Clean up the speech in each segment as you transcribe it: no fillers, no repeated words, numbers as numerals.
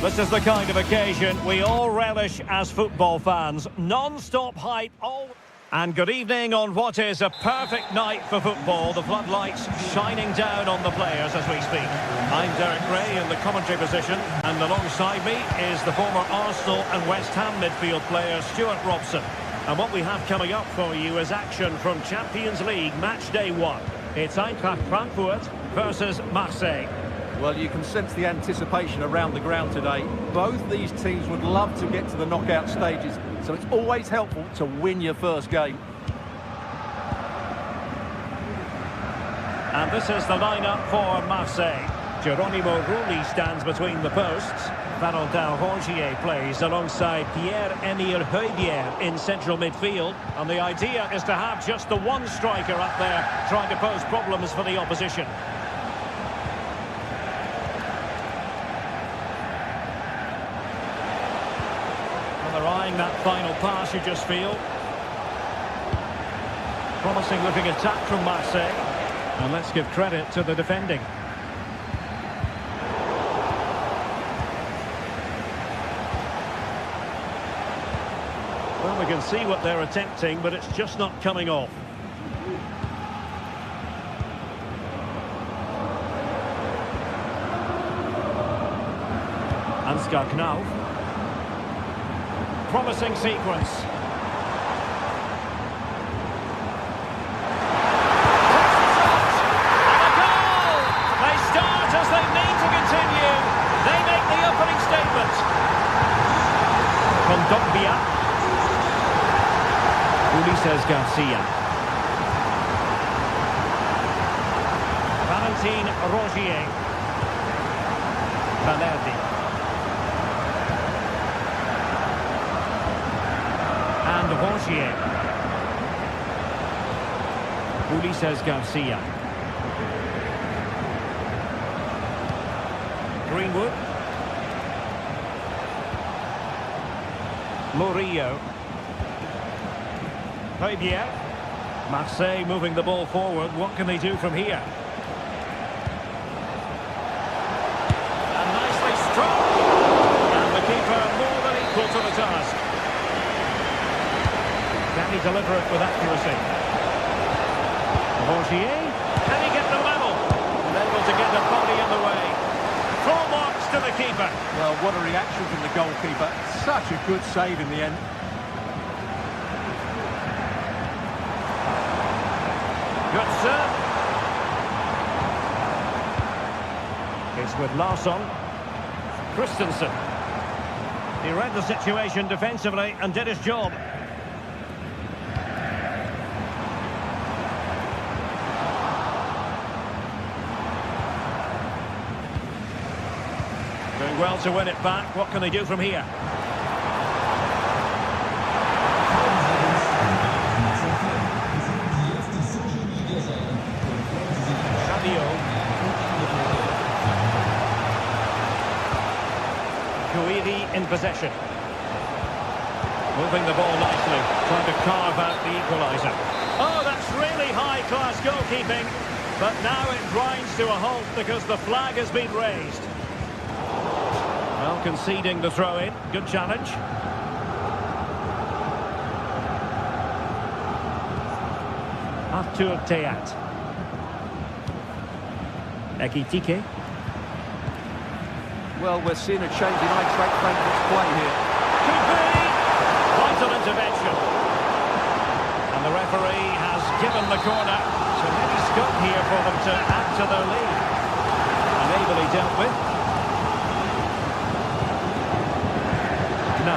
This is the kind of occasion we all relish as football fans. Non-stop hype, all... And good evening on what is a perfect night for football. The floodlights shining down on the players as we speak. I'm Derek Ray in the commentary position, and alongside me is the former Arsenal and West Ham midfield player Stuart Robson. And what we have coming up for you is action from Champions League match day 1. It's Eintracht Frankfurt versus Marseille. Well, you can sense the anticipation around the ground today. Both these teams would love to get to the knockout stages, so it's always helpful to win your first game. And this is the lineup for Marseille. Geronimo Rulli stands between the posts. Valentin Rongier plays alongside Pierre-Emile Højbjerg in central midfield. And the idea is to have just the one striker up there trying to pose problems for the opposition. They're eyeing that final pass, you just feel. Promising looking attack from Marseille. And let's give credit to the defending. Well, we can see what they're attempting, but it's just not coming off. Ansgar Knauf. Promising sequence. And a goal! They start as they need to continue. They make the opening statement. Kondogbia. Ulises Garcia. Valentin Rongier. Valerdi. And Rongier. Ulises Garcia. Greenwood. Murillo. Højbjerg. Marseille moving the ball forward. What can they do from here? And nicely struck. And the keeper more than equal to the task. Can he deliver it with accuracy? Rongier, can he get the level? Able to get the body in the way. Full marks to the keeper. Well, what a reaction from the goalkeeper. Such a good save in the end. Good serve. It's with Larsson. Christensen. He read the situation defensively and did his job. Doing well to win it back. What can they do from here? Savio. Guiri in possession. Moving the ball nicely, trying to carve out the equaliser. Oh, that's really high-class goalkeeping. But now it grinds to a halt because the flag has been raised. Well, conceding the throw-in. Good challenge. Arthur Theat. Ekitike. Well, we're seeing a change in Eintracht Frankfurt's play here. Could be! Vital intervention. And the referee has given the corner. So maybe scope here for them to add to their lead. And ably dealt with. No.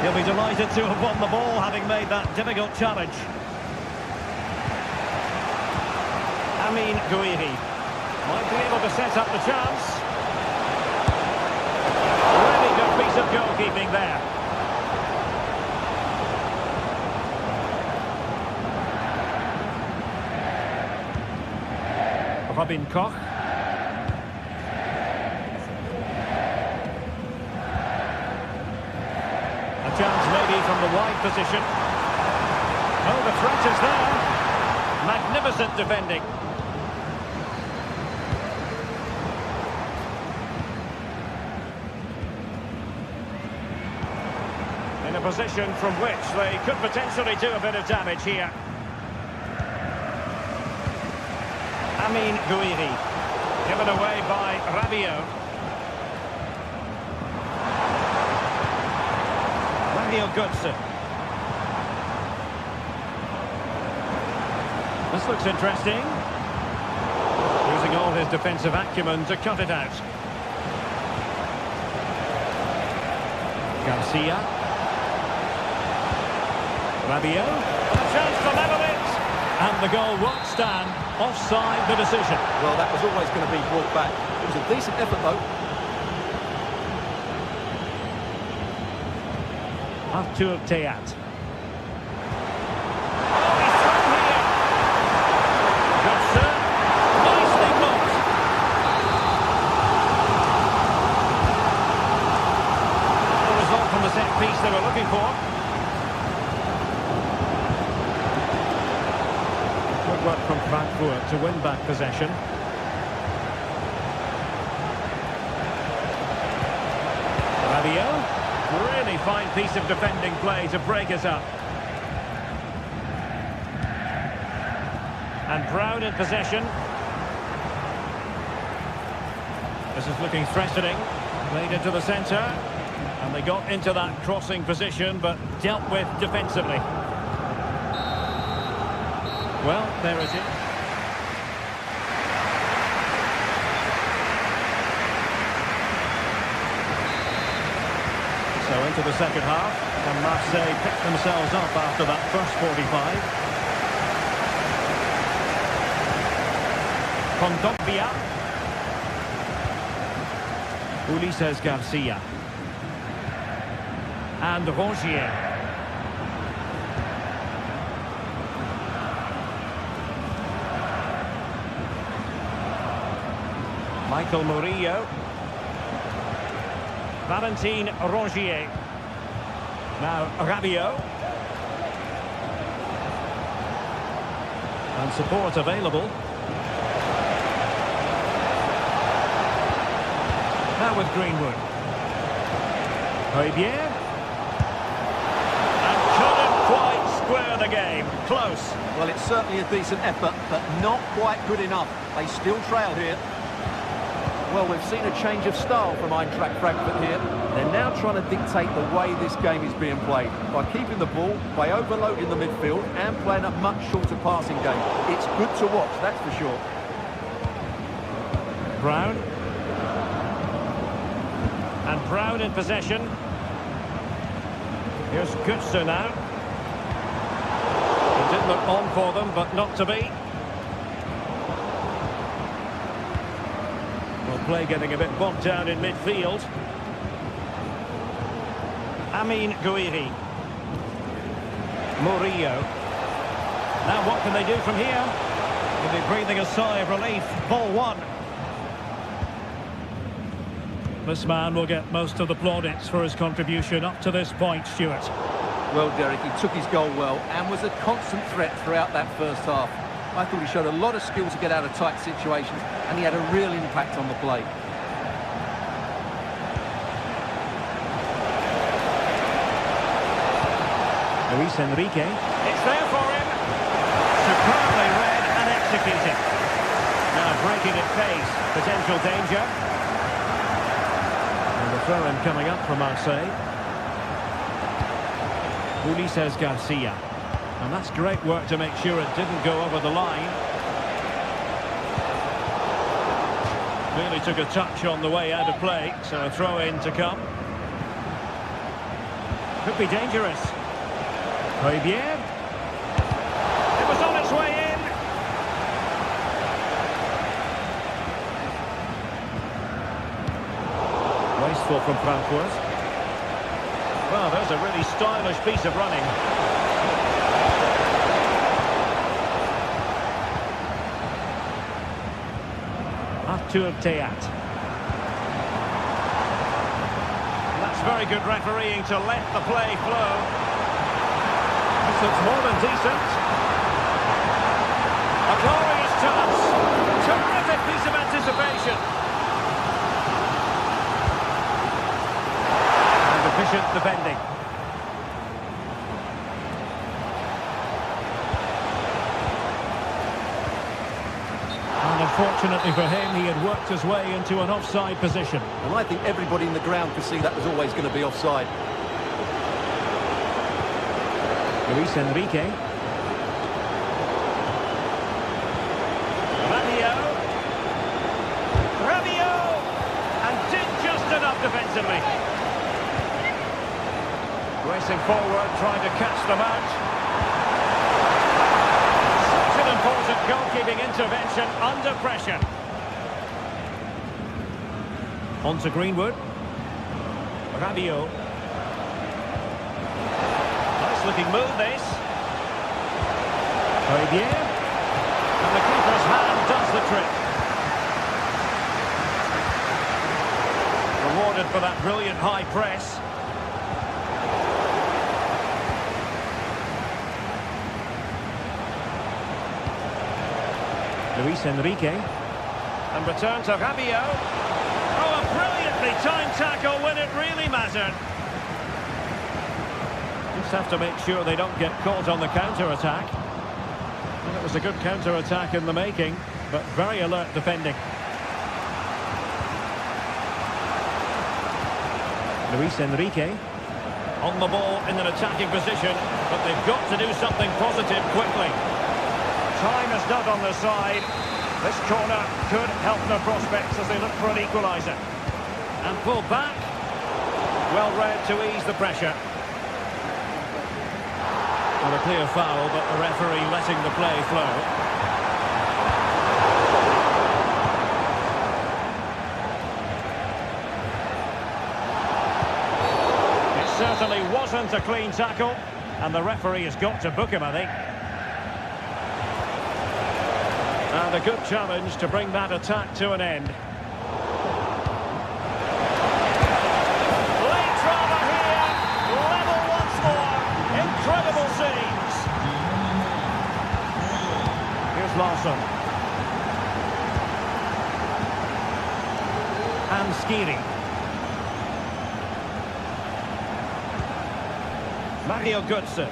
He'll be delighted to have won the ball, having made that difficult challenge. Amin Guiri might be able to set up the chance. Really good piece of goalkeeping there. Robin Koch. A chance maybe from the wide position. Oh, the threat is there. Magnificent defending. position from which they could potentially do a bit of damage here. Amin Gouiri, given away by Rabiot. Daniel Goodson. This looks interesting. Using all his defensive acumen to cut it out. Garcia. Rabiot. A chance to level it. And the goal won't stand. Offside the decision. Well, that was always going to be brought back. It was a decent effort, though. Artur Teat. Piece they were looking for. Good work from Frankfurt to win back possession. Rabiot, really fine piece of defending play to break us up. And Brown in possession. This is looking threatening. Played into the centre. And they got into that crossing position, but dealt with defensively. Well, there it is. So into the second half, and Marseille picked themselves up after that first 45. Kondogbia. Ulises Garcia. And Rongier. Michael Murillo. Valentin Rongier. Now Rabiot. And support available. Now with Greenwood. Højbjerg. Square the game. Close. Well, it's certainly a decent effort, but not quite good enough. They still trail here. Well, we've seen a change of style from Eintracht Frankfurt here. They're now trying to dictate the way this game is being played, by keeping the ball, by overloading the midfield, and playing a much shorter passing game. It's good to watch, that's for sure. Brown. And Brown in possession. Here's Goodson now. Did look on for them, but not to be. Well, play getting a bit bogged down in midfield. Amin Gouiri. Murillo. Now what can they do from here? Will be breathing a sigh of relief. Ball one. This man will get most of the plaudits for his contribution up to this point, Stuart. Well, Derek, he took his goal well and was a constant threat throughout that first half. I thought he showed a lot of skill to get out of tight situations, and he had a real impact on the play. Luis Enrique. It's there for him. Superbly read and executed. Now breaking at pace. Potential danger. And the throw-in coming up from Marseille. Ulises Garcia. And that's great work to make sure it didn't go over the line. Really took a touch on the way out of play, so a throw-in to come. Could be dangerous. Højbjerg. It was on its way in. Wasteful from Frankfurt. Well, there's a really stylish piece of running. Artur Teat. That's very good refereeing to let the play flow. This looks more than decent. A glorious chance. Terrific piece of anticipation. And efficient defending. Unfortunately for him, he had worked his way into an offside position. And I think everybody in the ground could see that was always going to be offside. Luis Enrique. Rabiot! And did just enough defensively. Racing forward, trying to catch them out. Such an important goalkeeping intervention under pressure. On to Greenwood. Rabiot. Nice looking move, this. Very bien. And the keeper's hand does the trick. Rewarded for that brilliant high press. Luis Enrique. And return to Rabiot. Oh, a brilliantly timed tackle when it really mattered. Just have to make sure they don't get caught on the counter-attack. Well, it was a good counter-attack in the making, but very alert defending. Luis Enrique. On the ball in an attacking position, but they've got to do something positive quickly. Time is not on their side. This corner could help their prospects as they look for an equaliser. And pull back. Well read to ease the pressure. Well, a clear foul, but the referee letting the play flow. It certainly wasn't a clean tackle, and the referee has got to book him, I think. And a good challenge to bring that attack to an end. Late drama here, level once more. Incredible scenes. Here's Larsson. And Skiri. Mario Götze.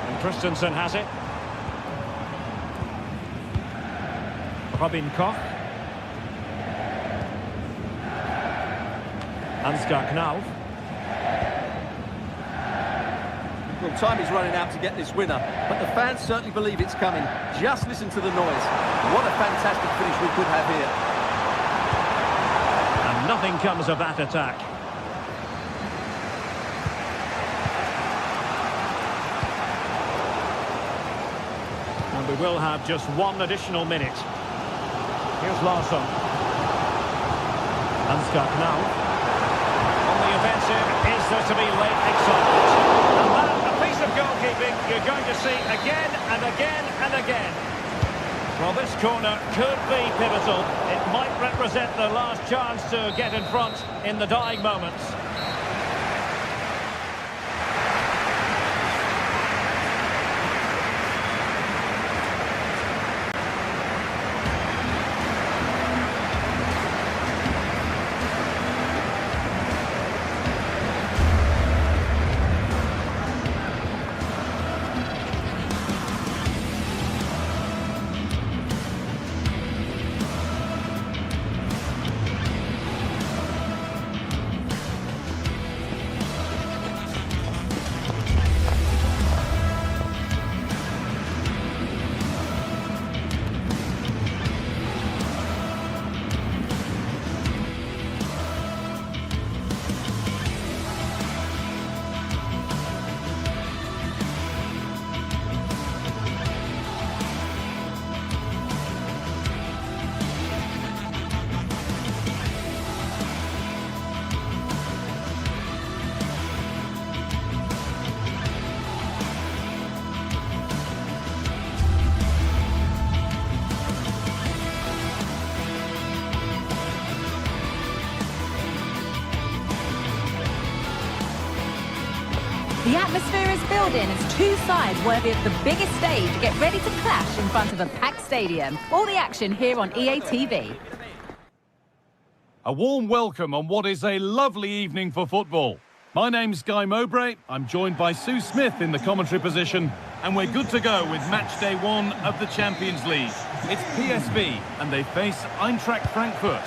And Christensen has it. Robin Koch. Ansgar Knauf. Well, time is running out to get this winner, but the fans certainly believe it's coming. Just listen to the noise. What a fantastic finish we could have here. And nothing comes of that attack. And we will have just one additional minute. Here's Larsson. Ansgar Knauf. On the offensive, is there to be late excitement? And that, a piece of goalkeeping you're going to see again and again and again. Well, this corner could be pivotal. It might represent the last chance to get in front in the dying moments. The atmosphere is building as two sides worthy of the biggest stage get ready to clash in front of a packed stadium. All the action here on EA TV. A warm welcome on what is a lovely evening for football. My name's Guy Mowbray. I'm joined by Sue Smith in the commentary position, and we're good to go with match day 1 of the Champions League. It's PSV, and they face Eintracht Frankfurt.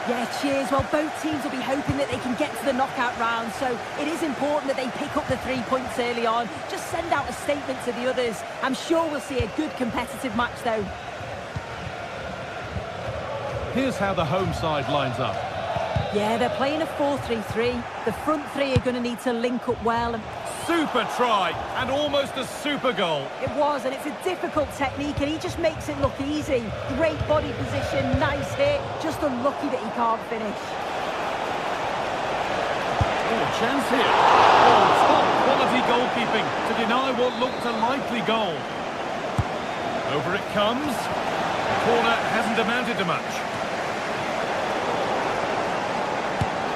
Yeah, cheers. Well, both teams will be hoping that they can get to the knockout round, so it is important that they pick up the 3 points early on. Just send out a statement to the others. I'm sure we'll see a good competitive match, though. Here's how the home side lines up. Yeah, they're playing a 4-3-3. The front three are going to need to link up well. Super try, and almost a super goal. It was, and it's a difficult technique, and he just makes it look easy. Great body position, nice hit. Just unlucky that he can't finish. Oh, chance here. Oh, top quality goalkeeping to deny what looked a likely goal. Over it comes. The corner hasn't amounted to much.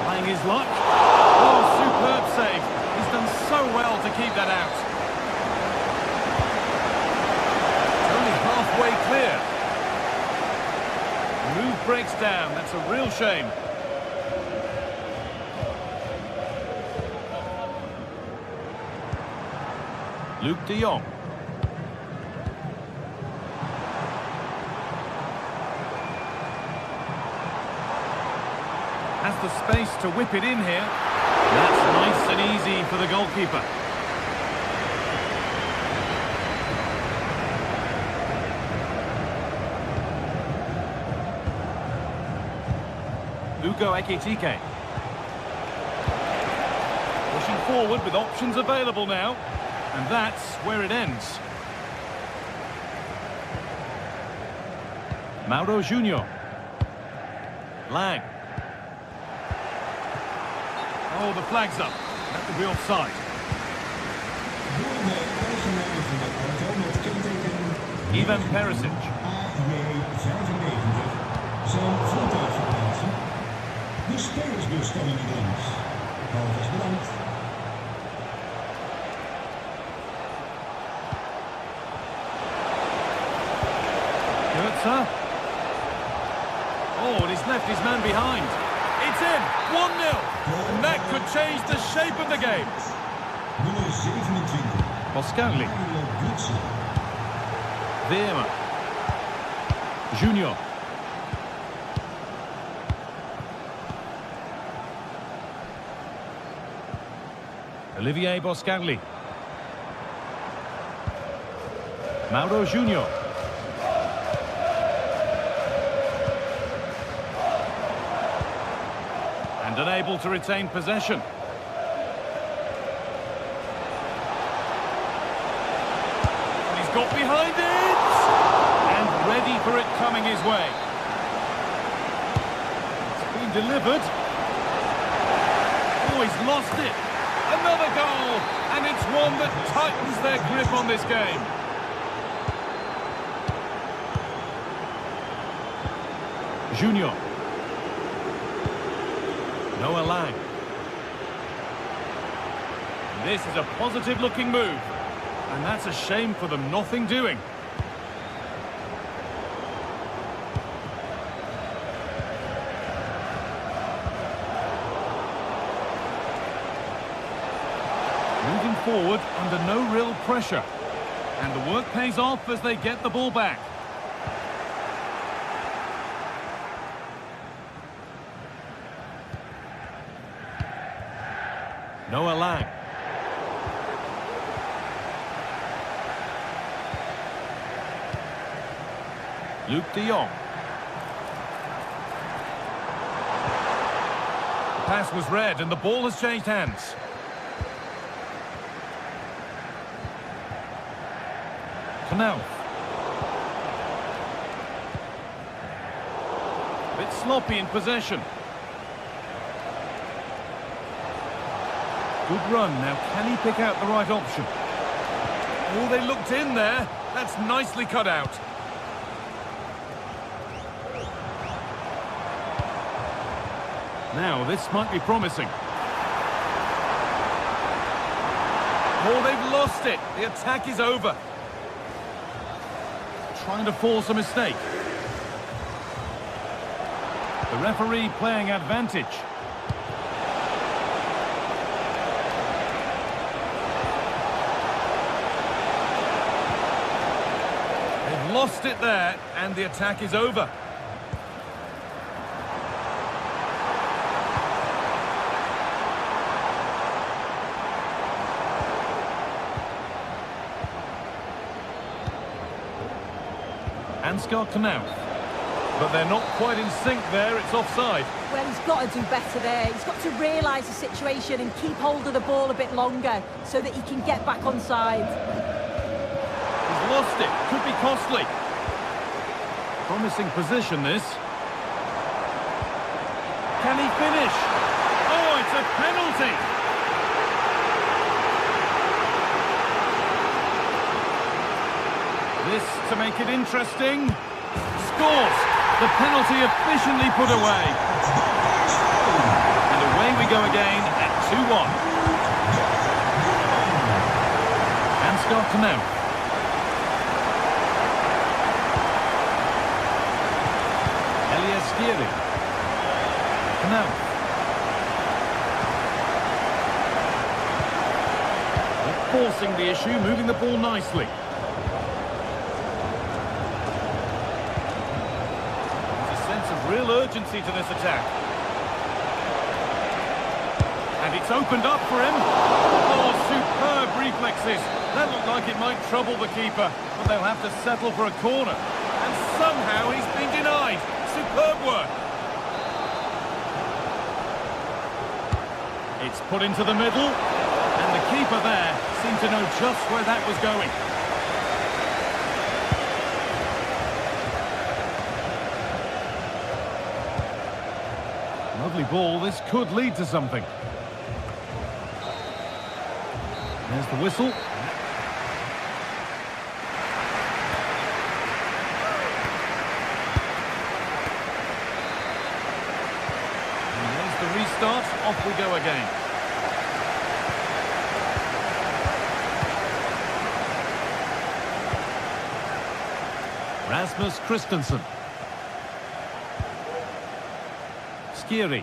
Trying his luck. Oh, superb save. He's done so well to keep that out. It's only halfway clear. The move breaks down. That's a real shame. Luke de Jong. Has the space to whip it in here. That's nice and easy for the goalkeeper. Ugo Ekitike. Pushing forward with options available now. And that's where it ends. Mauro Junior. Lang. Oh, the flag's up. That would be offside. Ivan Perisic. De spelersbus kan niet langs. Alvast bedankt. Goetze. Oh, and he's left his man behind. It's in, 1-0. And that could change the shape of the game. Nummer 27. Boscarli. Veerman. Junior. Olivier Boscarli. Mauro Junior. And unable to retain possession. And he's got behind it! And ready for it coming his way. It's been delivered. Oh, he's lost it. Another goal, and it's one that tightens their grip on this game. Junior. Noah Lang. This is a positive-looking move, and that's a shame for them nothing doing. Moving forward under no real pressure. And the work pays off as they get the ball back. Noah Lang. Luke de Jong. The pass was read and the ball has changed hands. Knauf. A bit sloppy in possession. Good run. Now, can he pick out the right option? Oh, they looked in there. That's nicely cut out. Now, this might be promising. Oh, they've lost it. The attack is over. Trying to force a mistake. The referee playing advantage. lost it there, and the attack is over. Ansgar Knauth. But they're not quite in sync there, it's offside. Well, he's got to do better there. He's got to realise the situation and keep hold of the ball a bit longer so that he can get back on side. He's lost it, could be costly. Promising position, this. Can he finish? Oh, it's a penalty! This to make it interesting. Scores! The penalty efficiently put away. And away we go again at 2-1. Ansgar Knauth. Skiri. Knauth. They're forcing the issue, moving the ball nicely. Real urgency to this attack. And it's opened up for him. Oh, superb reflexes. That looked like it might trouble the keeper, but they'll have to settle for a corner. And somehow he's been denied. Superb work. It's put into the middle. And the keeper there seemed to know just where that was going. Lovely ball, this could lead to something. There's the whistle. And there's the restart, off we go again. Rasmus Christensen. Skiri.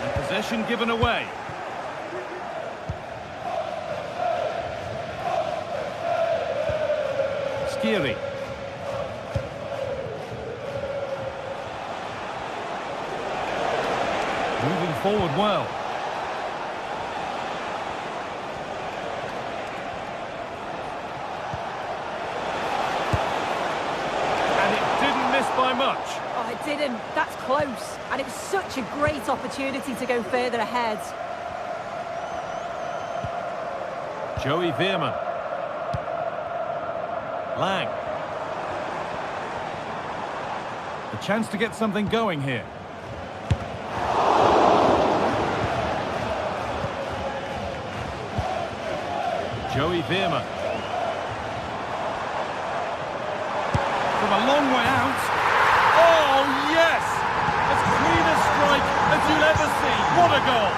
And possession given away. Skiri. Moving forward well. By much. Oh, it didn't. That's close. And it was such a great opportunity to go further ahead. Joey Veerman. Lang. A chance to get something going here. Joey Veerman. From a long way out. Oh, yes! As clean a strike as you'll ever see. What a goal!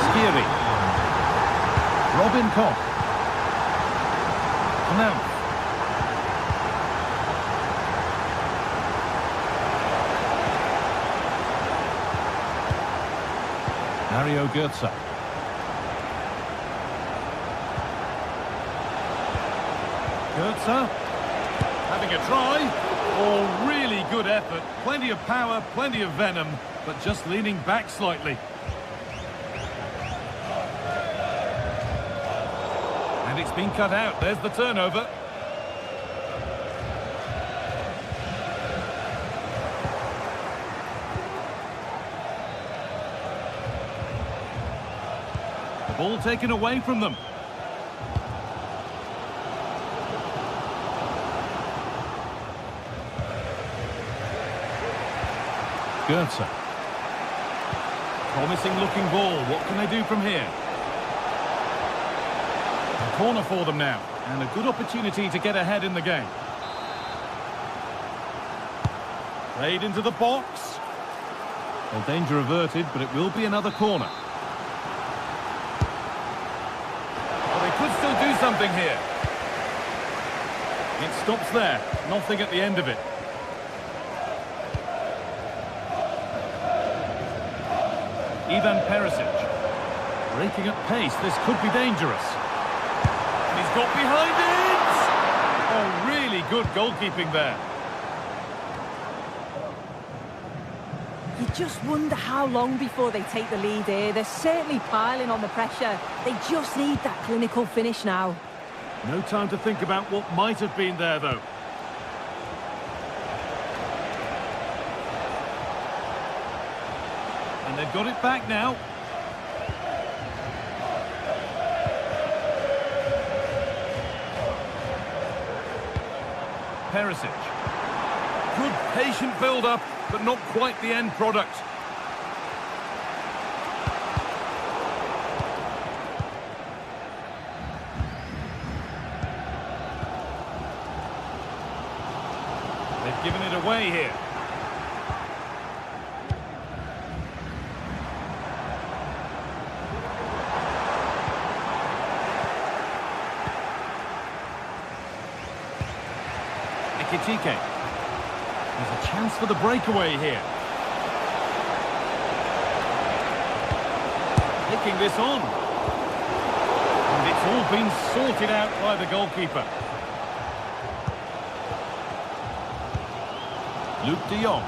Skiri. Robin Koch. Knauth. Mario Götze. Götze. Having a try. Oh, really good effort. Plenty of power, plenty of venom, but just leaning back slightly. And it's been cut out. There's the turnover. The ball taken away from them. Götze. Promising looking ball. What can they do from here? A corner for them now. And a good opportunity to get ahead in the game. Played into the box. Well, danger averted, but it will be another corner. Well, they could still do something here. It stops there. Nothing at the end of it. Ivan Perisic. Breaking at pace, this could be dangerous. And he's got behind it! Oh, really good goalkeeping there. You just wonder how long before they take the lead here. They're certainly piling on the pressure. They just need that clinical finish now. No time to think about what might have been there, though. And they've got it back now. Perisic. Good patient build-up, but not quite the end product. They've given it away here. Ekitike. There's a chance for the breakaway here. Flicking this on. And it's all been sorted out by the goalkeeper. Luke de Jong.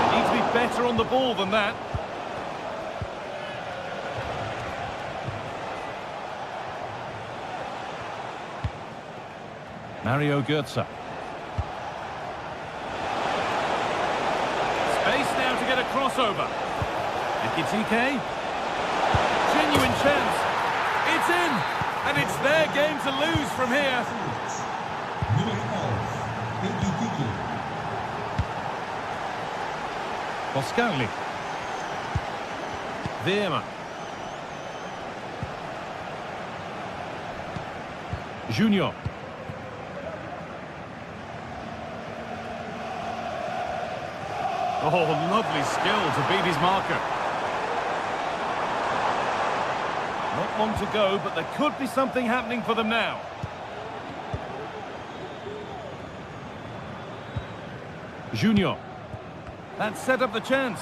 They need to be better on the ball than that. Mario Götze. Space now to get a crossover. Ekitike. Genuine chance. It's in! And it's their game to lose from here. Boscagli. Veerman. Junior. Oh, lovely skill to beat his marker. Not long to go, but there could be something happening for them now. Junior. That set up the chance.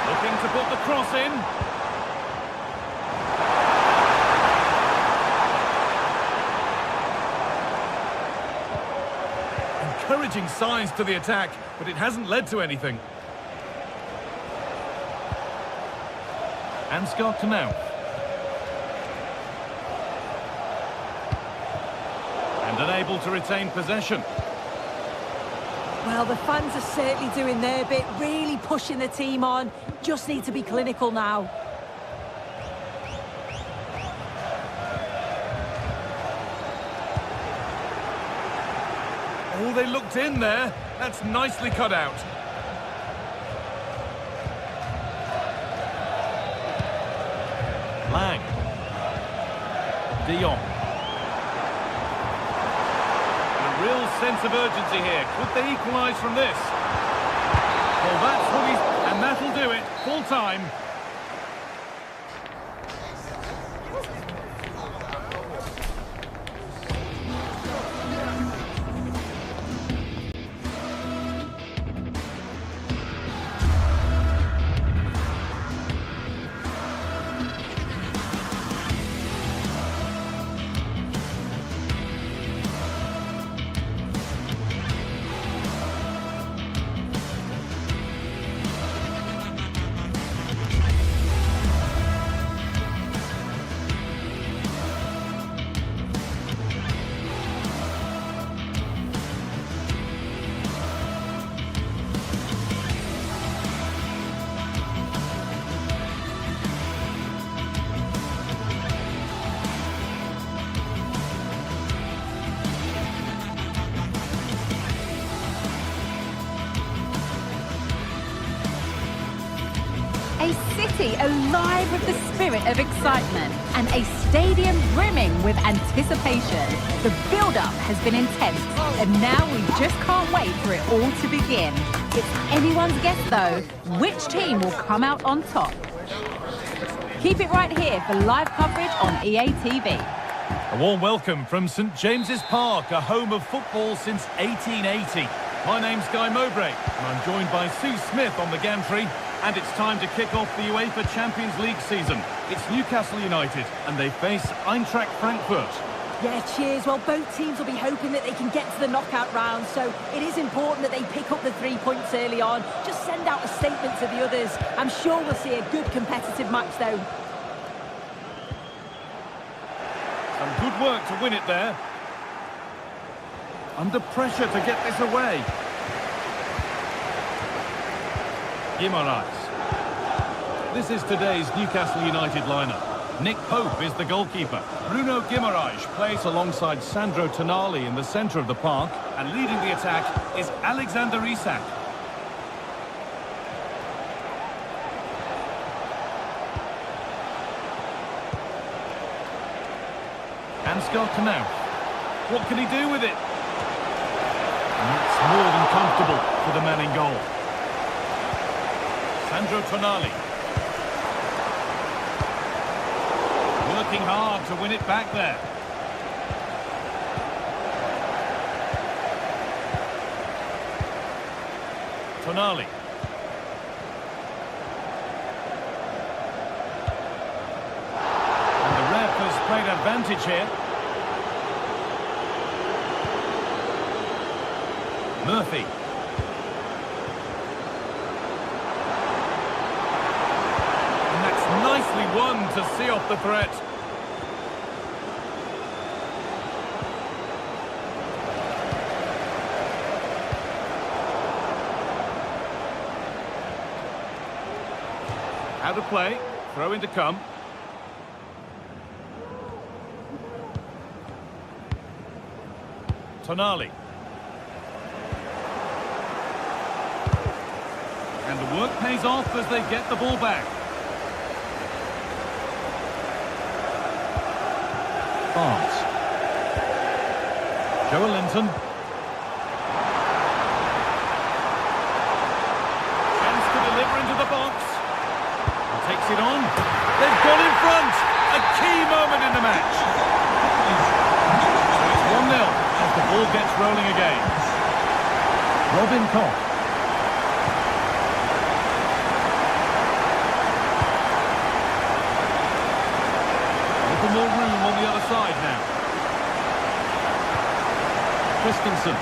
Looking to put the cross in. Encouraging signs to the attack, but it hasn't led to anything. Ansgar Knauff. And unable to retain possession. Well, the fans are certainly doing their bit, really pushing the team on. Just need to be clinical now. Oh, they looked in there. That's nicely cut out. Lang. De Jong. A real sense of urgency here. Could they equalise from this? Well, that's what he's... And that'll do it. Full time. A city alive with the spirit of excitement and a stadium brimming with anticipation. The build-up has been intense and now we just can't wait for it all to begin. It's anyone's guess though, which team will come out on top. Keep it right here for live coverage on EA TV. A warm welcome from St James's Park, a home of football since 1880. My name's Guy Mowbray, and I'm joined by Sue Smith on the gantry, and it's time to kick off the UEFA Champions League season. It's Newcastle United, and they face Eintracht Frankfurt. Yeah, cheers. Well, both teams will be hoping that they can get to the knockout round, so it is important that they pick up the 3 points early on. Just send out a statement to the others. I'm sure we'll see a good competitive match, though. Some good work to win it there. Under pressure to get this away. Guimaraes. This is today's Newcastle United lineup. Nick Pope is the goalkeeper. Bruno Guimaraes plays alongside Sandro Tonali in the centre of the park, and leading the attack is Alexander Isak. Ansgar Knauf. What can he do with it? And that's more than comfortable for the man in goal. Sandro Tonali. Working hard to win it back there. Tonali. And the ref has played advantage here. Murphy. And that's nicely won to see off the threat. Out of play, throw in to come. Tonali. And the work pays off as they get the ball back. Barnes. Joelinton. Chance to deliver into the box. And takes it on. They've gone in front. A key moment in the match. So it's 1-0 as the ball gets rolling again. Robin Koch. More room on the other side now. Christensen.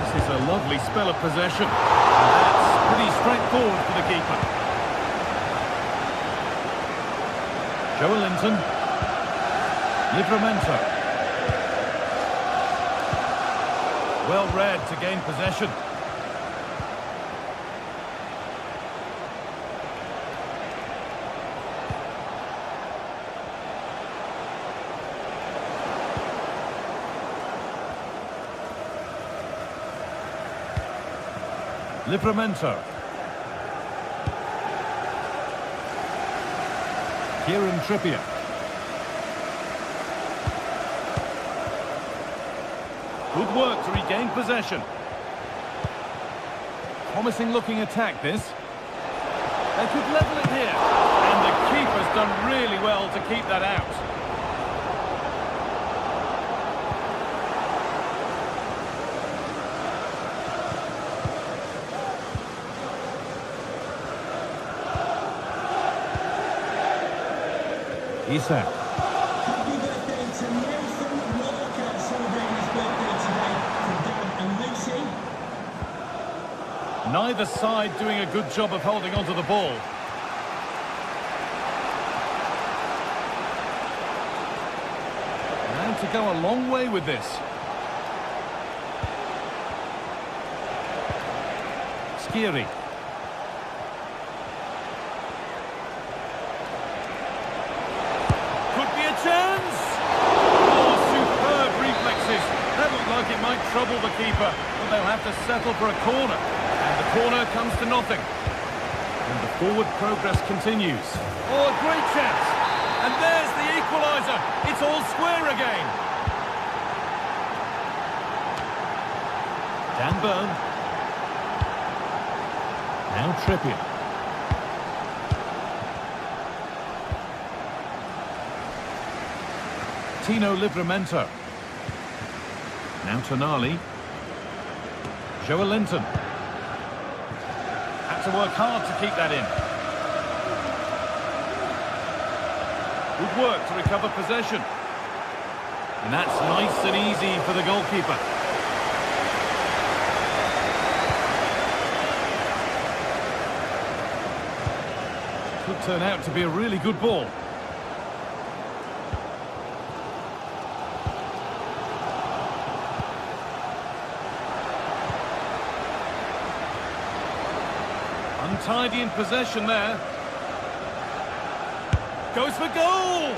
This is a lovely spell of possession. And that's pretty straightforward for the keeper. Joelinton. Livramento. Well read to gain possession. Livramento. Kieran Trippier. Good work to regain possession. Promising looking attack this. They could level it here. And the keeper's done really well to keep that out. Isak. Happy birthday to Nathan Walker, celebrating his birthday today from Dad and Lucy. Neither side doing a good job of holding onto the ball. And to go a long way with this. Skiri. Chance! Oh, superb reflexes. That looked like it might trouble the keeper, but they'll have to settle for a corner. And the corner comes to nothing. And the forward progress continues. Oh, a great chance. And there's the equaliser. It's all square again. Dan Burn. Now Trippier. Livramento. Now Tonali. Joelinton. Had to work hard to keep that in. Good work to recover possession. And that's nice and easy for the goalkeeper. Could turn out to be a really good ball. Untidy in possession there. Goes for goal!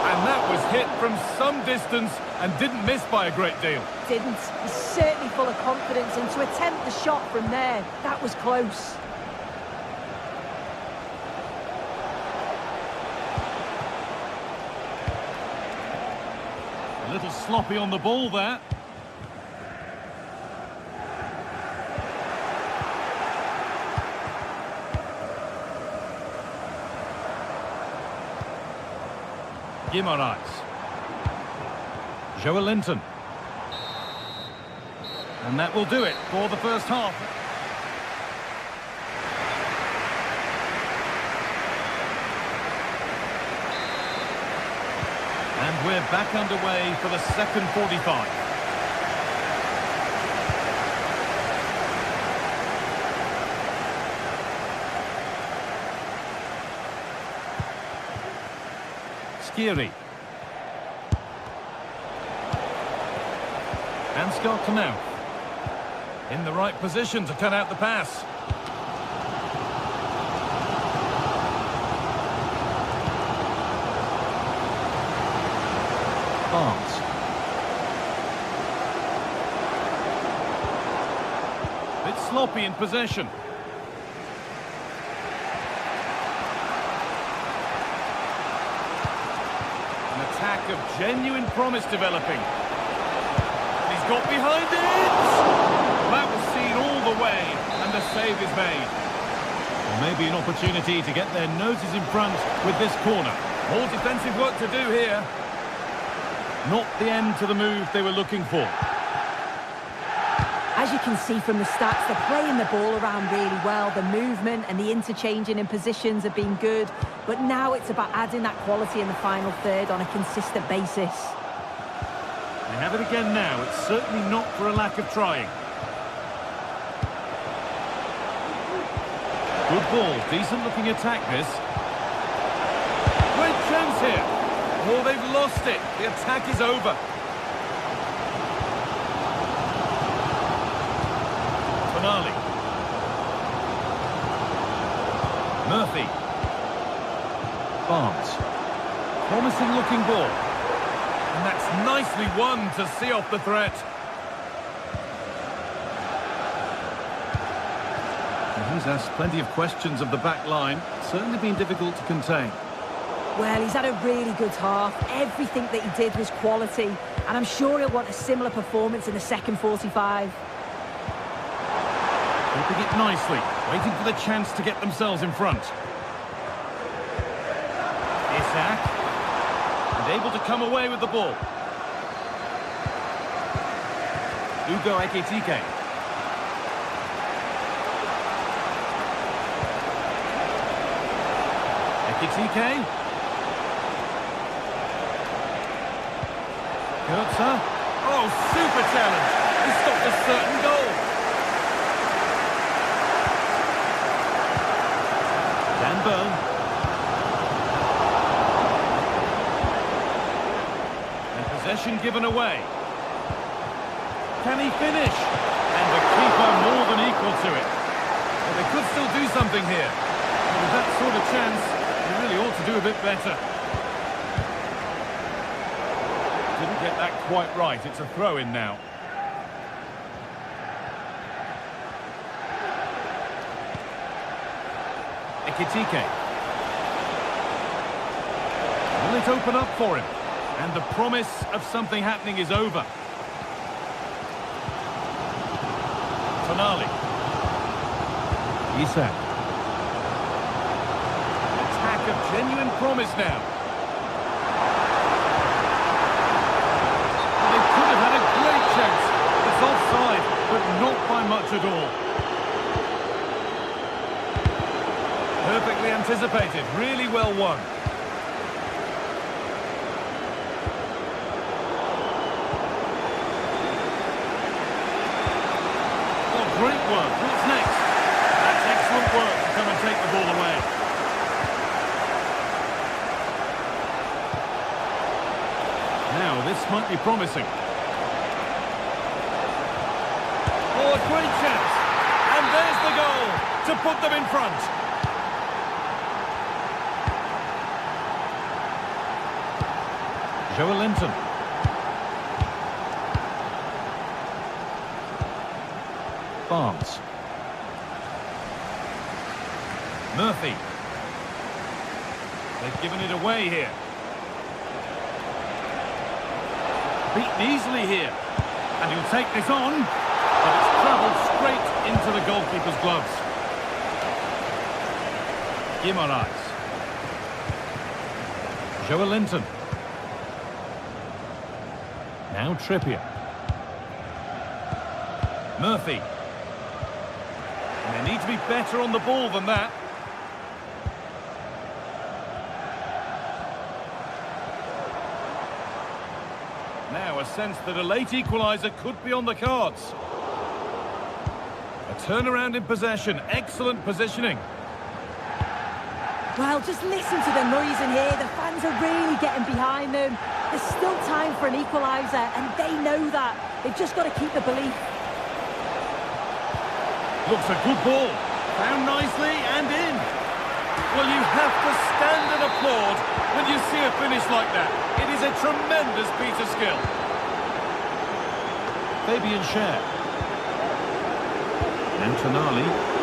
And that was hit from some distance and didn't miss by a great deal. Didn't. He's certainly full of confidence, and to attempt the shot from there, that was close. A little sloppy on the ball there. Guimaraes. Joelinton. And that will do it for the first half. And we're back underway for the second 45. Skiri. And Scott Canal. In the right position to cut out the pass. Barnes. Bit sloppy in possession. An attack of genuine promise developing. And he's got behind it! That was seen all the way, and the save is made. Well, maybe an opportunity to get their noses in front with this corner. More defensive work to do here. Not the end to the move they were looking for. As you can see from the stats, they're playing the ball around really well. The movement and the interchanging in positions have been good. But now it's about adding that quality in the final third on a consistent basis. They have it again now. It's certainly not for a lack of trying. Good ball. Decent looking attack this. Great chance here. Oh, they've lost it. The attack is over. Tonali. Murphy. Barnes. Promising looking ball. And that's nicely won to see off the threat. And he's asked plenty of questions of the back line. It's certainly been difficult to contain. Well, he's had a really good half. Everything that he did was quality. And I'm sure he'll want a similar performance in the second 45. Keeping it nicely, waiting for the chance to get themselves in front. Isak. And able to come away with the ball. Ugo Ekitike. Ekitike. Kurtzer. Oh, super challenge. He stopped a certain goal. Dan Burn. And possession given away. Can he finish? And the keeper more than equal to it. Well, they could still do something here. But with that sort of chance, they really ought to do a bit better. Didn't get that quite right. It's a throw-in now. Ekitike. Will it open up for him? And the promise of something happening is over. Tonali. Isak. Attack of genuine promise now. not by much at all. Perfectly anticipated, really well won. Oh, great work. What's next? That's excellent work to come and take the ball away. Now, this might be promising. Oh, a great chance. And there's the goal to put them in front. Joelinton. Barnes. Murphy. They've given it away here. Beaten easily here. And he'll take this on. But it's travelled straight into the goalkeeper's gloves. Guimaraes. Joelinton. Now Trippier. Murphy. And they need to be better on the ball than that. Now a sense that a late equaliser could be on the cards. A turnaround in possession, excellent positioning. Well, just listen to the noise in here. The fans are really getting behind them. There's still time for an equaliser, and they know that. They've just got to keep the belief. Looks a good ball. Found nicely and in. Well, you have to stand and applaud when you see a finish like that. It is a tremendous piece of skill. Fabian Schär. And Tonali.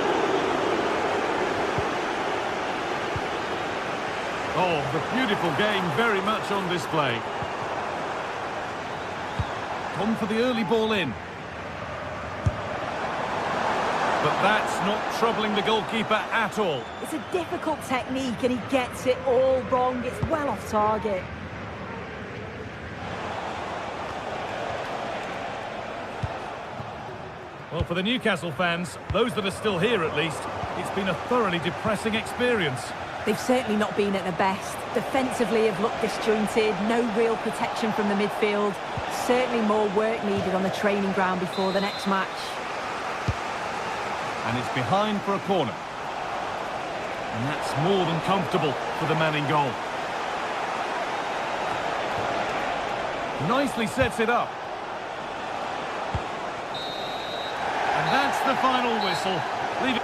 Oh, the beautiful game very much on display. Gone for the early ball in. But that's not troubling the goalkeeper at all. It's a difficult technique and he gets it all wrong. It's well off target. Well, for the Newcastle fans, those that are still here at least, it's been a thoroughly depressing experience. They've certainly not been at their best. Defensively have looked disjointed, no real protection from the midfield. Certainly more work needed on the training ground before the next match. And it's behind for a corner. And that's more than comfortable for the man in goal. Nicely sets it up. And that's the final whistle. Leave it.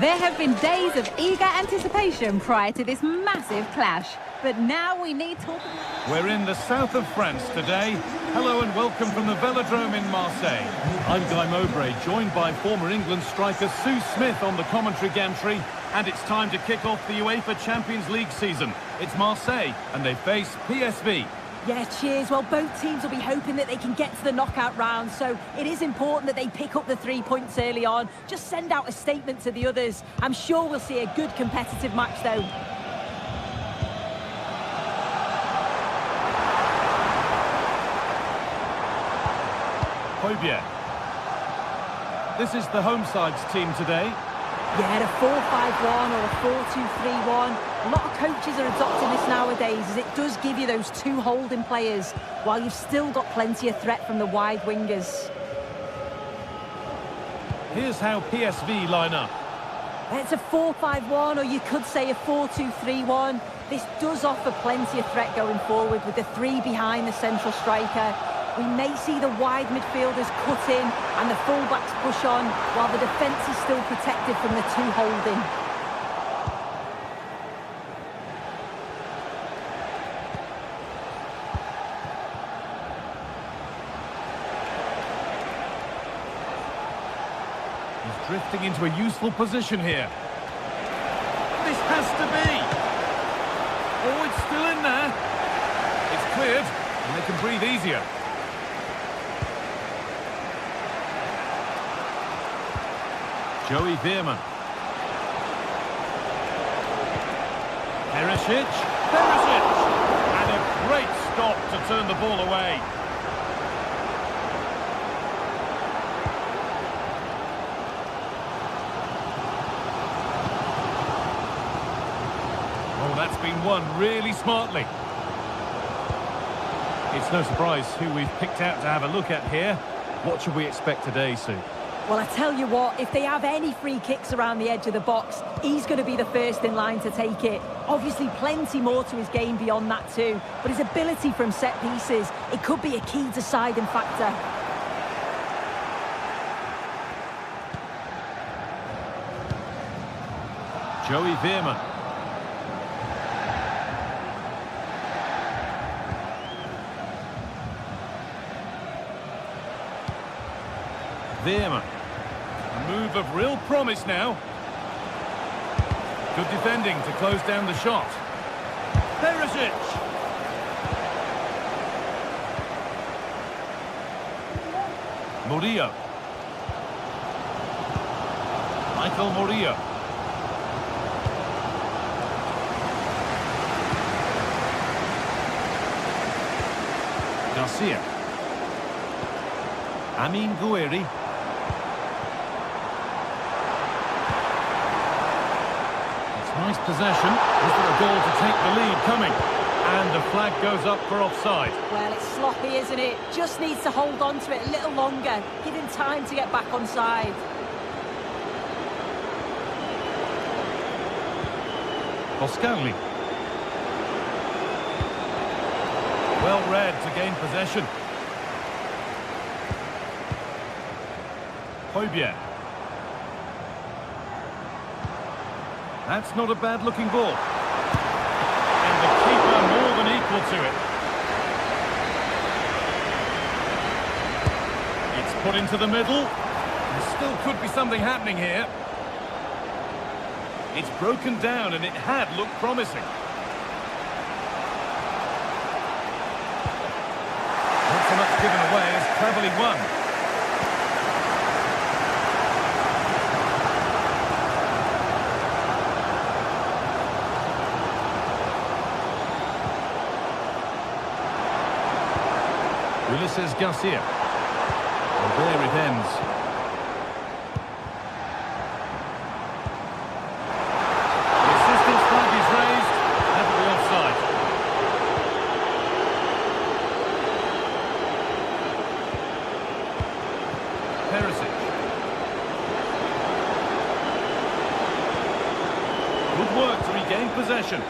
There have been days of eager anticipation prior to this massive clash. but now we need to... We're in the south of France today. Hello and welcome from the Velodrome in Marseille. I'm Guy Mowbray, joined by former England striker Sue Smith on the commentary gantry. And it's time to kick off the UEFA Champions League season. It's Marseille, and they face PSV. Yeah, cheers. Well, both teams will be hoping that they can get to the knockout round, so it is important that they pick up the 3 points early on. Just send out a statement to the others. I'm sure we'll see a good competitive match, though. Hojbjerg. This is the home side's team today. Yeah, a 4-5-1 or a 4-2-3-1. A lot of coaches are adopting this nowadays, as it does give you those 2 holding players, while you've still got plenty of threat from the wide wingers. Here's how PSV line up. It's a 4-5-1, or you could say a 4-2-3-1. This does offer plenty of threat going forward, with the 3 behind the central striker. We may see the wide midfielders cut in and the fullbacks push on, while the defence is still protected from the 2 holding. He's drifting into a useful position here. This has to be. Oh, it's still in there. It's cleared, and they can breathe easier. Joey Veerman. Perisic. And a great stop to turn the ball away. Oh, that's been won really smartly. It's no surprise who we've picked out to have a look at here. What should we expect today, Sue? Well, I tell you what, if they have any free kicks around the edge of the box, he's going to be the first in line to take it. Obviously, plenty more to his game beyond that too, but his ability from set pieces, it could be a key deciding factor. Joey Veerman. Veerman. A move of real promise now. Good defending to close down the shot. Perisic. Murillo. Michael Murillo. Garcia. Amin Gouiri. Nice possession. Is there a goal to take the lead coming? And the flag goes up for offside. Well, it's sloppy, isn't it? Just needs to hold on to it a little longer. Give him time to get back on side. Boscagli. Well read to gain possession. Hojbjerg. That's not a bad-looking ball. And the keeper more than equal to it. It's put into the middle. There still could be something happening here. It's broken down, and it had looked promising. Not so much given away as cleverly won. Ulises Garcia. And there it ends. The assistant's flag is raised. That will be offside. Perisic. Good work to regain possession.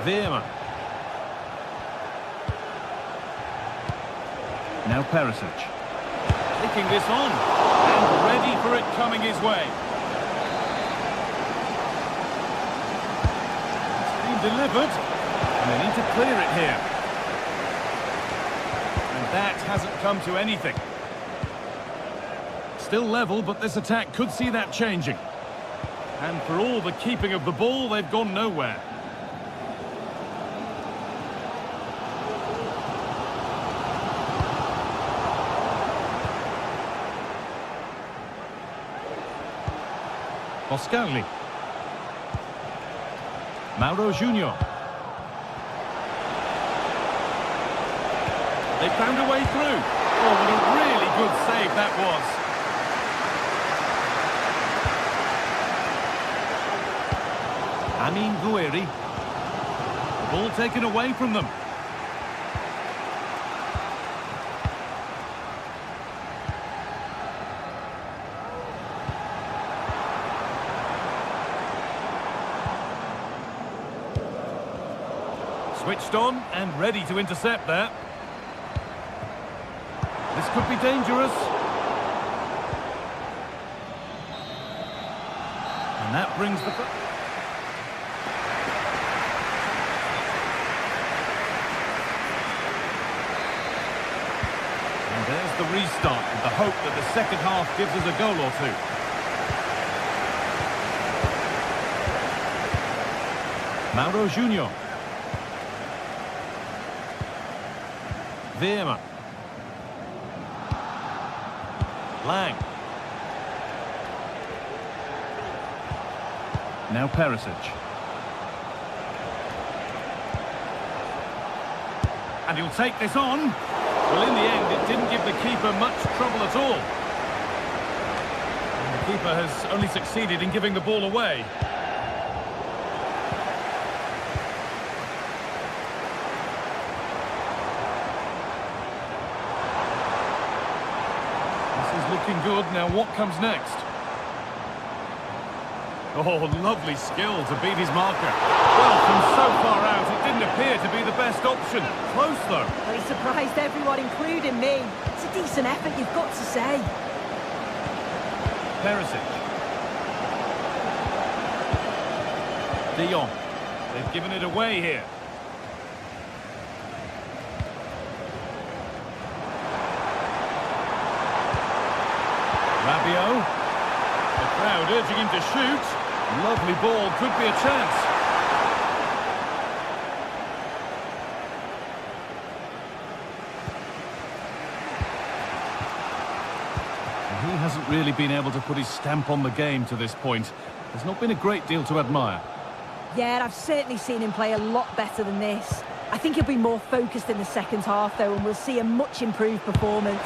Veerman. Now Perisic. taking this on and ready for it coming his way. It's been delivered, and they need to clear it here. And that hasn't come to anything. Still level, but this attack could see that changing. And for all the keeping of the ball, they've gone nowhere. Boscagli. Mauro Junior. They found a way through. Oh, what a really good save that was. Amin Gouiri. Ball taken away from them. Switched on and ready to intercept that. This could be dangerous. And that brings the... And there's the restart with the hope that the second half gives us a goal or two. Mauro Junior. Veerman. Lang. Now Perisic. And he'll take this on. Well, in the end, it didn't give the keeper much trouble at all. And the keeper has only succeeded in giving the ball away. Looking good. Now what comes next? Oh, lovely skill to beat his marker. Well, from so far out, it didn't appear to be the best option. Close, though. Well, he surprised everyone, including me. It's a decent effort, you've got to say. Perisic. De Jong. They've given it away here. Rabiot. The crowd urging him to shoot. Lovely ball, could be a chance. He hasn't really been able to put his stamp on the game to this point. There's not been a great deal to admire. Yeah, I've certainly seen him play a lot better than this. I think he'll be more focused in the second half, though, and we'll see a much improved performance.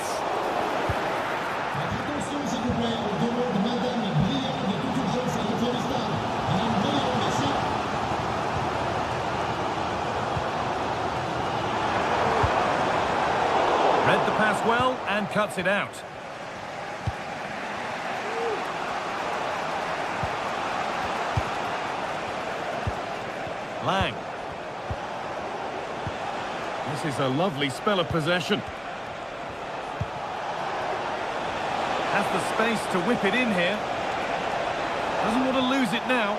Read the pass well and cuts it out. Lang. This is a lovely spell of possession. Has the space to whip it in here. Doesn't want to lose it now.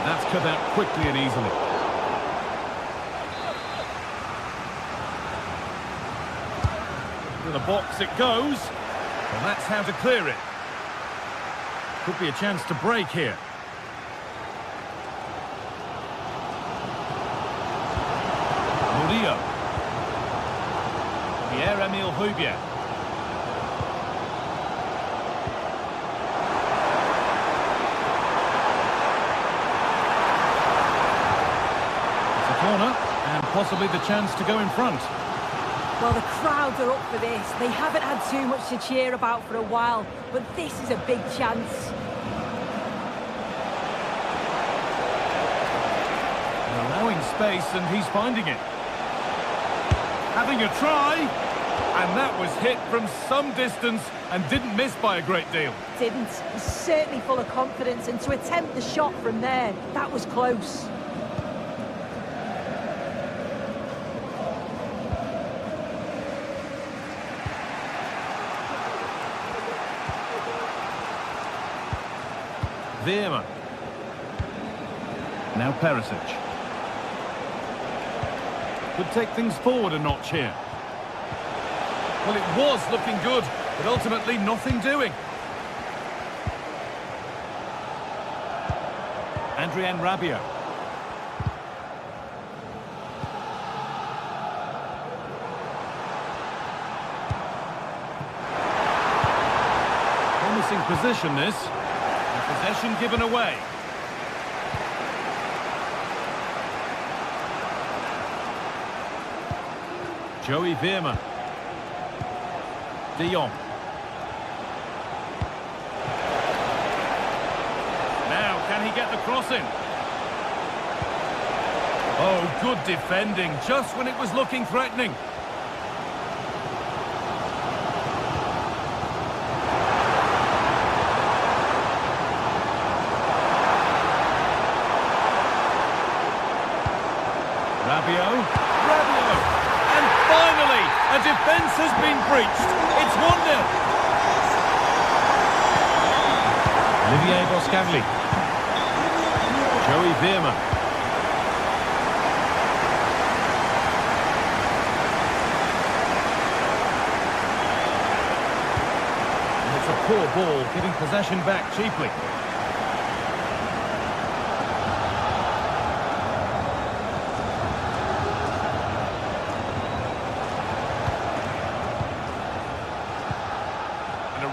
That's cut out quickly and easily. To the box it goes. Well, that's how to clear it. Could be a chance to break here. Murillo. Pierre-Emile Højbjerg. It's a corner, and possibly the chance to go in front. Well, the crowds are up for this. They haven't had too much to cheer about for a while, but this is a big chance. They're allowing space, and he's finding it. Having a try, and that was hit from some distance and didn't miss by a great deal. Didn't. He's certainly full of confidence, and to attempt the shot from there, that was close. Vierma. Now Perisic. Could take things forward a notch here. Well, it was looking good, but ultimately nothing doing. Adrien Rabiot. Promising position, this. And possession given away. Joey Vierma. De Jong. Now, can he get the cross in? Oh, good defending, just when it was looking threatening. Rabiot. And finally, a defence has been breached. It's 1-0. Olivier Boscagli. Joey Vierma. And it's a poor ball, giving possession back cheaply.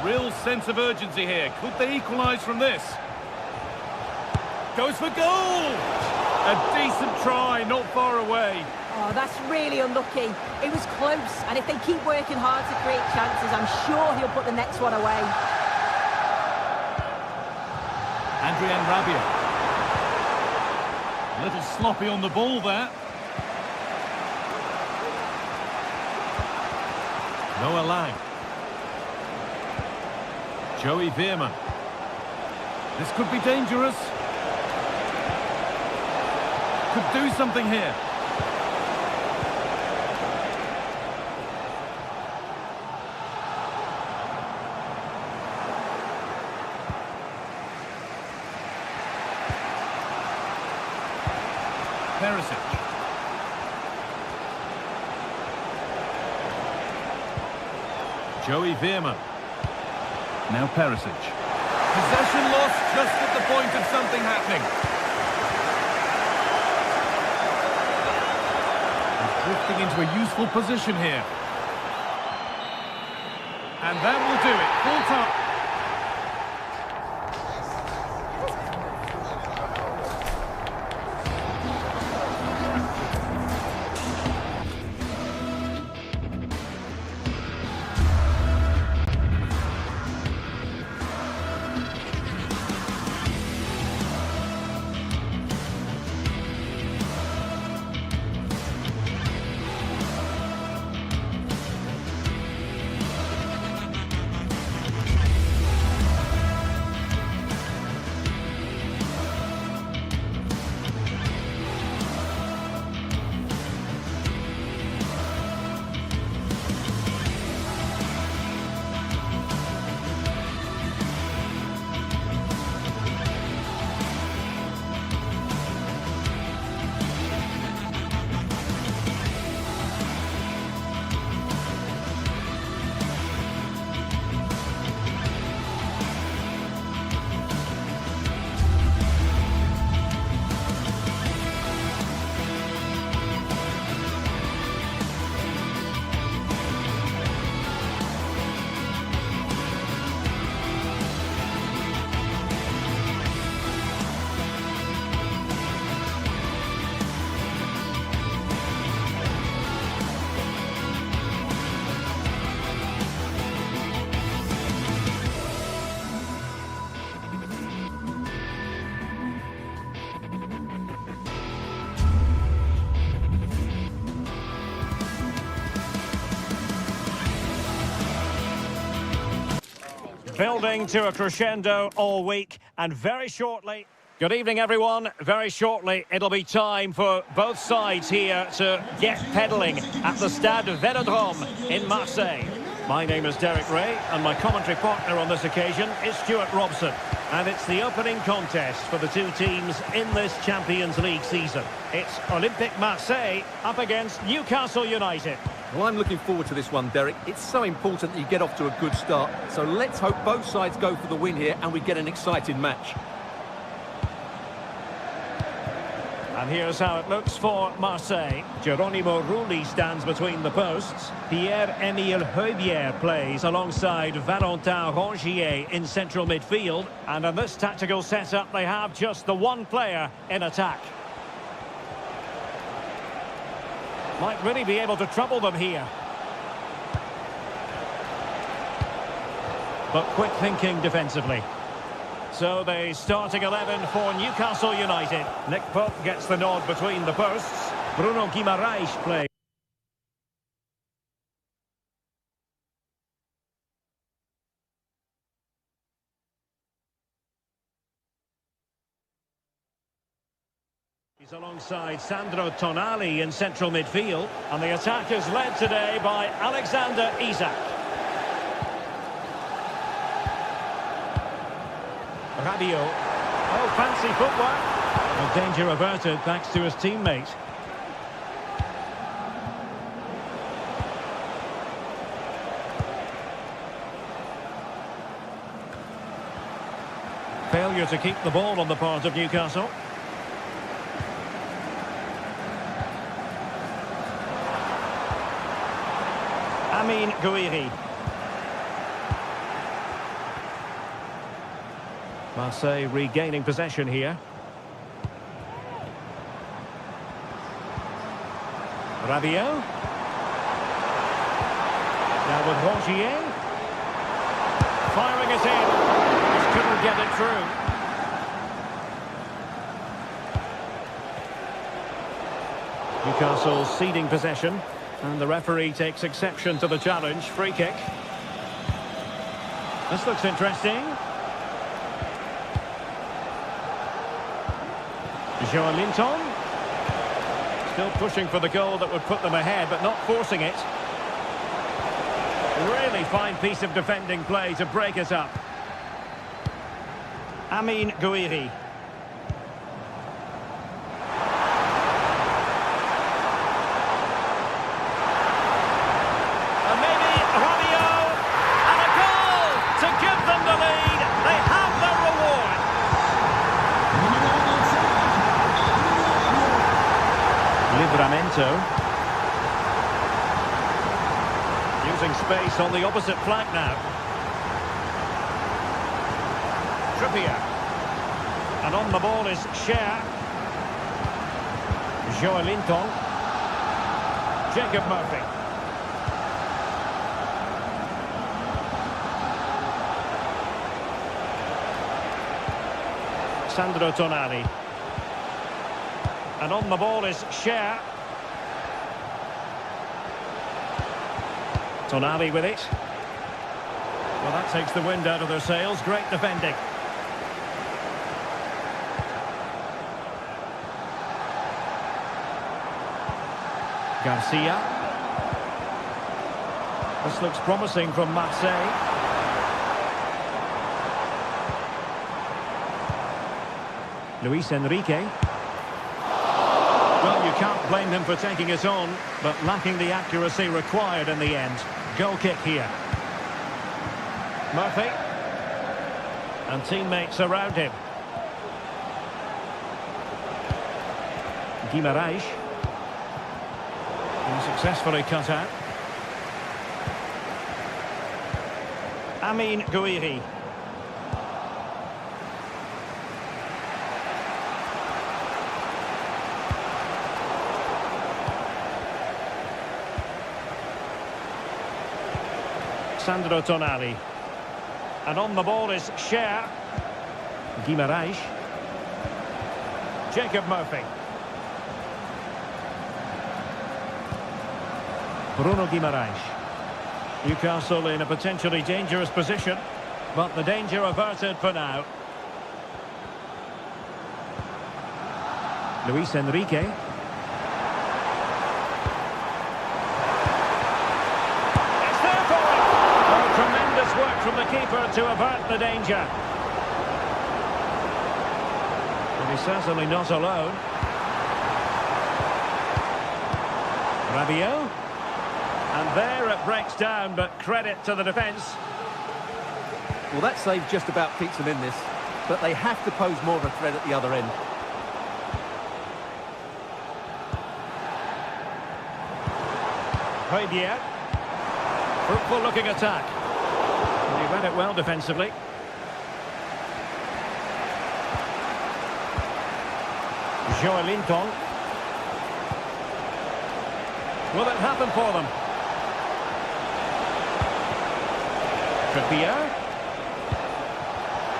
Real sense of urgency here. Could they equalise from this? Goes for goal! A decent try, not far away. Oh, that's really unlucky. It was close, and if they keep working hard to create chances, I'm sure he'll put the next one away. Adrien Rabiot. A little sloppy on the ball there. Noah Lang. Joey Vierma. This could be dangerous. Could do something here. Perisic. Joey Vierma. Now Perisic. Possession lost just at the point of something happening. He's drifting into a useful position here. And that will do it. Full time. Building to a crescendo all week, and very shortly... Good evening, everyone. Very shortly, it'll be time for both sides here to get pedalling at the Stade Vélodrome in Marseille. My name is Derek Ray, and my commentary partner on this occasion is Stuart Robson. And it's the opening contest for the two teams in this Champions League season. It's Olympique Marseille up against Newcastle United. Well, I'm looking forward to this one, Derek. It's so important that you get off to a good start. So let's hope both sides go for the win here and we get an exciting match. And here's how it looks for Marseille. Geronimo Rulli stands between the posts. Pierre-Emile Højbjerg plays alongside Valentin Rongier in central midfield. And in this tactical setup, they have just the one player in attack. Might really be able to trouble them here. But quick thinking defensively. So the starting 11 for Newcastle United. Nick Pope gets the nod between the posts. Bruno Guimaraes plays. He's alongside Sandro Tonali in central midfield. And the attack is led today by Alexander Isak. Rabiot. Oh, fancy footwork. Well, danger averted thanks to his teammate. Failure to keep the ball on the part of Newcastle. Amin Gouiri. Marseille regaining possession here. Rabiot. Now with Rongier. Firing it in. Just couldn't get it through. Newcastle ceding possession. And the referee takes exception to the challenge. Free kick. This looks interesting. Joelinton. Still pushing for the goal that would put them ahead, but not forcing it. Really fine piece of defending play to break it up. Amin Gouiri. And maybe Rabiot. And a goal to give them the lead. They have the reward. Livramento. Using space on the opposite flank now. Trippier. And on the ball is Cher. Joelinton. Jacob Murphy. Sandro Tonali. And on the ball is Cher. Tonali with it. Well, that takes the wind out of their sails. Great defending. Garcia. This looks promising from Marseille. Luis Enrique. Well, you can't blame him for taking it on, but lacking the accuracy required in the end. Goal kick here. Murphy. And teammates around him. Guimaraes. And successfully cut out. Amin Gouiri. Sandro Tonali. And on the ball is Cher. Guimaraes. Jacob Murphy. Bruno Guimaraes. Newcastle in a potentially dangerous position, but the danger averted for now. Luis Enrique. It's there for him! from the keeper to avert the danger. And he's certainly not alone. Rabiot. And there it breaks down, but credit to the defence. Well, that save just about keeps them in this, but they have to pose more of a threat at the other end. Højbjerg. Fruitful looking attack. And he read it well defensively. Joelinton. Will it happen for them? Trippier.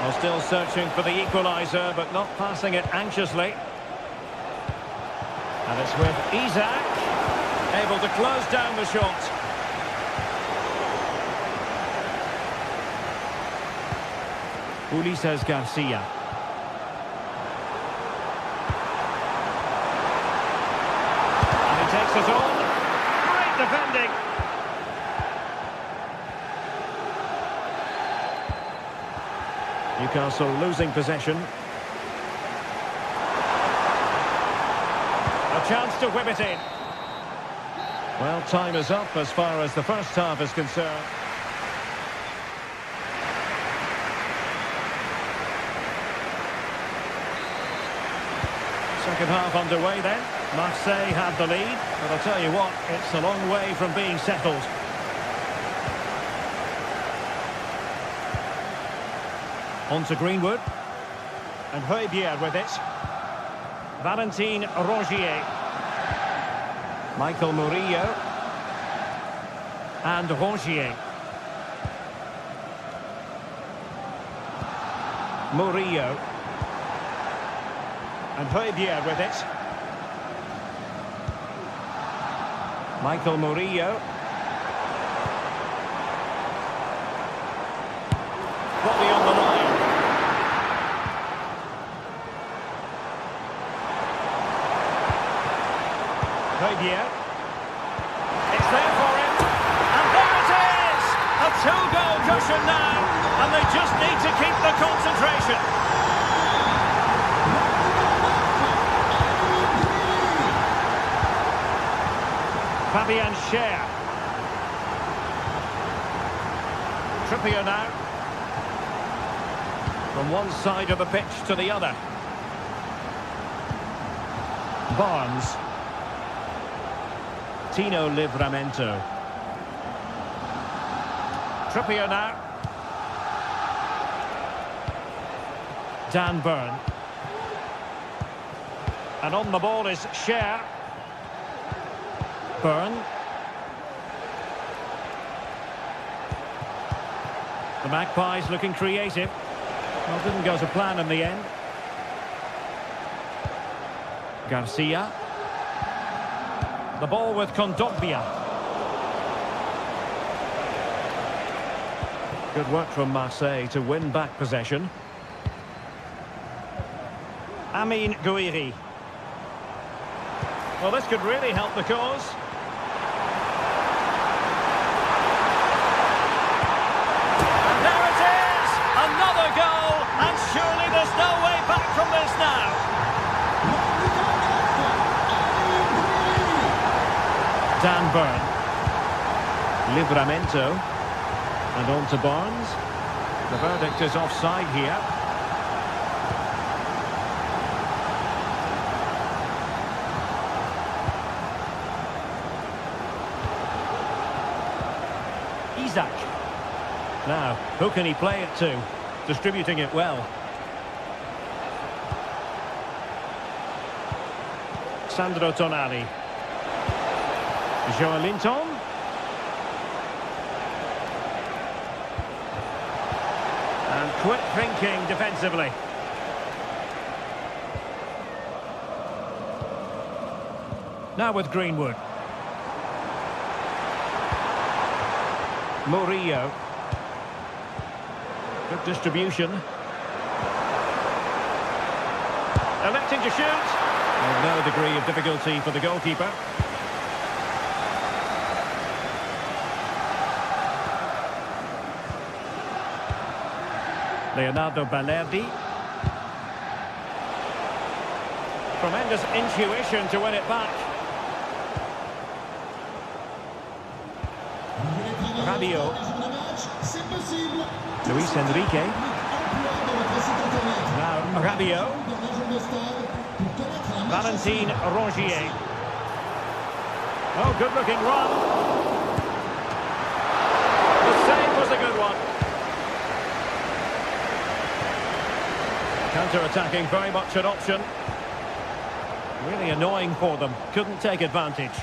Well, still searching for the equaliser, but not passing it anxiously. And it's with Isak. Able to close down the shot. Ulises Garcia. And he takes it on. Great defending. Newcastle losing possession. A chance to whip it in. Well, time is up as far as the first half is concerned. Second half underway then. Marseille have the lead, but I'll tell you what, it's a long way from being settled. On to Greenwood. And Højbjerg with it. Valentin Rongier. Michael Murillo. And Rongier. Murillo. And Højbjerg with it. Michael Murillo. Volley on the line. Højbjerg. It's there for him. And there it is! A two-goal cushion now. And they just need to keep the concentration. Fabian Schär. Trippier now. From one side of the pitch to the other. Barnes. Tino Livramento. Trippier now. Dan Burn. And on the ball is Schär. Burn. The Magpies looking creative. Well, didn't go to plan in the end. Garcia. The ball with Kondogbia. Good work from Marseille to win back possession. Amin Gouiri. Well, this could really help the cause. And there it is! Another goal! And surely there's no way back from this now. Dan Burn. Livramento. And on to Barnes. The verdict is offside here. Isak. Now, who can he play it to? Distributing it well. Sandro Tonali. Joelinton. And quick thinking defensively. Now with Greenwood. Murillo. Good distribution. Electing to shoot. Well, no degree of difficulty for the goalkeeper. Leonardo Balerdi. Tremendous intuition to win it back. Rabiot. Luis Enrique. Now Rabiot. Valentin Rongier. Oh, good-looking run. The save was a good one. Counter-attacking, very much an option. Really annoying for them. Couldn't take advantage.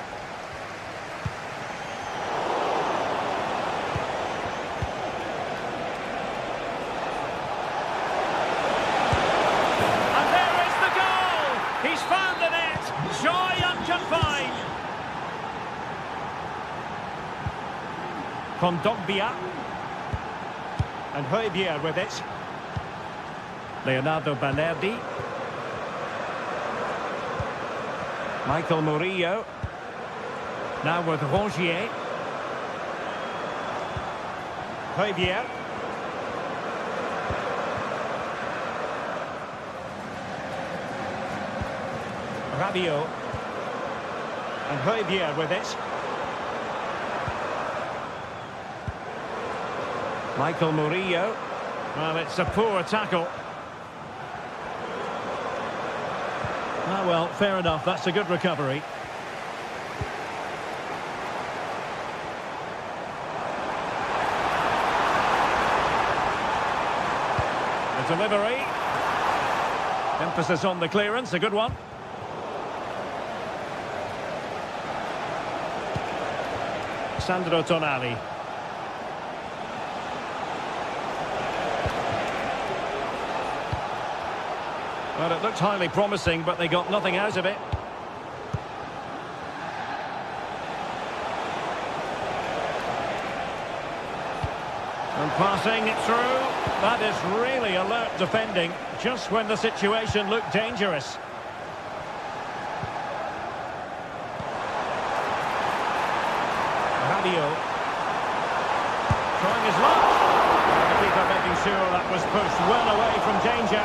And there is the goal! He's found the net. Joy unconfined. Kondogbia. And Højbjerg with it. Leonardo Balerdi. Michael Murillo. Now with Rongier. Højbjerg. Rabiot. And Højbjerg with it. Michael Murillo. Well, it's a poor tackle. Ah, well, fair enough. That's a good recovery. The delivery. Emphasis on the clearance. A good one. Sandro Tonali. Well, it looked highly promising, but they got nothing out of it. And passing it through. That is really alert defending, just when the situation looked dangerous. Rabiot. Trying his luck. And the keeper making sure that was pushed well away from danger.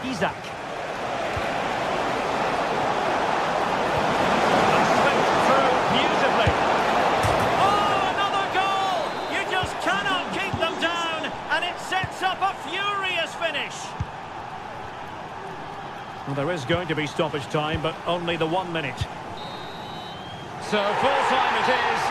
Isaac. And slipped through beautifully. Oh, another goal! You just cannot keep them down, and it sets up a furious finish. Well, there is going to be stoppage time, but only the 1 minute. So full time it is.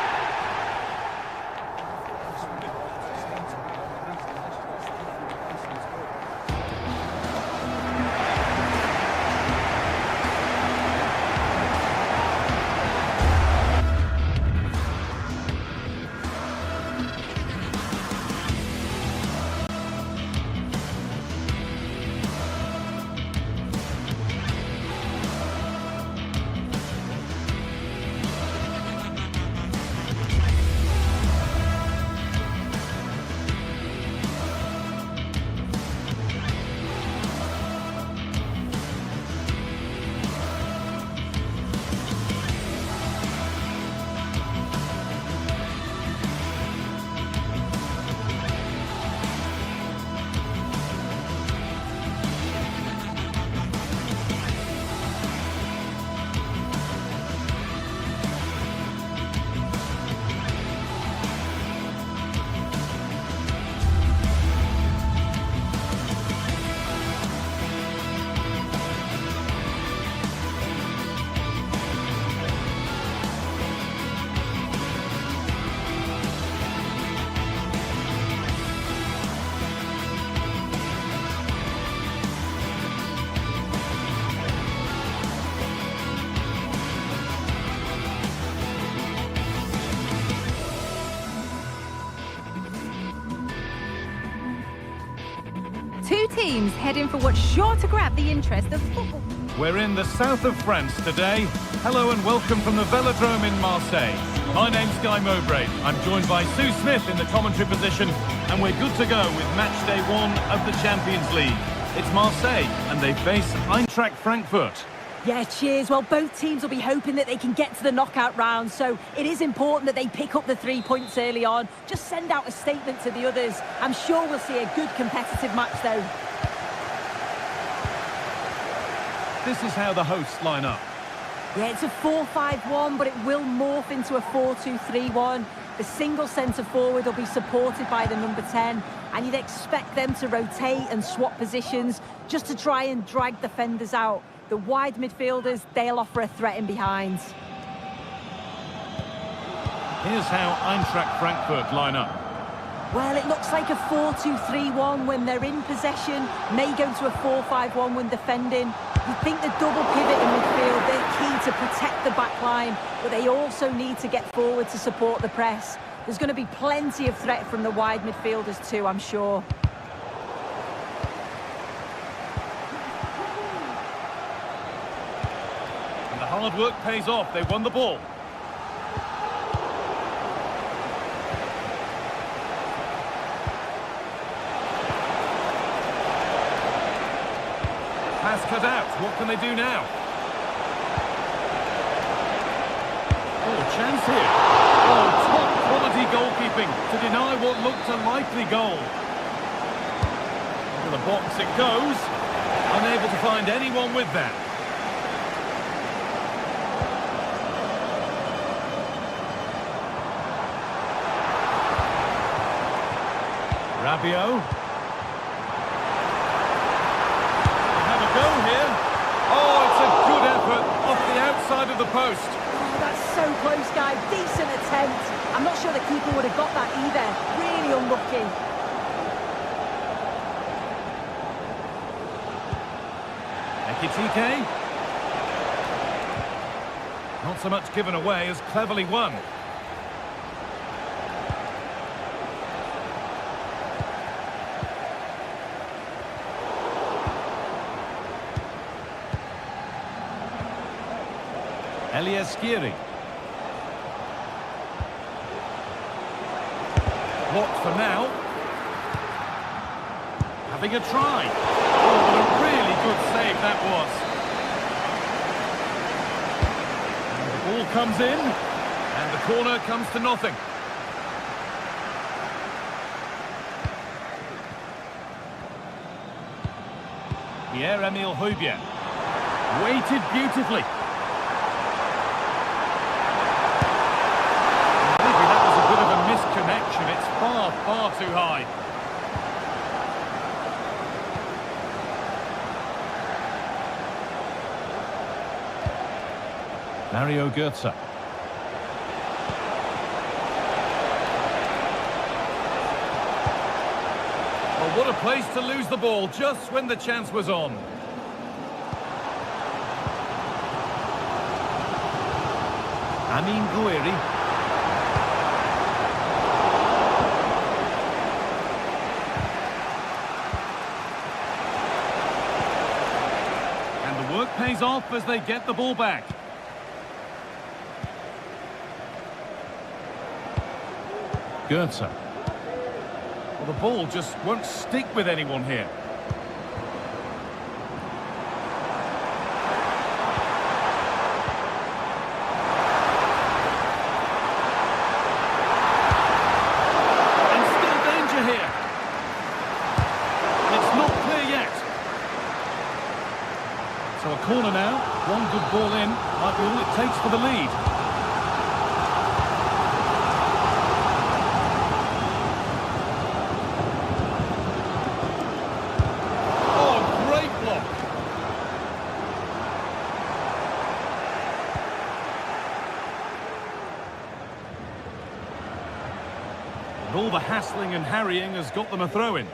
Two teams heading for what's sure to grab the interest of football. We're in the south of France today. Hello and welcome from the Velodrome in Marseille. My name's Guy Mowbray. I'm joined by Sue Smith in the commentary position, and we're good to go with match day 1 of the Champions League. It's Marseille, and they face Eintracht Frankfurt. Yeah, cheers. Well, both teams will be hoping that they can get to the knockout round, so it is important that they pick up the 3 points early on. Just send out a statement to the others. I'm sure we'll see a good competitive match, though. This is how the hosts line up. Yeah, it's a 4-5-1, but it will morph into a 4-2-3-1. The single centre-forward will be supported by the number 10, and you'd expect them to rotate and swap positions just to try and drag defenders out. The wide midfielders, they'll offer a threat in behind. Here's how Eintracht Frankfurt line up. Well, it looks like a 4-2-3-1 when they're in possession, may go to a 4-5-1 when defending. You think the double pivot in midfield, they're key to protect the back line, but they also need to get forward to support the press. There's going to be plenty of threat from the wide midfielders too, I'm sure. And the hard work pays off. They won the ball. Pass cut out. What can they do now? Oh, chance here. Oh, top quality goalkeeping to deny what looked a likely goal. Into the box it goes. Unable to find anyone with that. Rabiot. Go here. Oh, it's a good effort off the outside of the post. Oh, that's so close, guy. Decent attempt. I'm not sure the keeper would have got that either. Really unlucky. Ekitike. Not so much given away as cleverly won. Eliaskiri. Blocked for now. Having a try. Oh, what a really good save that was. And the ball comes in, and the corner comes to nothing. Pierre-Emile Højbjerg. Weighted beautifully. Misconnection, it's far too high. Mario Götze. Well, what a place to lose the ball just when the chance was on. Amin Gouiri. Work pays off as they get the ball back. Götze. Well, the ball just won't stick with anyone here. And still danger here. It's not clear yet. So a corner now, one good ball in, might be all it takes for the lead. Oh, great block. And all the hassling and harrying has got them a throw-in.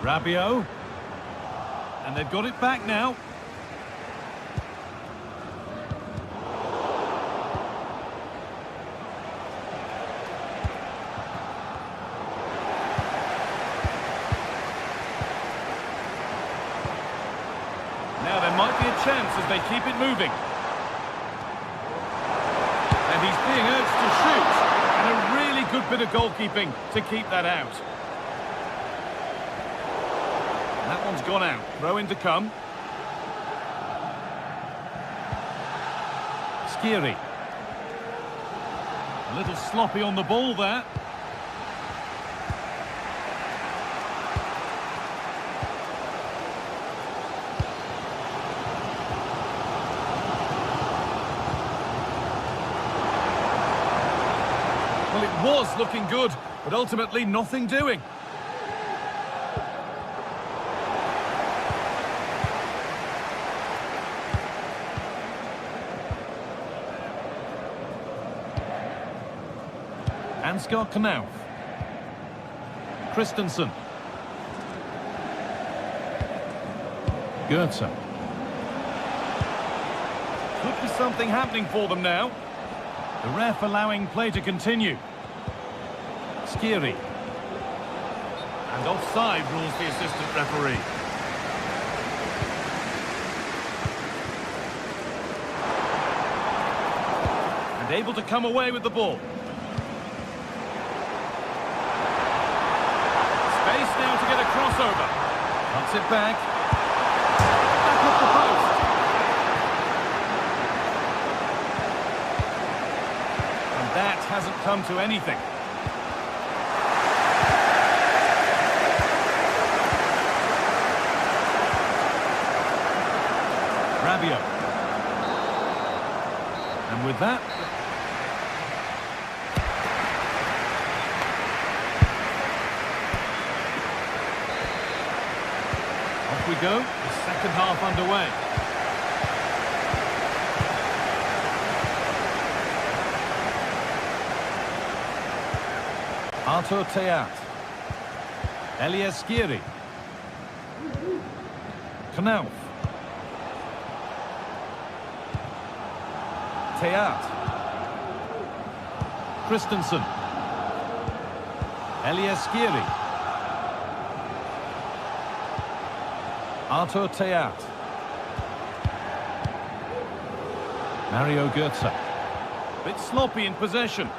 Rabiot, and they've got it back now. Now there might be a chance as they keep it moving. And he's being urged to shoot, and a really good bit of goalkeeping to keep that out. That one one's gone out. Throw in to come. Skiri. A little sloppy on the ball there. Well, it was looking good, but ultimately nothing doing. Ansgar Knauf. Christensen. Goetze. Could be something happening for them now. The ref allowing play to continue. Skiri. And offside rules the assistant referee. And able to come away with the ball. Space now to get a crossover. Cuts it back. Back off the post. And that hasn't come to anything. Rabiot. And with that... off we go, the second half underway. Artur Teat. Elias Skiri. Knauf. Teat. Christensen. Elias Skiri. Artur Teat. Mario Goetze. Bit sloppy in possession.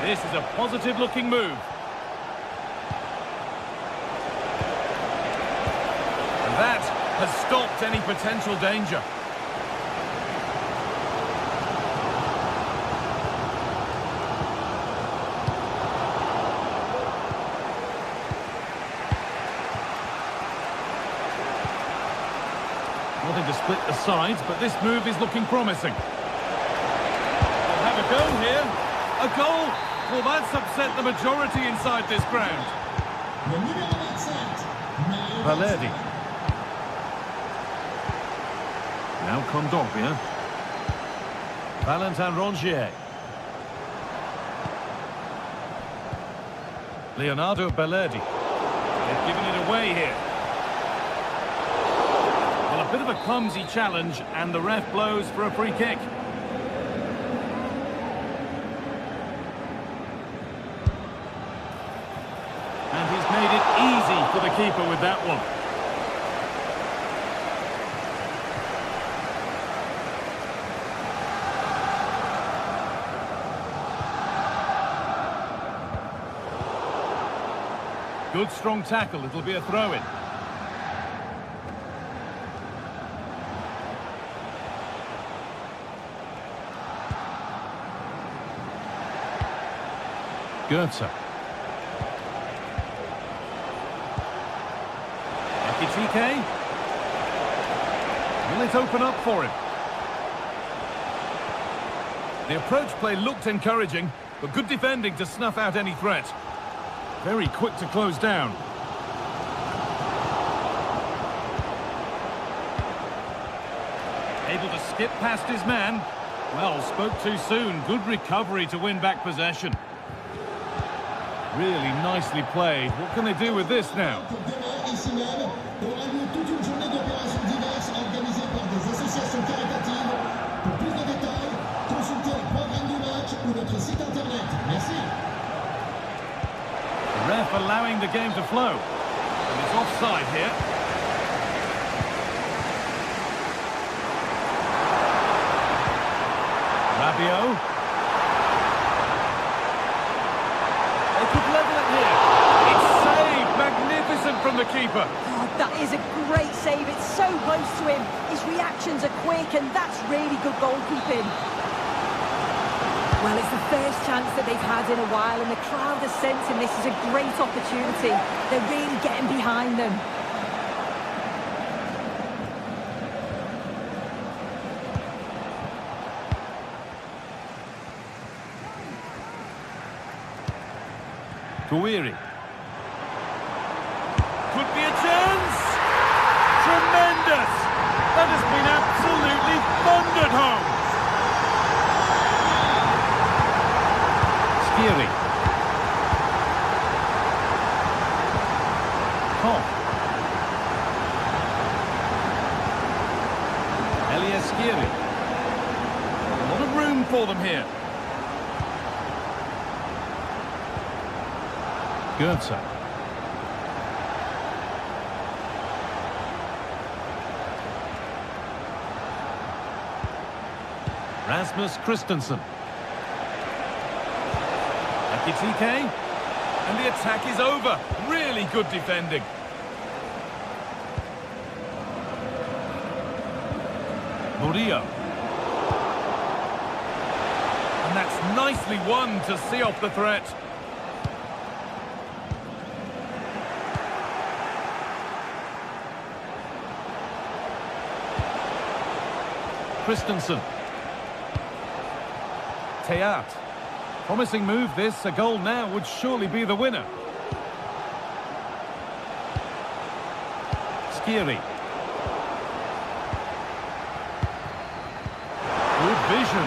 This is a positive-looking move. And that has stopped any potential danger. Nothing to split the sides, but this move is looking promising. They'll have a go here. A goal! Well, that's upset the majority inside this ground. Valerdi. Now Kondogbia. Valentin Rongier. Leonardo Valerdi. They've given it away here. Well, a bit of a clumsy challenge, and the ref blows for a free kick. And he's made it easy for the keeper with that one. Good strong tackle, it'll be a throw-in. Goetze. TK. Will it open up for him? The approach play looked encouraging, but good defending to snuff out any threat. Very quick to close down. Able to skip past his man. Well, spoke too soon. Good recovery to win back possession. Really nicely played. What can they do with this now? Aura lieu toute une journée d'opérations diverses organisées par des associations caritatives. Pour plus de détails, consultez le programme du match ou notre site internet. Merci. The ref allowing the game to flow. And it's offside here. Fabio. They could level it here. It's saved. Magnificent from the keeper. Oh, that is a great save. It's so close to him. His reactions are quick, and that's really good goalkeeping. Well, it's the first chance that they've had in a while, and the crowd are sensing this is a great opportunity. They're really getting behind them. Guiri. Could be a chance! Tremendous! That has been absolutely thundered home! Skiri. Koch. Elias Skiri. A lot of room for them here. Goetze. Rasmus Christensen. Ekitike. And the attack is over. Really good defending. Murillo. And that's nicely won to see off the threat. Christensen. Teat. Promising move this. A goal now would surely be the winner. Skiri. Good vision.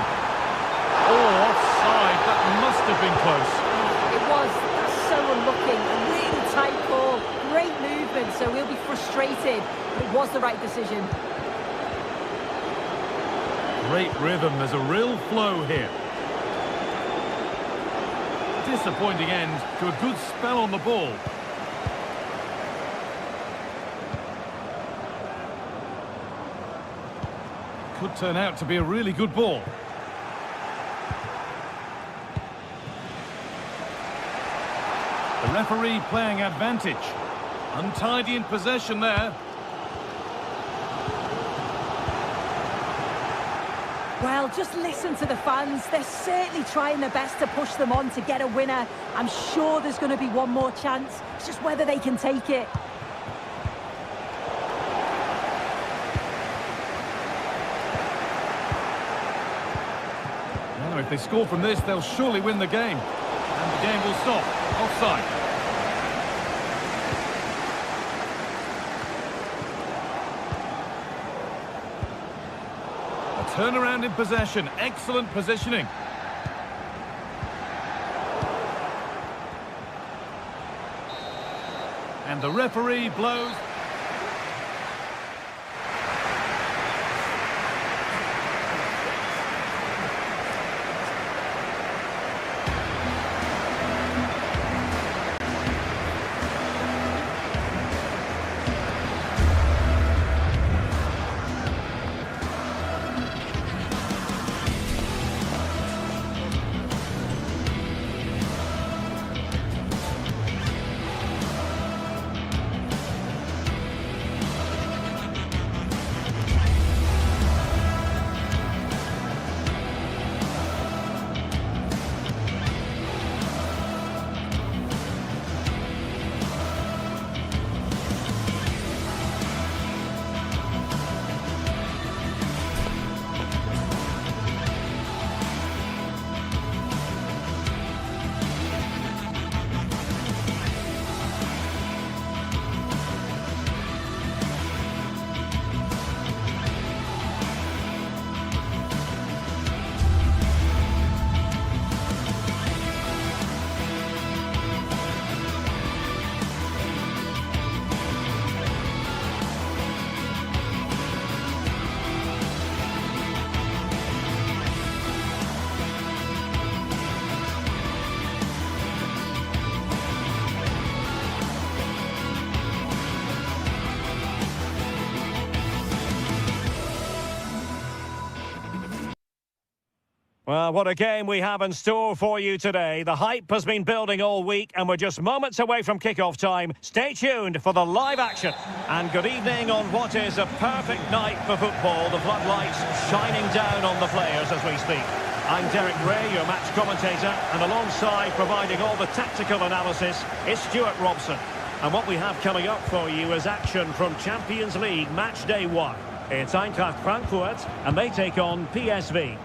Oh, offside. That must have been close. It was. That's so unlucky. A really tight ball. Great movement, so he'll be frustrated. But it was the right decision. Great rhythm. There's a real flow here. Disappointing end to a good spell on the ball. Could turn out to be a really good ball. The referee playing advantage. Untidy in possession there. Well, just listen to the fans. They're certainly trying their best to push them on to get a winner. I'm sure there's going to be one more chance. It's just whether they can take it. Now, if they score from this, they'll surely win the game. And the game will stop. Offside. Turnaround in possession. Excellent positioning. And the referee blows. Well, what a game we have in store for you today. The hype has been building all week and we're just moments away from kick-off time. Stay tuned for the live action. And good evening on what is a perfect night for football. The floodlights shining down on the players as we speak. I'm Derek Ray, your match commentator, and alongside providing all the tactical analysis is Stuart Robson. And what we have coming up for you is action from Champions League match day 1. It's Eintracht Frankfurt and they take on PSV.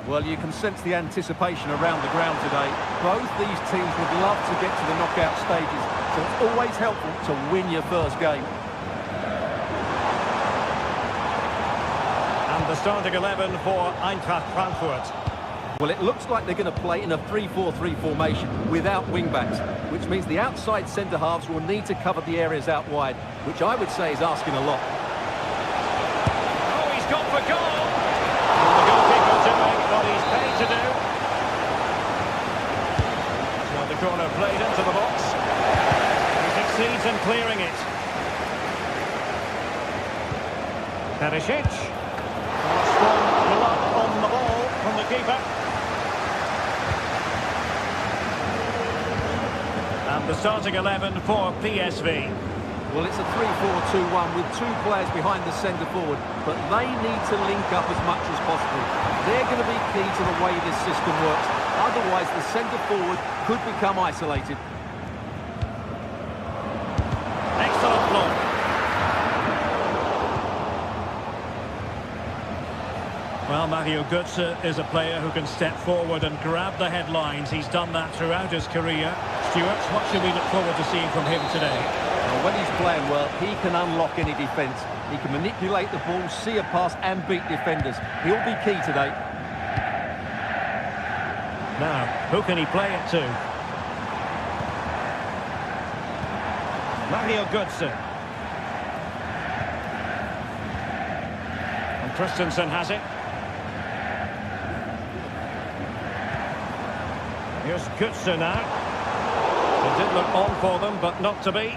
Well, you can sense the anticipation around the ground today. Both these teams would love to get to the knockout stages, so it's always helpful to win your first game. And the starting 11 for Eintracht Frankfurt. Well, it looks like they're going to play in a 3-4-3 formation without wing-backs, which means the outside centre-halves will need to cover the areas out wide, which I would say is asking a lot. Oh, he's gone for goal! And the goalkeeper doing what he's paid to do. So the corner played into the box. He succeeds in clearing it. Perisic. Strong blood on the ball from the keeper. And the starting 11 for PSV. Well, it's a 3-4-2-1 with two players behind the centre forward, but they need to link up as much as possible. They're going to be key to the way this system works. Otherwise, the centre forward could become isolated. Excellent block. Well, Mario Götze is a player who can step forward and grab the headlines. He's done that throughout his career. Stuart, what should we look forward to seeing from him today? Well, when he's playing well, he can unlock any defence. He can manipulate the ball, see a pass and beat defenders. He'll be key today. Now, who can he play it to? Mario Götze. And Christensen has it. Here's Götze now. It did look on for them, but not to be.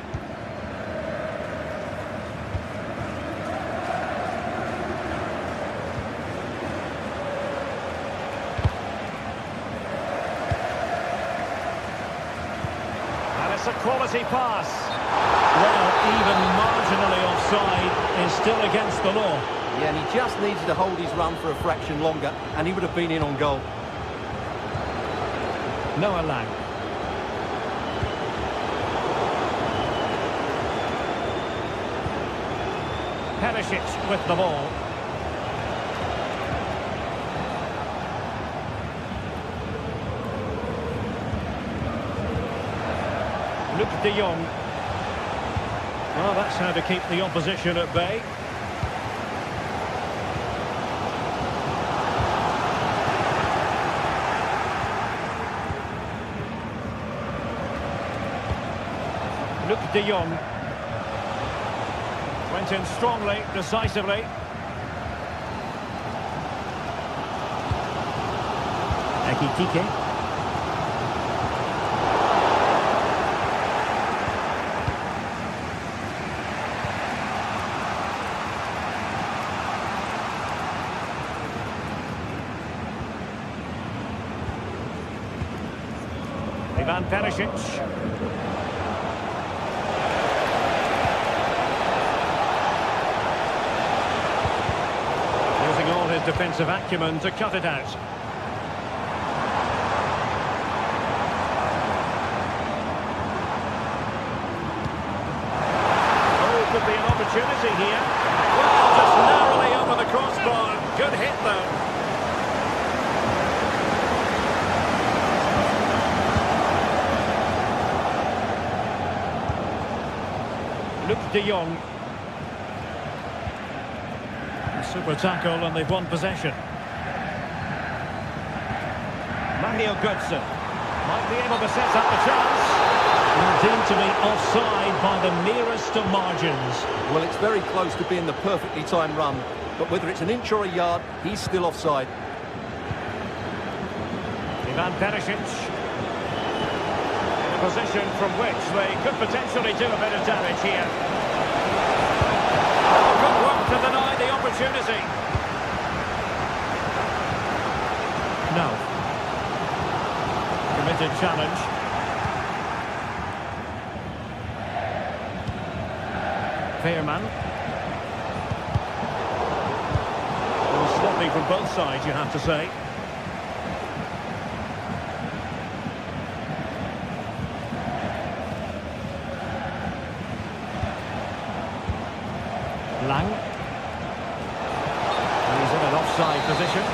And it's a quality pass. Well, even marginally offside is still against the law. Yeah, and he just needed to hold his run for a fraction longer, and he would have been in on goal. Noah Lang. Perisic with the ball. Luc de Jong. Well, that's how to keep the opposition at bay. Luc de Jong. Went in strongly, decisively. Ekitike. Ivan Perisic. Defensive acumen to cut it out. Oh, could be an opportunity here. Well, just narrowly over the crossbar. Good hit, though. Luc de Jong. Super tackle and they've won possession. Mario Götze might be able to set up the chance. And deemed to be offside by the merest of margins. Well, it's very close to being the perfectly timed run, but whether it's an inch or a yard, he's still offside. Ivan Perisic. In a position from which they could potentially do a bit of damage here. Good work to deny the opportunity. No. Committed challenge. Fairman. Well, sloppy from both sides, you have to say. Lang. And he's in an offside position.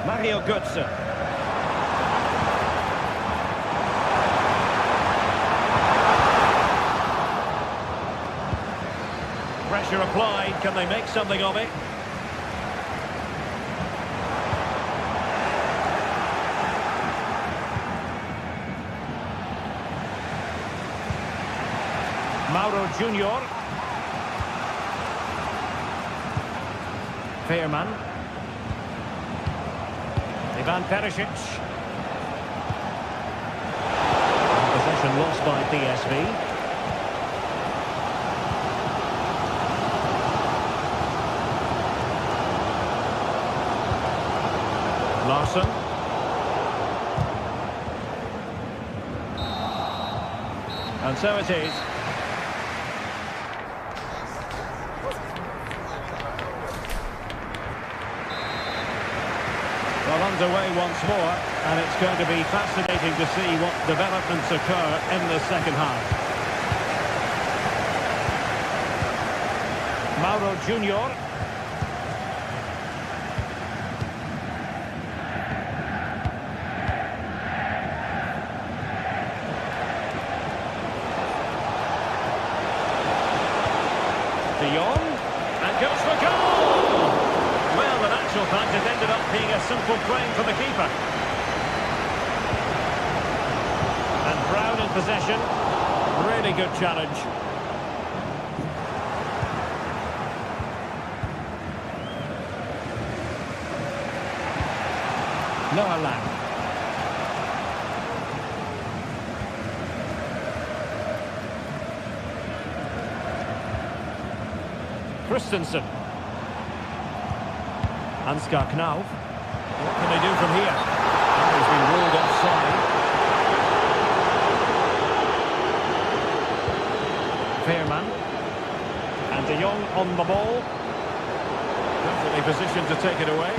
Mario Götze. Pressure applied. Can they make something of it? Mauro Junior. Fairman. Ivan Perisic. Possession lost by PSV. Larsson. And so it is. Well, underway once more, and it's going to be fascinating to see what developments occur in the second half. Mauro Junior. De Jong, and goes for goal! Well, in actual fact, it ended up being a simple claim for the keeper. And Brown in possession. Really good challenge. Noah Lang. Christensen. Ansgar Knauf. What can they do from here? Oh, he's been ruled offside. Fairman. And De Jong on the ball. Perfectly positioned to take it away.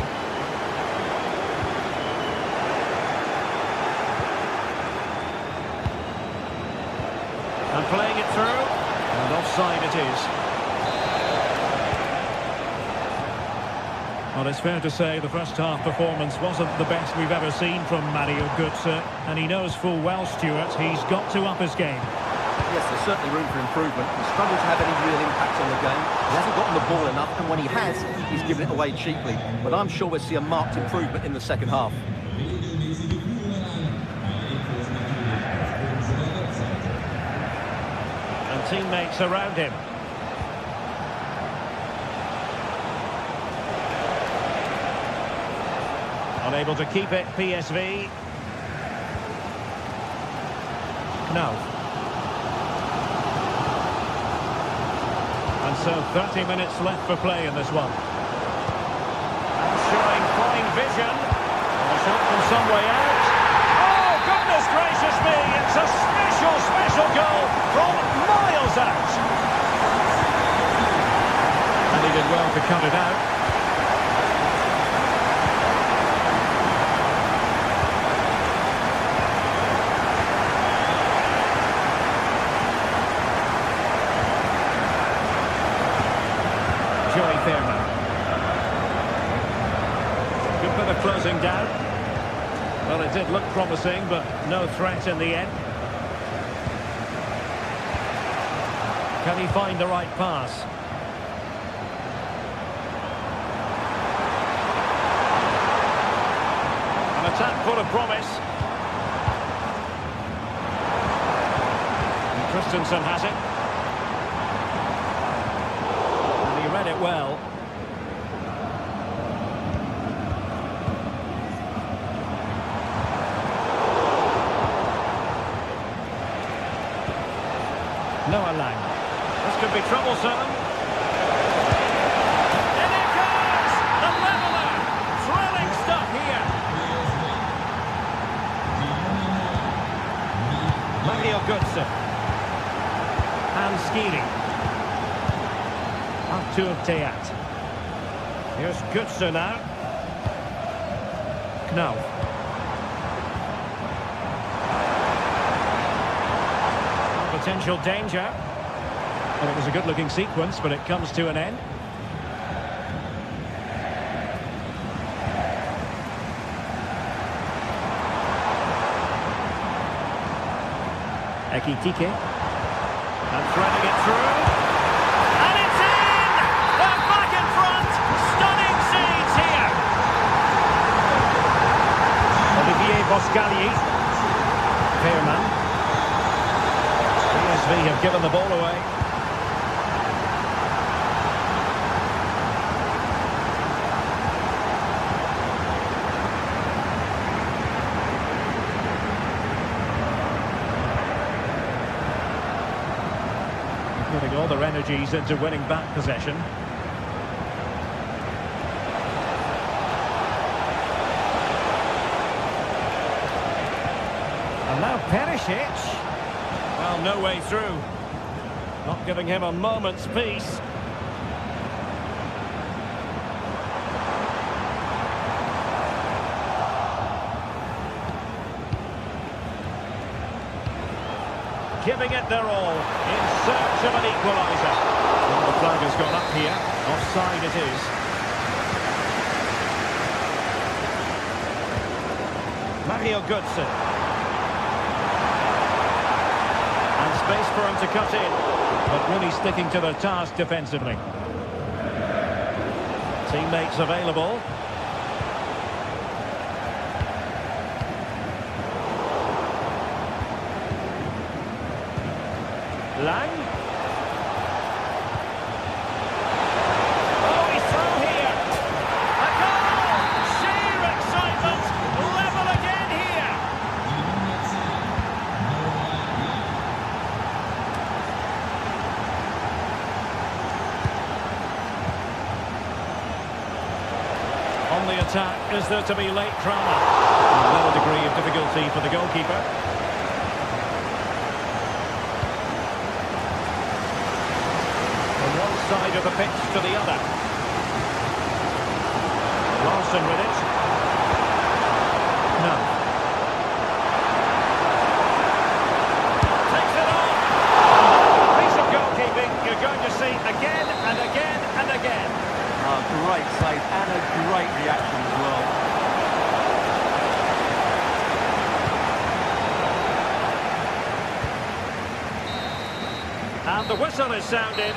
And playing it through. And offside it is. Well, it's fair to say the first half performance wasn't the best we've ever seen from Mario Götze, and he knows full well, Stuart, he's got to up his game. Yes, there's certainly room for improvement. He's struggled to have any real impact on the game. He hasn't gotten the ball enough, and when he has, he's given it away cheaply. But I'm sure we'll see a marked improvement in the second half. And teammates around him. Unable to keep it, PSV. No. And so 30 minutes left for play in this one. And showing fine vision. A shot from some way out. Oh, goodness gracious me! It's a special goal from miles out. And he did well to cut it out. Good bit of closing down. Well, it did look promising, but no threat in the end. Can he find the right pass? An attack full of promise. And Christensen has it. And he read it well. Noah Lang. This could be troublesome. And it goes! The leveller! Thrilling stuff here. Mario Götze. And Skiri. Artur Teat. Here's Götze now. Knauf. Potential danger. And it was a good-looking sequence, but it comes to an end. Ekitike. And threading it through. And it's in! They're back in front! Stunning scenes here! Olivier Boscagli. Veerman. PSV have given the ball away. Putting all their energies into winning back possession. And now Perisic. Well, no way through. Not giving him a moment's peace. Giving it their all in search of an equaliser. Well, the flag has gone up here. Offside it is. Mario Götze. Space for him to cut in, but really sticking to their task defensively. Teammates available. Lang. Oh, he's through here. A goal! Sheer excitement. Level again here. On the attack, is there to be late drama? A little degree of difficulty for the goalkeeper. From one side of the pitch to the other. Larson with it. No. Takes it on! Piece of goalkeeping you're going to see again and again and again. Oh, great save and a great reaction as well. And the whistle is sounded.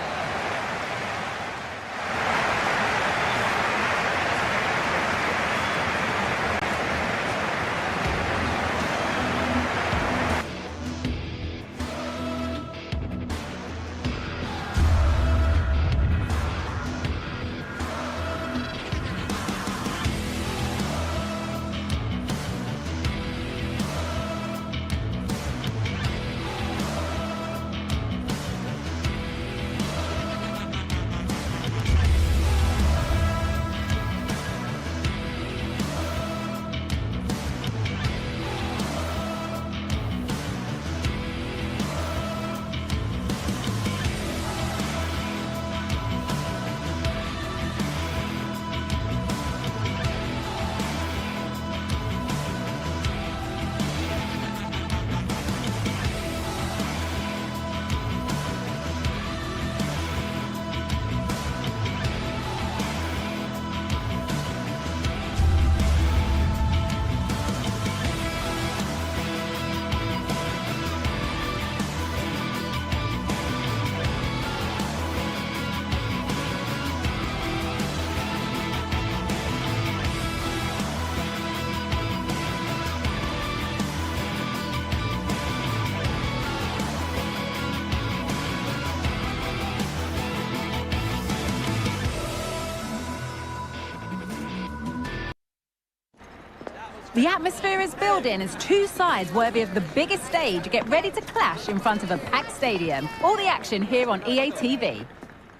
The atmosphere is building as two sides worthy of the biggest stage get ready to clash in front of a packed stadium. All the action here on EA TV.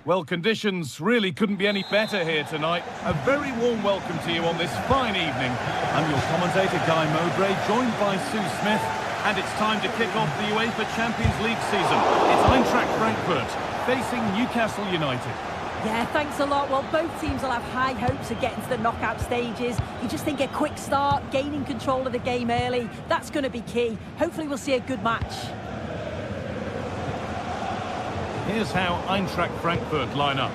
Well, conditions really couldn't be any better here tonight. A very warm welcome to you on this fine evening. I'm your commentator, Guy Mowbray, joined by Sue Smith. And it's time to kick off the UEFA Champions League season. It's Eintracht Frankfurt facing Newcastle United. Yeah, thanks a lot. Well, both teams will have high hopes of getting to the knockout stages. You just think a quick start, gaining control of the game early, that's going to be key. Hopefully we'll see a good match. Here's how Eintracht Frankfurt line up.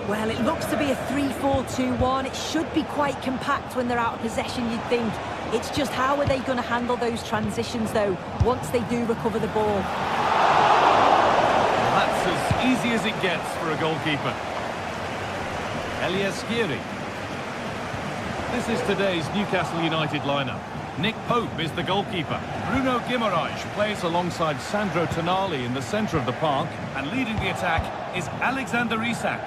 Well, it looks to be a 3-4-2-1. It should be quite compact when they're out of possession, you'd think. It's just how are they going to handle those transitions, though, once they do recover the ball? That's as easy as it gets for a goalkeeper. Elias Giri. This is today's Newcastle United lineup. Nick Pope is the goalkeeper. Bruno Guimaraes plays alongside Sandro Tonali in the centre of the park. And leading the attack is Alexander Isak.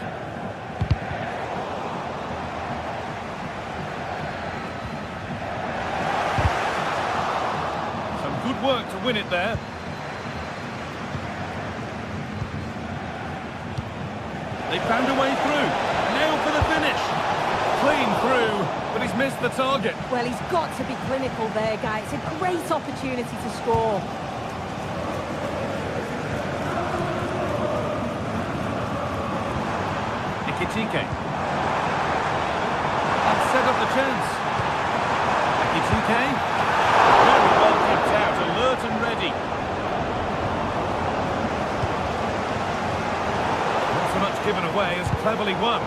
Some good work to win it there. They found a way through. Now for the finish. Clean through, but he's missed the target. Well, he's got to be clinical there, guys. It's a great opportunity to score. Ekitike. That set up the chance. Ekitike. Very well kept out, alert and ready. Not so much given away as cleverly won.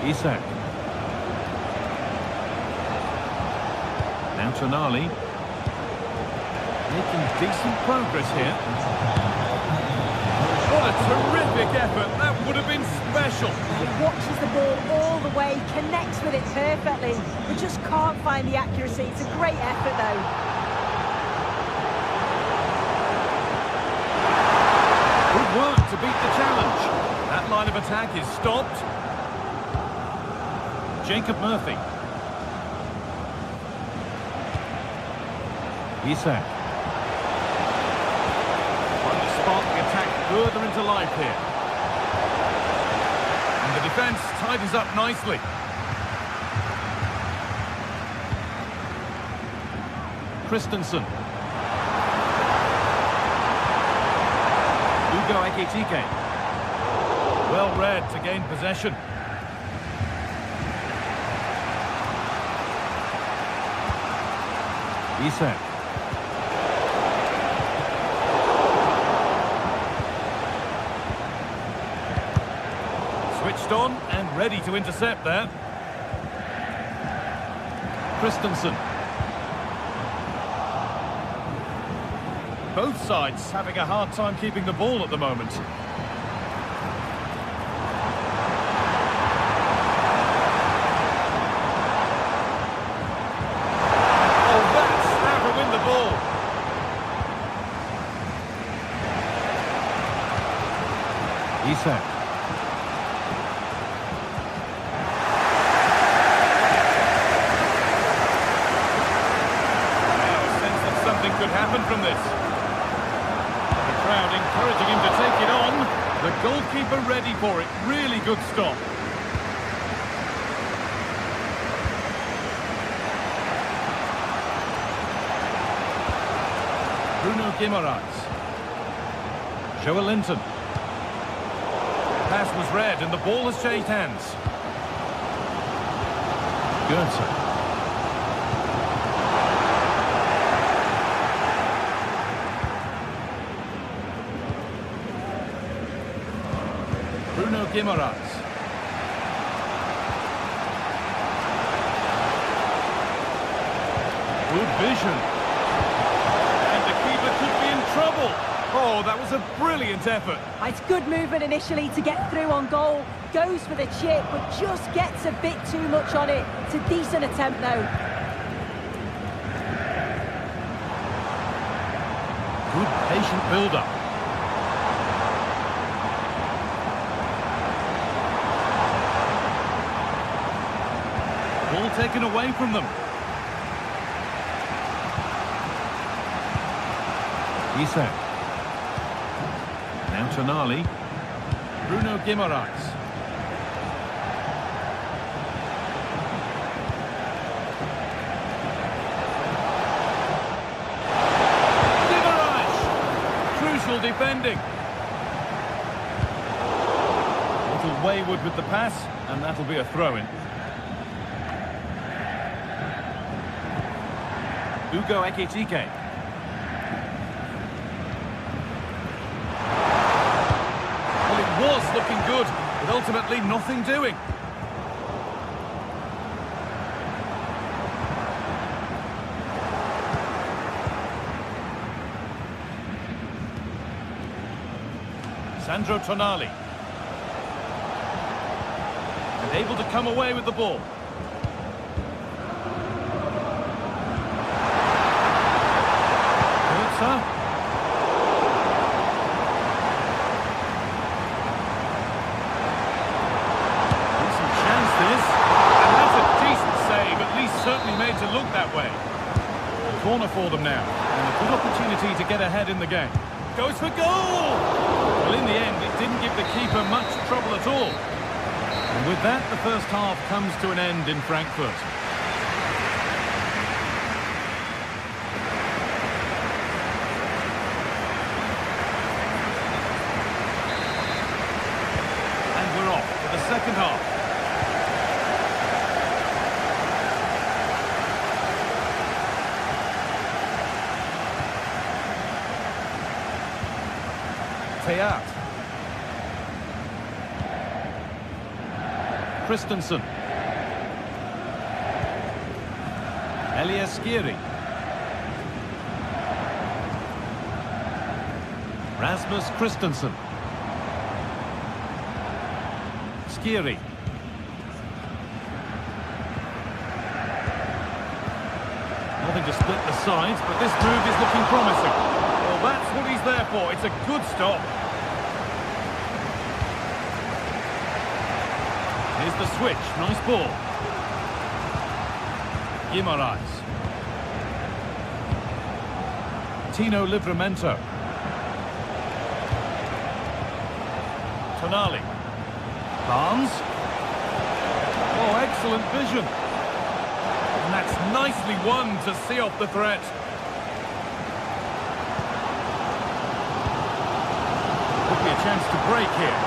Isak. Now Tonali. Making decent progress here. What a terrific effort. That would have been special. He watches the ball all the way, connects with it perfectly, but just can't find the accuracy. It's a great effort, though. Good work to beat the challenge. That line of attack is stopped. Jacob Murphy. Isak. Trying to spark the attack further into life here. And the defence tidies up nicely. Christensen. Ugo Ekitike. Well read to gain possession. Isak. Switched on and ready to intercept there. Christensen. Both sides having a hard time keeping the ball at the moment. Isak. Now a sense that something could happen from this. The crowd encouraging him to take it on. The goalkeeper ready for it. Really good stop. Bruno Guimaraes. Joel Linton. Pass was read and the ball has changed hands. Goetze. Bruno Guimaraes. Good vision. And the keeper could be in trouble. Oh, that was a brilliant effort. It's good movement initially to get through on goal. Goes for the chip, but just gets a bit too much on it. It's a decent attempt, though. Good patient build-up. Ball taken away from them. Isak. Now Tonali. Bruno Guimaraes. Crucial defending. A little wayward with the pass, and that'll be a throw-in. Ugo Ekitike. Well, it was looking good, but ultimately nothing doing. Sandro Tonali. And able to come away with the ball. Decent chance this. And that's a decent save, at least certainly made to look that way. A corner for them now. And a good opportunity to get ahead in the game. Goes for goal! Well, in the end, it didn't give the keeper much trouble at all. And with that, the first half comes to an end in Frankfurt. And we're off to the second half. Teat. Christensen. Elias Skiri. Rasmus Christensen. Skiri. Nothing to split the sides, but this move is looking promising. Well, that's what he's there for. It's a good stop. Here's the switch. Nice ball. Guimaraes. Tino Livramento. Tonali. Barnes. Oh, excellent vision. And that's nicely won to see off the threat. Could be a chance to break here.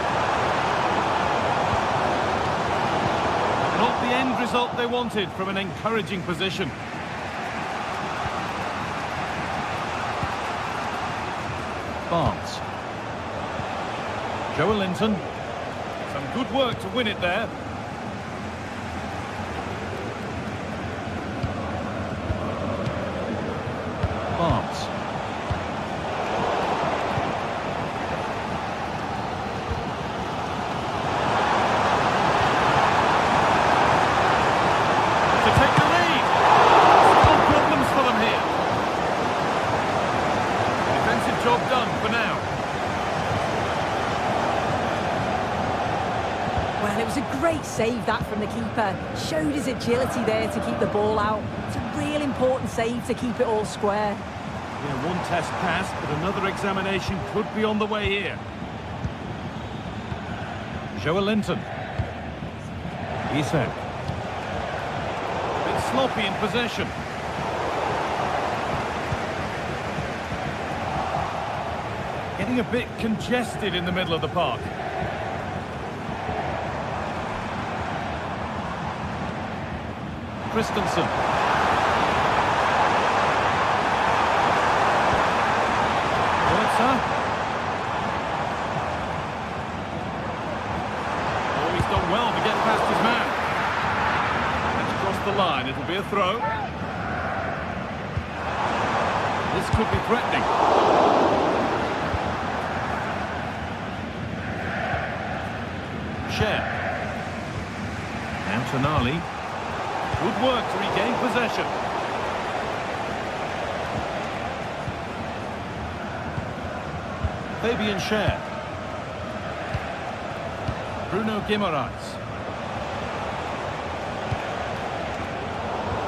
Not the end result they wanted from an encouraging position. Barnes. Joelinton. Some good work to win it there. Barnes. To take the lead. Still problems for them here. Defensive job done for now. Well, it was a great save that from the keeper. Showed his agility there to keep the ball out. It's a real important save to keep it all square. Yeah, one test passed, but another examination could be on the way here. Joelinton. Isak. Bit sloppy in possession. Getting a bit congested in the middle of the park. Christensen. Oh, he's done well to get past his man. Let's cross the line. It'll be a throw. This could be threatening. Share. Now Tonali. Good work to regain possession. Fabian Schär. Bruno Guimaraes.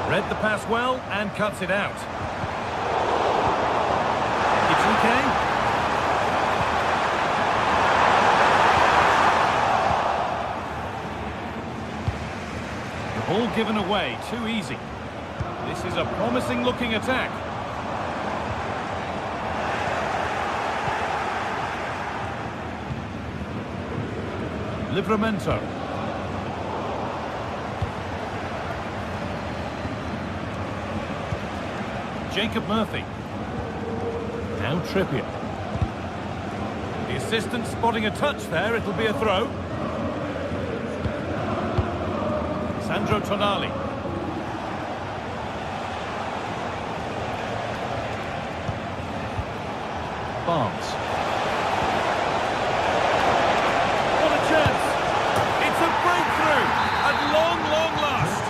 Read the pass well and cuts it out. It's okay. The ball given away, too easy. This is a promising looking attack. Livramento. Jacob Murphy. Now Trippier. The assistant spotting a touch there, it'll be a throw. Sandro Tonali. Barnes. What a chance! It's a breakthrough at long, long last.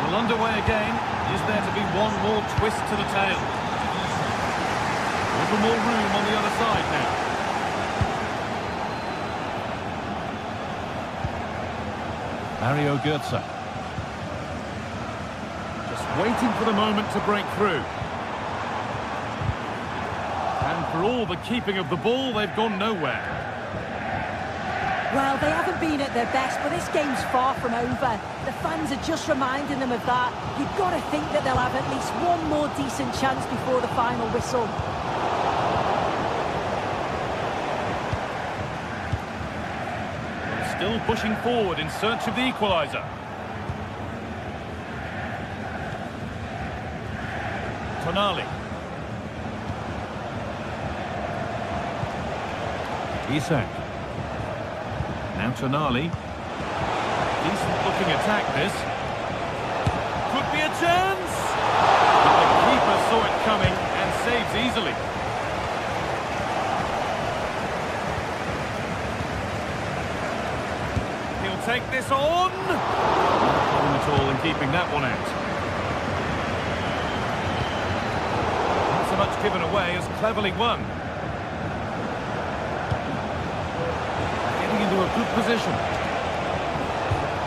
Well, underway again. Is there to be one more twist to the tail? A little more room on the other side now. Mario Götze. Just waiting for the moment to break through. And for all the keeping of the ball, they've gone nowhere. Well, they haven't been at their best, but this game's far from over. The fans are just reminding them of that. You've got to think that they'll have at least one more decent chance before the final whistle. Still pushing forward in search of the equaliser. Tonali. Isak. Now Tonali. Decent looking attack this. Could be a chance! But the keeper saw it coming and saves easily. He'll take this on! Not problem at all in keeping that one out. Not so much given away as cleverly won. Into a good position.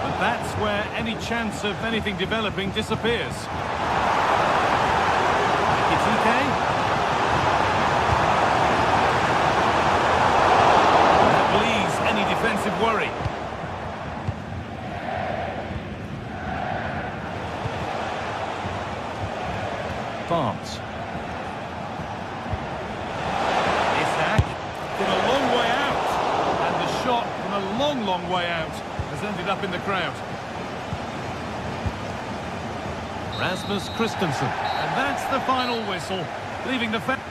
And that's where any chance of anything developing disappears. It's okay. That leaves any defensive worry. Barnes. Isak from a long way out. Shot from a long, long way out has ended up in the crowd. Rasmus Christensen. And that's the final whistle, leaving the fans.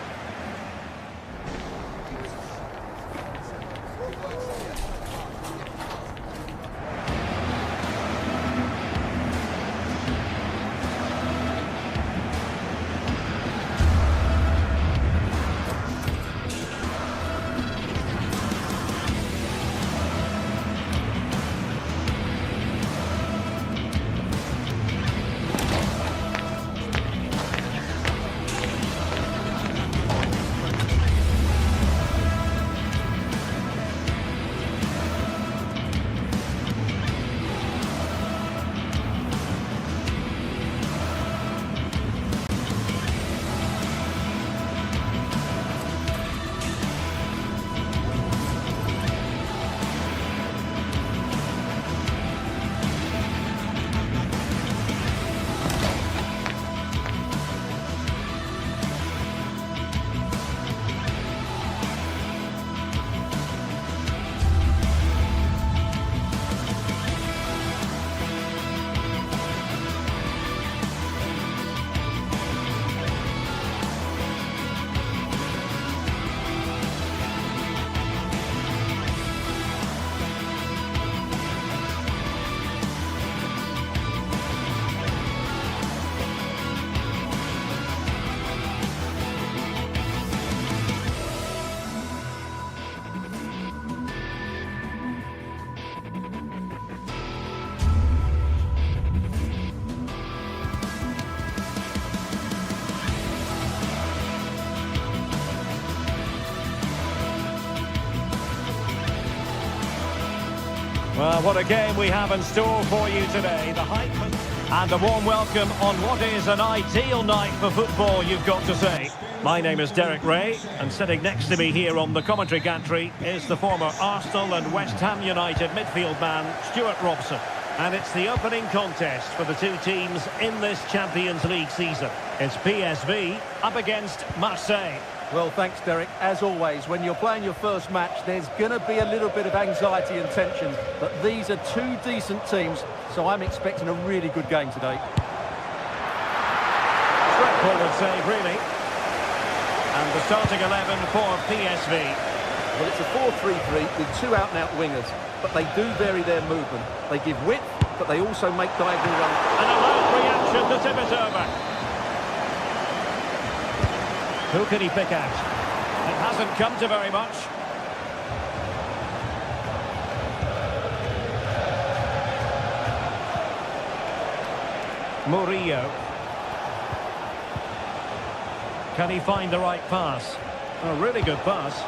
Well, what a game we have in store for you today. The hype... And a warm welcome on what is an ideal night for football, you've got to say. My name is Derek Ray, and sitting next to me here on the commentary gantry is the former Arsenal and West Ham United midfield man, Stuart Robson. And it's the opening contest for the two teams in this Champions League season. It's PSV up against Marseille. Well, thanks, Derek. As always, when you're playing your first match, there's going to be a little bit of anxiety and tension. But these are two decent teams, so I'm expecting a really good game today. Straightforward save, really. And the starting 11 for PSV. Well, it's a 4-3-3 with two out-and-out wingers, but they do vary their movement. They give width, but they also make diagonal runs. And a loud reaction to tip it over. Who can he pick out? It hasn't come to very much. Murillo. Can he find the right pass? A really good pass.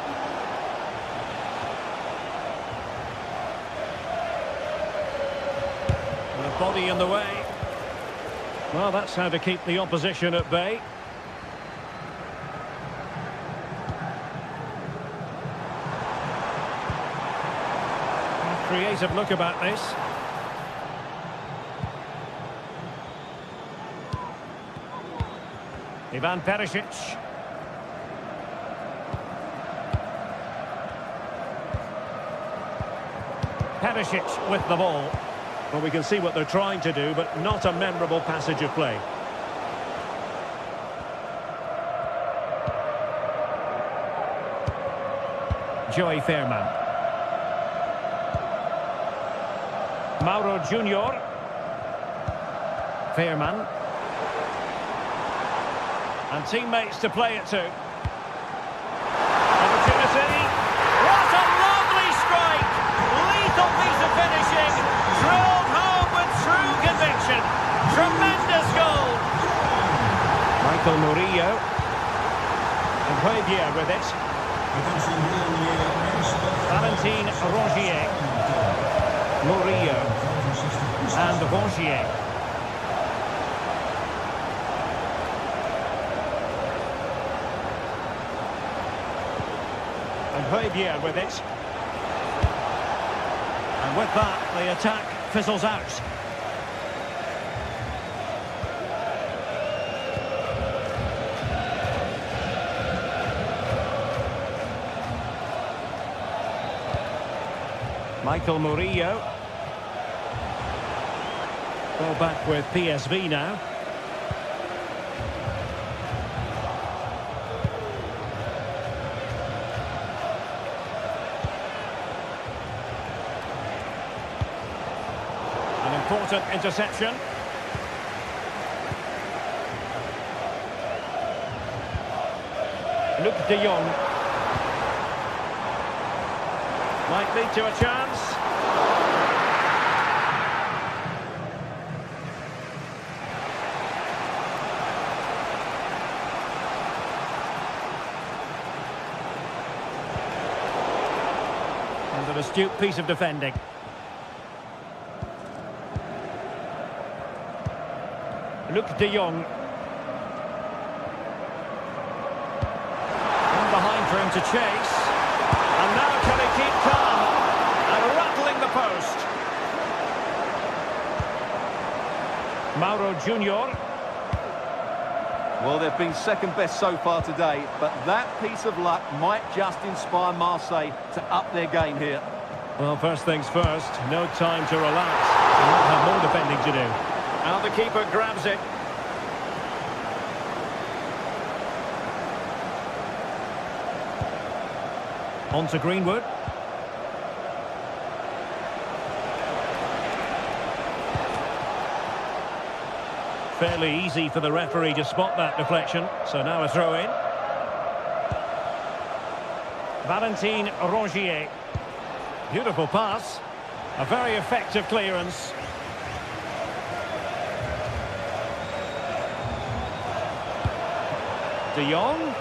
And a body in the way. Well, that's how to keep the opposition at bay. Creative look about this. Ivan Perisic. Perisic with the ball. Well, we can see what they're trying to do, but not a memorable passage of play. Joey Fairman. Mauro Junior. Fairman. And teammates to play it to. Opportunity. What a lovely strike! Lethal piece of finishing. Drilled home with true conviction. Tremendous goal. Michael Murillo. And Javier with it. Valentin Rongier. Murillo and Rongier. And Javier with it. And with that, the attack fizzles out. Michael Murillo. Ball back with PSV now. An important interception. Luc de Jong. Might lead to a chance. And an astute piece of defending. Luc de Jong. And behind for him to chase. And now can he keep calm? And rattling the post. Mauro Junior. Well, they've been second best so far today, but that piece of luck might just inspire Marseille to up their game here. Well, first things first, no time to relax. They might have more defending to do. Now the keeper grabs it. On to Greenwood. Fairly easy for the referee to spot that deflection. So now a throw in. Valentin Rongier. Beautiful pass. A very effective clearance. De Jong.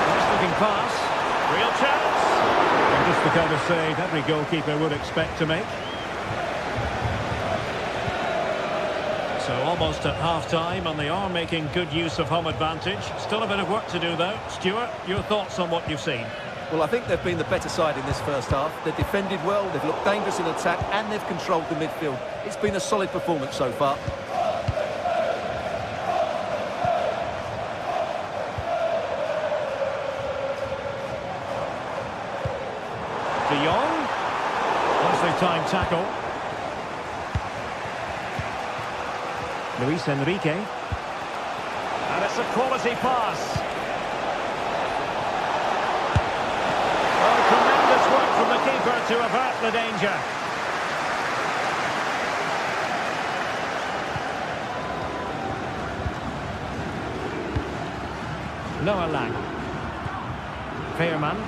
Nice looking pass. Real chance. And just the kind of save every goalkeeper would expect to make. So almost at half-time, and they are making good use of home advantage. Still a bit of work to do, though. Stuart, your thoughts on what you've seen? Well, I think they've been the better side in this first half. They've defended well, they've looked dangerous in attack, and they've controlled the midfield. It's been a solid performance so far. De Jong. Nicely timed tackle. Luis Enrique. And it's a quality pass. Oh, tremendous work from the keeper to avert the danger. Noah Lang. Veerman.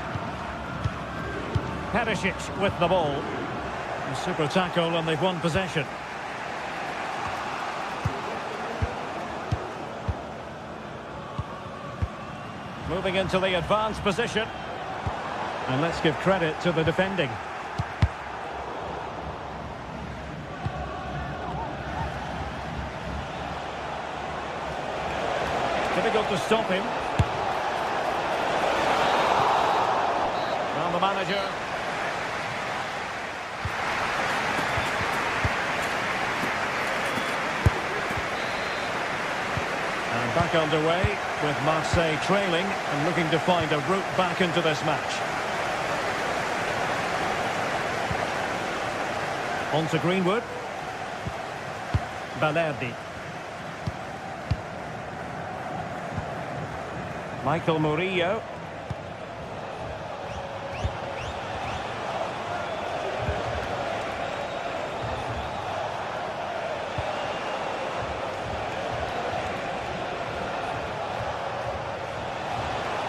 Perisic with the ball. A super tackle, and they've won possession. Moving into the advanced position. And let's give credit to the defending. Difficult to stop him. And the manager. And back underway with Marseille trailing and looking to find a route back into this match. On to Greenwood. Balerdi. Michael Murillo.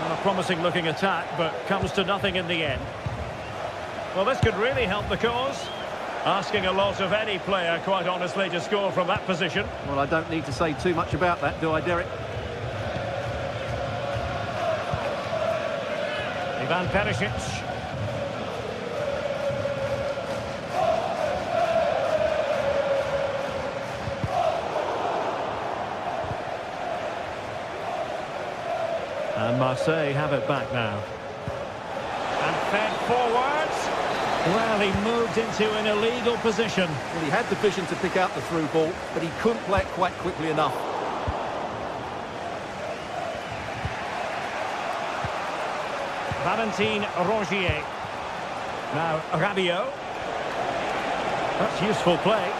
A promising looking attack, but comes to nothing in the end. Well, this could really help the cause. Asking a lot of any player, quite honestly, to score from that position. Well, I don't need to say too much about that, do I, Derek? Ivan Perisic. And Marseille have it back now. And fed forwards. Well, he moved into an illegal position. Well, he had the vision to pick out the through ball, but he couldn't play it quite quickly enough. Valentin Rongier. Now Rabiot. That's useful play.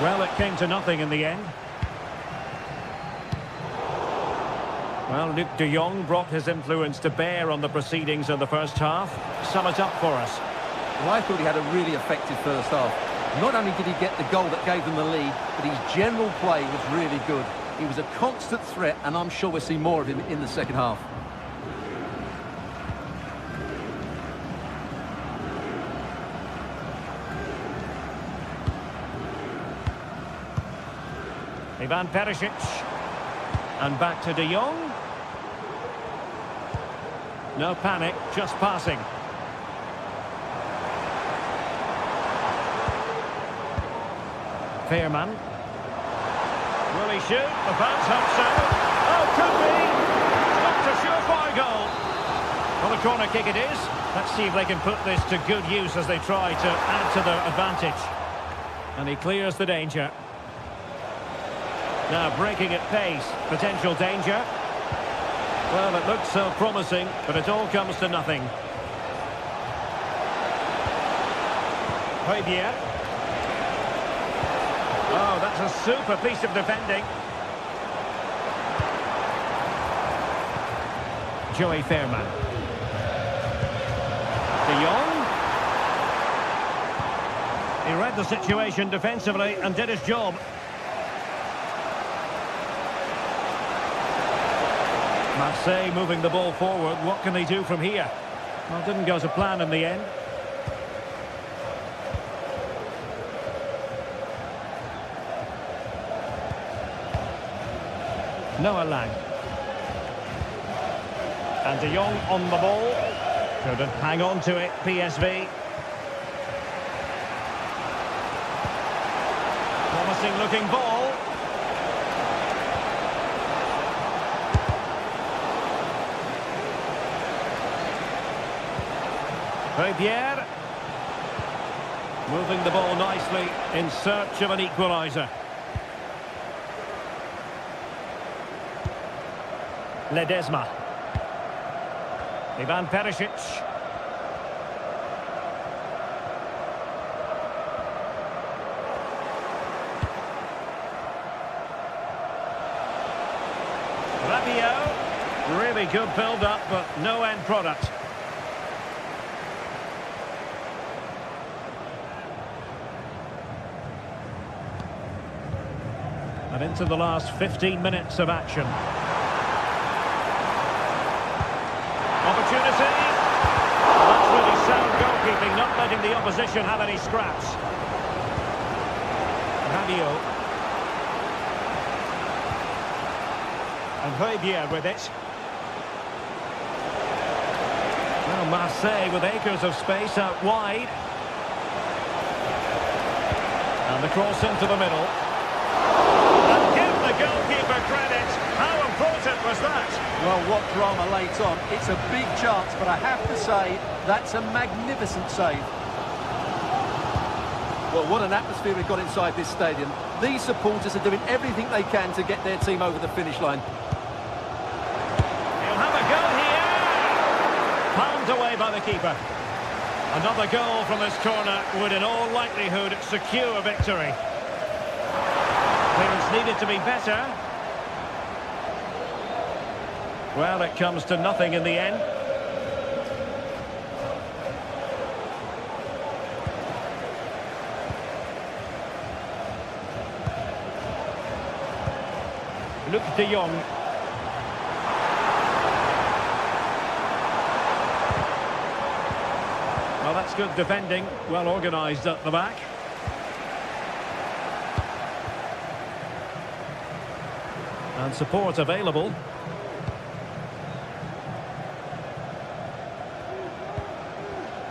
Well, it came to nothing in the end. Well, Luc de Jong brought his influence to bear on the proceedings in the first half. Sum it up for us. Well, I thought he had a really effective first half. Not only did he get the goal that gave them the lead, but his general play was really good. He was a constant threat, and I'm sure we'll see more of him in the second half. Ivan Perisic. And back to De Jong. No panic, just passing. Veerman. Will he shoot? The fans hope so. Oh, could be! Not a surefire goal. Well, a corner kick it is. Let's see if they can put this to good use as they try to add to their advantage. And he clears the danger. Now breaking at pace. Potential danger. Well, it looks so promising, but it all comes to nothing. Højbjerg. Oh, that's a super piece of defending. Joey Veerman. De Jong. He read the situation defensively and did his job. Marseille moving the ball forward. What can they do from here? Well, it didn't go to plan in the end. Noah Lang. And De Jong on the ball. Shouldn't hang on to it, PSV. Promising looking ball. Pierre. Moving the ball nicely in search of an equaliser. Ledesma. Ivan Perisic. Rabiot. Really good build-up, but no end product. And into the last 15 minutes of action. Opportunity. That's really sound goalkeeping, not letting the opposition have any scraps. Rabiot. And Højbjerg with it. Well, Marseille with acres of space out wide. And the cross into the middle. And give the goalkeeper credit. How important was that? Well, what drama late on. It's a big chance, but I have to say, that's a magnificent save. Well, what an atmosphere we've got inside this stadium. These supporters are doing everything they can to get their team over the finish line. He'll have a go here. Palmed away by the keeper. Another goal from this corner would in all likelihood secure victory. Clearance needed to be better. Well, it comes to nothing in the end. Luc de Jong. Well, that's good defending. Well organised at the back. And support available.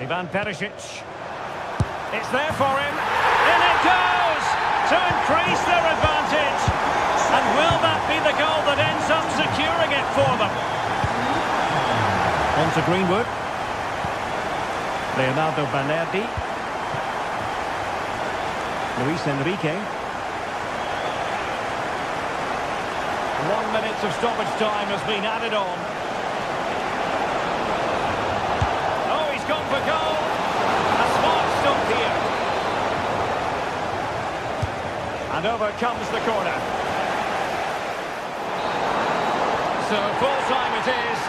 Ivan Perisic. It's there for him. In it goes! To increase their advantage. And will that be the goal that ends up securing it for them? On to Greenwood. Leonardo Balerdi. Luis Enrique. 1 minute of stoppage time has been added on. Oh, he's gone for goal. A smart stop here. And over comes the corner. So full time it is.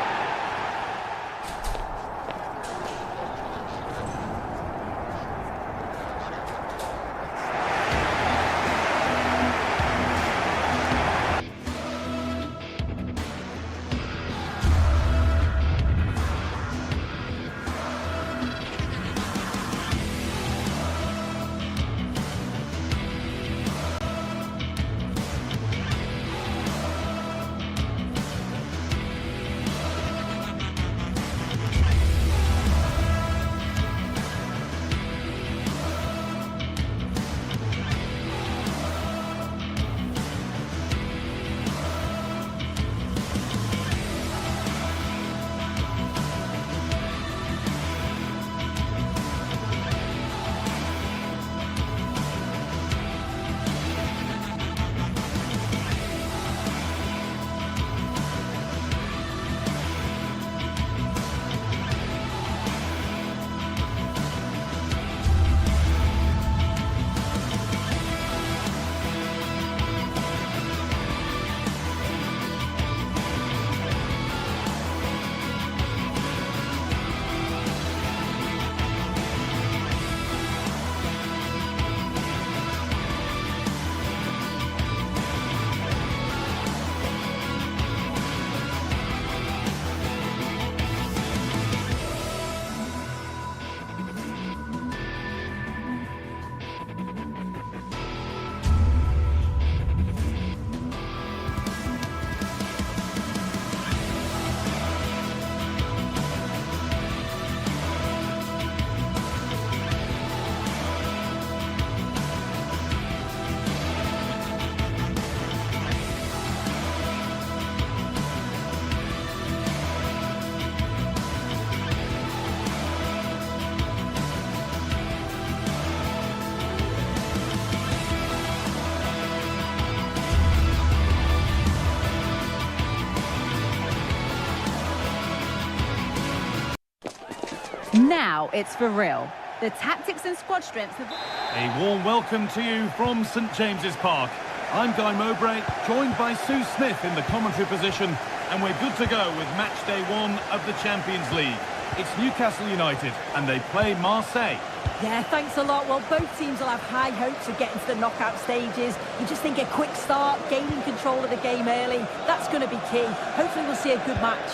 now it's for real. The tactics and squad strength have... A warm welcome to you from St James's Park. I'm Guy Mowbray, joined by Sue Smith in the commentary position, and we're good to go with match day 1 of the Champions League. It's Newcastle United, and they play Marseille. Yeah, thanks a lot. Well, both teams will have high hopes of getting to the knockout stages. You just think a quick start, gaining control of the game early, that's going to be key. Hopefully we'll see a good match.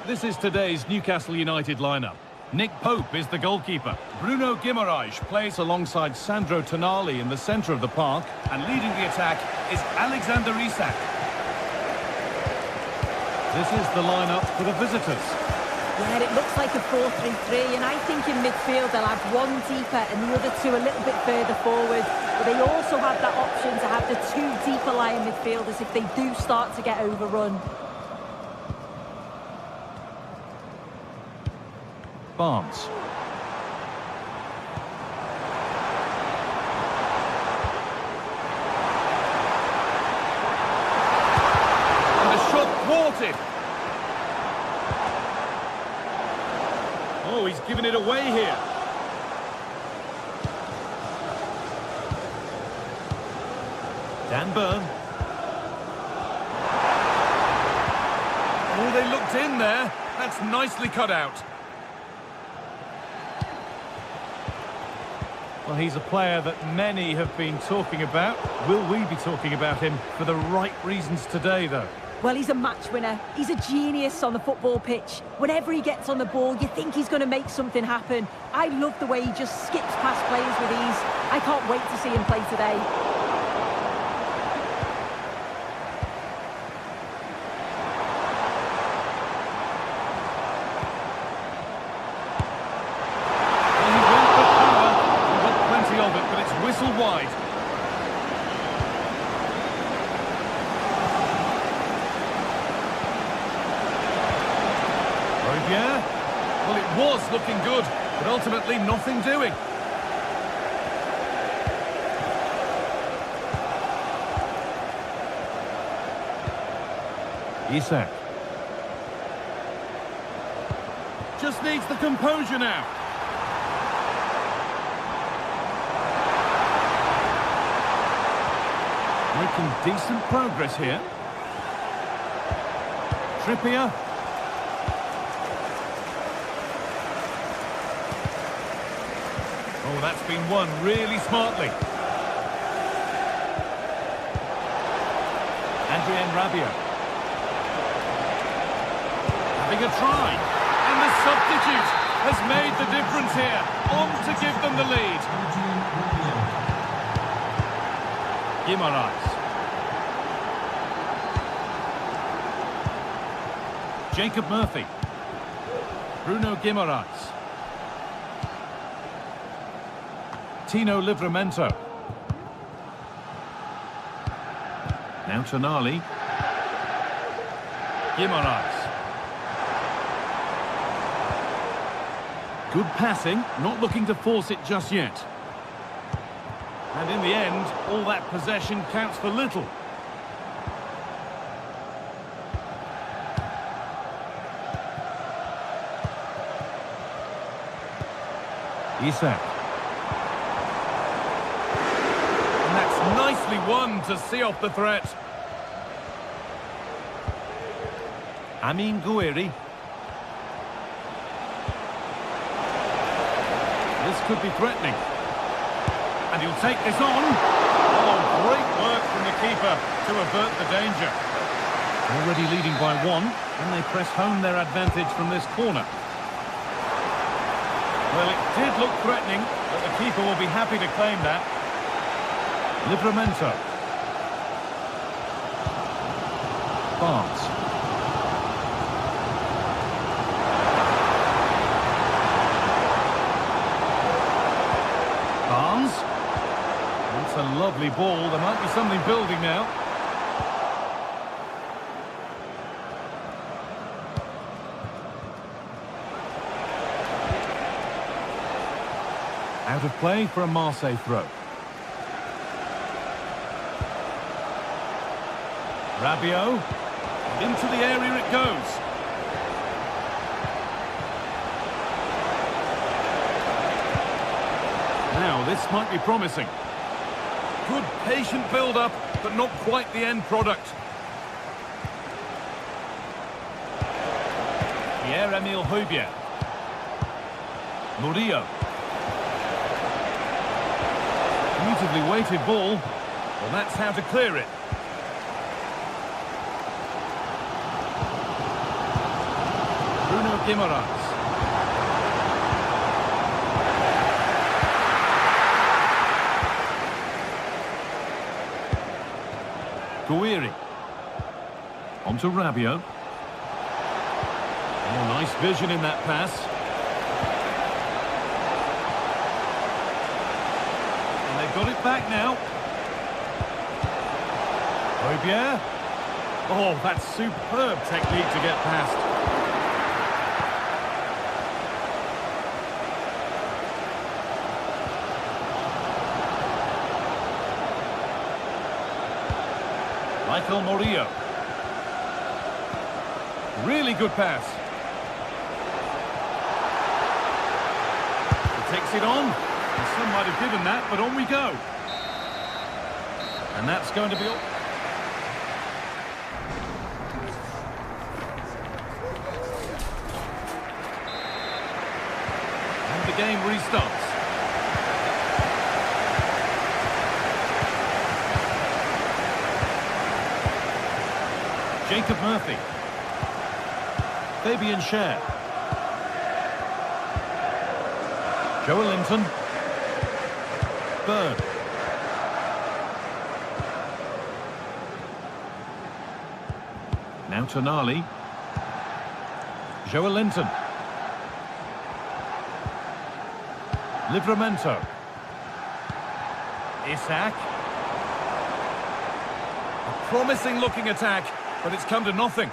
This is today's Newcastle United lineup. Nick Pope is the goalkeeper. Bruno Guimaraes plays alongside Sandro Tonali in the centre of the park, and leading the attack is Alexander Isak. This is the lineup for the visitors. Yeah, it looks like a 4-3-3, and I think in midfield they'll have one deeper and the other two a little bit further forward. But they also have that option to have the two deeper lying midfielders if they do start to get overrun. Barnes. And a shot thwarted. Oh, he's given it away here. Dan Burn. Oh, they looked in there. That's nicely cut out. Well, he's a player that many have been talking about. Will we be talking about him for the right reasons today, though? Well, he's a match winner. He's a genius on the football pitch. Whenever he gets on the ball, you think he's going to make something happen. I love the way he just skips past players with ease. I can't wait to see him play today. Wide. Robier. Well, it was looking good, but ultimately nothing doing. Isak. Just needs the composure now. Making decent progress here. Trippier. Oh, that's been won really smartly. Adrien Rabiot. Having a try. And the substitute has made the difference here. On to give them the lead. Guimaraes. Jacob Murphy. Bruno Guimaraes. Tino Livramento. Now Tonali. Guimaraes. Good passing, not looking to force it just yet. And in the end, all that possession counts for little. Isak. And that's nicely won to see off the threat. Amin Gouiri. This could be threatening. And he'll take this on. Oh, great work from the keeper to avert the danger. Already leading by 1, and they press home their advantage from this corner. Well, it did look threatening, but the keeper will be happy to claim that. Livramento. Barnes. That's a lovely ball. There might be something building now. Out of play for a Marseille throw. Rabiot. Into the area it goes. Now, this might be promising. Good patient build-up, but not quite the end product. Pierre-Emile Højbjerg. Murillo. Beautifully weighted ball. Well, that's how to clear it. Bruno Guimaraes. Guiri. On to Rabiot. Oh, nice vision in that pass. And they've got it back now. Højbjerg. Oh, that's superb technique to get past. Michael Murillo. Really good pass. He takes it on. And some might have given that, but on we go. And that's going to be all. And the game restarts. Jacob Murphy. Fabian Schär. Joelinton. Berg. Now Tonali. Joelinton. Livramento. Isak. A promising looking attack, but it's come to nothing.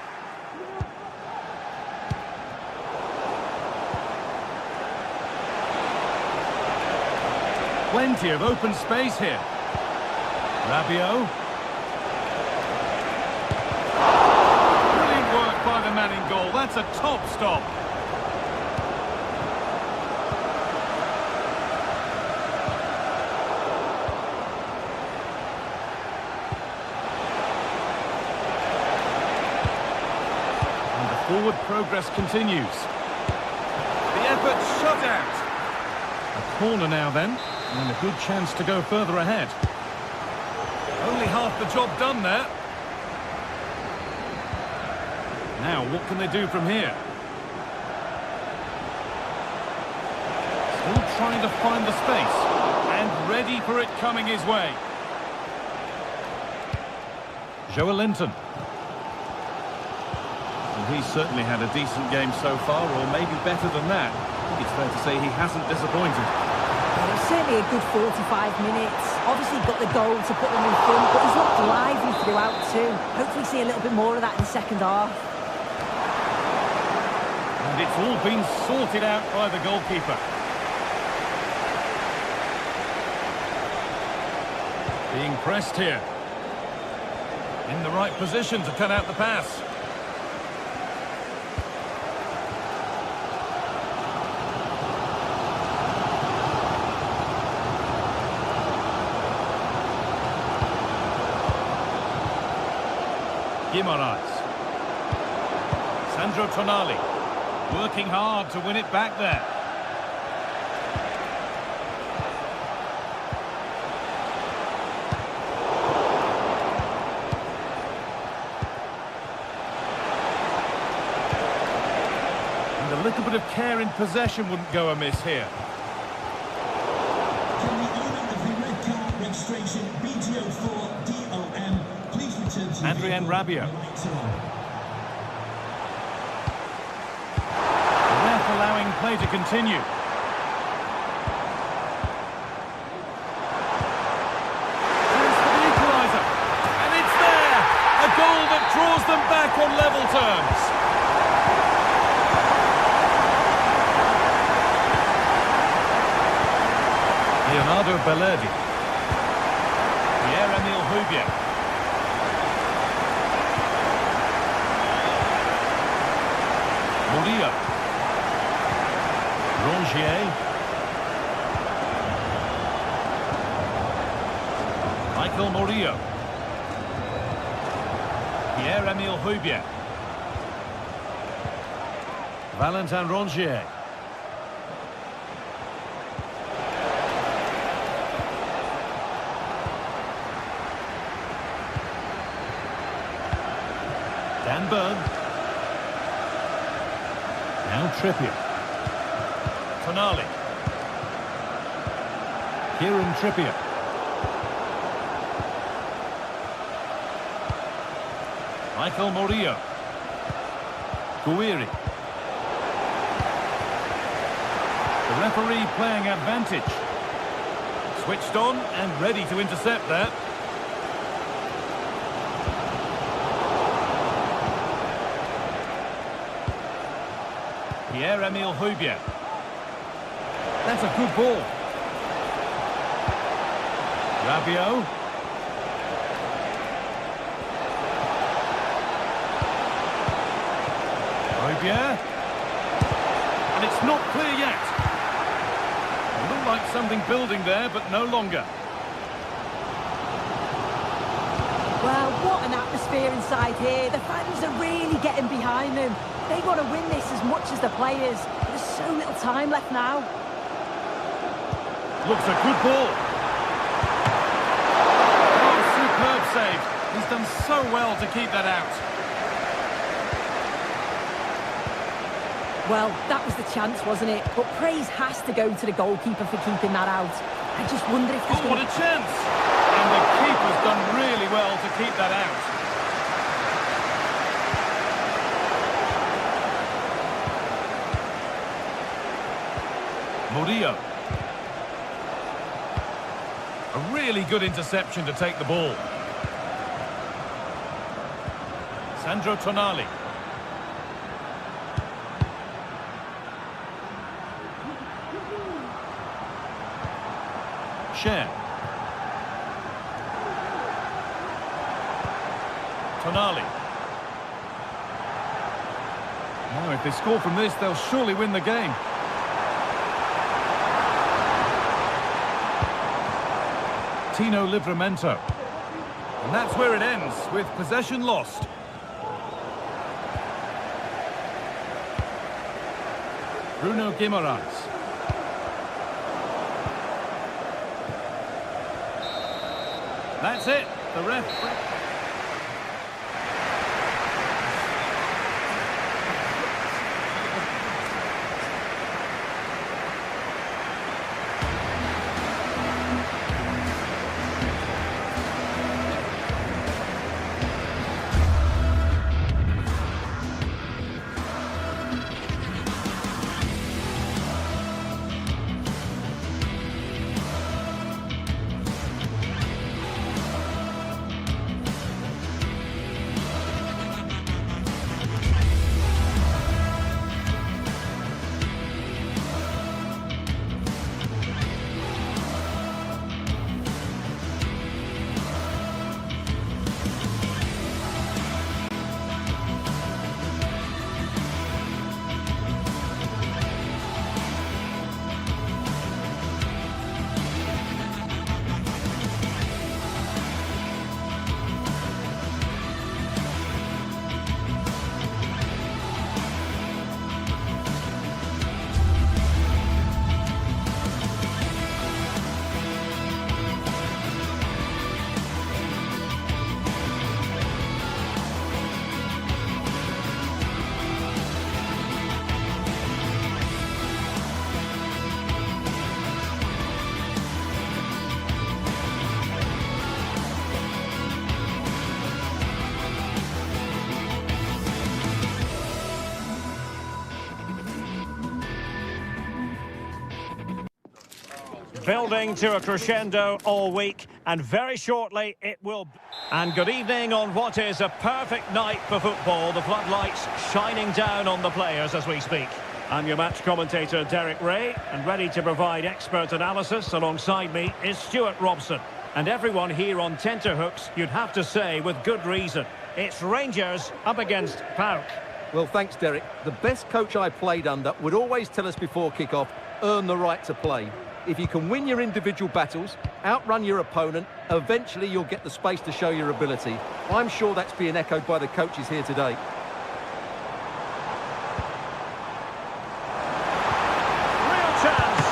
Plenty of open space here. Rabiot. Brilliant work by the man in goal. That's a top stop. And the forward progress continues. The effort shut out. A corner now then. And a good chance to go further ahead. Only half the job done there. Now, what can they do from here? Still trying to find the space. And ready for it coming his way. Joelinton. Well, he's certainly had a decent game so far, or maybe better than that. I think it's fair to say he hasn't disappointed. Well, it's certainly a good 45 minutes. Obviously got the goal to put them in front, but he's looked lively throughout too. Hopefully see a little bit more of that in the second half. And it's all been sorted out by the goalkeeper. Being pressed here. In the right position to cut out the pass. Guimaraes. Sandro Tonali. Working hard to win it back there. And a little bit of care in possession wouldn't go amiss here. Can the owner of the red car registration BGO4DOM please return to Adrien Rabiot. The ref allowing play to continue. Chance for the equaliser. And it's there! A goal that draws them back on level terms. Leonardo Bellerdi. Pierre-Emile Højbjerg. Murillo. Rongier. Michael Murillo. Pierre-Emile Højbjerg. Valentin Rongier. Dan Burn. Now Trippier. Tonali. Kieran Trippier. Michael Murillo. Guiri. The referee playing advantage. Switched on and ready to intercept that. Pierre-Emile Højbjerg. That's a good ball. Rabiot. Højbjerg. And it's not clear yet. It looked like something building there, but no longer. Well, what an atmosphere inside here. The fans are really getting behind them. They want to win this as much as the players. There's so little time left now. Looks a good ball. Oh, superb save. He's done so well to keep that out. Well, that was the chance, wasn't it? But praise has to go to the goalkeeper for keeping that out. I just wonder if... Oh, what a chance! And the keeper's done really well to keep that out. Murillo. A really good interception to take the ball. Sandro Tonali. Cher. Tonali. Now, if they score from this, they'll surely win the game. Tino Livramento. And that's where it ends, with possession lost. Bruno Guimaraes. That's it. The ref... Building to a crescendo all week, and very shortly it will... And good evening on what is a perfect night for football. The floodlights shining down on the players as we speak. I'm your match commentator, Derek Ray, and ready to provide expert analysis alongside me is Stuart Robson. And everyone here on tenterhooks, you'd have to say with good reason. It's Rangers up against PAOK. Well, thanks, Derek. The best coach I played under would always tell us before kick-off, earn the right to play. If you can win your individual battles, outrun your opponent, eventually you'll get the space to show your ability. I'm sure that's being echoed by the coaches here today. Real chance.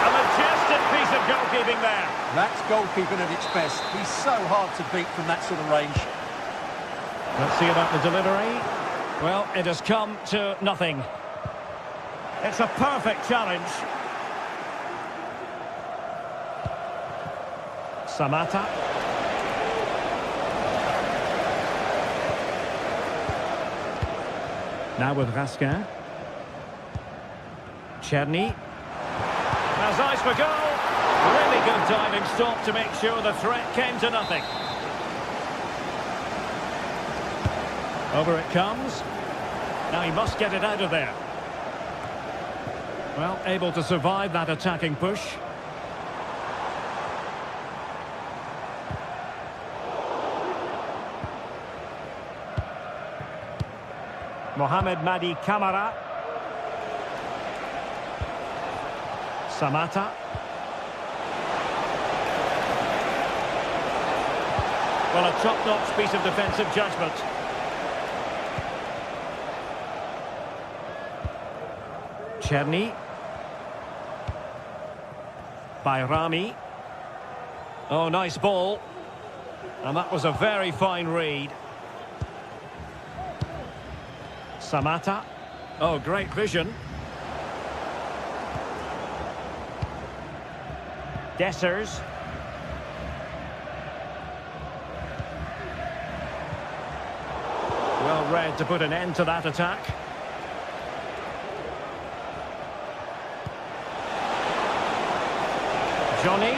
A majestic piece of goalkeeping there. That's goalkeeping at its best. He's so hard to beat from that sort of range. Let's see about the delivery. Well, it has come to nothing. It's a perfect challenge. Samata. Now with Raskin. Cherny. Has eyes for goal. Really good diving stop to make sure the threat came to nothing. Over it comes. Now he must get it out of there. Well, able to survive that attacking push. Mohamed Madi Kamara. Samata. Well, a top-notch piece of defensive judgment. Cherny. Bayrami. Oh, nice ball. And that was a very fine read. Samata. Oh, great vision. Dessers. Well read to put an end to that attack. Johnny.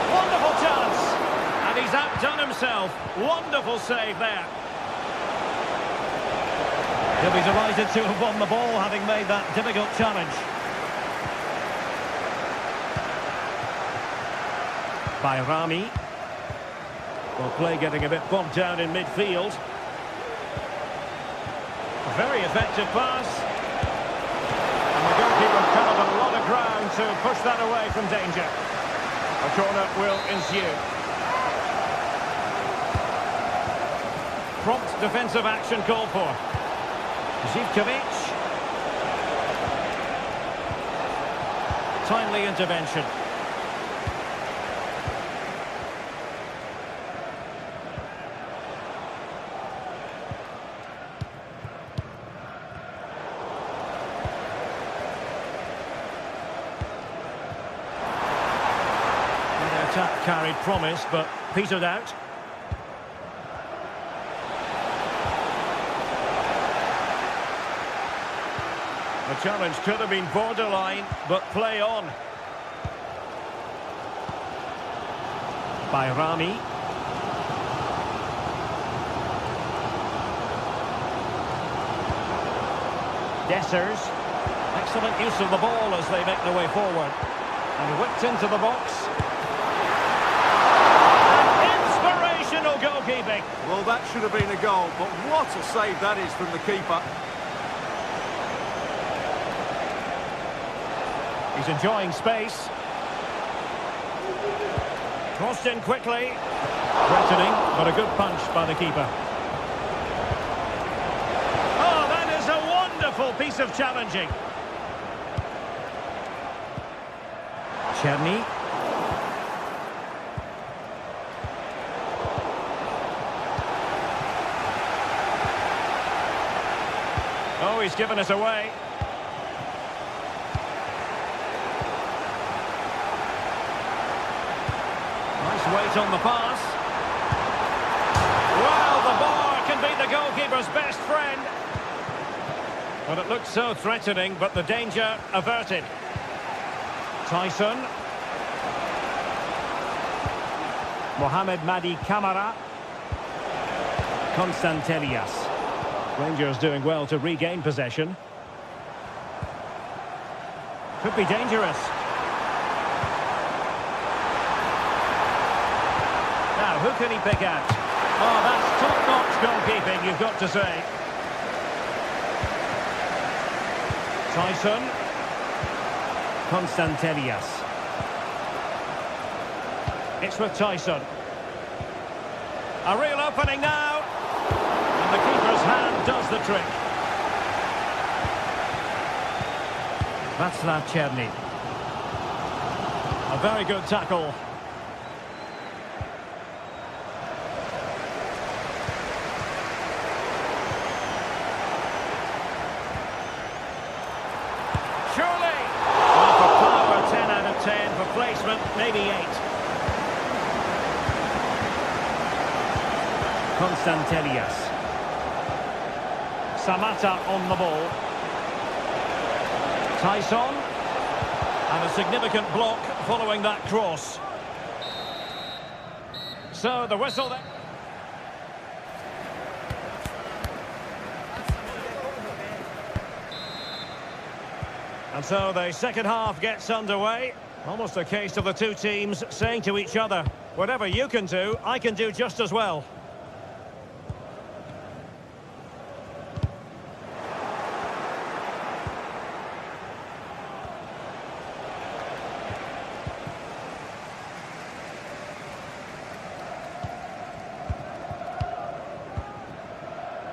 Wonderful chance. And he's outdone himself. Wonderful save there. He'll be delighted to have won the ball, having made that difficult challenge. Bayrami. Well, play getting a bit bogged down in midfield. A very effective pass. And the goalkeeper covered a lot of ground to push that away from danger. A corner will ensue. Prompt defensive action called for. Zivkovic. Timely intervention. The attack carried promise, but petered out. The challenge could have been borderline, but play on. Bayrami. Dessers. Excellent use of the ball as they make their way forward. And whipped into the box. And inspirational goalkeeping. Well, that should have been a goal, but what a save that is from the keeper. He's enjoying space. Crossed in quickly. Threatening, but a good punch by the keeper. Oh, that is a wonderful piece of challenging. Cherny. Oh, he's given us away. Weight on the pass. Well, the bar can be the goalkeeper's best friend. Well, it looked so threatening, but the danger averted. Tyson. Mohamed Madi Kamara. Constantelias. Rangers doing well to regain possession. Could be dangerous. Now, who can he pick out? Oh, that's top-notch goalkeeping, you've got to say. Tyson. Constantelias. It's with Tyson. A real opening now. And the keeper's hand does the trick. Václav Černý. A very good tackle. Surely! Well, for power, 10 out of 10. For placement, maybe 8. Constantelias. Samatta on the ball. Tyson. And a significant block following that cross. So the whistle there. And so the second half gets underway. Almost a case of the two teams saying to each other, whatever you can do, I can do just as well.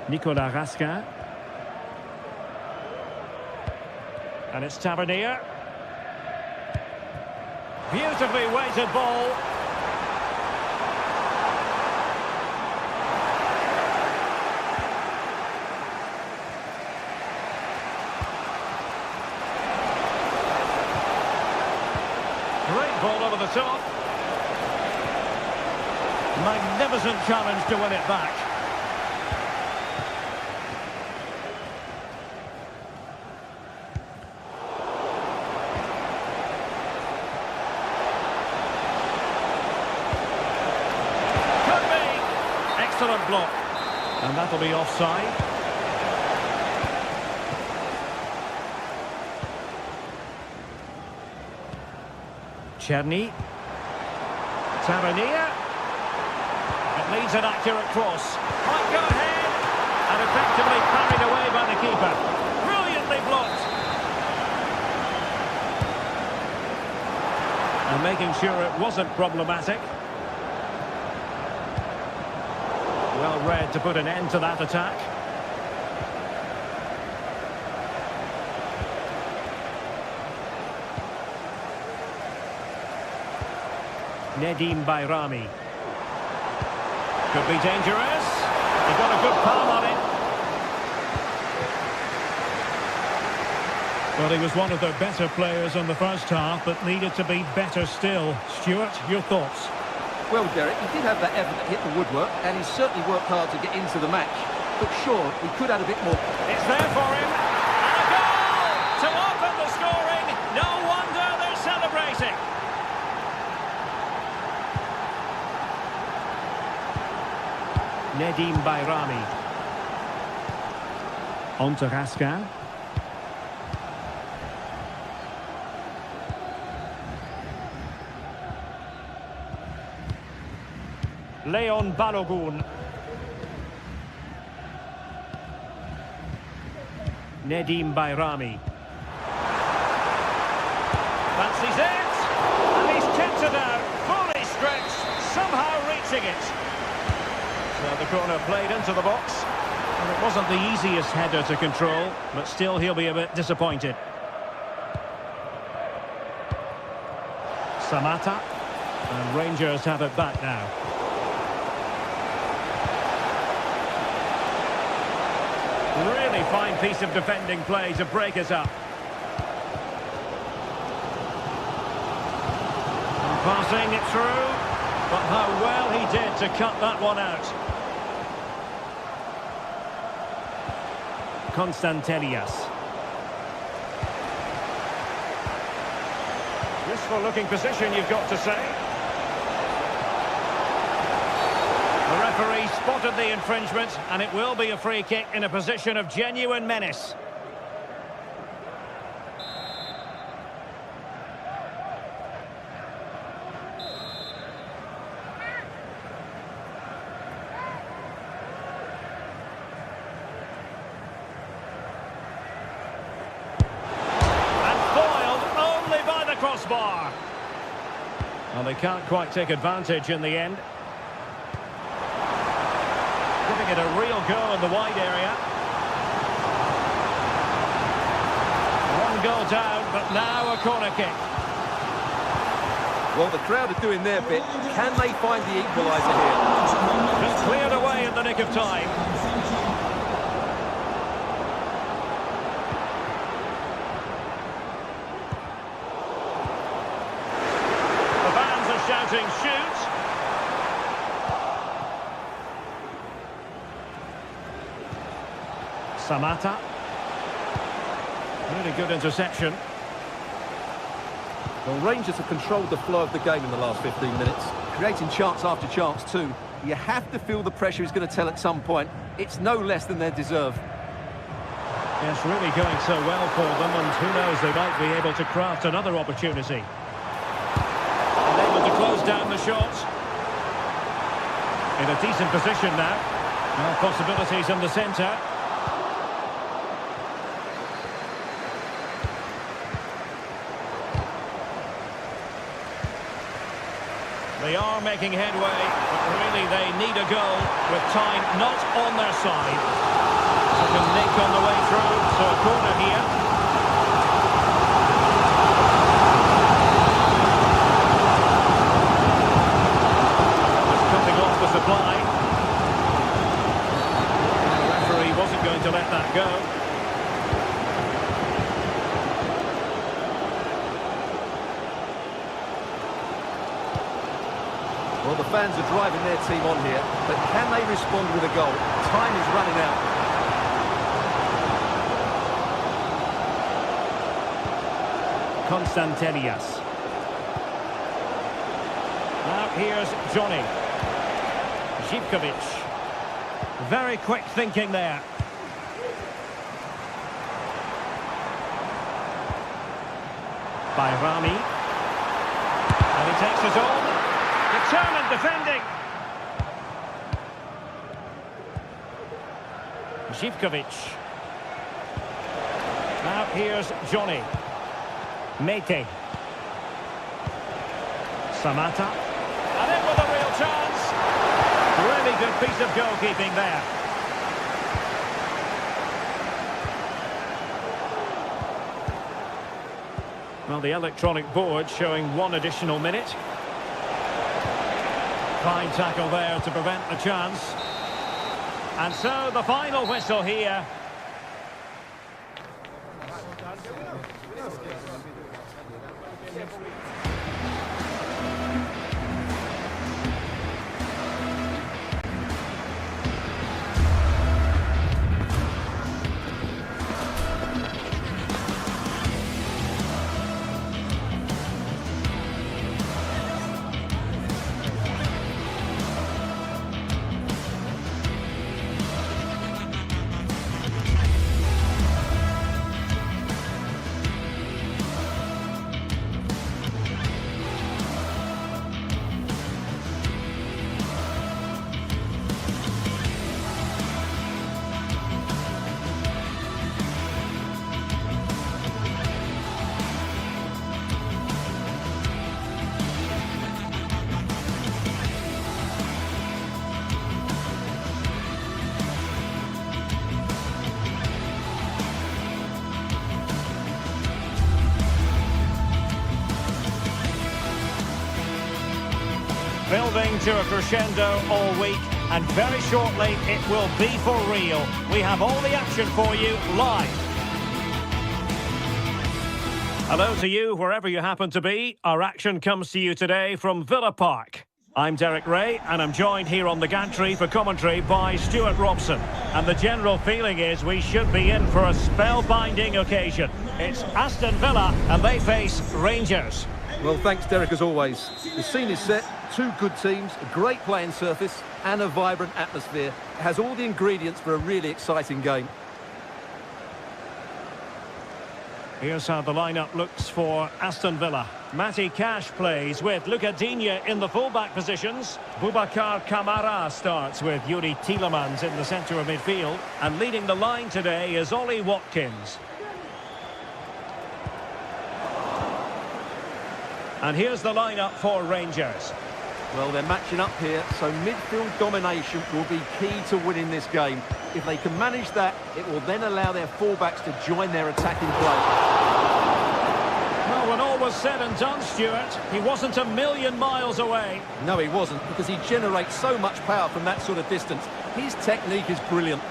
Nicolas Raskin. And it's Tavernier. Beautifully weighted ball. Great ball over the top. Magnificent challenge to win it back. Excellent block. And that'll be offside. Černý. Tavernier. It needs an accurate cross. Might go ahead. And effectively carried away by the keeper. Brilliantly blocked. And making sure it wasn't problematic. Well read to put an end to that attack. Nedim Bayrami. Could be dangerous. He got a good palm on it. Well, he was one of the better players in the first half, but needed to be better still. Stuart, your thoughts? Well, Derek, he did have that effort that hit the woodwork, and he certainly worked hard to get into the match. But sure, he could add a bit more. It's there for him. And a goal to open the scoring. No wonder they're celebrating. Nedim Bayrami. On to Raskin. Leon Balogun. Nedim Bayrami. Fancies it. And he's kept it out. Fully stretched. Somehow reaching it. So the corner played into the box. And it wasn't the easiest header to control, but still he'll be a bit disappointed. Samatta. And Rangers have it back now. Really fine piece of defending play to break us up. And passing it through. But how well he did to cut that one out. Constantelias. Useful looking position, you've got to say. The referee spotted the infringement, and it will be a free kick in a position of genuine menace. And foiled only by far. Well, they can't quite take advantage in the end. Giving it a real go in the wide area. One goal down, but now a corner kick. Well, the crowd are doing their bit. Can they find the equaliser here? Just cleared away in the nick of time. The fans are shouting, shoot! Samata. Really good interception. Well, Rangers have controlled the flow of the game in the last 15 minutes, creating chance after chance too. You have to feel the pressure is going to tell at some point. It's no less than their deserve. Yes, really going so well for them, and who knows, they might be able to craft another opportunity. And able to close down the shot. In a decent position now. Well, possibilities in the centre. They are making headway, but really they need a goal with time not on their side. Took a nick on the way through, so a corner here. Just cutting off the supply. The referee wasn't going to let that go. Well, the fans are driving their team on here, but can they respond with a goal? Time is running out. Constantelias. Now here's Johnny. Zivkovic. Very quick thinking there. Bayrami. And he takes it on. Determined defending. Zivkovic. Now here's Johnny. Mete. Samata. And in with a real chance. Really good piece of goalkeeping there. Well, the electronic board showing one additional minute. Fine tackle there to prevent the chance. And so the final whistle here. Building to a crescendo all week, and very shortly it will be for real. We have all the action for you live. Hello to you, wherever you happen to be. Our action comes to you today from Villa Park. I'm Derek Ray, and I'm joined here on the gantry for commentary by Stuart Robson. And the general feeling is we should be in for a spellbinding occasion. It's Aston Villa, and they face Rangers. Well, thanks, Derek, as always. The scene is set. Two good teams, a great playing surface and a vibrant atmosphere. It has all the ingredients for a really exciting game. Here's how the lineup looks for Aston Villa. Matty Cash plays with Luca Digne in the full-back positions. Boubacar Kamara starts with Yuri Tielemans in the centre of midfield. And leading the line today is Ollie Watkins. And here's the lineup for Rangers. Well, they're matching up here, so midfield domination will be key to winning this game. If they can manage that, it will then allow their fullbacks to join their attacking play. Well, when all was said and done, Stuart, he wasn't a million miles away. No, he wasn't, because he generates so much power from that sort of distance. His technique is brilliant.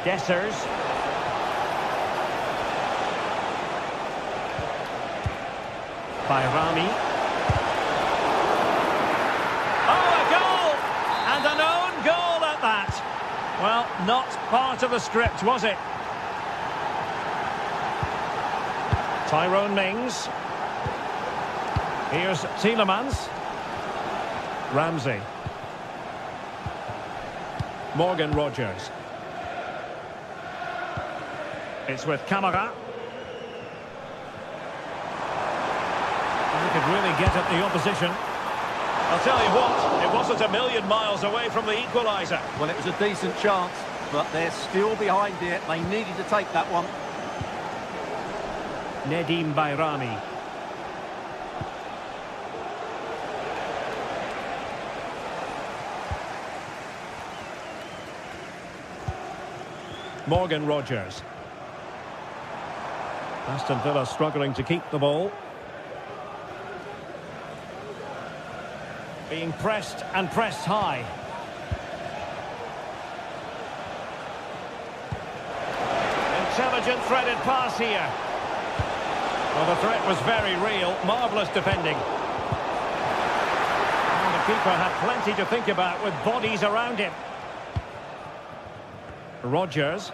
Dessers. Bayrami. Oh, a goal! And an own goal at that. Well, not part of the script, was it? Tyrone Mings. Here's Tielemans. Ramsey. Morgan Rogers. It's with Camara. He could really get at the opposition. I'll tell you what, it wasn't a million miles away from the equaliser. Well, it was a decent chance, but they're still behind here. They needed to take that one. Nedim Bayrami. Morgan Rogers. Aston Villa struggling to keep the ball. Being pressed and pressed high. Intelligent threaded pass here. Well, the threat was very real. Marvellous defending. And the keeper had plenty to think about with bodies around him. Rogers.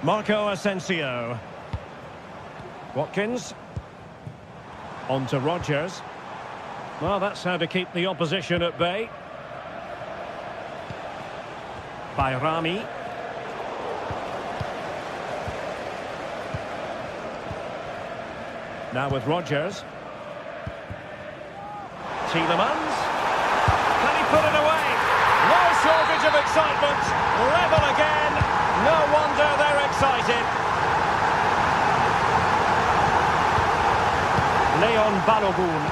Marco Asensio. Watkins. On to Rogers. Well, that's how to keep the opposition at bay. Bayrami. Now with Rogers. Tielemans. Can he put it away? No shortage of excitement. Level again. No wonder they're excited. Leon Balogun.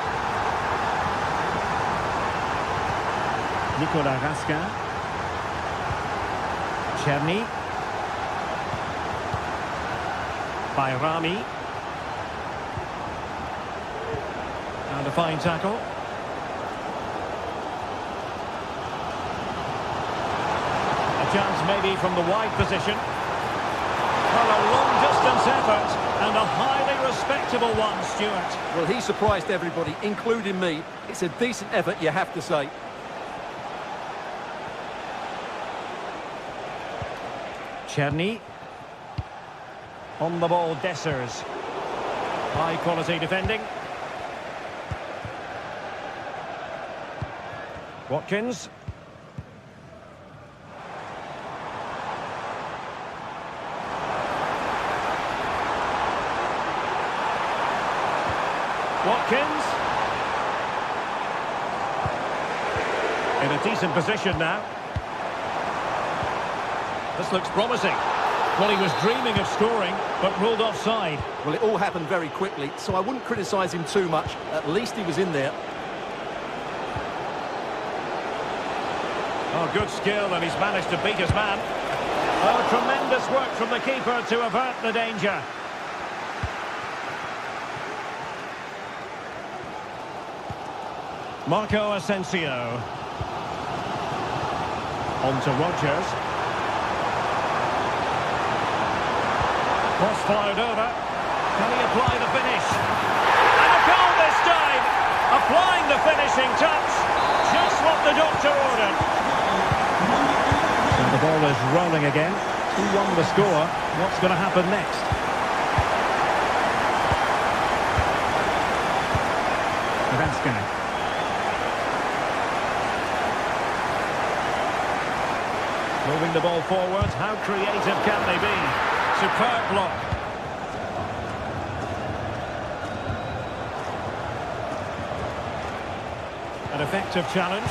Nicolas Raskin. Cherny. Bayrami. And a fine tackle. A chance maybe from the wide position. Well, a long-distance effort and a highly respectable one, Stuart. Well, he surprised everybody, including me. It's a decent effort, you have to say. Cherny. On the ball, Dessers. High-quality defending. Watkins. Watkins. In a decent position now. This looks promising. Well, he was dreaming of scoring, but ruled offside. Well, it all happened very quickly, so I wouldn't criticise him too much. At least he was in there. Oh, good skill, and he's managed to beat his man. Oh, tremendous work from the keeper to avert the danger. Marco Asensio. On to Rogers. Cross fired over. Can he apply the finish? And a goal this time! Applying the finishing touch. Just what the doctor ordered. So the ball is rolling again. 2-1 the score. What's going to happen next? Raskin. Moving the ball forward. How creative can they be? Superb block. An effective challenge.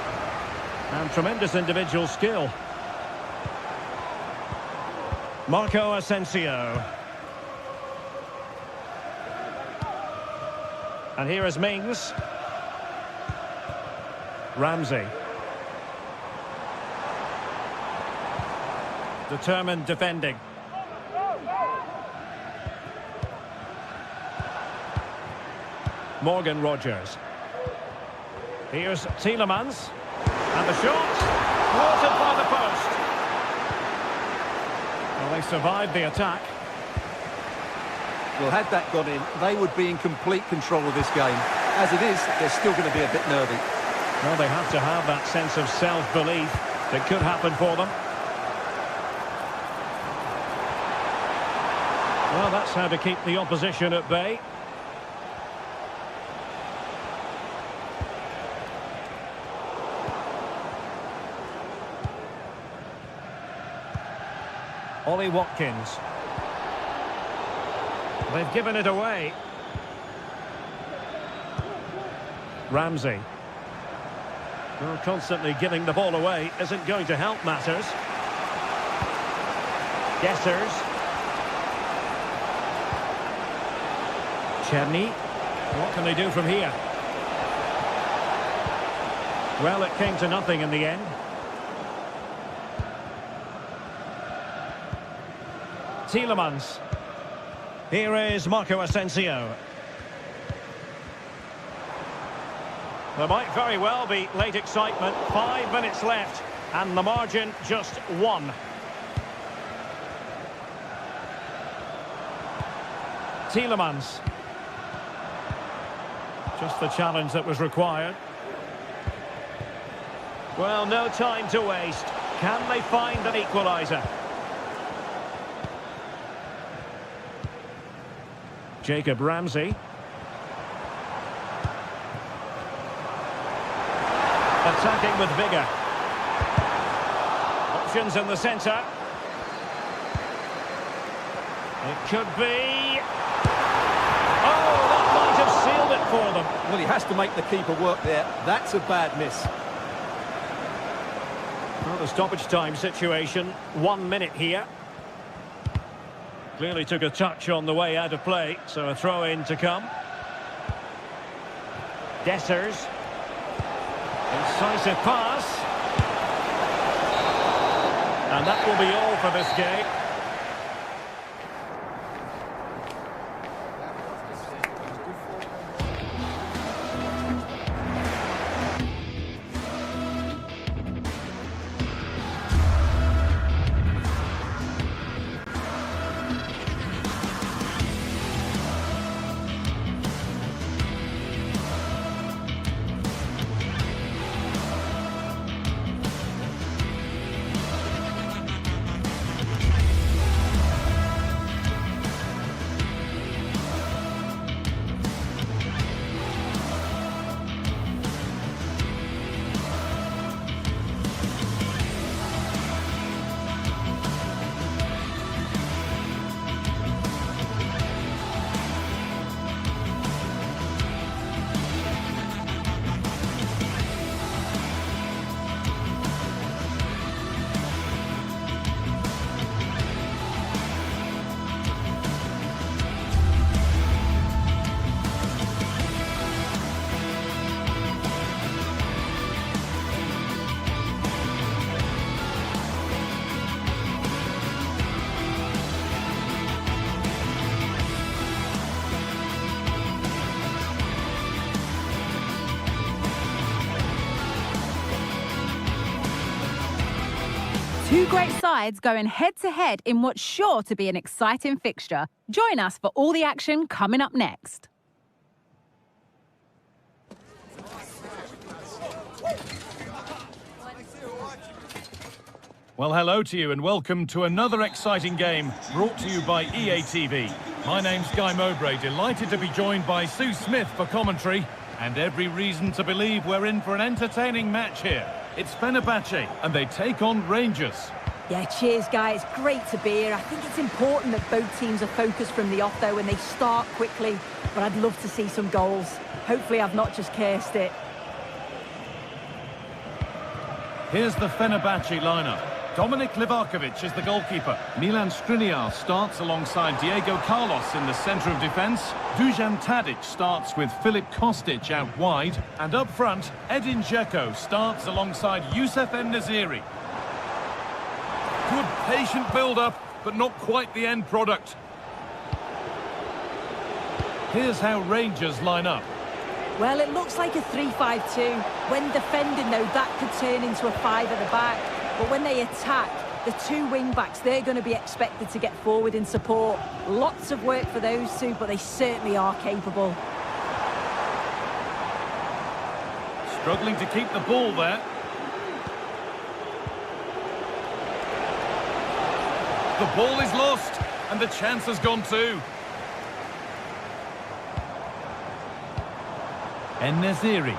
And tremendous individual skill. Marco Asensio. And here is Mings. Ramsey. Determined defending. Morgan Rogers. Here's Tielemans. And the shot. Thwarted by the post. Well, they survived the attack. Well, had that gone in, they would be in complete control of this game. As it is, they're still going to be a bit nervy. Well, they have to have that sense of self-belief that could happen for them. Well, that's how to keep the opposition at bay. Ollie Watkins. They've given it away. Ramsey. Well, constantly giving the ball away isn't going to help matters. Guessers. Cherny. What can they do from here? Well, it came to nothing in the end. Tielemans. Here is Marco Asensio. There might very well be late excitement. 5 minutes left, and the margin just 1. Tielemans. Just the challenge that was required. Well, no time to waste. Can they find an equaliser? Jacob Ramsey. Attacking with vigour. Options in the centre. It could be... Oh, that might have sealed it for them. Well, he has to make the keeper work there. That's a bad miss. Well, the stoppage time situation. 1 minute here. Clearly took a touch on the way out of play, so a throw-in to come. Dessers. Incisive pass. And that will be all for this game. Two great sides going head-to-head in what's sure to be an exciting fixture. Join us for all the action coming up next. Well, hello to you and welcome to another exciting game brought to you by EA TV. My name's Guy Mowbray, delighted to be joined by Sue Smith for commentary, and every reason to believe we're in for an entertaining match here. It's Fenerbahce, and they take on Rangers. Yeah, cheers, Guy. It's great to be here. I think it's important that both teams are focused from the off, though, and they start quickly. But I'd love to see some goals. Hopefully, I've not just cursed it. Here's the Fenerbahce lineup. Dominik Livakovic is the goalkeeper. Milan Skriniar starts alongside Diego Carlos in the centre of defence. Dusan Tadic starts with Filip Kostic out wide. And up front, Edin Dzeko starts alongside Youssef En-Nesyri. Good patient build-up, but not quite the end product. Here's how Rangers line up. Well, it looks like a 3-5-2. When defending, though, that could turn into a 5 at the back. But when they attack, the two wing-backs, they're going to be expected to get forward in support. Lots of work for those two, but they certainly are capable. Struggling to keep the ball there. The ball is lost, and the chance has gone too. En-Nesyri.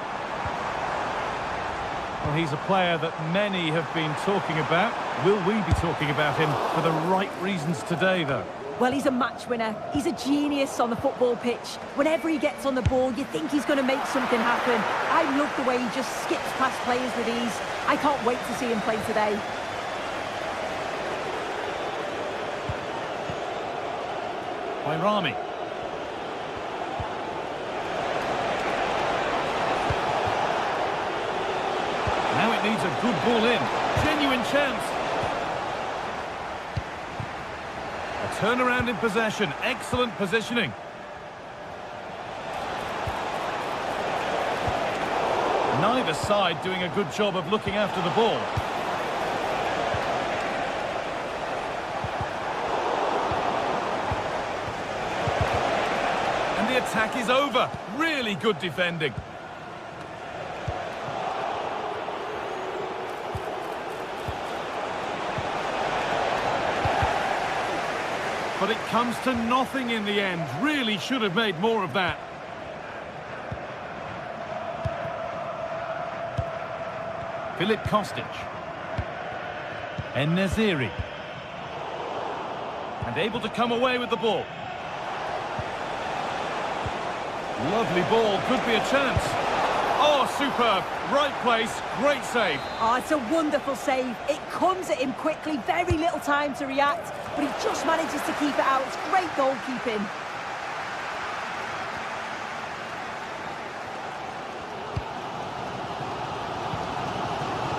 Well, he's a player that many have been talking about. Will we be talking about him for the right reasons today, though? Well, he's a match winner. He's a genius on the football pitch. Whenever he gets on the ball, you think he's going to make something happen. I love the way he just skips past players with ease. I can't wait to see him play today. Bayrami. Now it needs a good ball in. Genuine chance. A turnaround in possession. Excellent positioning. Neither side doing a good job of looking after the ball. And the attack is over. Really good defending. But it comes to nothing in the end. Really should have made more of that. Filip Kostic. En-Nesyri. And able to come away with the ball. Lovely ball, could be a chance. Oh, superb. Right place, great save. Oh, it's a wonderful save. It comes at him quickly, very little time to react, but he just manages to keep it out. It's great goalkeeping.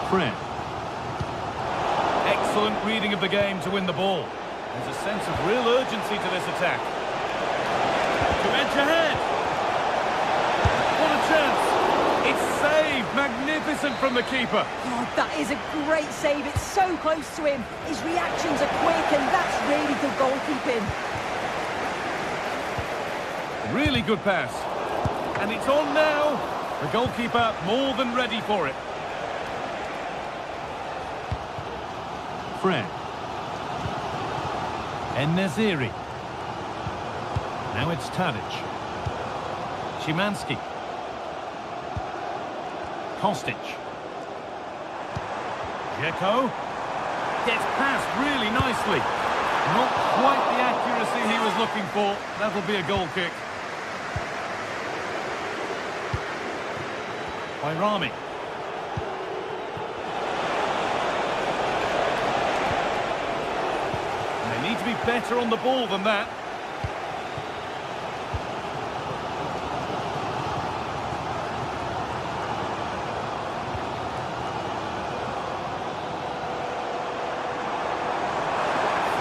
Fred. Excellent reading of the game to win the ball. There's a sense of real urgency to this attack. To edge ahead. What a chance. It's saved. Magnificent from the keeper. Oh, that is a great save. It's so close to him. His reactions are quick, and that's really good goalkeeping. Really good pass. And it's on now. The goalkeeper more than ready for it. Fred. En-Nesyri. Now it's Tadic. Szymanski. Kostic. Dzeko. Gets past really nicely. Not quite the accuracy he was looking for. That'll be a goal kick. Bayrami. They need to be better on the ball than that.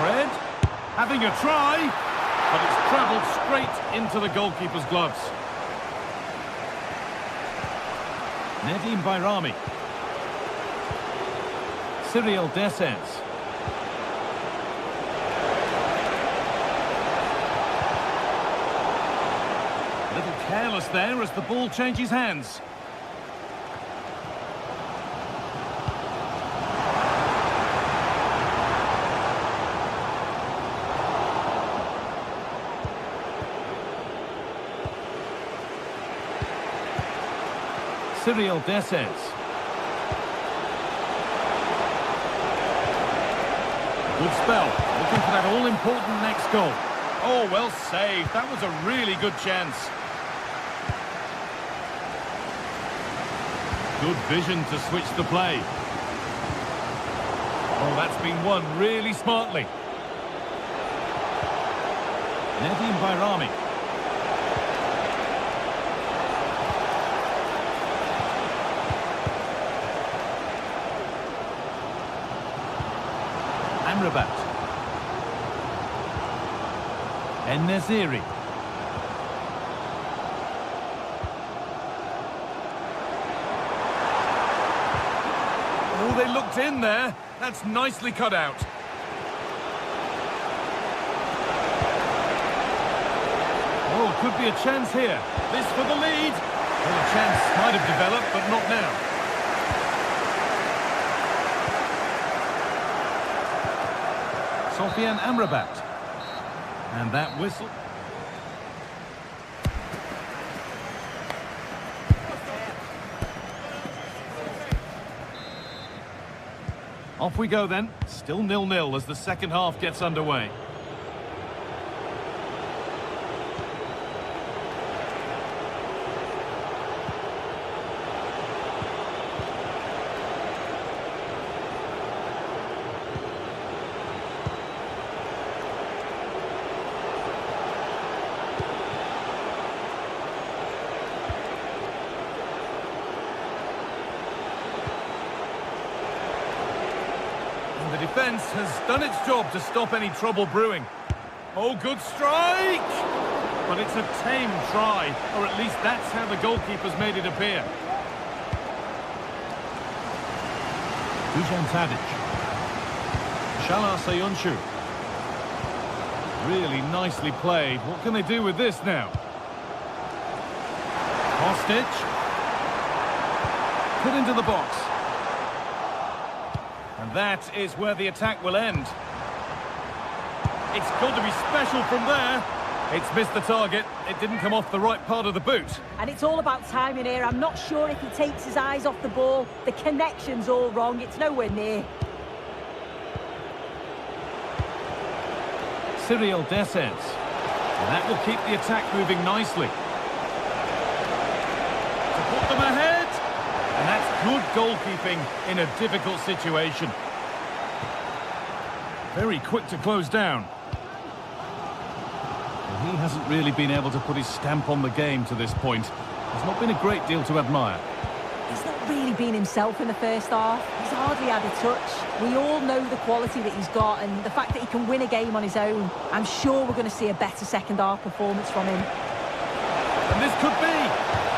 Fred, having a try, but it's travelled straight into the goalkeeper's gloves. Nedim Bayrami. Cyril Dessers. A little careless there as the ball changes hands. Cyril Dessers. Good spell. Looking for that all-important next goal. Oh, well saved. That was a really good chance. Good vision to switch the play. Oh, that's been won really smartly. Nedim Bayrami. Amrabat. En-Nesyri. Oh, they looked in there. That's nicely cut out. Oh, could be a chance here. This for the lead. Well, a chance might have developed, but not now. Sofyan Amrabat. And that whistle. Off we go then. Still 0-0 as the second half gets underway. The defence has done its job to stop any trouble brewing. Oh, good strike! But it's a tame try, or at least that's how the goalkeeper's made it appear. Dusan Tadic. Shala Sayuncu. Really nicely played. What can they do with this now? Kostic. Put into the box. And that is where the attack will end. It's got to be special from there. It's missed the target. It didn't come off the right part of the boot. And it's all about timing here. I'm not sure if he takes his eyes off the ball. The connection's all wrong. It's nowhere near. Cyril Dessers. And that will keep the attack moving nicely. To put them ahead. And that's good goalkeeping in a difficult situation. Very quick to close down. And he hasn't really been able to put his stamp on the game to this point. There's not been a great deal to admire. He's not really been himself in the first half. He's hardly had a touch. We all know the quality that he's got and the fact that he can win a game on his own. I'm sure we're going to see a better second half performance from him. And this could be...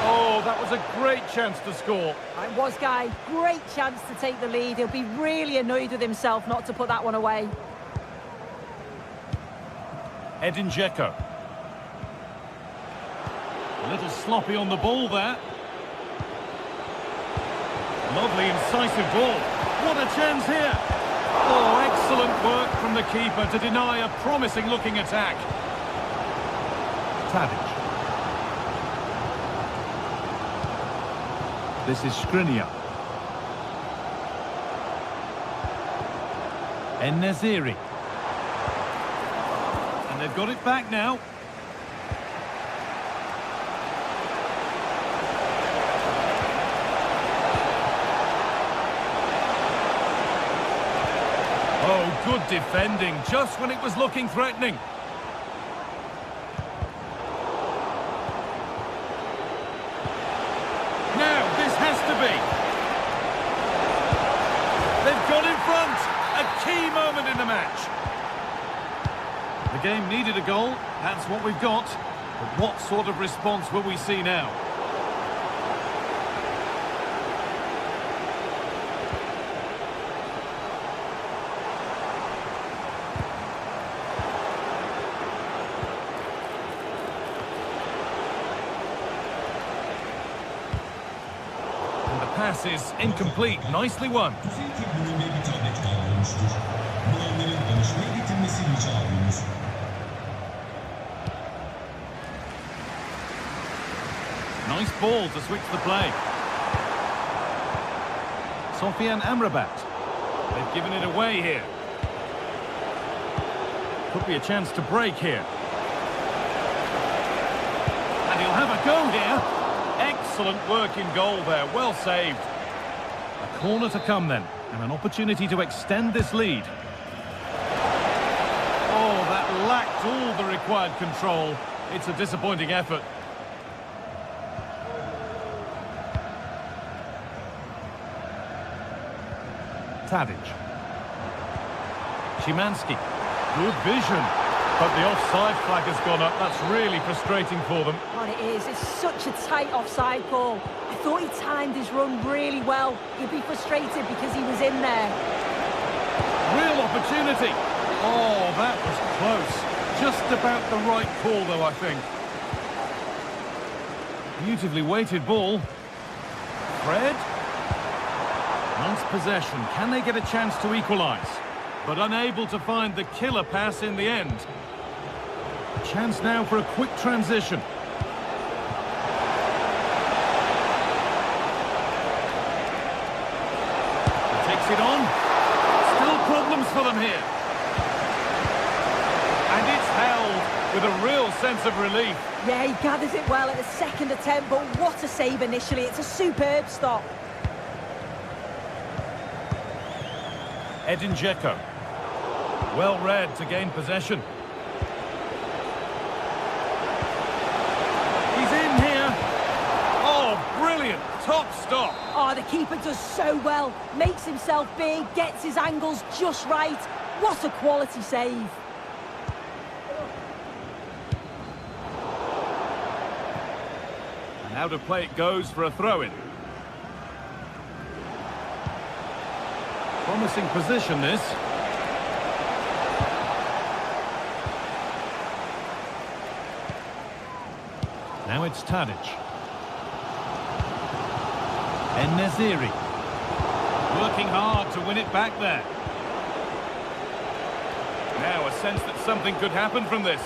Oh, that was a great chance to score. It was, Guy. Great chance to take the lead. He'll be really annoyed with himself not to put that one away. Edin Dzeko. A little sloppy on the ball there. Lovely, incisive ball. What a chance here. Oh, excellent work from the keeper to deny a promising-looking attack. Tadic. This is Skriniar. En-Nesyri. And they've got it back now. Oh, good defending, just when it was looking threatening. They've got in front. A key moment in the match. The game needed a goal. That's what we've got. But what sort of response will we see now? Pass is incomplete. Nicely won. Nice ball to switch the play. Sofyan Amrabat. They've given it away here. Could be a chance to break here. And he'll have a go here. Excellent work in goal there, well saved. A corner to come then. And an opportunity to extend this lead. Oh, that lacked all the required control. It's a disappointing effort. Tadic. Szymanski. Good vision. But the offside flag has gone up. That's really frustrating for them. Well, it is. It's such a tight offside call. I thought he timed his run really well. He'd be frustrated because he was in there. Real opportunity. Oh, that was close. Just about the right call, though, I think. Beautifully weighted ball. Fred. Once possession. Can they get a chance to equalise? But unable to find the killer pass in the end. A chance now for a quick transition. Takes it on. Still problems for them here. And it's held with a real sense of relief. Yeah, he gathers it well at the second attempt, but what a save initially. It's a superb stop. Edin Dzeko. Well read to gain possession. He's in here. Oh, brilliant. Top stop. Oh, the keeper does so well. Makes himself big, gets his angles just right. What a quality save. And out of play it goes for a throw-in. Promising position, this. Now it's Tadic. En-Nesyri. Working hard to win it back there. Now a sense that something could happen from this.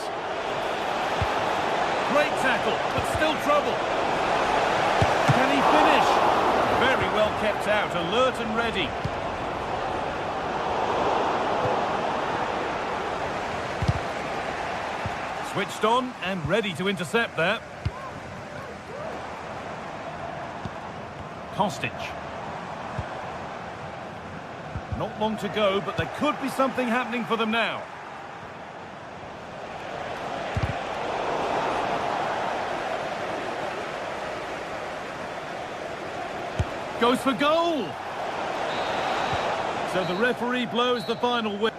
Great tackle, but still trouble. Can he finish? Very well kept out, alert and ready. Switched on and ready to intercept there. Kostic. Not long to go, but there could be something happening for them now. Goes for goal! So the referee blows the final whistle.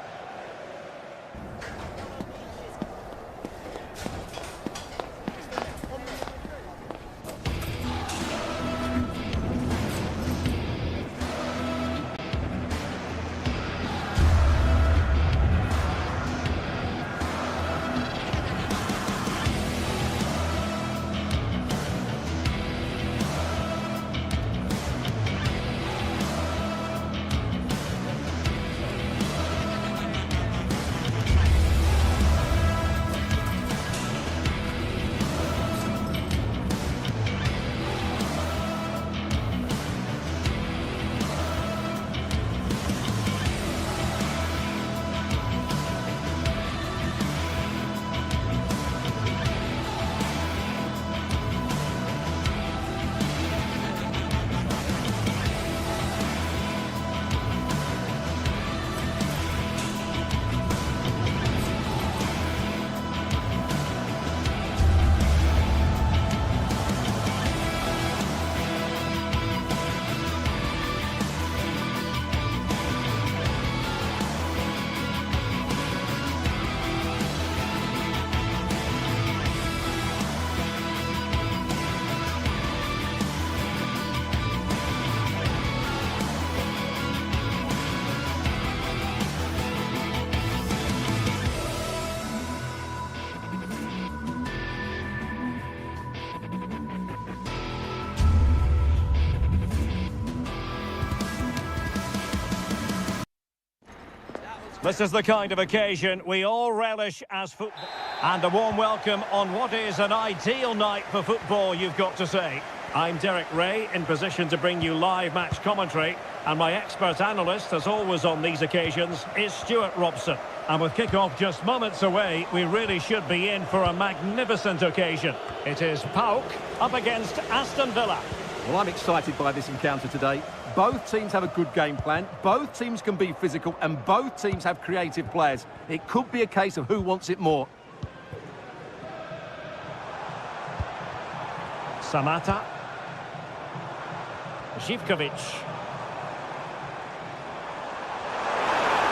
This is the kind of occasion we all relish as football. And a warm welcome on what is an ideal night for football, you've got to say. I'm Derek Ray, in position to bring you live match commentary. And my expert analyst, as always on these occasions, is Stuart Robson. And with kick-off just moments away, we really should be in for a magnificent occasion. It is PAOK up against Aston Villa. Well, I'm excited by this encounter today. Both teams have a good game plan, both teams can be physical, and both teams have creative players. It could be a case of who wants it more. Samata. Zivkovic.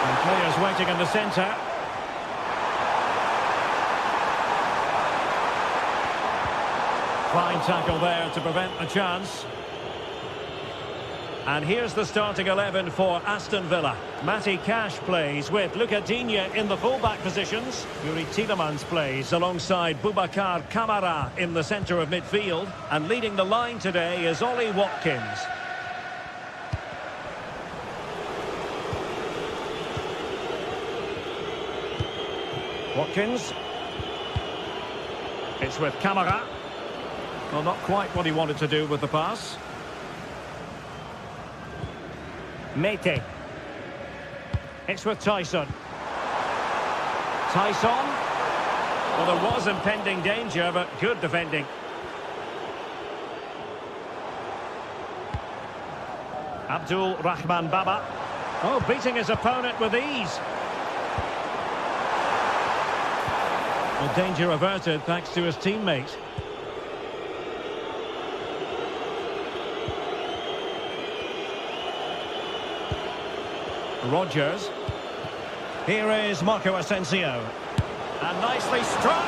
And players waiting in the centre. Fine tackle there to prevent the chance. And here's the starting 11 for Aston Villa. Matty Cash plays with Luca Digne in the full-back positions. Yuri Tielemans plays alongside Boubacar Kamara in the centre of midfield. And leading the line today is Ollie Watkins. Watkins. It's with Kamara. Well, not quite what he wanted to do with the pass. Mete. It's with Tyson. Tyson. Well, there was impending danger, but good defending. Abdul Rahman Baba. Oh, beating his opponent with ease. Well, danger averted thanks to his teammate. Rodgers. Here is Marco Asensio. And nicely struck.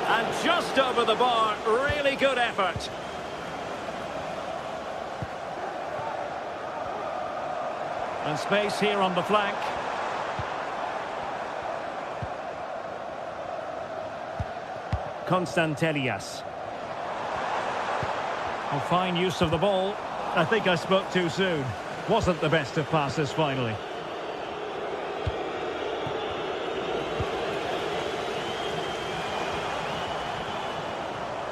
And just over the bar. Really good effort. And space here on the flank. Constantelias. Oh, fine use of the ball. I think I spoke too soon. Wasn't the best of passes finally.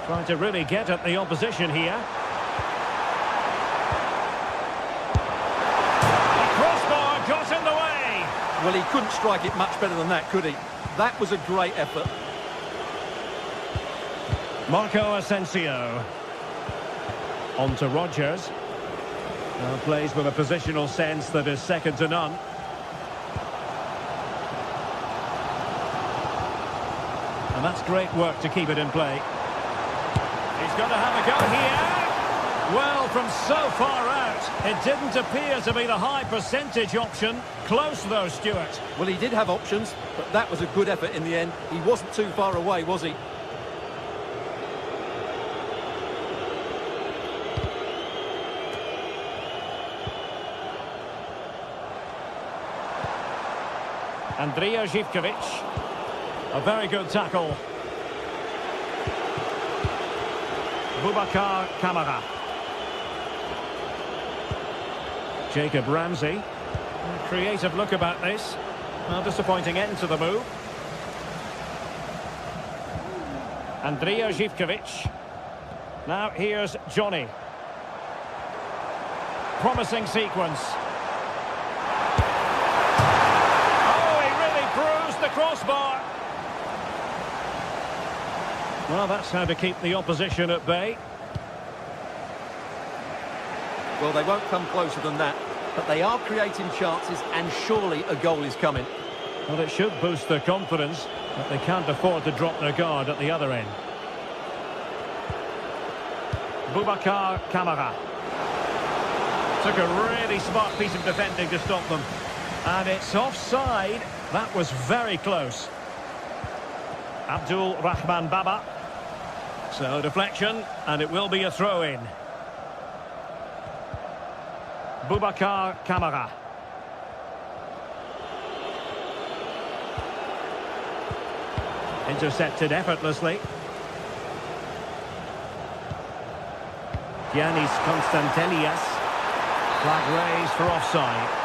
Trying to really get at the opposition here. The crossbar got in the way. Well, he couldn't strike it much better than that, could he? That was a great effort. Marco Asensio. On to Rodgers. Now plays with a positional sense that is second to none. And that's great work to keep it in play. He's going to have a go here. Well, from so far out, it didn't appear to be the high percentage option. Close though, Stuart. Well, he did have options, but that was a good effort in the end. He wasn't too far away, was he? Andrija Zivkovic. A very good tackle. Boubacar Kamara. Jacob Ramsey. Creative look about this. Well, disappointing end to the move. Andrija Zivkovic. Now here's Johnny. Promising sequence. The crossbar. Well, that's how to keep the opposition at bay. Well, they won't come closer than that, but they are creating chances, and surely a goal is coming. Well, it should boost their confidence, but they can't afford to drop their guard at the other end. Boubacar Kamara. Took a really smart piece of defending to stop them. And it's offside. That was very close. Abdul Rahman Baba. So deflection, and it will be a throw-in. Boubacar Kamara. Intercepted effortlessly. Giannis Constantelias. Flag raised for offside.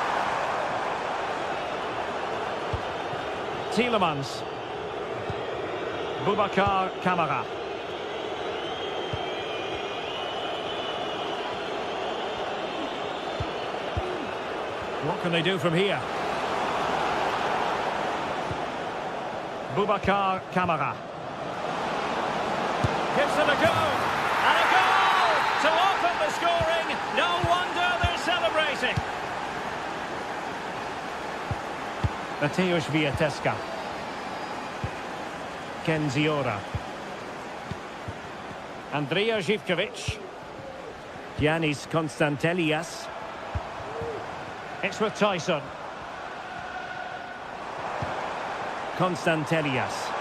Tielemans. Boubacar Kamara. What can they do from here? Boubacar Kamara. Gives them a go. And a goal to open the scoring. No wonder they're celebrating. Mateusz Wiateska. Kenziora. Andrea Zivkovic. Giannis Konstantelias. It's with Tyson. Konstantelias.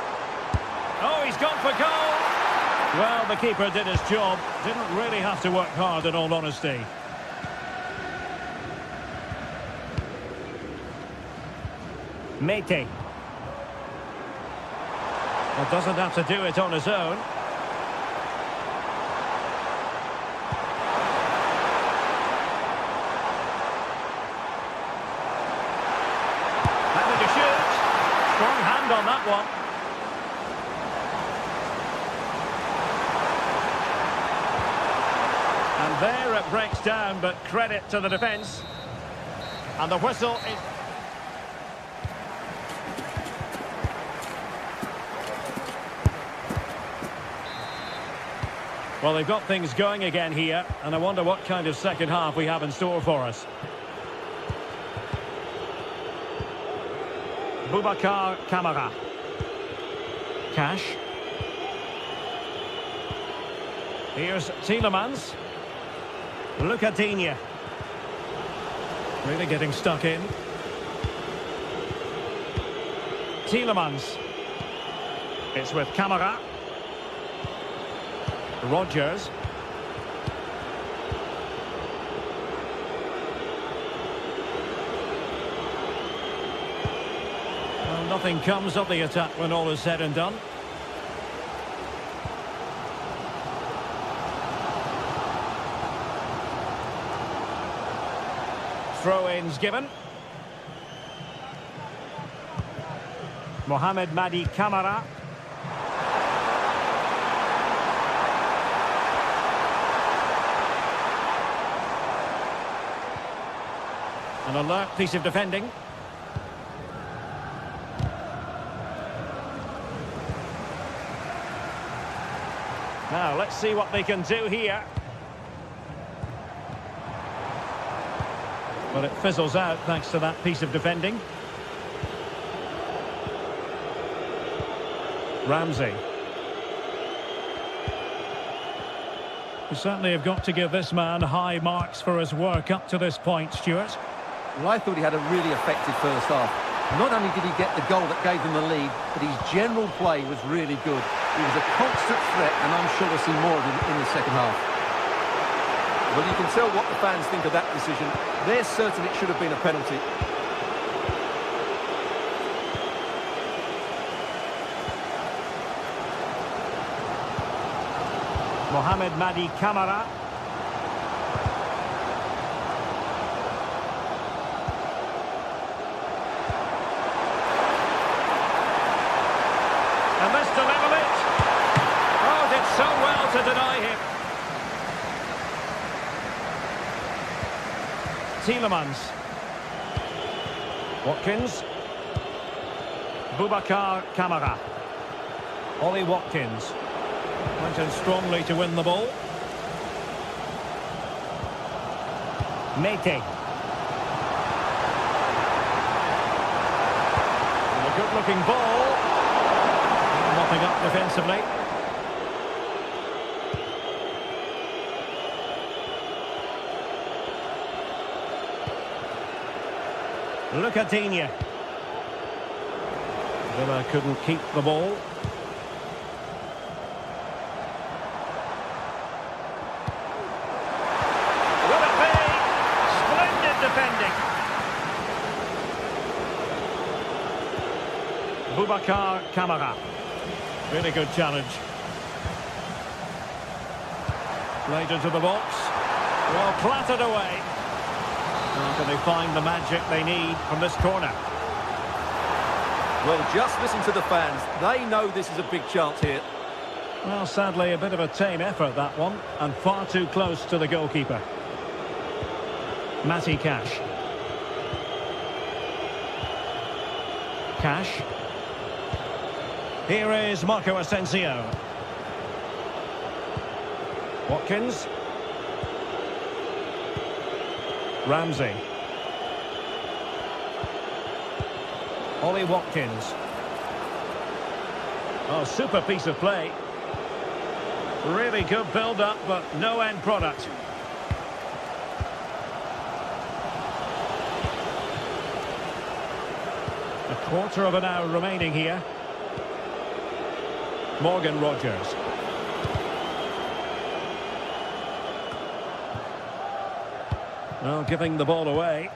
Oh, he's gone for goal! Well, the keeper did his job. Didn't really have to work hard, in all honesty. Mete. Well, doesn't have to do it on his own. Having to shoot. Strong hand on that one. And there it breaks down, but credit to the defence. And the whistle is... Well, they've got things going again here, and I wonder what kind of second half we have in store for us. Boubacar Kamara. Cash. Here's Tielemans. Luca Digne. Really getting stuck in. Tielemans. It's with Kamara. Rodgers. Well, nothing comes of the attack when all is said and done. Throw-ins given. Mohamed Madi Kamara. An alert piece of defending. Now, let's see what they can do here. But it fizzles out thanks to that piece of defending. Ramsey. We certainly have got to give this man high marks for his work up to this point, Stuart. Well, I thought he had a really effective first half. Not only did he get the goal that gave them the lead, but his general play was really good. He was a constant threat, and I'm sure we'll see more of him in the second half. Well, you can tell what the fans think of that decision. They're certain it should have been a penalty. Mohamed Madi Kamara. And this to level it. Oh, did so well to deny him. Tielemans. Watkins. Boubacar Kamara. Ollie Watkins. Went in strongly to win the ball. Mete. And a good-looking ball. Mopping up defensively. Luca Digne. Villa couldn't keep the ball. Will it be? Splendid defending. Boubacar Kamara. Really good challenge. Played into the box. Well, clattered away. How can they find the magic they need from this corner? Well, just listen to the fans. They know this is a big chance here. Well, sadly, a bit of a tame effort, that one, and far too close to the goalkeeper. Matty Cash. Cash. Here is Marco Asensio. Watkins. Ramsey. Ollie Watkins. Oh, super piece of play. Really good build-up, but no end product. A quarter of an hour remaining here. Morgan Rogers. Well, giving the ball away.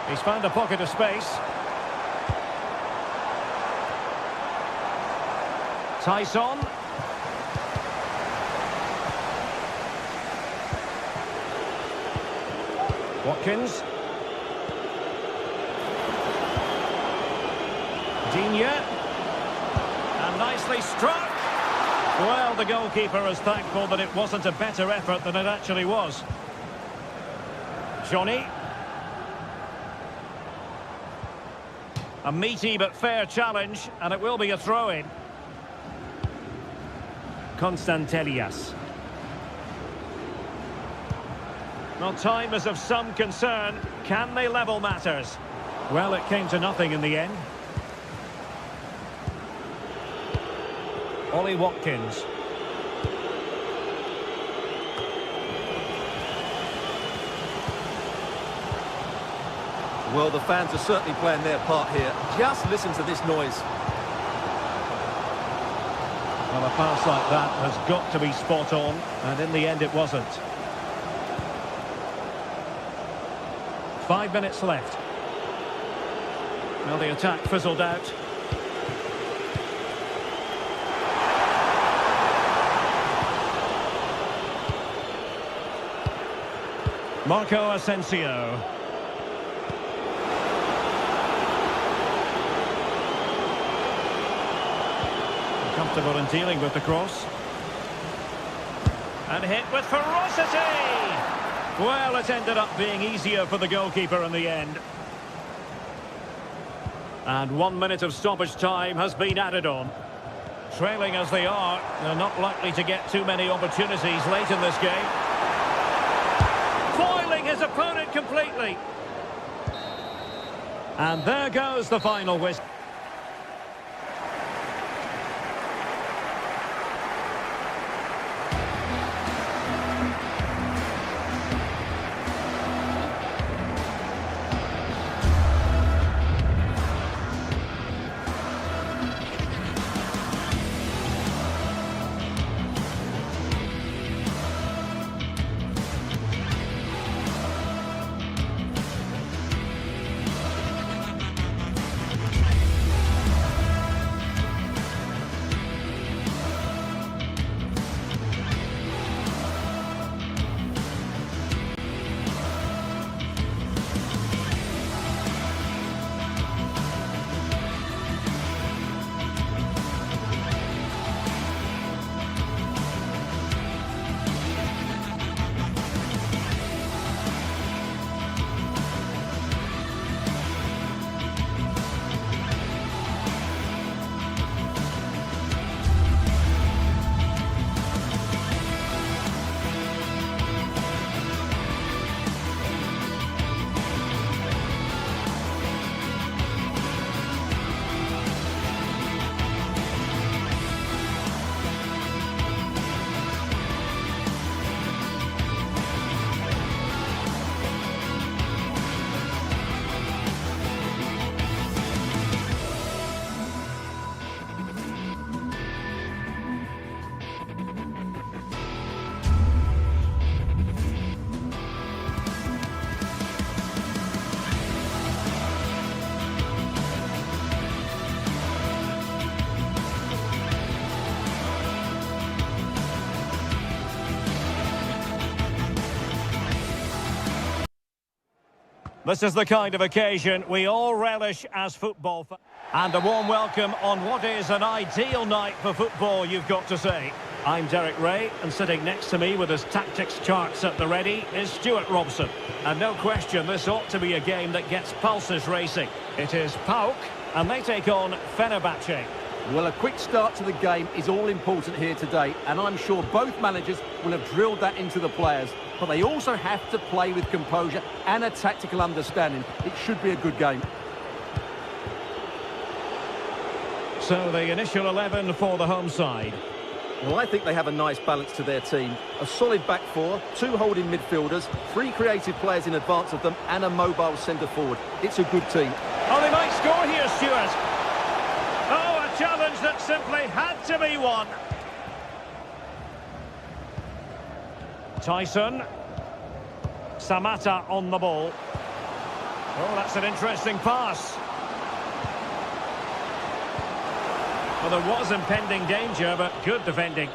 He's found a pocket of space. Tyson. Watkins. Digne. And nicely struck. Well, the goalkeeper is thankful that it wasn't a better effort than it actually was. Johnny. A meaty but fair challenge, and it will be a throw-in. Constantelias. Well, time is of some concern. Can they level matters? Well, it came to nothing in the end. Ollie Watkins. Well, the fans are certainly playing their part here. Just listen to this noise. Well, a pass like that has got to be spot on, and in the end it wasn't. 5 minutes left. Well, the attack fizzled out. Marco Asensio. Comfortable in dealing with the cross. And hit with ferocity! Well, it ended up being easier for the goalkeeper in the end. And 1 minute of stoppage time has been added on. Trailing as they are, they're not likely to get too many opportunities late in this game. Foiling his opponent completely. And there goes the final whistle. This is the kind of occasion we all relish as football fans. And a warm welcome on what is an ideal night for football, you've got to say. I'm Derek Ray, and sitting next to me with his tactics charts at the ready is Stuart Robson. And no question, this ought to be a game that gets pulses racing. It is PAOK, and they take on Fenerbahce. Well, a quick start to the game is all important here today, and I'm sure both managers will have drilled that into the players. But they also have to play with composure and a tactical understanding. It should be a good game. So the initial 11 for the home side. Well, I think they have a nice balance to their team. A solid back four, 2 holding midfielders, 3 creative players in advance of them, and a mobile centre-forward. It's a good team. Oh, they might score here, Stuart. Oh, a challenge that simply had to be won. Tyson. Samatta on the ball. Oh, that's an interesting pass. Well, there was impending danger, but good defending.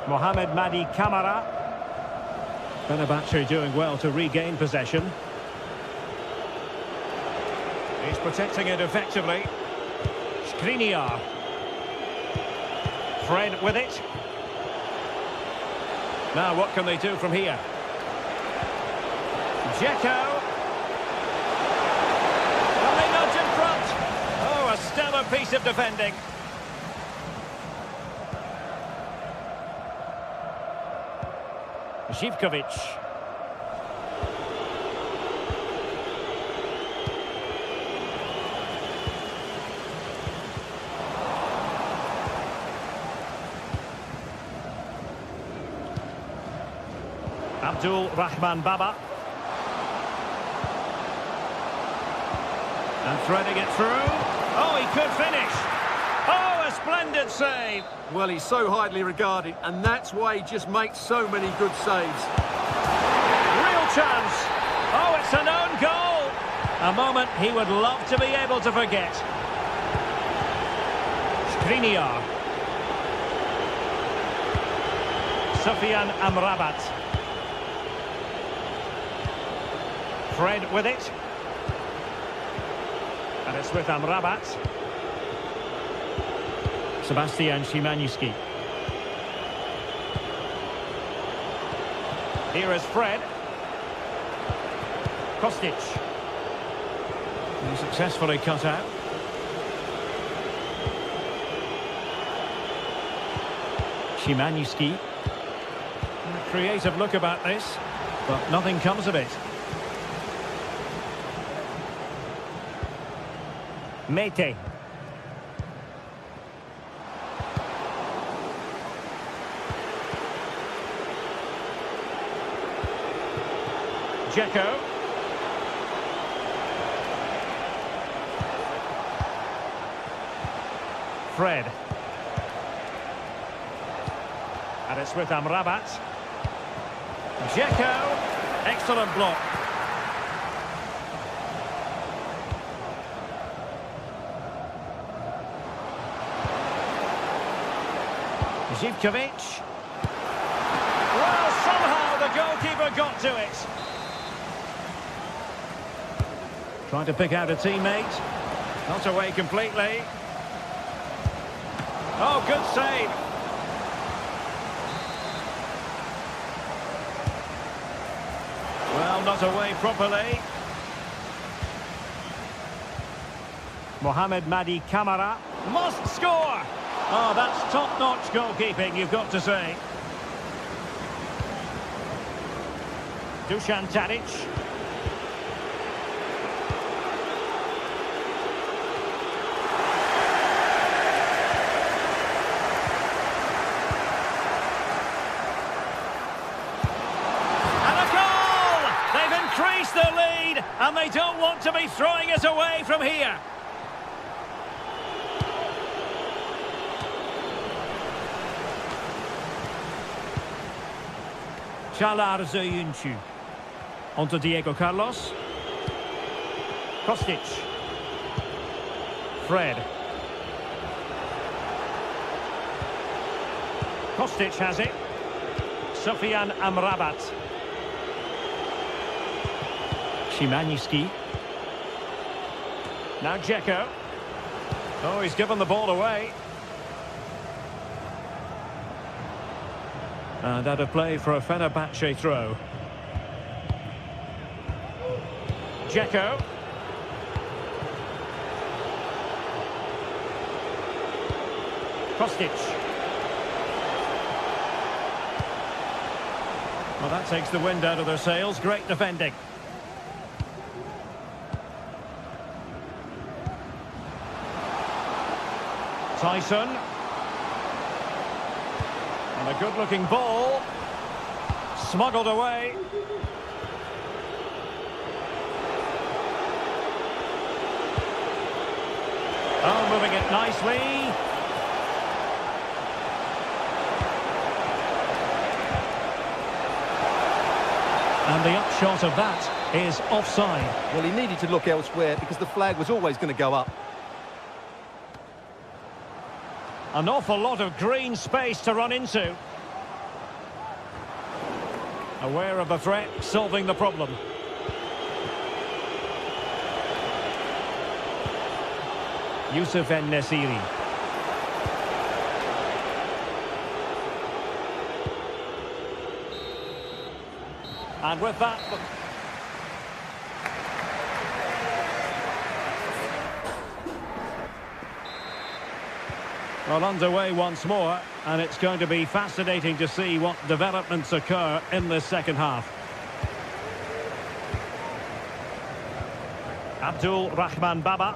Mohamed Madi Camara. Fenerbahce doing well to regain possession. He's protecting it effectively. Skriniar. Fred with it. Now what can they do from here? Dzeko. And they nudge in front. Oh, a stellar piece of defending. Zivkovic. Abdul Rahman Baba. And threading it through. Oh, he could finish. Oh, a splendid save. Well, he's so highly regarded, and that's why he just makes so many good saves. Real chance. Oh, it's an own goal. A moment he would love to be able to forget. Skriniar. Sufyan Amrabat. Fred with it. And it's with Amrabat. Sebastian Szymanski. Here is Fred. Kostic. He successfully cut out. Szymanski. A creative look about this, but nothing comes of it. Mete. Dzeko. Fred. And it's with Amrabat. Dzeko. Excellent block. Zivkovic. Well, somehow the goalkeeper got to it. Trying to pick out a teammate. Not away completely. Oh, good save. Well, not away properly. Mohamed Madi Camara must score. Oh, that's top-notch goalkeeping, you've got to say. Dusan Tadic. And a goal! They've increased their lead, and they don't want to be throwing it away from here. Çağlar Söyüncü. Onto Diego Carlos. Kostic. Fred. Kostic has it. Sufyan Amrabat. Szymanski. Now Dzeko. Oh, he's given the ball away. And out of play for a Fenerbahce throw. Dzeko. Kostic. Well, that takes the wind out of their sails. Great defending. Tyson. And a good-looking ball. Smuggled away. Oh, moving it nicely. And the upshot of that is offside. Well, he needed to look elsewhere because the flag was always going to go up. An awful lot of green space to run into. Aware of the threat, solving the problem. Youssef En-Nesyri. And with that... Well, underway once more, and it's going to be fascinating to see what developments occur in this second half. Abdul Rahman Baba.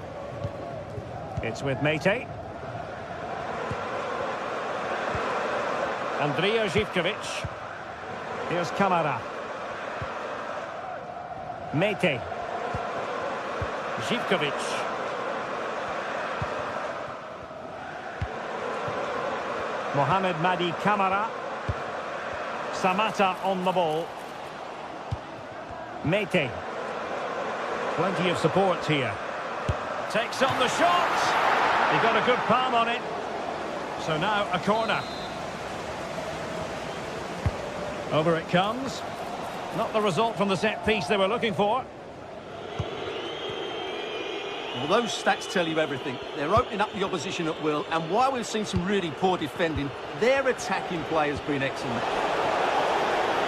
It's with Mete. Andrija Živković. Here's Kamara. Mete. Živković. Mohamed Madi Kamara. Samatta on the ball. Mete. Plenty of support here. Takes on the shot. He got a good palm on it. So now a corner. Over it comes. Not the result from the set piece they were looking for. Well, those stats tell you everything. They're opening up the opposition at will, and while we've seen some really poor defending, their attacking play has been excellent.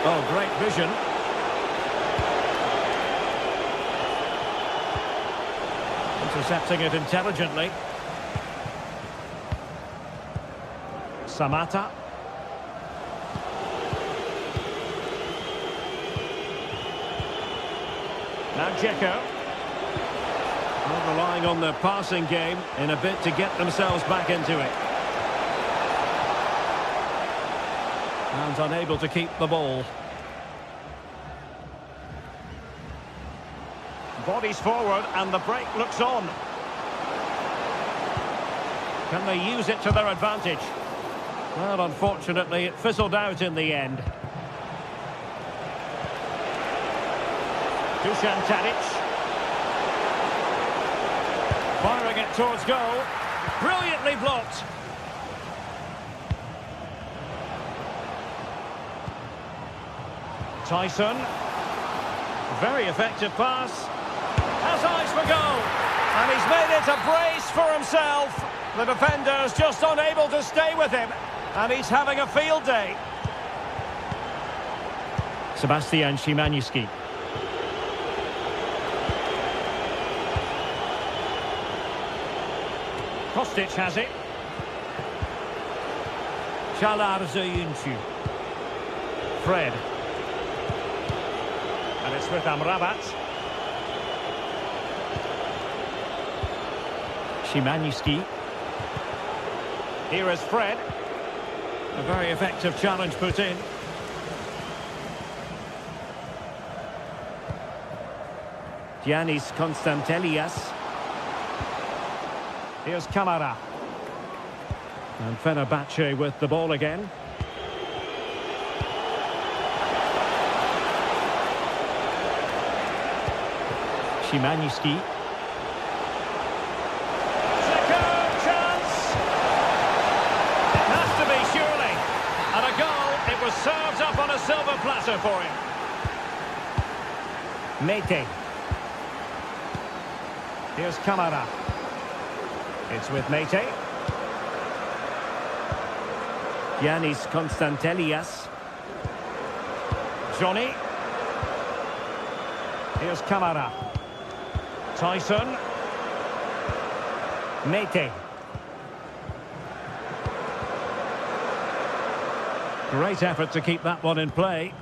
Oh, great vision. Intercepting it intelligently. Samatta. Now Dzeko. Not relying on the passing game in a bit to get themselves back into it. And unable to keep the ball. Bodies forward and the break looks on. Can they use it to their advantage? Well, unfortunately, it fizzled out in the end. Dusan Tadic. Firing it towards goal. Brilliantly blocked. Tyson. Very effective pass. Has eyes for goal. And he's made it a brace for himself. The defender's just unable to stay with him. And he's having a field day. Sebastian Szymański. Kostic has it. Çağlar Söyüncü. Fred. And it's with Amrabat. Szymański. Here is Fred. A very effective challenge put in. Giannis Konstantelias. Here's Kamara. And Fenerbahce with the ball again. Szymański. Second chance! It has to be, surely. And a goal, it was served up on a silver platter for him. Mete. Here's Kamara. It's with Mete. Giannis Konstantelias. Johnny. Here's Camara. Tyson. Nate. Great effort to keep that one in play.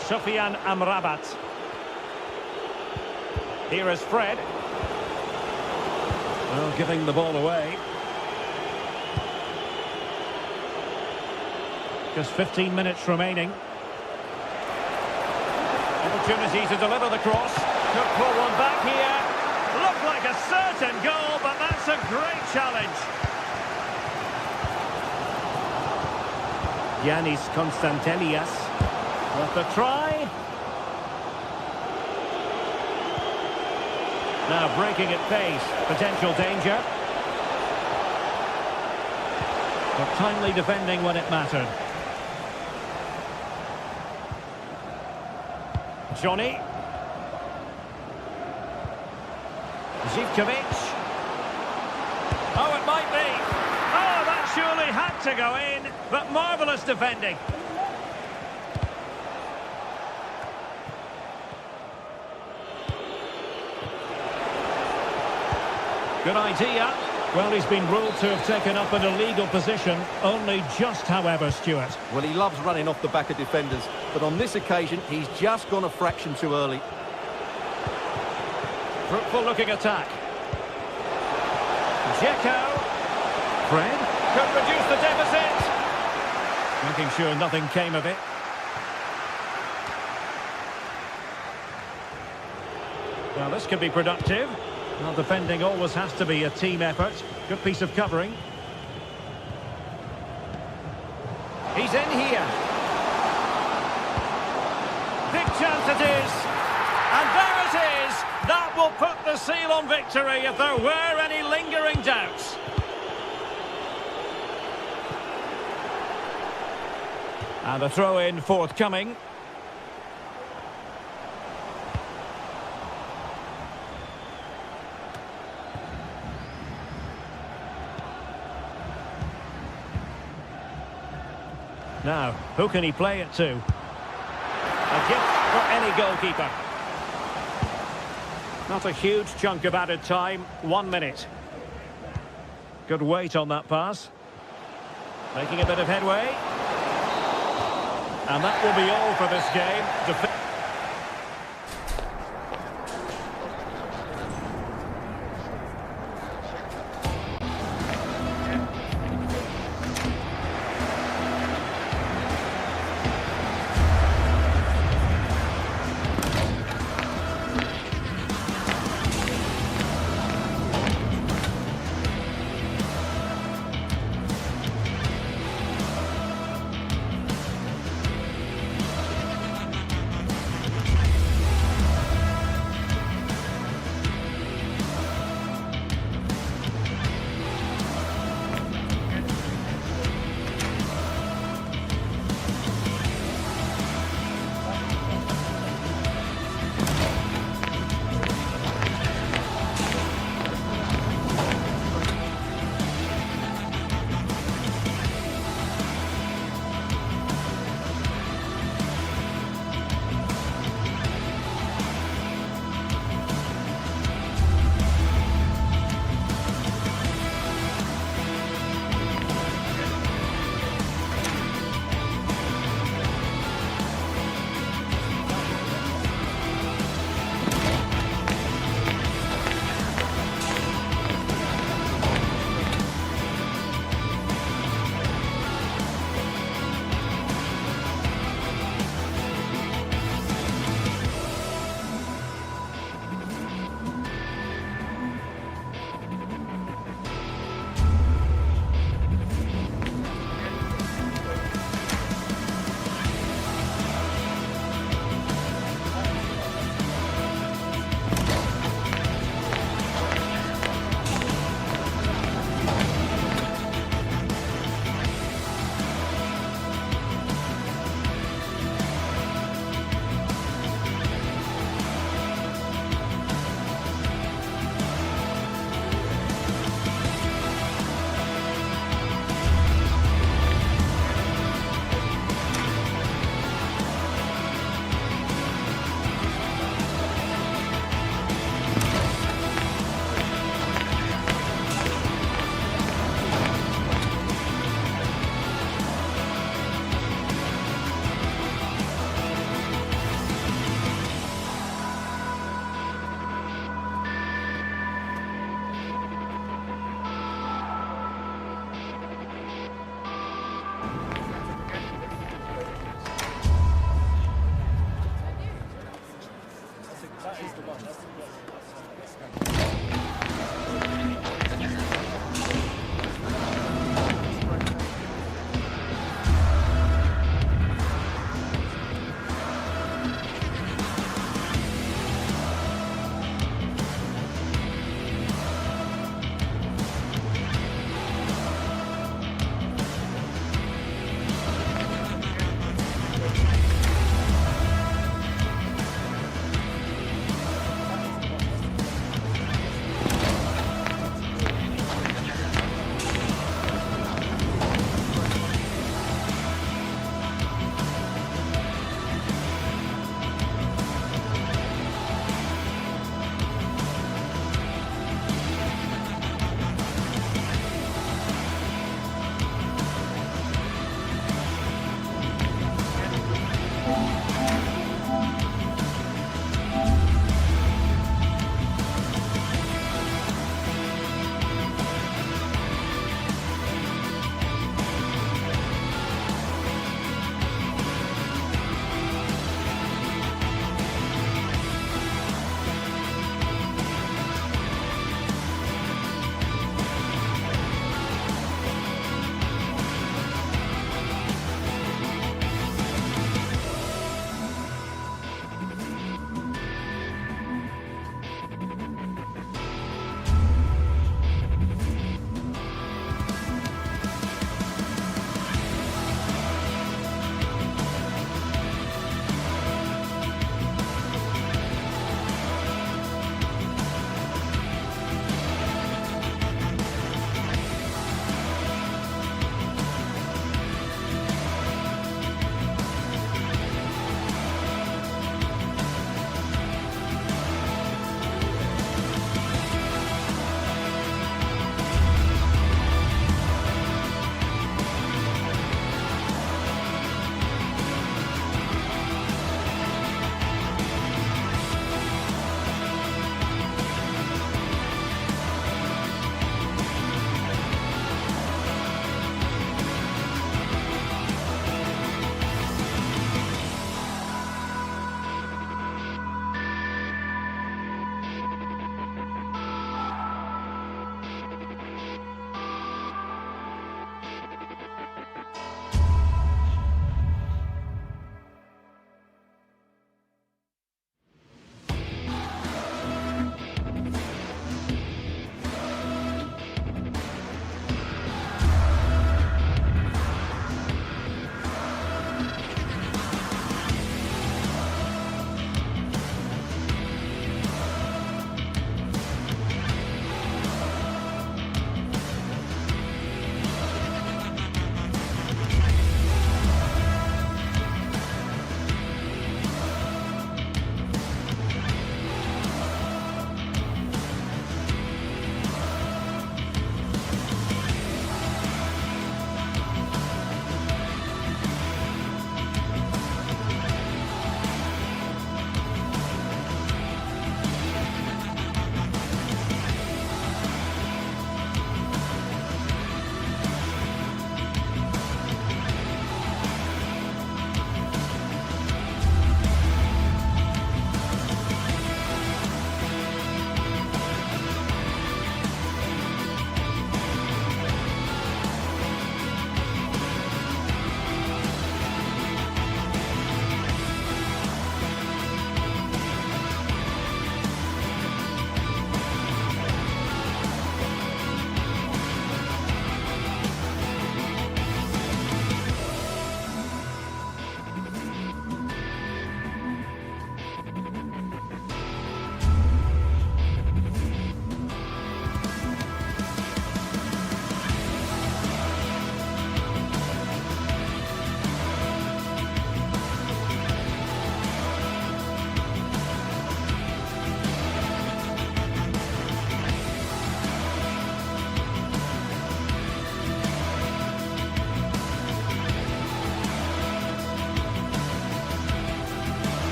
Sofian Amrabat. Here is Fred. Well, giving the ball away. Just 15 minutes remaining. Opportunity to deliver the cross. Could pull one back here. Looked like a certain goal, but that's a great challenge. Yanis Konstantelias. Worth a try. Now breaking at pace. Potential danger. But timely defending when it mattered. Johnny. Zivkovic. Oh, it might be. Oh, that surely had to go in. But marvellous defending. Good idea. Well, he's been ruled to have taken up an illegal position. Only just, however, Stuart. Well, he loves running off the back of defenders, but on this occasion, he's just gone a fraction too early. Fruitful-looking attack. Dzeko. Fred. Could reduce the deficit. Making sure nothing came of it. Well, this could be productive. Well, defending always has to be a team effort. Good piece of covering. He's in here. Big chance it is. And there it is. That will put the seal on victory if there were any lingering doubts. And a throw-in forthcoming. Now, who can he play it to? A gift for any goalkeeper. Not a huge chunk of added time, 1 minute. Good weight on that pass. Making a bit of headway. And that will be all for this game.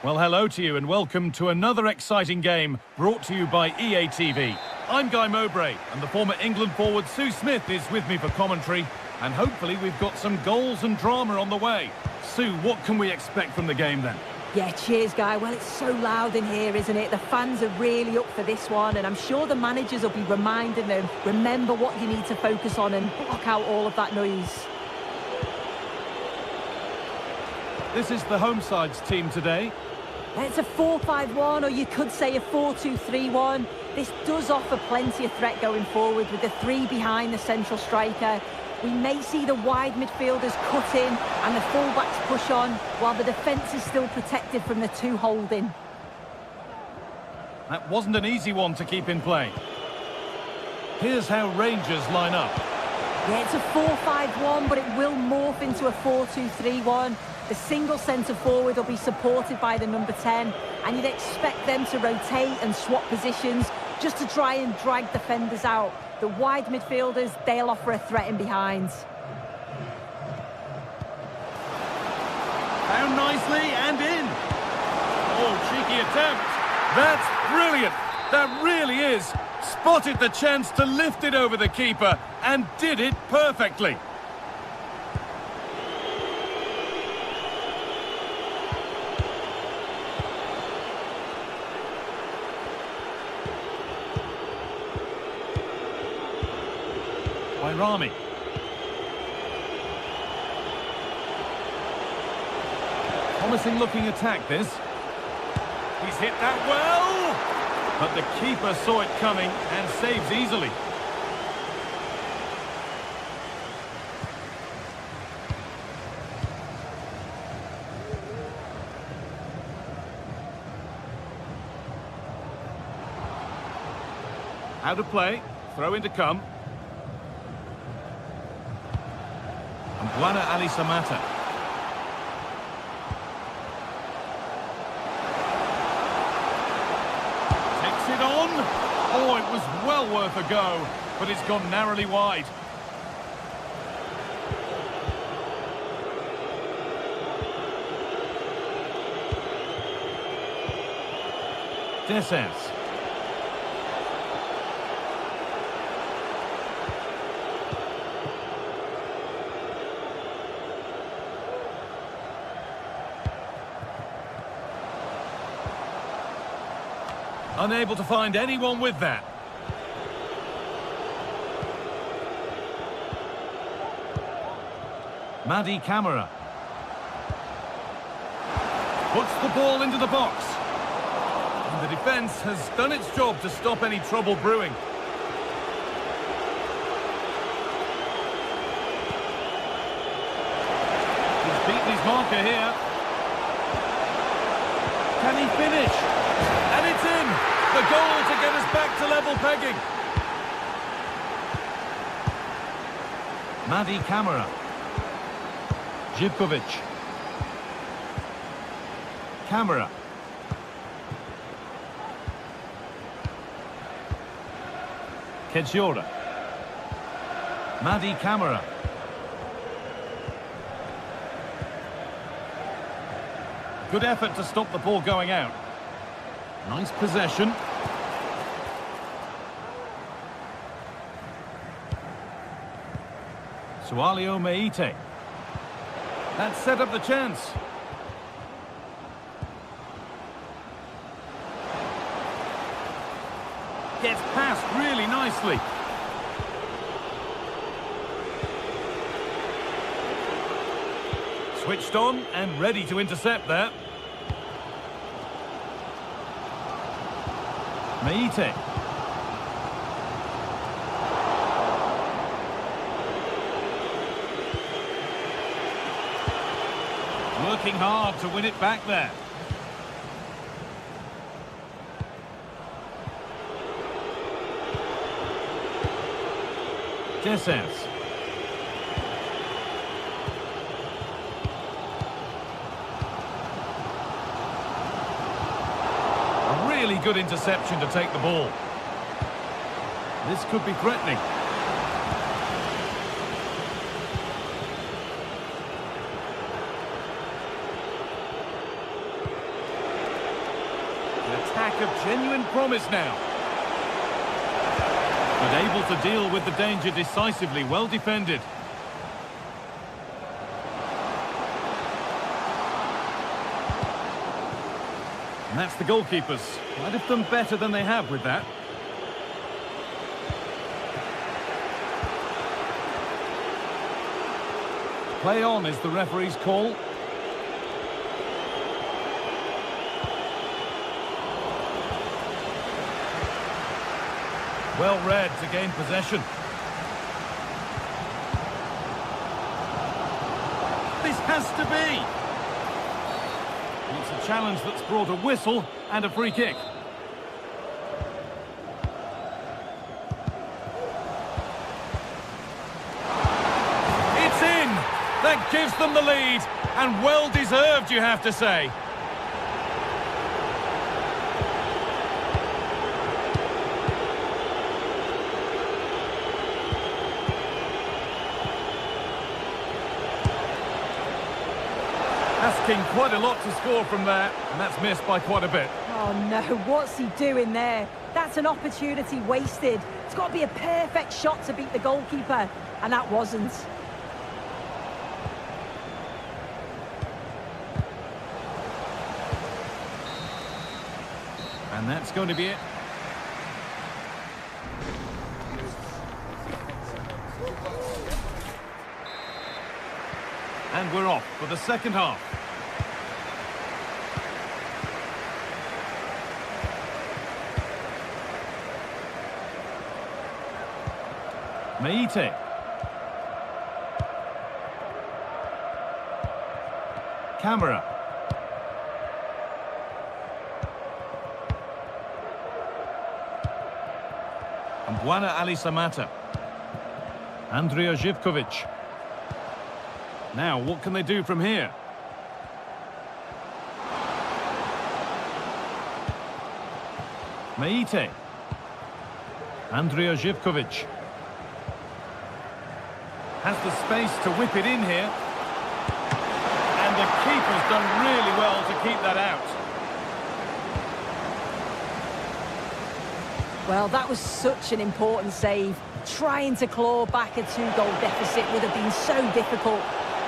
Well, hello to you and welcome to another exciting game brought to you by EA TV. I'm Guy Mowbray and the former England forward Sue Smith is with me for commentary, and hopefully we've got some goals and drama on the way. Sue, what can we expect from the game then? Yeah, cheers, Guy. Well, it's so loud in here, isn't it? The fans are really up for this one, and I'm sure the managers will be reminding them, remember what you need to focus on and block out all of that noise. This is the home side's team today. It's a 4-5-1, or you could say a 4-2-3-1. This does offer plenty of threat going forward with the three behind the central striker. We may see the wide midfielders cut in and the fullbacks push on, while the defence is still protected from the two holding. That wasn't an easy one to keep in play. Here's how Rangers line up. Yeah, it's a 4-5-1, but it will morph into a 4-2-3-1. The single centre-forward will be supported by the number 10, and you'd expect them to rotate and swap positions just to try and drag defenders out. The wide midfielders, they'll offer a threat in behind. Found nicely and in. Oh, cheeky attempt. That's brilliant. That really is. Spotted the chance to lift it over the keeper and did it perfectly. Rami. Promising looking attack this. He's hit that well, but the keeper saw it coming and saves easily. Out of play, throw in to come. Buana Ali Samata. Takes it on. Oh, it was well worth a go, but it's gone narrowly wide. Descents. Unable to find anyone with that. Madi Camara. Puts the ball into the box. And the defence has done its job to stop any trouble brewing. He's beaten his marker here. Can he finish? And it's in! The goal to get us back to level pegging. Madi Camara. Živković. Camara. Kedžiora. Madi Camara. Good effort to stop the ball going out. Nice possession. Sualio Meite. That set up the chance. Gets past really nicely. Switched on and ready to intercept there. Meite. Working hard to win it back there. Descents. A really good interception to take the ball. This could be threatening. of genuine promise now. But able to deal with the danger decisively, well defended. And that's the goalkeepers. Might have done better than they have with that. Play on is the referee's call. Well read to gain possession. This has to be. It's a challenge that's brought a whistle and a free kick. It's in! That gives them the lead, and well deserved, you have to say. Asking quite a lot to score from there, and that's missed by quite a bit. Oh no, what's he doing there? That's an opportunity wasted. It's got to be a perfect shot to beat the goalkeeper, and that wasn't. And that's going to be it. And we're off for the second half. Meite. Camera. And Buana Ali Samata. Andrija Živković. Now, what can they do from here? Meite. Andrija Živković. Has the space to whip it in here. And the keeper's done really well to keep that out. Well, that was such an important save. Trying to claw back a 2-goal deficit would have been so difficult.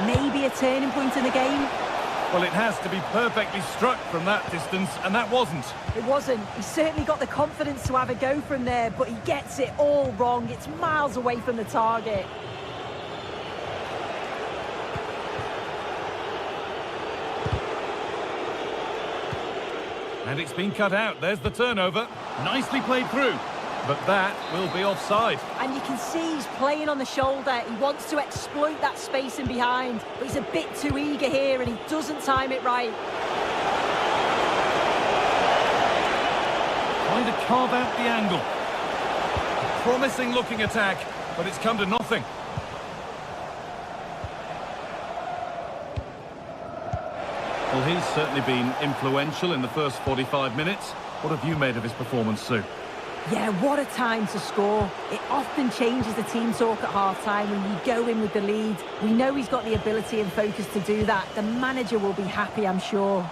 Maybe a turning point in the game? Well, it has to be perfectly struck from that distance, and that wasn't. It wasn't. He certainly got the confidence to have a go from there, but he gets it all wrong. It's miles away from the target. And it's been cut out. There's the turnover. Nicely played through. But that will be offside. And you can see he's playing on the shoulder. He wants to exploit that space in behind. But he's a bit too eager here and he doesn't time it right. Trying to carve out the angle. A promising looking attack, but it's come to nothing. Well, he's certainly been influential in the first 45 minutes. What have you made of his performance, Sue? Yeah, what a time to score. It often changes the team talk at half-time when you go in with the lead. We know he's got the ability and focus to do that. The manager will be happy, I'm sure.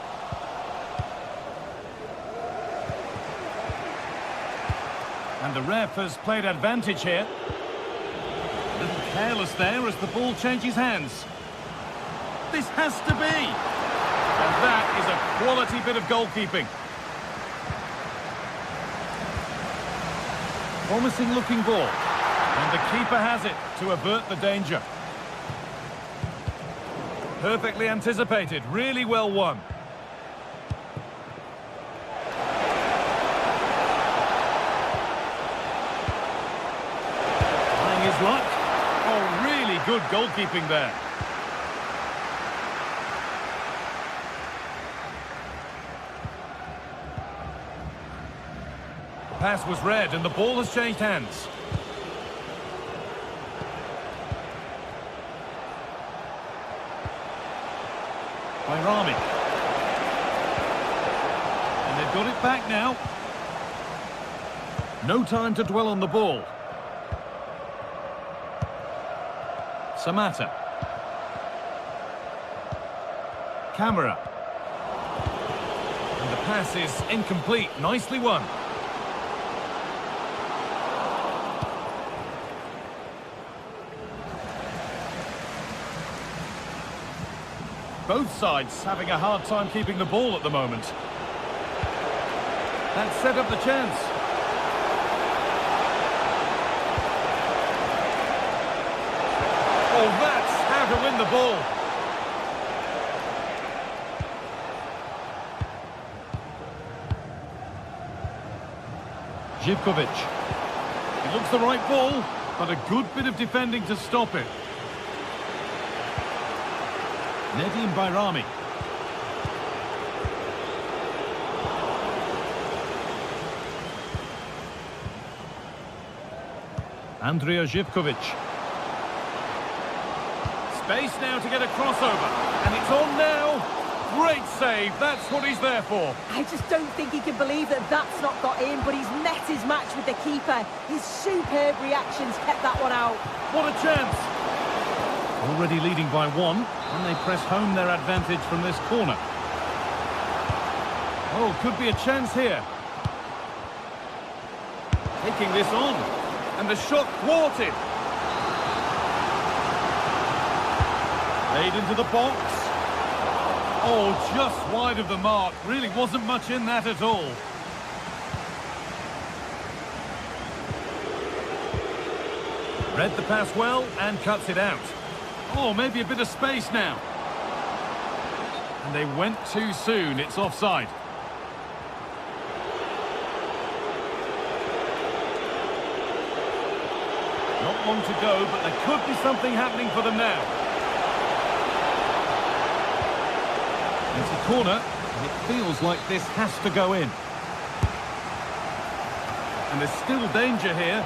And the ref has played advantage here. A little careless there as the ball changes hands. This has to be. And that is a quality bit of goalkeeping. Promising looking ball. And the keeper has it to avert the danger. Perfectly anticipated, really well won. Trying his luck. Oh, really good goalkeeping there. Pass was read and the ball has changed hands. By Rami. And they've got it back now. No time to dwell on the ball. Samata. Camera. And the pass is incomplete. Nicely won. Both sides having a hard time keeping the ball at the moment. That set up the chance. Oh, that's how to win the ball. Živkovic. It looks the right ball, but a good bit of defending to stop it. Nedim Bayrami. Andrija Živkovic. Space now to get a crossover. And it's on now. Great save. That's what he's there for. I just don't think he can believe that that's not got in, but he's met his match with the keeper. His superb reactions kept that one out. What a chance. Already leading by one, and they press home their advantage from this corner. Oh, could be a chance here. Taking this on, and the shot thwarted. Played into the box. Oh, just wide of the mark. Really wasn't much in that at all. Read the pass well and cuts it out. Oh, maybe a bit of space now. And they went too soon. It's offside. Not long to go, but there could be something happening for them now. It's a corner, and it feels like this has to go in. And there's still danger here.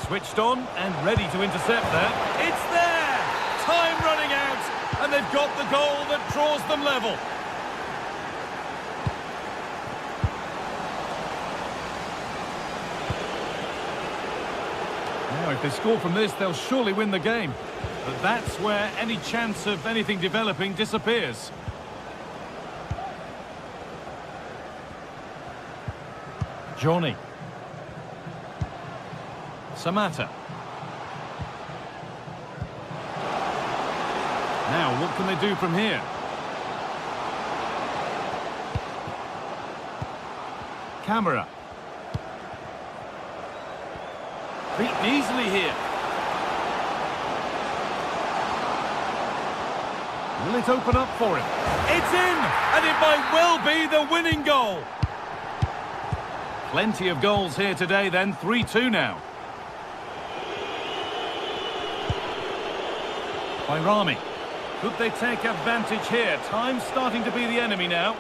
Switched on and ready to intercept that. It's there! Time running out, and they've got the goal that draws them level. Now, if they score from this, they'll surely win the game. But that's where any chance of anything developing disappears. Johnny. Samatta. Now, what can they do from here? Camera. Beaten easily here. Will it open up for him? It's in! And it might well be the winning goal. Plenty of goals here today then, 3-2 now. Bayrami. Could they take advantage here? Time's starting to be the enemy now.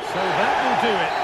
So that will do it.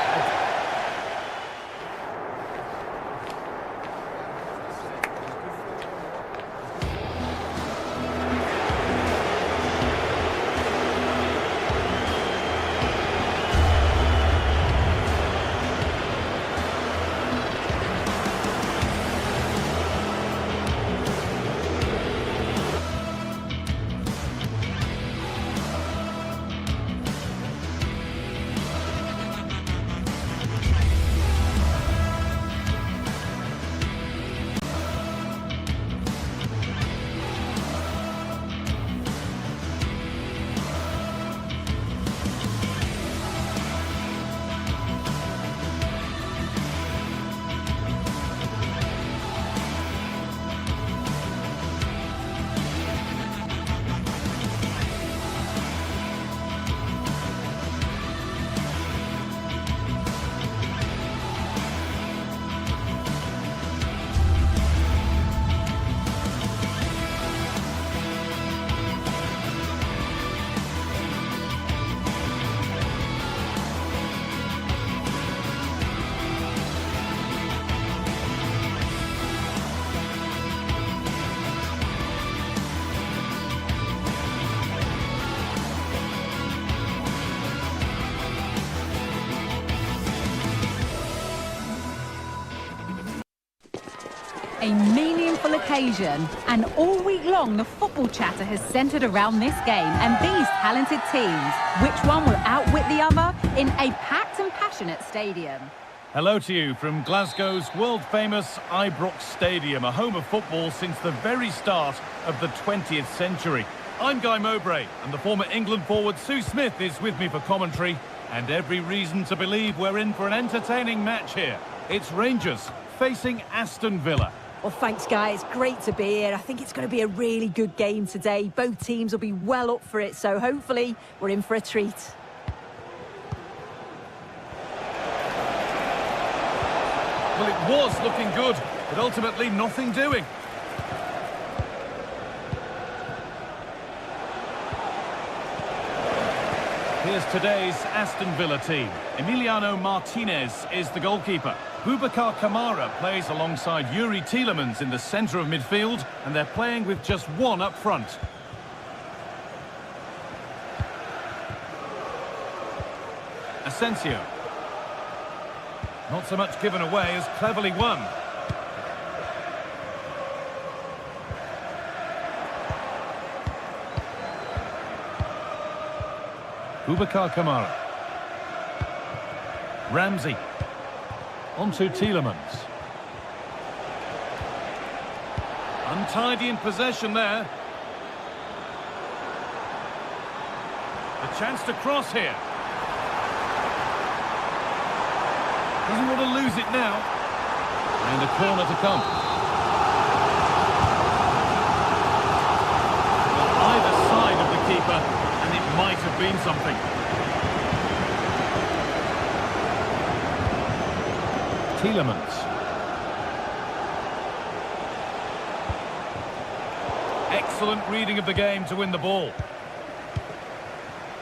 A meaningless momentful occasion, and all week long the football chatter has centred around this game and these talented teams. Which one will outwit the other in a packed and passionate stadium? Hello to you from Glasgow's world-famous Ibrox Stadium, a home of football since the very start of the 20th century. I'm Guy Mowbray, and the former England forward Sue Smith is with me for commentary, and every reason to believe we're in for an entertaining match here. It's Rangers facing Aston Villa. Well, thanks, guys. Great to be here. I think it's going to be a really good game today. Both teams will be well up for it, so hopefully we're in for a treat. Well, it was looking good, but ultimately nothing doing. Here's today's Aston Villa team. Emiliano Martinez is the goalkeeper. Boubacar Kamara plays alongside Yuri Tielemans in the centre of midfield, and they're playing with just one up front. Asensio. Not so much given away as cleverly won. Boubacar Kamara. Ramsey. Onto Tielemans. Untidy in possession there. A chance to cross here. Doesn't want to lose it now. And a corner to come. Well, either side of the keeper, and it might have been something. Tielemans. Excellent reading of the game to win the ball.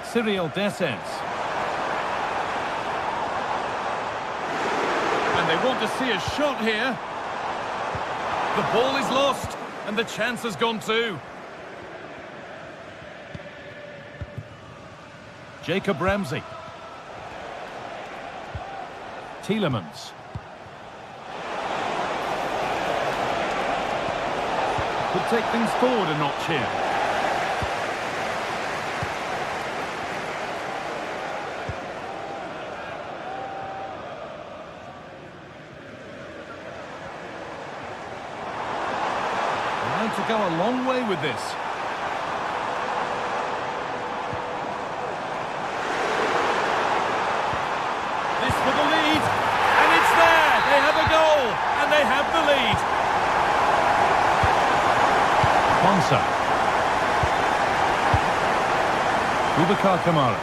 Cyril Dessers. And they want to see a shot here. The ball is lost, and the chance has gone too. Jacob Ramsey. Tielemans. Could take things forward a notch here. Allowed to go a long way with this. This for the lead, and it's there! They have a goal, and they have the lead. Konsa. Boubacar Kamara.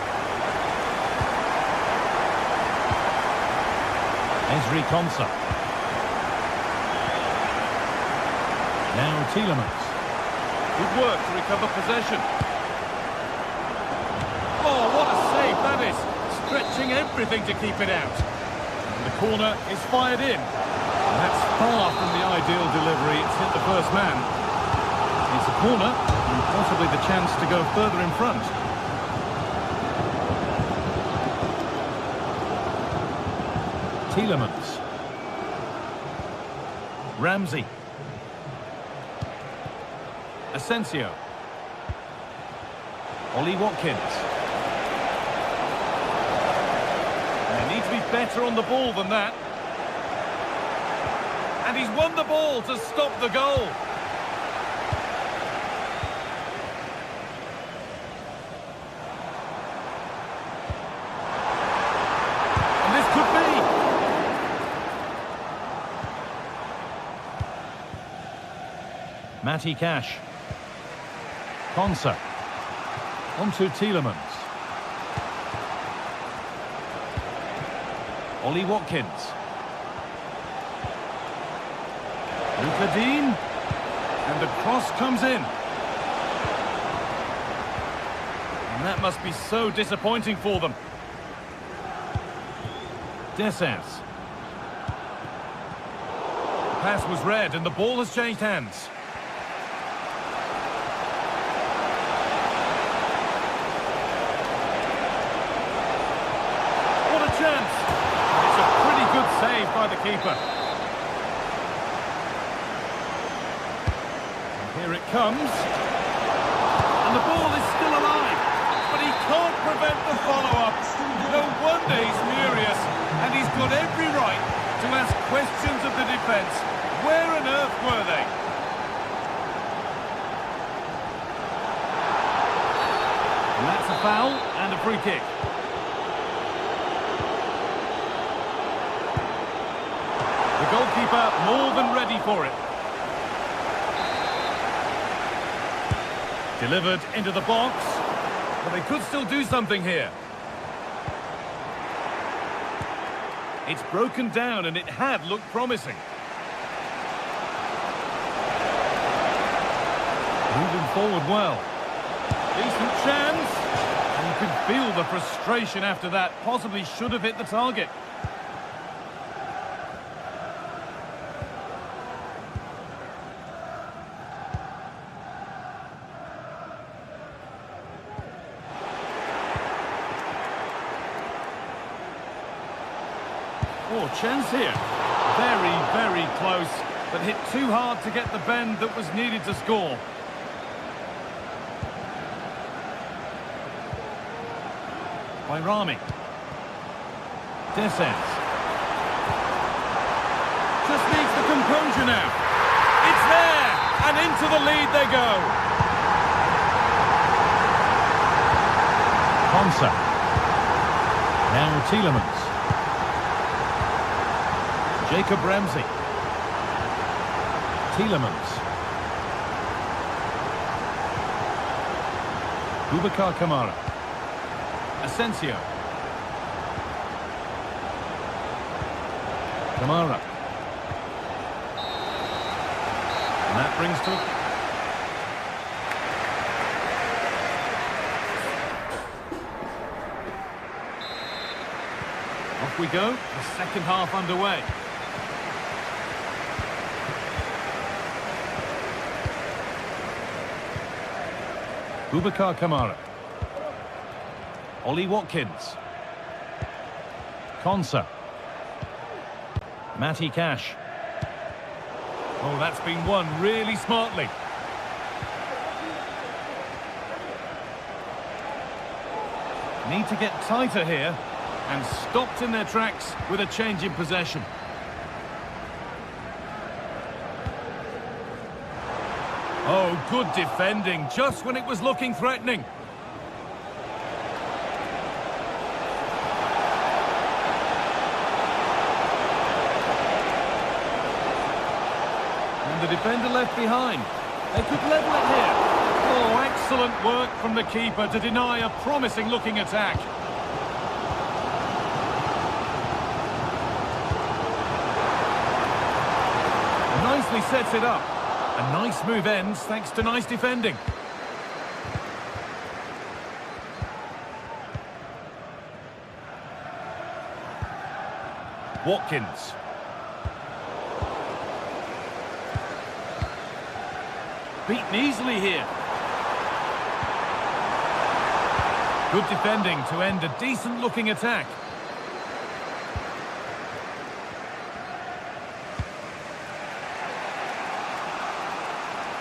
Ezri Konsa. Now Tielemans. Good work to recover possession. Oh, what a save that is. Stretching everything to keep it out. And the corner is fired in. And that's far from the ideal delivery. It's hit the first man. It's a corner, and possibly the chance to go further in front. Tielemans. Ramsey. Asensio. Ollie Watkins. And they need to be better on the ball than that. And he's won the ball to stop the goal. Matty Cash. Konsa. Onto Tielemans. Ollie Watkins. Luka Dean. And the cross comes in. And that must be so disappointing for them. Dessers. The pass was read and the ball has changed hands. Chance. It's a pretty good save by the keeper. comes. And the ball is still alive. But he can't prevent the follow-up. No wonder he's furious. And he's got every right to ask questions of the defence. Where on earth were they? And that's a foul and a free kick. The goalkeeper more than ready for it. Delivered into the box. But they could still do something here. It's broken down and it had looked promising. Moving forward well. Decent chance. And you can feel the frustration after that. Possibly should have hit the target. Oh, chance here. Very, very close, but hit too hard to get the bend that was needed to score. By Rami. Descends. Just needs the composure now. It's there, and into the lead they go. Konsa. Now Tielemans. Jacob Ramsey. Tielemans. Boubacar Kamara. Asensio. Kamara. And that brings to it. Off we go, the second half underway. Boubacar Kamara. Ollie Watkins. Konsa. Matty Cash. Oh, that's been won really smartly. Need to get tighter here and stopped in their tracks with a change in possession. Oh, good defending, just when it was looking threatening. And the defender left behind. They could level it here. Oh, excellent work from the keeper to deny a promising-looking attack. Nicely sets it up. A nice move ends thanks to nice defending. Watkins. Beaten easily here. Good defending to end a decent-looking attack.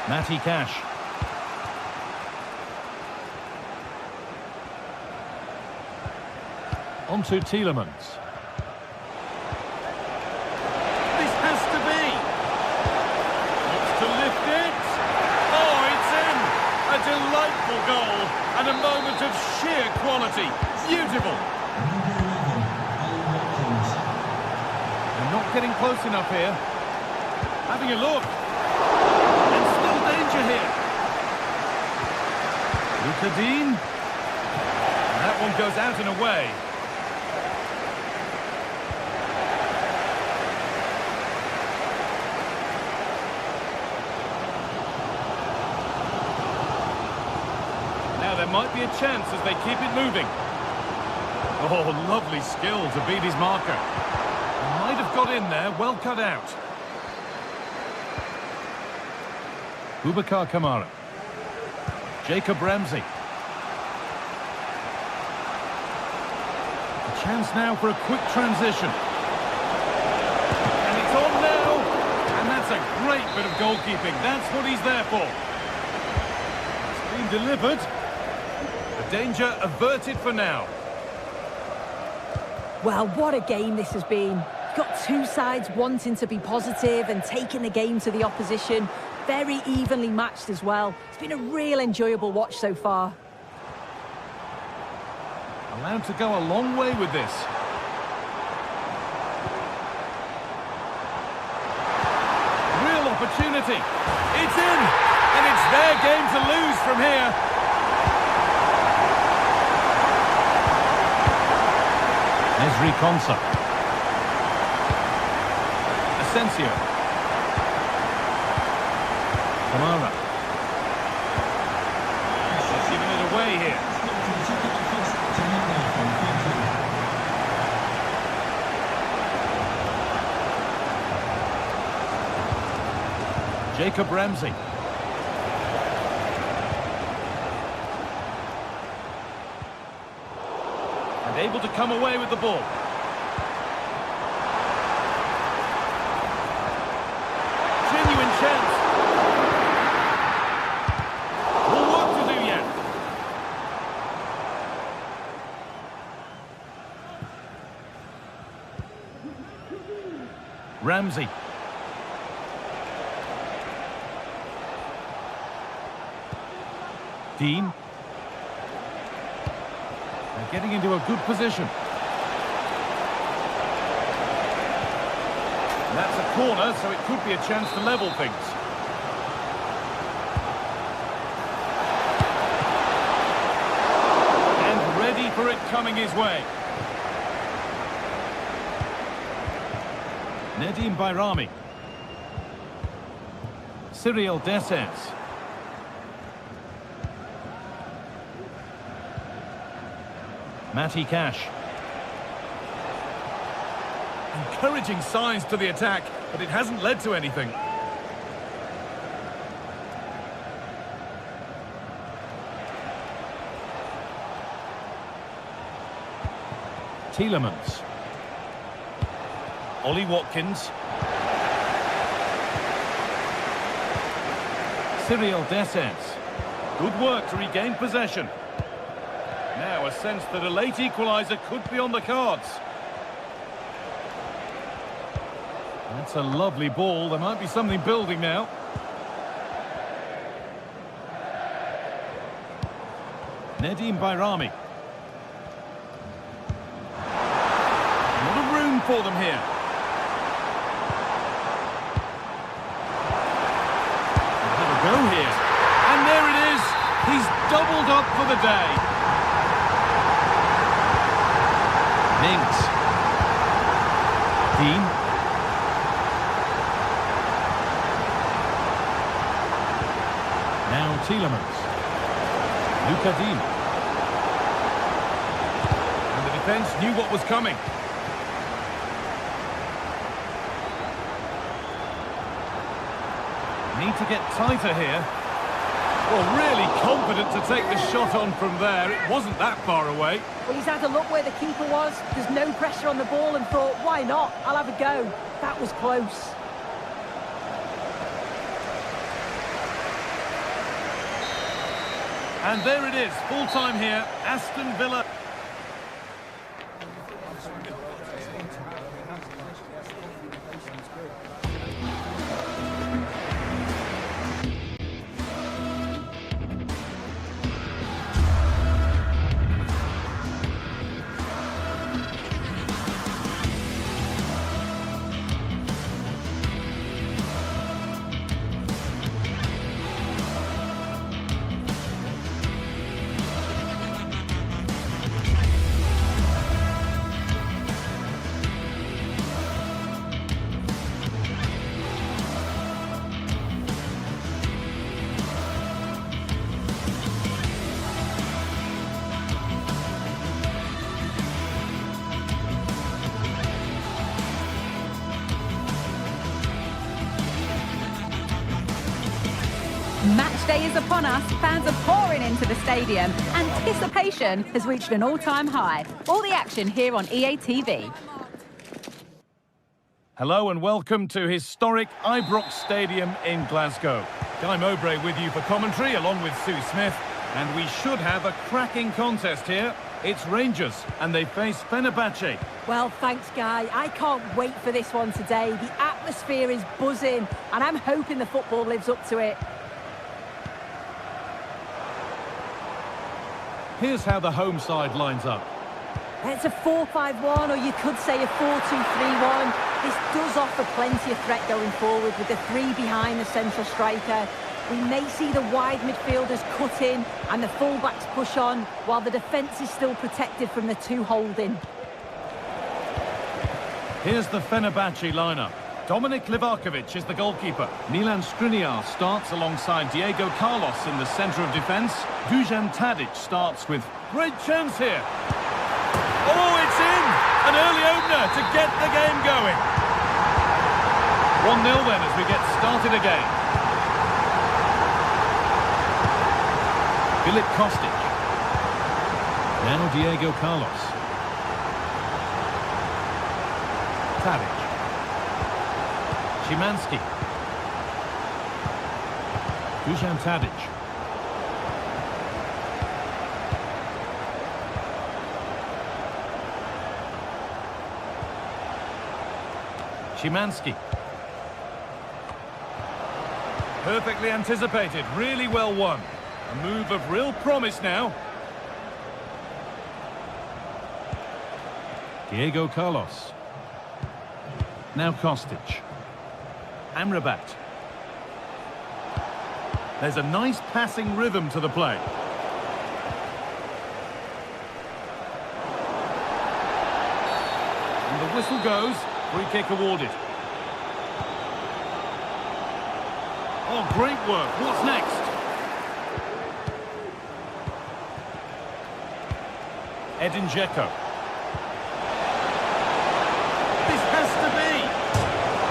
Matty Cash. On to Tielemans. This has to be. Wants to lift it. Oh, it's in. A delightful goal and a moment of sheer quality. Beautiful. They're not getting close enough here. Having a look. Here. Luka Dean. And that one goes out and away. Now there might be a chance as they keep it moving. Oh, lovely skill to beat his marker. Might have got in there, well cut out. Boubacar Kamara. Jacob Ramsey. A chance now for a quick transition. And it's on now. And that's a great bit of goalkeeping. That's what he's there for. delivered. The danger averted for now. Well, what a game this has been. You've got two sides wanting to be positive and taking the game to the opposition. Very evenly matched as well. It's been a real enjoyable watch so far. Allowed to go a long way with this. Real opportunity. It's in! And it's their game to lose from here. Esri Konsa. Asensio. Kamara. He's giving it away here. Jacob Ramsey. And able to come away with the ball. Genuine chance. More work to do yet. Ramsey. Dean. They're getting into a good position. And that's a corner, so it could be a chance to level things. And ready for it coming his way. Nedim Bayrami. Cyril Dessers. Matty Cash. Encouraging signs to the attack, but it hasn't led to anything. Tielemans. Ollie Watkins. Cyril Dessers. Good work to regain possession. Now a sense that a late equaliser could be on the cards. That's a lovely ball. There might be something building now. Nedim Bayrami. A lot of room for them here. Have a go here. And there it is. He's doubled up for the day. Mings. Dean. Now Tielemans. Luca Dean. And the defence knew what was coming. Need to get tighter here. Well, really confident to take the shot on from there. It wasn't that far away. Well, he's had a look where the keeper was. There's no pressure on the ball and thought, why not? I'll have a go. That was close. And there it is, full time here, Aston Villa. Match day is upon us. Fans are pouring into the stadium. Anticipation has reached an all-time high. All the action here on EA TV. Hello and welcome to historic Ibrox Stadium in Glasgow. Guy Mowbray with you for commentary, along with Sue Smith. And we should have a cracking contest here. It's Rangers, and they face Fenerbahce. Well, thanks, Guy. I can't wait for this one today. The atmosphere is buzzing, and I'm hoping the football lives up to it. Here's how the home side lines up. It's a 4-5-1, or you could say a 4-2-3-1. This does offer plenty of threat going forward with the three behind the central striker. We may see the wide midfielders cut in and the fullbacks push on, while the defence is still protected from the two holding. Here's the Fenerbahce lineup. Dominik Livakovic is the goalkeeper. Milan Skriniar starts alongside Diego Carlos in the centre of defence. Dusan Tadic starts with great chance here. Oh, it's in! An early opener to get the game going. 1-0 then as we get started again. Filip Kostic. Now Diego Carlos. Tadic. Szymanski. Dusan Tadic. Szymanski. Perfectly anticipated, really well won. A move of real promise now. Diego Carlos. Now Kostic. Amrabat. There's a nice passing rhythm to the play. And the whistle goes. Free kick awarded. Oh, great work. What's next? Edin Dzeko. This has to be.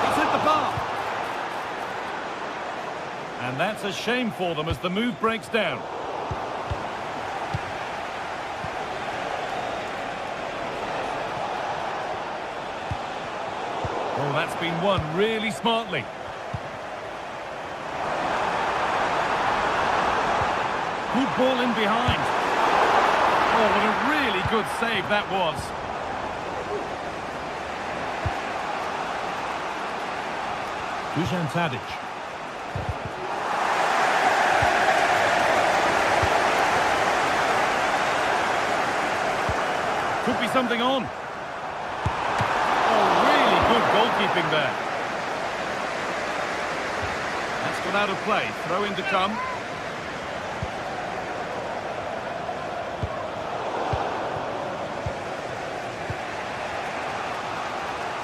It's hit the bar. And that's a shame for them as the move breaks down. Oh, that's been won really smartly. Good ball in behind. Oh, what a really good save that was. Dusan Tadic. Could be something on. Good goalkeeping there. That's gone out of play. Throw in to come.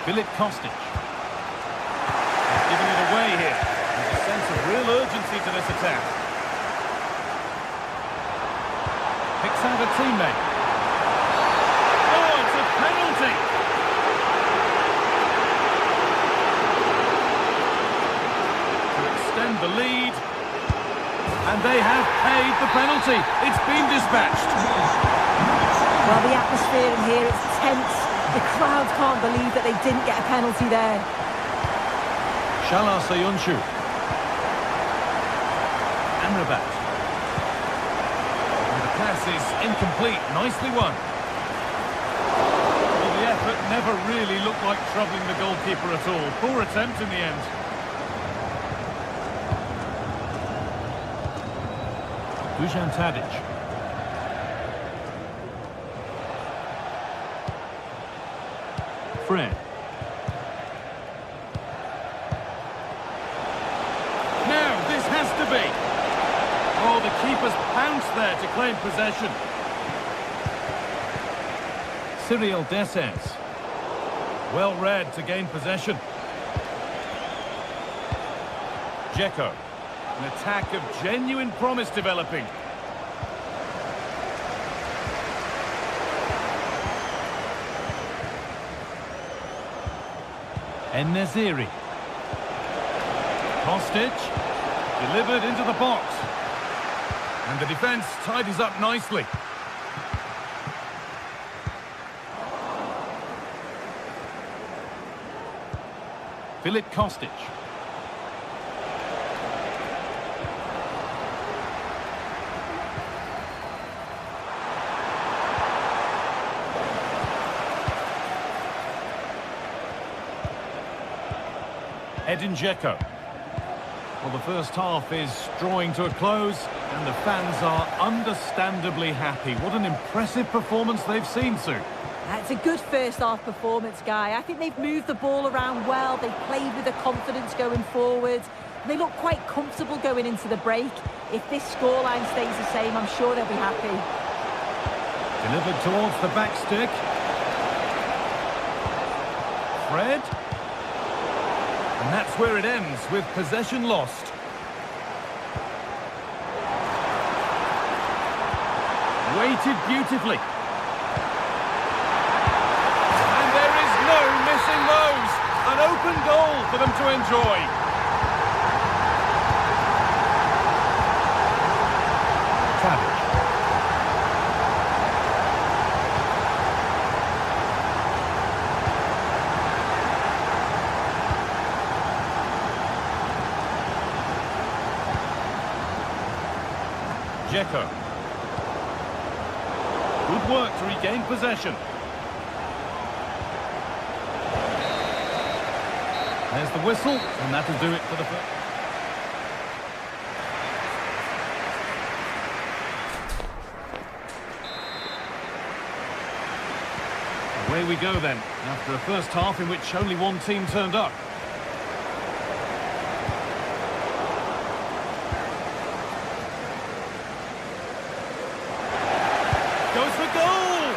Filip Kostic. He's giving it away here. There's a sense of real urgency to this attack. Picks out a teammate. Oh, it's a penalty! The lead, and they have paid the penalty. It's been dispatched. Well, the atmosphere in here is tense. The crowd can't believe that they didn't get a penalty there. Shalar Soyuncu. Amrabat. And the pass is incomplete. Nicely won. Well, the effort never really looked like troubling the goalkeeper at all. Poor attempt in the end. Dusan Tadic. Fred. Now, this has to be. Oh, the keeper's pounced there to claim possession. Cyril Dessers. Well read to gain possession. Dzeko. An attack of genuine promise developing. En-Nesyri. Kostic. Delivered into the box. And the defence tidies up nicely. Filip Kostic. Edin Dzeko. Well, the first half is drawing to a close, and the fans are understandably happy. What an impressive performance they've seen, Sue. It's a good first-half performance, Guy. I think they've moved the ball around well. They've played with the confidence going forward. They look quite comfortable going into the break. If this scoreline stays the same, I'm sure they'll be happy. Delivered towards the back stick. Fred. And that's where it ends, with possession lost. Weighted beautifully. And there is no missing those. An open goal for them to enjoy. Tadic. Dzeko. Good work to regain possession. There's the whistle, and that'll do it for the first. Away we go then, after a first half in which only one team turned up. Goes for goal!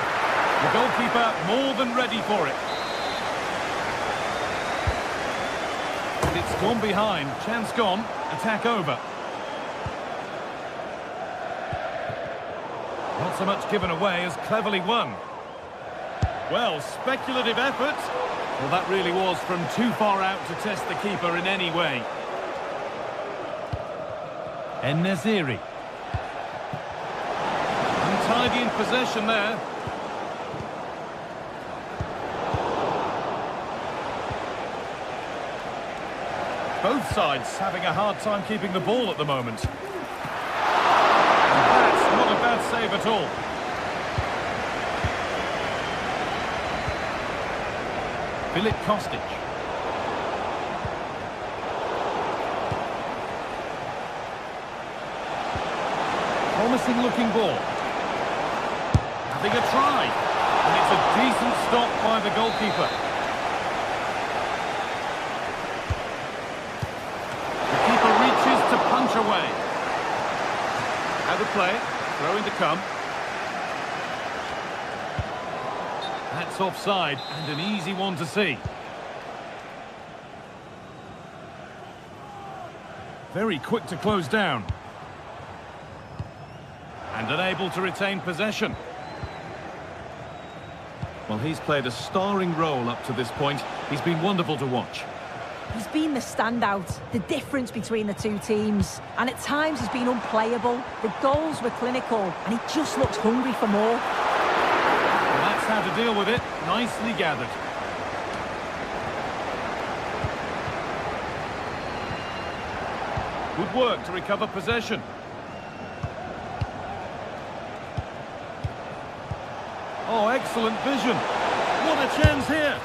The goalkeeper more than ready for it. And it's gone behind, chance gone, attack over. Not so much given away as cleverly won. Well, speculative effort. Well, that really was from too far out to test the keeper in any way. En-Nesyri. Untidy in possession there. Both sides having a hard time keeping the ball at the moment. And that's not a bad save at all. Filip Kostic. Promising looking ball. Having a try. And it's a decent stop by the goalkeeper. The keeper reaches to punch away. How to play it. Throw in to come. That's offside, and an easy one to see. Very quick to close down. And unable to retain possession. Well, he's played a starring role up to this point. He's been wonderful to watch. He's been the standout, the difference between the two teams. And at times he's been unplayable. The goals were clinical, and he just looks hungry for more. That's how to deal with it. Nicely gathered. Good work to recover possession. Oh, excellent vision. What a chance here.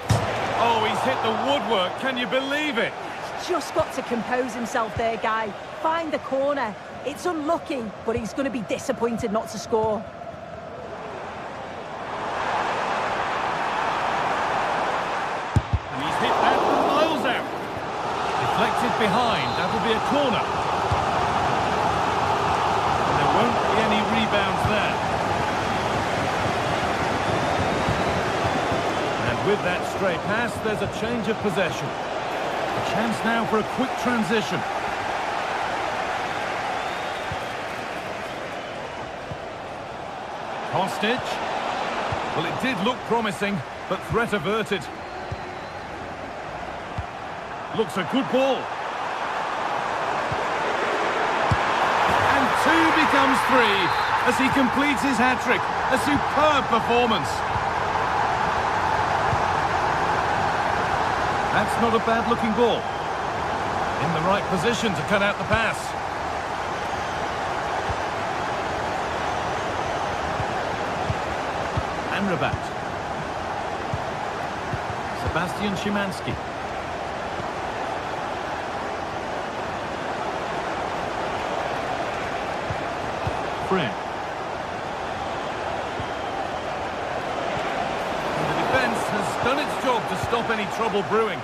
Oh, he's hit the woodwork. Can you believe it? He's just got to compose himself there, Guy. Find the corner. It's unlucky, but he's going to be disappointed not to score. Deflected behind, that'll be a corner. And there won't be any rebounds there. And with that stray pass, there's a change of possession. A chance now for a quick transition. Kostic. Well, it did look promising, but threat averted. Looks a good ball. And 2 becomes 3 as he completes his hat-trick. A superb performance. That's not a bad-looking ball. In the right position to cut out the pass. Amrabat. Sebastian Szymanski. Fred. And the defence has done its job to stop any trouble brewing.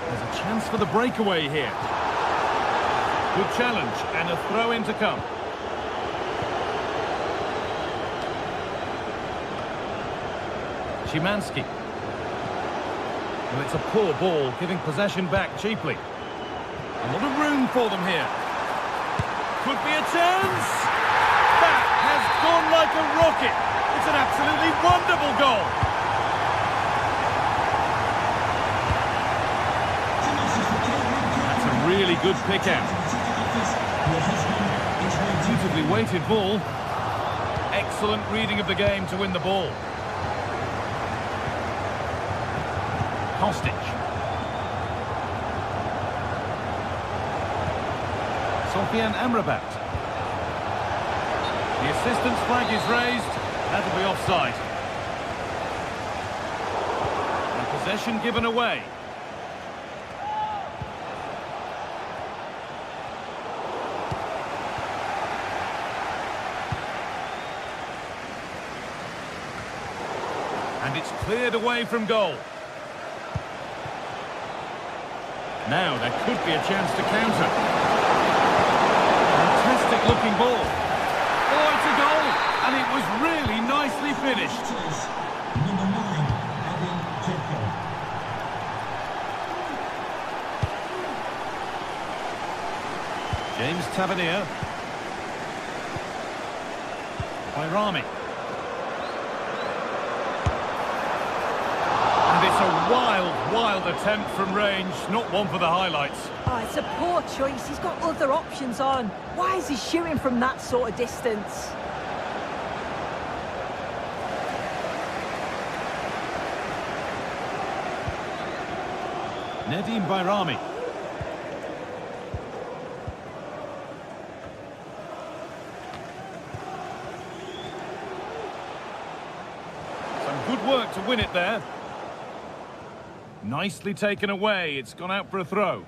There's a chance for the breakaway here. Good challenge and a throw-in to come. Szymanski. Well, it's a poor ball, giving possession back cheaply. A lot of room for them here. Could be a chance. That has gone like a rocket. It's an absolutely wonderful goal. That's a really good pick out. Beautifully weighted ball. Excellent reading of the game to win the ball. Kostic. Sofian Amrabat. The assistant's flag is raised. That'll be offside. And possession given away. And it's cleared away from goal. Now there could be a chance to counter. Fantastic looking ball. Oh, it's a goal! And it was really nicely finished. Number 9, Edin Dzeko. James Tavernier. Bayrami. And it's a wild attempt from range, not one for the highlights. Oh, it's a poor choice. He's got other options on. Why is he shooting from that sort of distance? Nedim Bayrami. Some good work to win it there. Nicely taken away. It's gone out for a throw.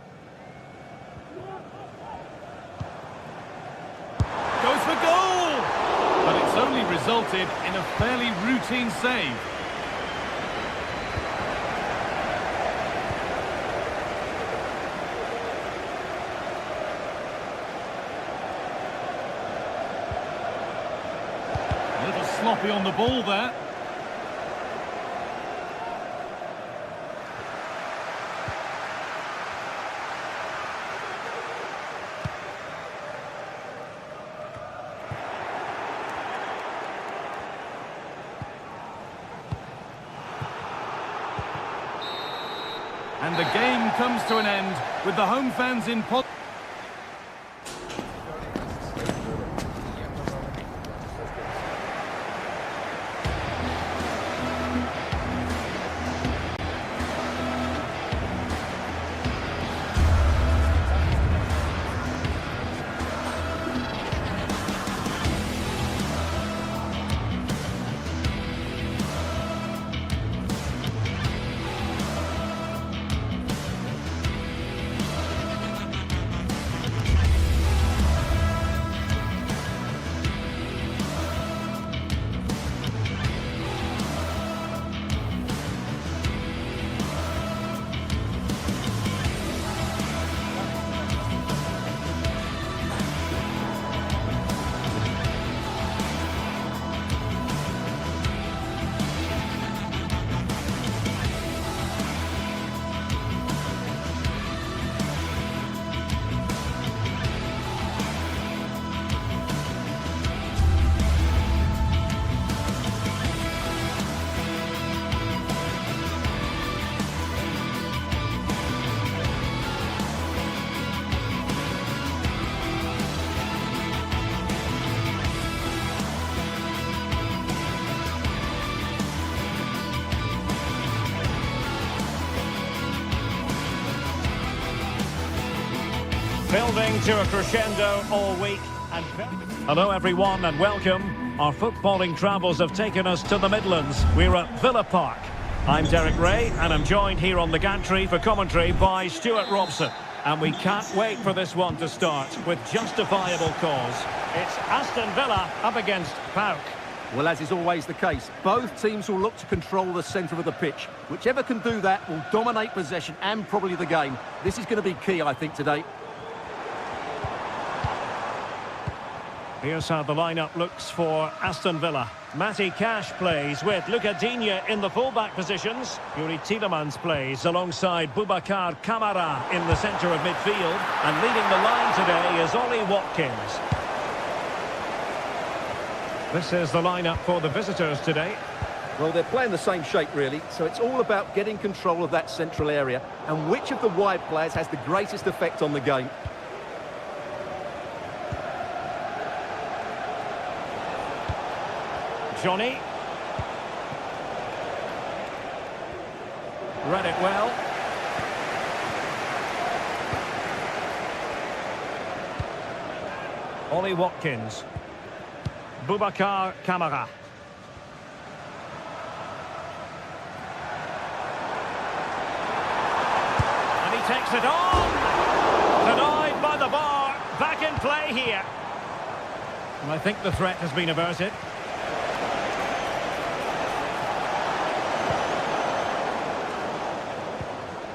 Goes for goal! But it's only resulted in a fairly routine save. A little sloppy on the ball there. And the game comes to an end with the home fans in pot. Building to a crescendo all week. And hello everyone and welcome. Our footballing travels have taken us to the Midlands. We're at Villa Park. I'm Derek Ray and I'm joined here on the gantry for commentary by Stuart Robson. And we can't wait for this one to start with justifiable cause. It's Aston Villa up against PAOK. Well, as is always the case, both teams will look to control the centre of the pitch. Whichever can do that will dominate possession and probably the game. This is going to be key, I think, today. Here's how the lineup looks for Aston Villa. Matty Cash plays with Luca Digne in the fullback positions. Yuri Tielemans plays alongside Boubacar Kamara in the centre of midfield. And leading the line today is Ollie Watkins. This is the lineup for the visitors today. Well, they're playing the same shape, really, so it's all about getting control of that central area and which of the wide players has the greatest effect on the game. Johnny. Read it well. Ollie Watkins. Boubacar Kamara. And he takes it on! Denied by the bar. Back in play here. And I think the threat has been averted.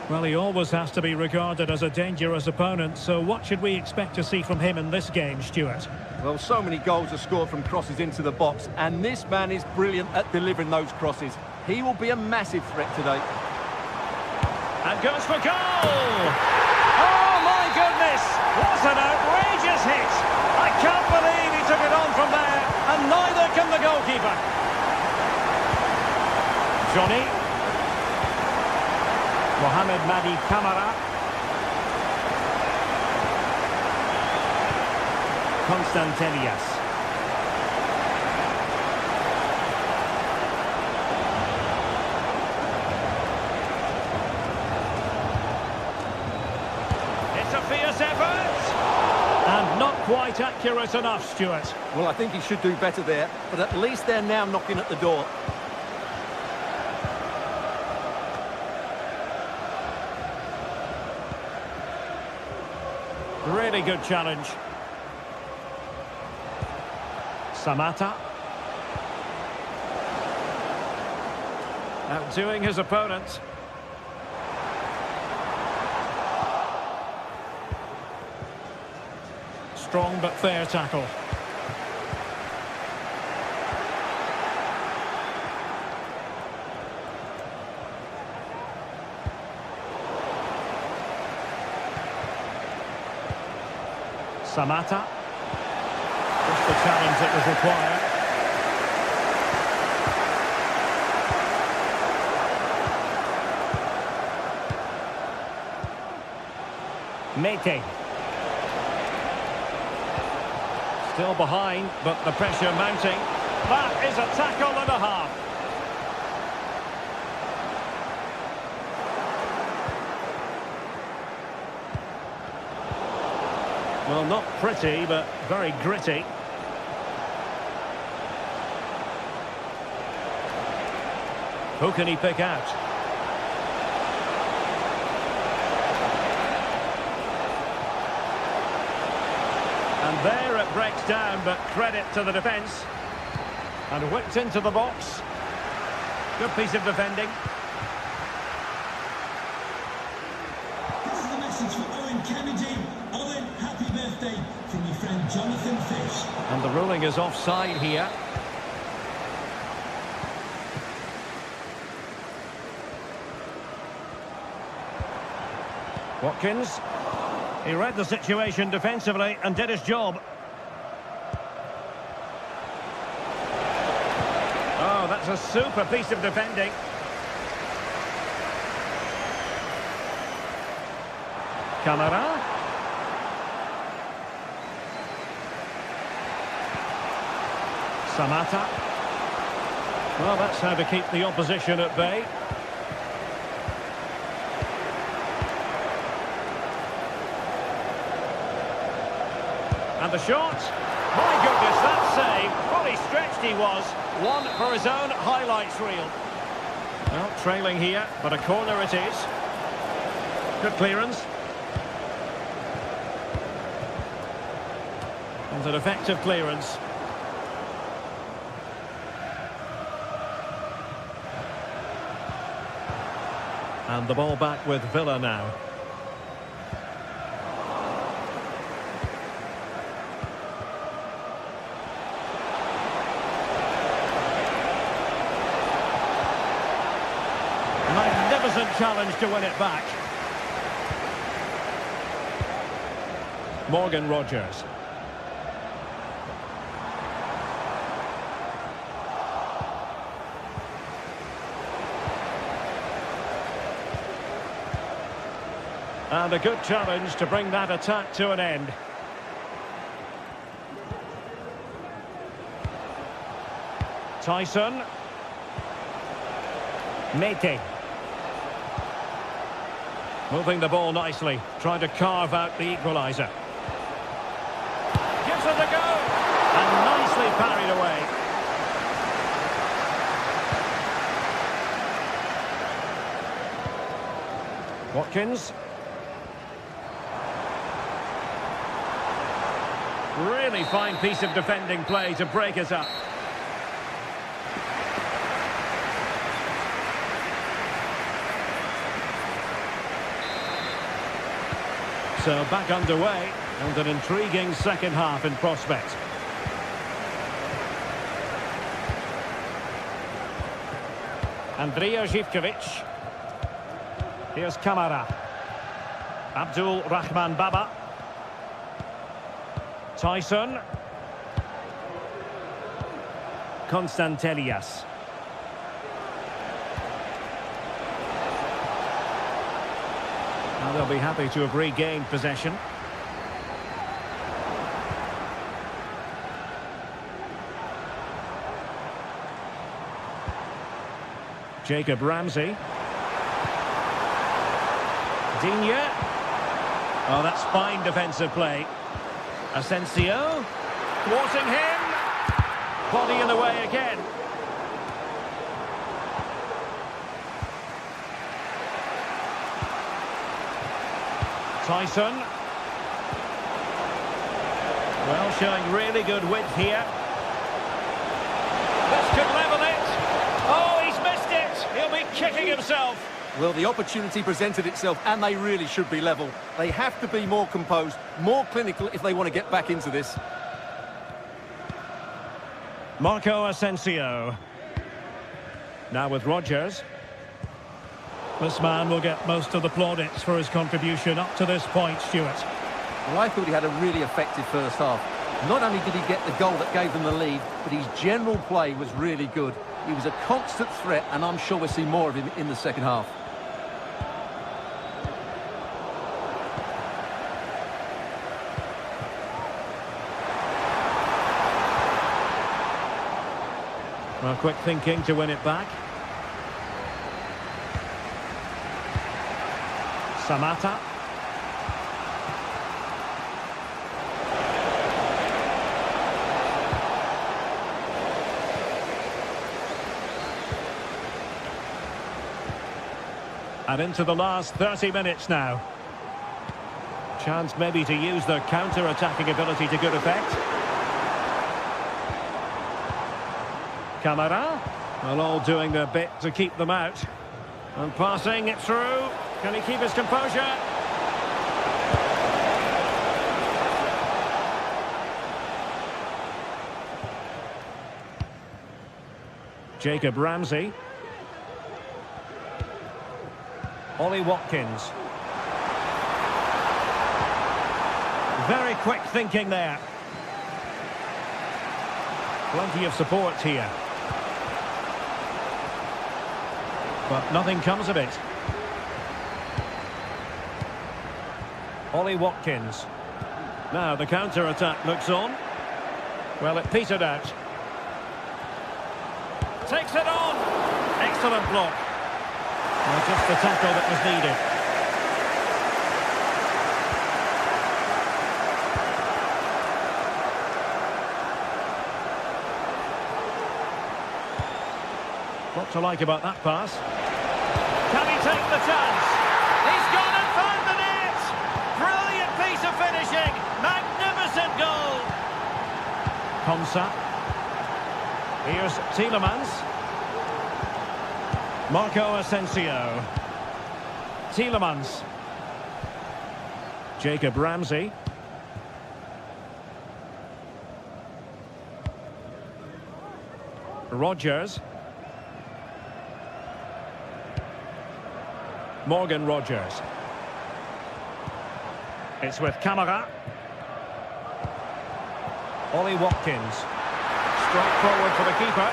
Well, he always has to be regarded as a dangerous opponent, so what should we expect to see from him in this game, Stuart? Well, so many goals are scored from crosses into the box, and this man is brilliant at delivering those crosses. He will be a massive threat today. And goes for goal! Oh, my goodness! What an outrageous hit! I can't believe he took it on from there, and neither can the goalkeeper. Johnny. Mohamed Madi Kamara. Constantelias. It's a fierce effort. And not quite accurate enough, Stuart. Well, I think he should do better there, but at least they're now knocking at the door. Really good challenge. Samatta. Outdoing his opponent. Strong but fair tackle. Samatta. Just the challenge that was required. Mete. Still behind, but the pressure mounting. That is a tackle and a half. Well, not pretty, but very gritty. Who can he pick out? And there it breaks down, but credit to the defence. And whipped into the box. Good piece of defending. This is a message for Owen Kennedy. Owen, happy birthday from your friend Jonathan Fish. And the ruling is offside here. Watkins. He read the situation defensively and did his job. Oh, that's a super piece of defending. Kamara. Samatta. Well, that's how to keep the opposition at bay. And the shot. My goodness, that save. Fully stretched he was. One for his own highlights reel. Well, trailing here, but a corner it is. Good clearance. And an effective clearance. And the ball back with Villa now. Magnificent challenge to win it back. Morgan Rogers. And a good challenge to bring that attack to an end. Tyson. Mete. Moving the ball nicely, trying to carve out the equaliser. Gives it a go, and nicely parried away. Watkins. Really fine piece of defending play to break us up. So back underway, and an intriguing second half in prospect. Andrija Živković. Here's Kamara. Abdul Rahman Baba. Tyson. Konstantelias. Now they'll be happy to have regained possession. Jacob Ramsey. Digne. Oh, that's fine defensive play. Asensio. Thwarting him. Body in the way again. Tyson. Well, showing really good width here. This could level it. Oh, he's missed it. He'll be kicking himself. Well, the opportunity presented itself, and they really should be level. They have to be more composed, more clinical if they want to get back into this. Marco Asensio. Now with Rogers. This man will get most of the plaudits for his contribution up to this point, Stuart. Well, I thought he had a really effective first half. Not only did he get the goal that gave them the lead, but his general play was really good. He was a constant threat, and I'm sure we'll see more of him in the second half. Well, quick thinking to win it back. Samata. And into the last 30 minutes now. Chance maybe to use their counter-attacking ability to good effect. Kamara. Well, all doing their bit to keep them out. And passing it through. Can he keep his composure? Jacob Ramsey. Ollie Watkins. Very quick thinking there. Plenty of support here. But nothing comes of it. Ollie Watkins. Now the counter-attack looks on. Well, it petered out. Takes it on. Excellent block. Well, just the tackle that was needed. What to like about that pass? Can he take the chance? He's gone and found the net! Brilliant piece of finishing! Magnificent goal! Konsa. Here's Tielemans. Marco Asensio. Tielemans. Jacob Ramsey. Rodgers. Morgan Rodgers. It's with Camara. Ollie Watkins. Strike forward for the keeper.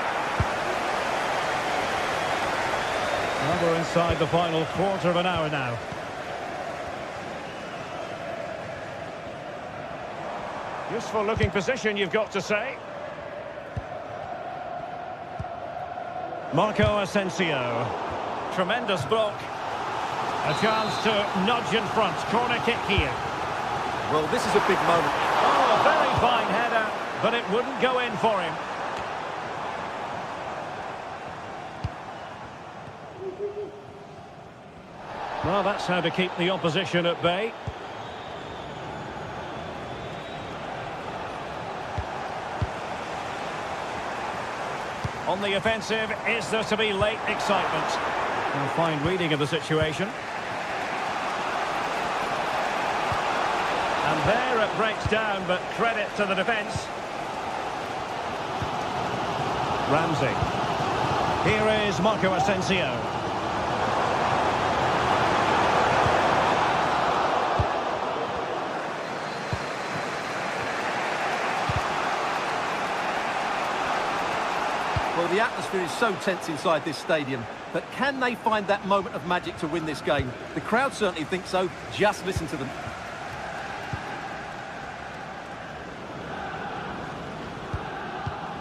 Well, we're inside the final quarter of an hour now. Useful looking position, you've got to say. Marco Asensio. Tremendous block. A chance to nudge in front. Corner kick here. Well, this is a big moment. Oh, a very fine header, but it wouldn't go in for him. Well, that's how to keep the opposition at bay. On the offensive, is there to be late excitement? A fine reading of the situation. And there it breaks down, but credit to the defence. Ramsey. Here is Marco Asensio. Well, the atmosphere is so tense inside this stadium, but can they find that moment of magic to win this game? The crowd certainly think so. Just listen to them.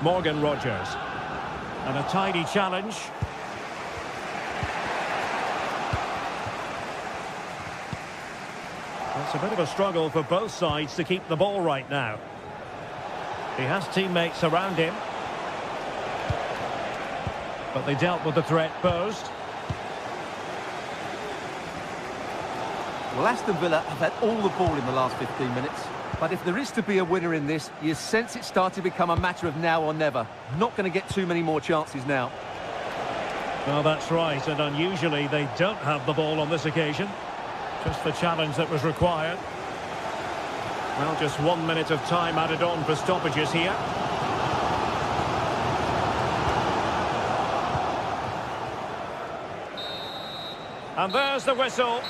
Morgan Rodgers. And a tidy challenge. It's a bit of a struggle for both sides to keep the ball right now. He has teammates around him. But they dealt with the threat posed. Well, Aston Villa have had all the ball in the last 15 minutes. But if there is to be a winner in this, you sense it's starting to become a matter of now or never. Not going to get too many more chances now. Well, that's right, and unusually they don't have the ball on this occasion. Just the challenge that was required. Well, just 1 minute of time added on for stoppages here. And there's the whistle.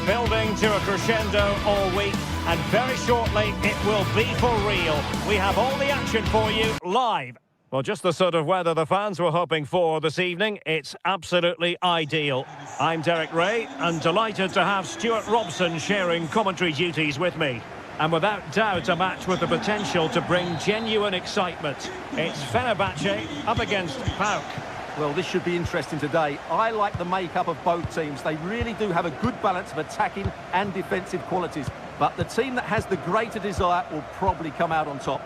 Building to a crescendo all week, and very shortly it will be for real. We have all the action for you live. Well, just the sort of weather the fans were hoping for this evening. It's absolutely ideal. I'm Derek Ray, and delighted to have Stuart Robson sharing commentary duties with me. And without doubt, a match with the potential to bring genuine excitement. It's Fenerbahce up against PAOK. Well, this should be interesting today. I like the makeup of both teams. They really do have a good balance of attacking and defensive qualities. But the team that has the greater desire will probably come out on top.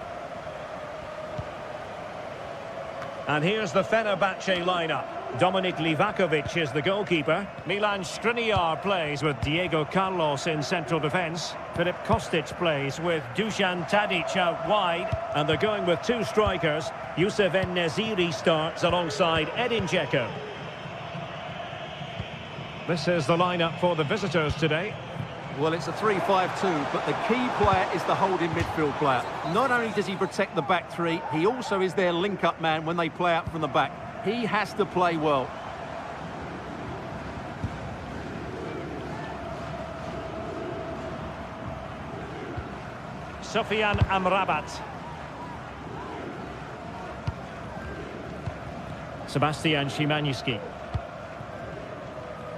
And here's the Fenerbahce lineup. Dominik Livakovic is the goalkeeper. Milan Skriniar plays with Diego Carlos in central defence. Filip Kostic plays with Dusan Tadic out wide. And they're going with two strikers. Youssef En-Nesyri starts alongside Edin Dzeko. This is the lineup for the visitors today. Well, it's a 3-5-2, but the key player is the holding midfield player. Not only does he protect the back three, he also is their link-up man when they play out from the back. He has to play well. Sofyan Amrabat. Sebastian Szymański.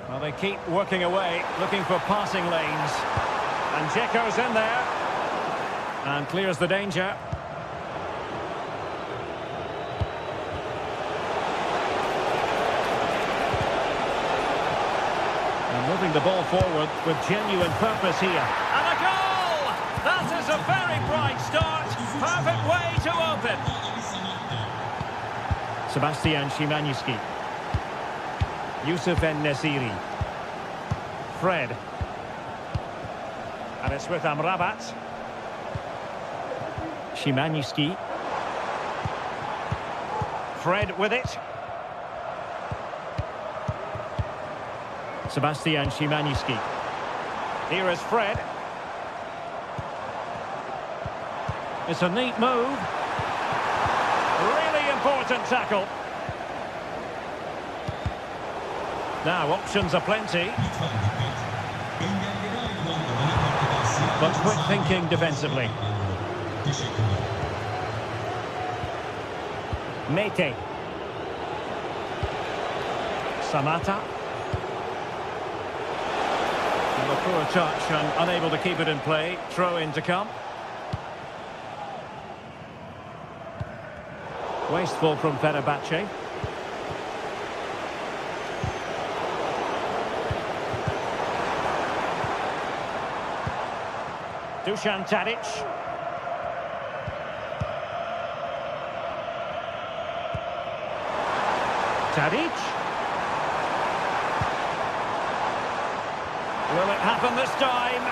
Well, they keep working away, looking for passing lanes. And Dzeko's in there. And clears the danger. And moving the ball forward with genuine purpose here. And a goal! That is a very bright start. Perfect way to open. Sebastian Szymański. Youssef En-Nesyri. Fred. And it's with Amrabat. Szymański. Fred with it. Sebastian Szymański. Here is Fred. It's a neat move. Really important tackle. Now, options are plenty. But quick thinking defensively. Mete. Samata. And a poor touch and unable to keep it in play. Throw in to come. Wasteful from Fenerbahce. Dusan Tadic. Tadic. Will it happen this time?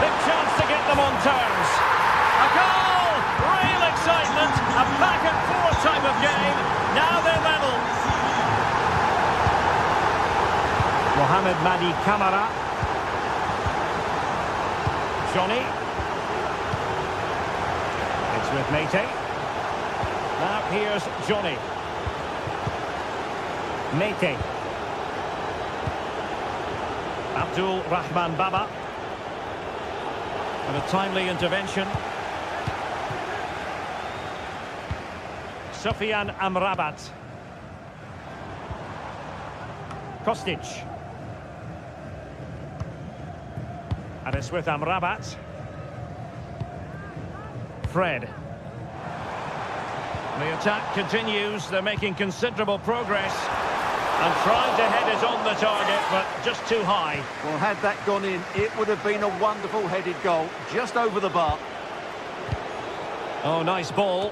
Big chance to get them on terms. A goal! Real excitement. A back-and-forth type of game. Now they're level. Mohamed Madi Camara. Johnny. It's with Mete. Now here's Johnny. Mete. Abdul Rahman Baba. And a timely intervention. Sofyan Amrabat. Kostic. And it's with Amrabat. Fred. The attack continues. They're making considerable progress. And trying to head it on the target, but just too high. Well, had that gone in, it would have been a wonderful headed goal. Just over the bar. Oh, nice ball.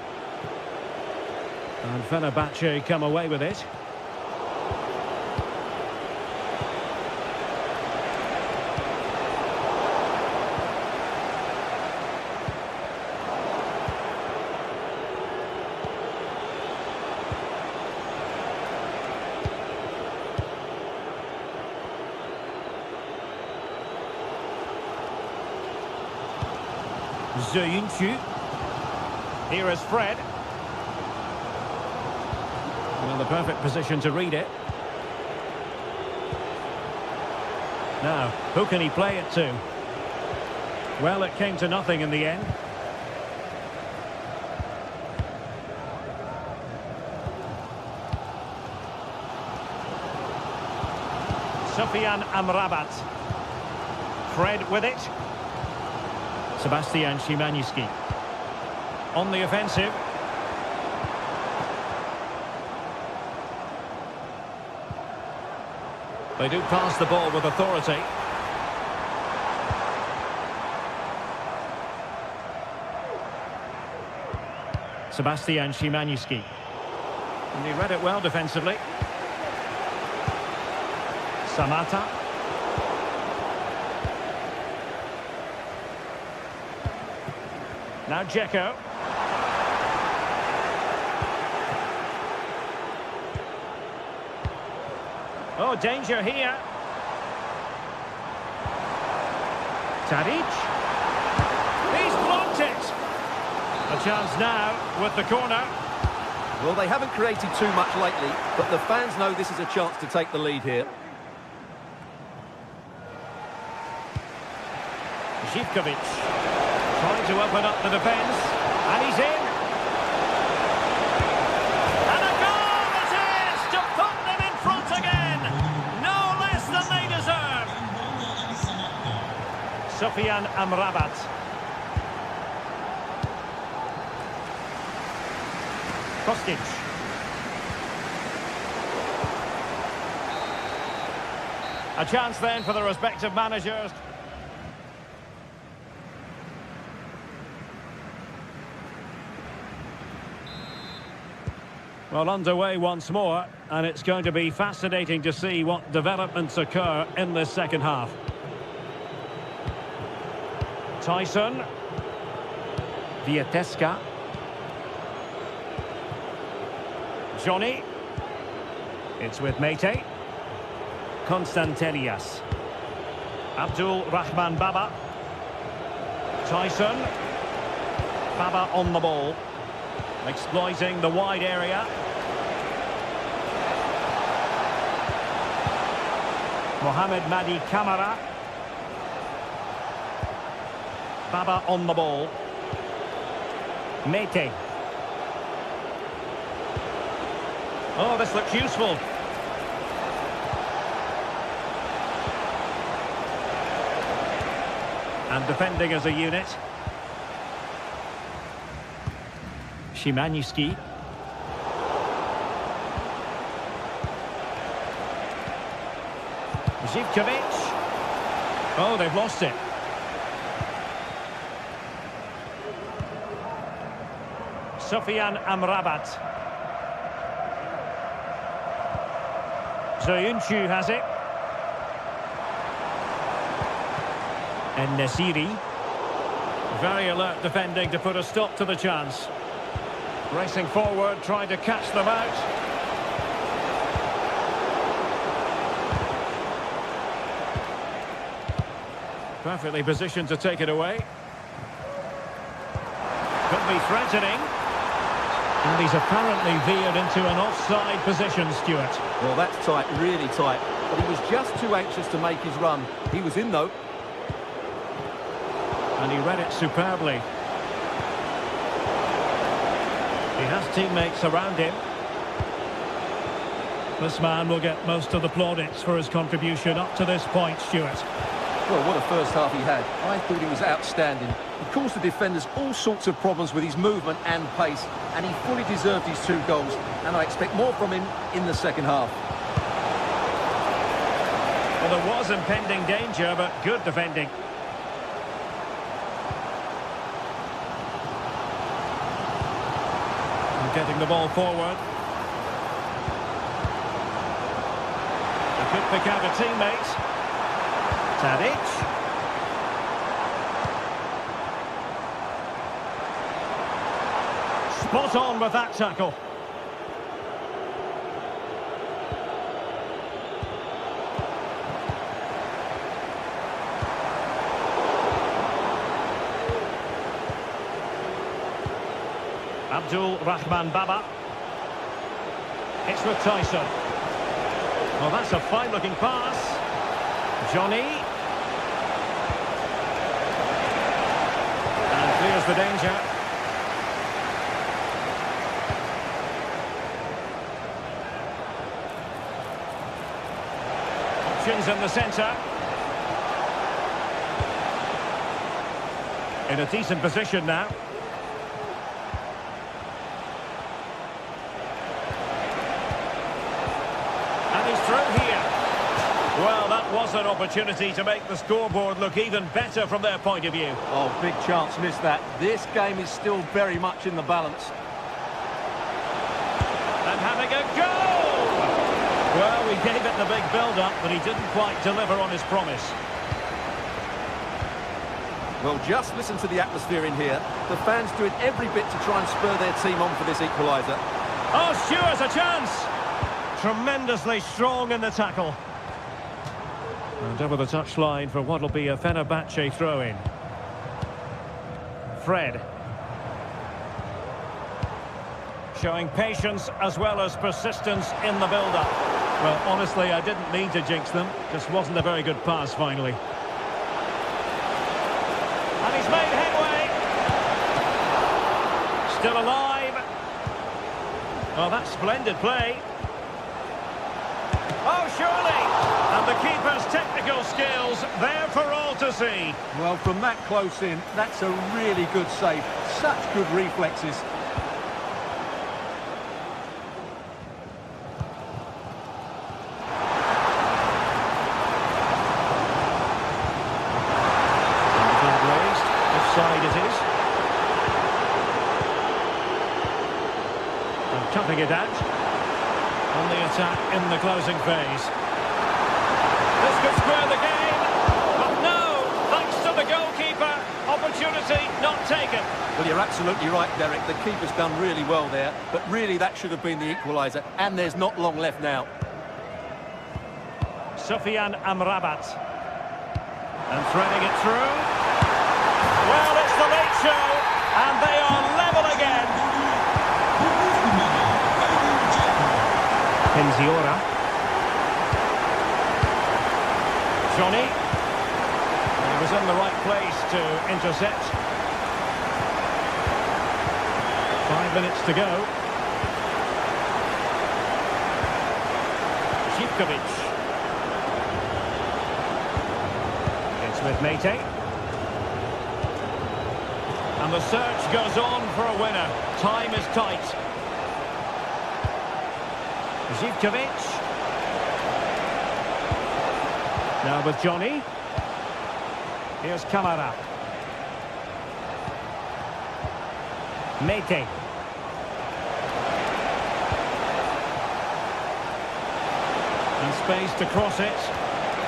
And Fenerbahce come away with it. Ziyuncu. Here is Fred. Well, the perfect position to read it. Now, who can he play it to? Well, it came to nothing in the end. Sofyan Amrabat. Fred with it. Sebastian Szymański. On the offensive. They do pass the ball with authority. Sebastian Szymański. And he read it well defensively. Samata. Now Dzeko. Oh, danger here. Tadic. He's blocked it. A chance now with the corner. Well, they haven't created too much lately, but the fans know this is a chance to take the lead here. Zivkovic trying to open up the defence, and he's in. And a goal it is to put them in front again. No less than they deserve. Sofyan Amrabat. Kostic. A chance then for the respective managers. Well, underway once more, and it's going to be fascinating to see what developments occur in this second half. Tyson. Vieteska. Johnny. It's with Mete. Constantelias. Abdul Rahman Baba. Tyson. Baba on the ball. Exploiting the wide area. Mohamed Madi Kamara. Baba on the ball. Mete. Oh, this looks useful. And defending as a unit. Szymański. Zivkovic. Oh, they've lost it. Sofyan Amrabat. Soyuncu has it. And Nesiri. Very alert defending to put a stop to the chance. Racing forward, trying to catch them out. Perfectly positioned to take it away. Could be threatening. And he's apparently veered into an offside position, Stuart. Well, that's tight, really tight. But he was just too anxious to make his run. He was in, though. And he read it superbly. He has teammates around him. This man will get most of the plaudits for his contribution up to this point, Stuart. Well, what a first half he had. I thought he was outstanding. He caused the defenders all sorts of problems with his movement and pace, and he fully deserved his 2 goals, and I expect more from him in the second half. Well, there was impending danger, but good defending. And getting the ball forward. They could pick out a teammate. Tadic. Spot on with that tackle. Abdul Rahman Baba. It's with Tyson. Well, that's a fine-looking pass. Johnny. And clears the danger. Options in the centre. In a decent position now. And he's through here. Well, that was an opportunity to make the scoreboard look even better from their point of view. Oh, big chance missed that. This game is still very much in the balance. And having having a go! Well, we gave it the big build-up, but he didn't quite deliver on his promise. Well, just listen to the atmosphere in here. The fans doing every bit to try and spur their team on for this equaliser. Oh, Stewart's a chance! Tremendously strong in the tackle. And over the touchline for what will be a Fenerbahce throw-in. Fred. Showing patience as well as persistence in the build-up. Well, honestly, I didn't mean to jinx them. Just wasn't a very good pass, finally. And he's made headway. Still alive. Oh, that's splendid play. Oh, surely. And the keeper's technical skills there for all to see. Well, from that close in, that's a really good save. Such good reflexes. Offside it is. And toughing it out. On the attack in the closing phase. This could square the game. But no, thanks to the goalkeeper. Opportunity not taken. Well, you're absolutely right, Derek. The keeper's done really well there. But really, that should have been the equaliser. And there's not long left now. Sufyan Amrabat. And threading it through. Well, it's the late show, and they are level again. Penziora. Johnny. And he was in the right place to intercept. 5 minutes to go. Zivkovic. It's with Mete. And the search goes on for a winner. Time is tight. Zivkovic. Now with Johnny. Here's Kamara. Mete. And space to cross it.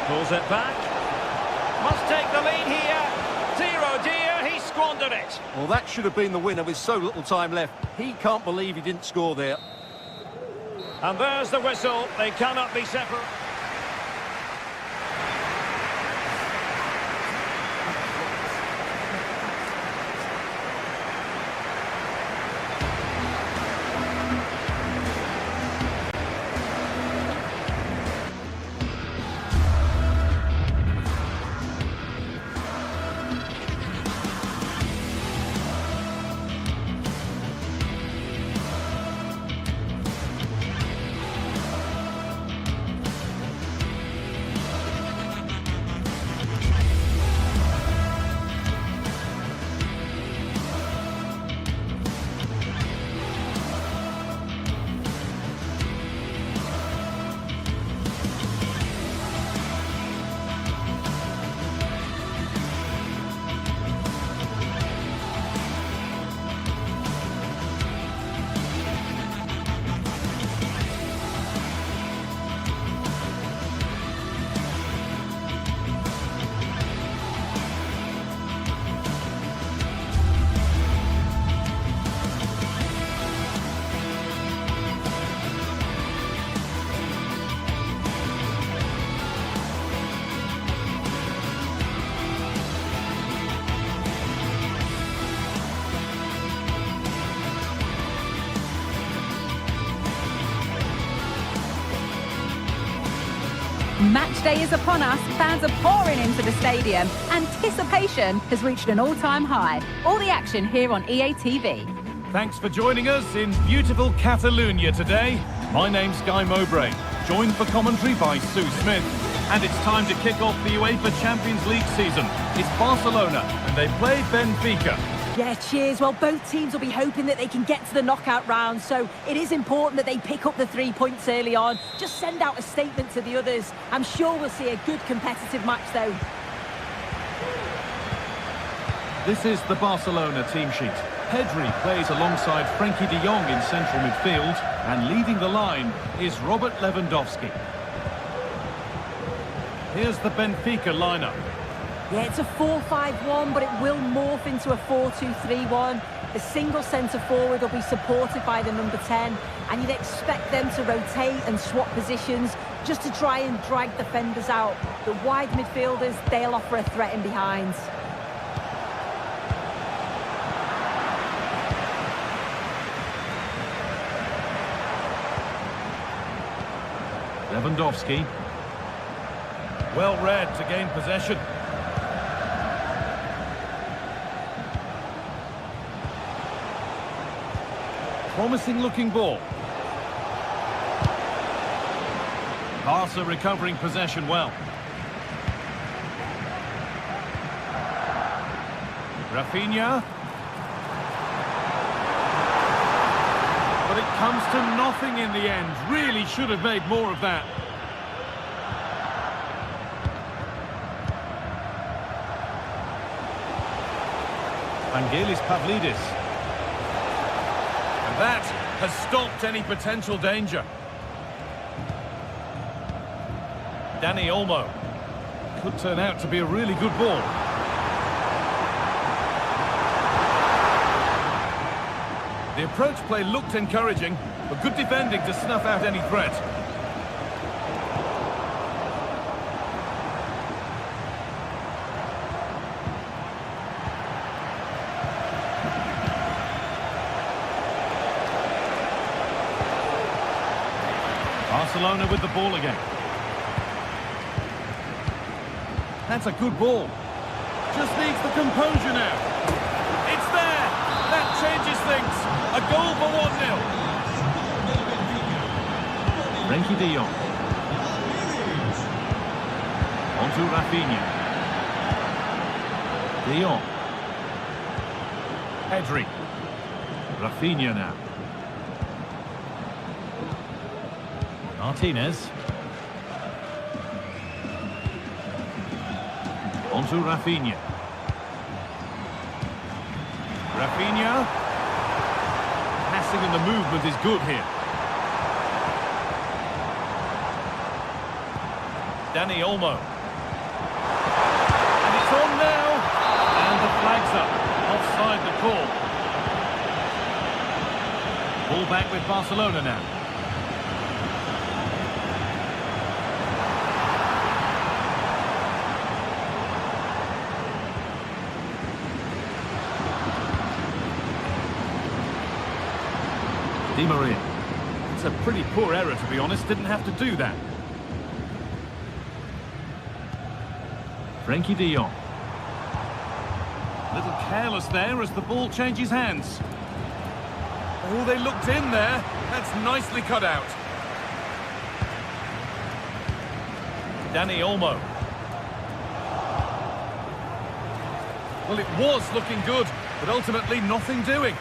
Pulls it back. Must take the lead here. Dear, he squandered it. Well, that should have been the winner with so little time left. He can't believe he didn't score there. And there's the whistle. They cannot be separate. Match day is upon us. Fans are pouring into the stadium. Anticipation has reached an all-time high. All the action here on EA TV. Thanks for joining us in beautiful Catalonia today. My name's Guy Mowbray, joined for commentary by Sue Smith. And it's time to kick off the UEFA Champions League season. It's Barcelona, and they play Benfica. Yeah, cheers. Well, both teams will be hoping that they can get to the knockout round, so it is important that they pick up the 3 points early on. Just send out a statement to the others. I'm sure we'll see a good competitive match, though. This is the Barcelona team sheet. Pedri plays alongside Frenkie de Jong in central midfield, and leading the line is Robert Lewandowski. Here's the Benfica lineup. Yeah, it's a 4-5-1, but it will morph into a 4-2-3-1. The single centre-forward will be supported by the number 10, and you'd expect them to rotate and swap positions just to try and drag defenders out. The wide midfielders, they'll offer a threat in behind. Lewandowski. Well read to gain possession. Promising looking ball. Barca recovering possession well. Rafinha. But it comes to nothing in the end. Really should have made more of that. Vangelis Pavlidis. And that has stopped any potential danger. Dani Olmo. Could turn out to be a really good ball. The approach play looked encouraging, but good defending to snuff out any threat. Barcelona with the ball again. That's a good ball. Just needs the composure now. It's there. That changes things. A goal for 1-0. Frenkie de Jong. On to Rafinha. De Jong. Pedri. Rafinha now. Martinez. On to Rafinha. Rafinha. Passing and the movement is good here. Dani Olmo. And it's on now. And the flag's up. Offside the call. Ball back with Barcelona now. Di Maria. It's a pretty poor error, to be honest. Didn't have to do that. Frenkie de Jong. Little careless there as the ball changes hands. Oh, they looked in there. That's nicely cut out. Dani Olmo. Well, it was looking good, but ultimately nothing doing.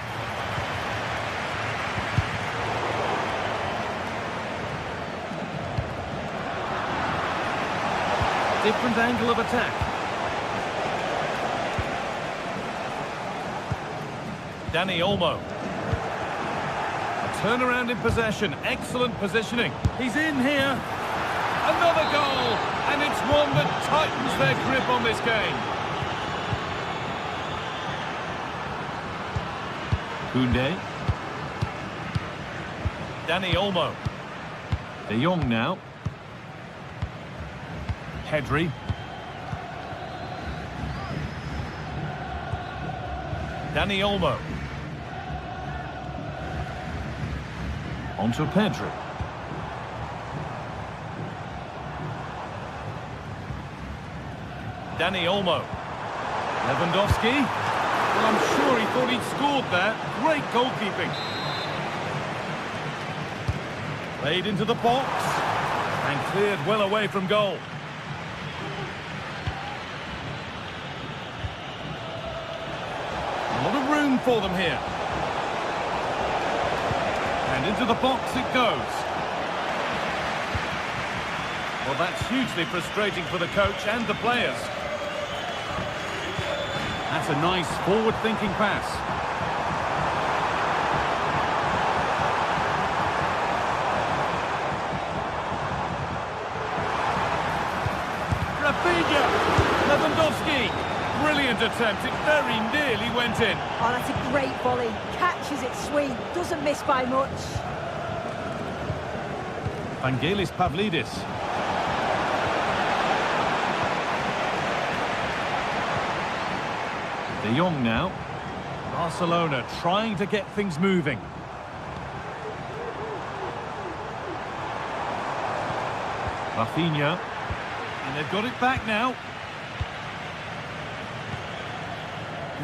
Different angle of attack. Dani Olmo. A turnaround in possession. Excellent positioning. He's in here. Another goal. And it's one that tightens their grip on this game. Koundé. Dani Olmo. De Jong now. Pedri. Dani Olmo. On to Pedri. Dani Olmo. Lewandowski. Well, I'm sure he thought he'd scored there. Great goalkeeping. Played into the box. And cleared well away from goal. A lot of room for them here. And into the box it goes. Well, that's hugely frustrating for the coach and the players. That's a nice forward-thinking pass. Rafinha! Lewandowski! Brilliant attempt, it very nearly went in. Oh, that's a great volley. Catches it sweet, doesn't miss by much. Vangelis Pavlidis. De Jong now. Barcelona trying to get things moving. Rafinha. And they've got it back now.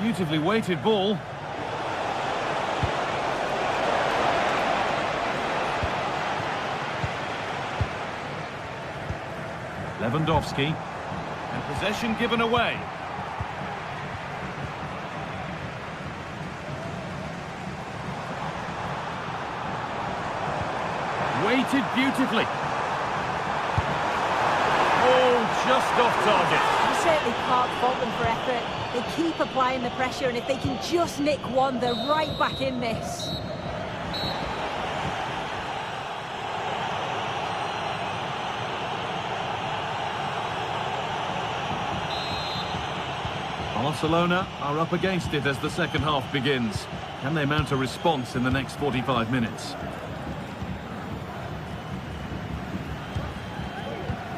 Beautifully weighted ball. Lewandowski. And possession given away. Weighted beautifully. Oh, just off target. You certainly can't fault them for effort. They keep applying the pressure, and if they can just nick one, they're right back in this. Barcelona are up against it as the second half begins. Can they mount a response in the next 45 minutes?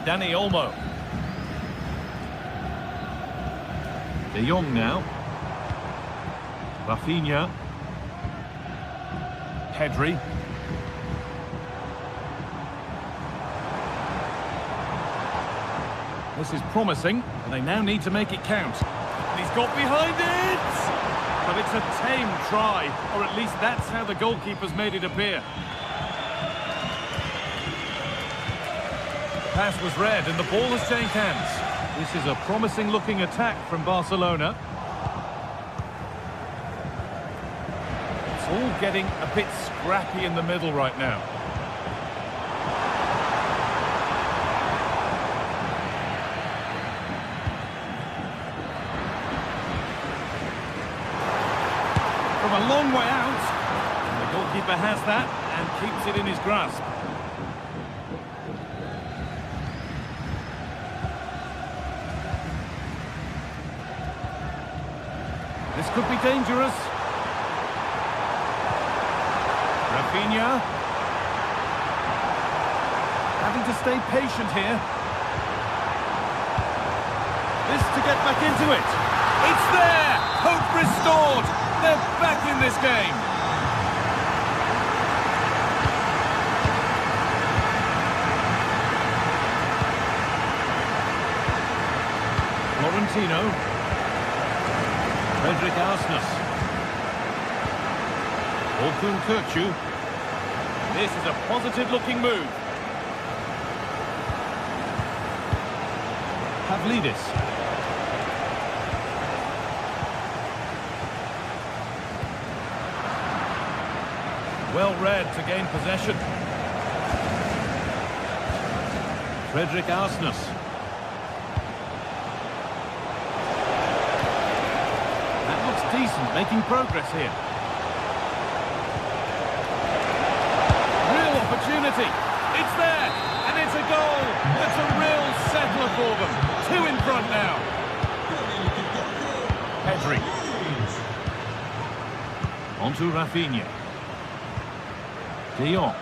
Dani Olmo. De Jong now. Rafinha. Pedri. This is promising, and they now need to make it count. And he's got behind it! But it's a tame try, or at least that's how the goalkeeper's made it appear. Pass was read and the ball has changed hands. This is a promising looking attack from Barcelona. It's all getting a bit scrappy in the middle right now. From a long way out, and the goalkeeper has that and keeps it in his grasp. This could be dangerous. Rafinha. Having to stay patient here. This to get back into it. It's there! Hope restored! They're back in this game! Florentino. Frederick Arsness. Orkun Kökçü. This is a positive-looking move. Pavlidis. Well read to gain possession. Frederick Arsness. Decent, making progress here. Real opportunity. It's there, and it's a goal. It's a real settler for them. Two in front now. Pedri. On to Rafinha. De Jong.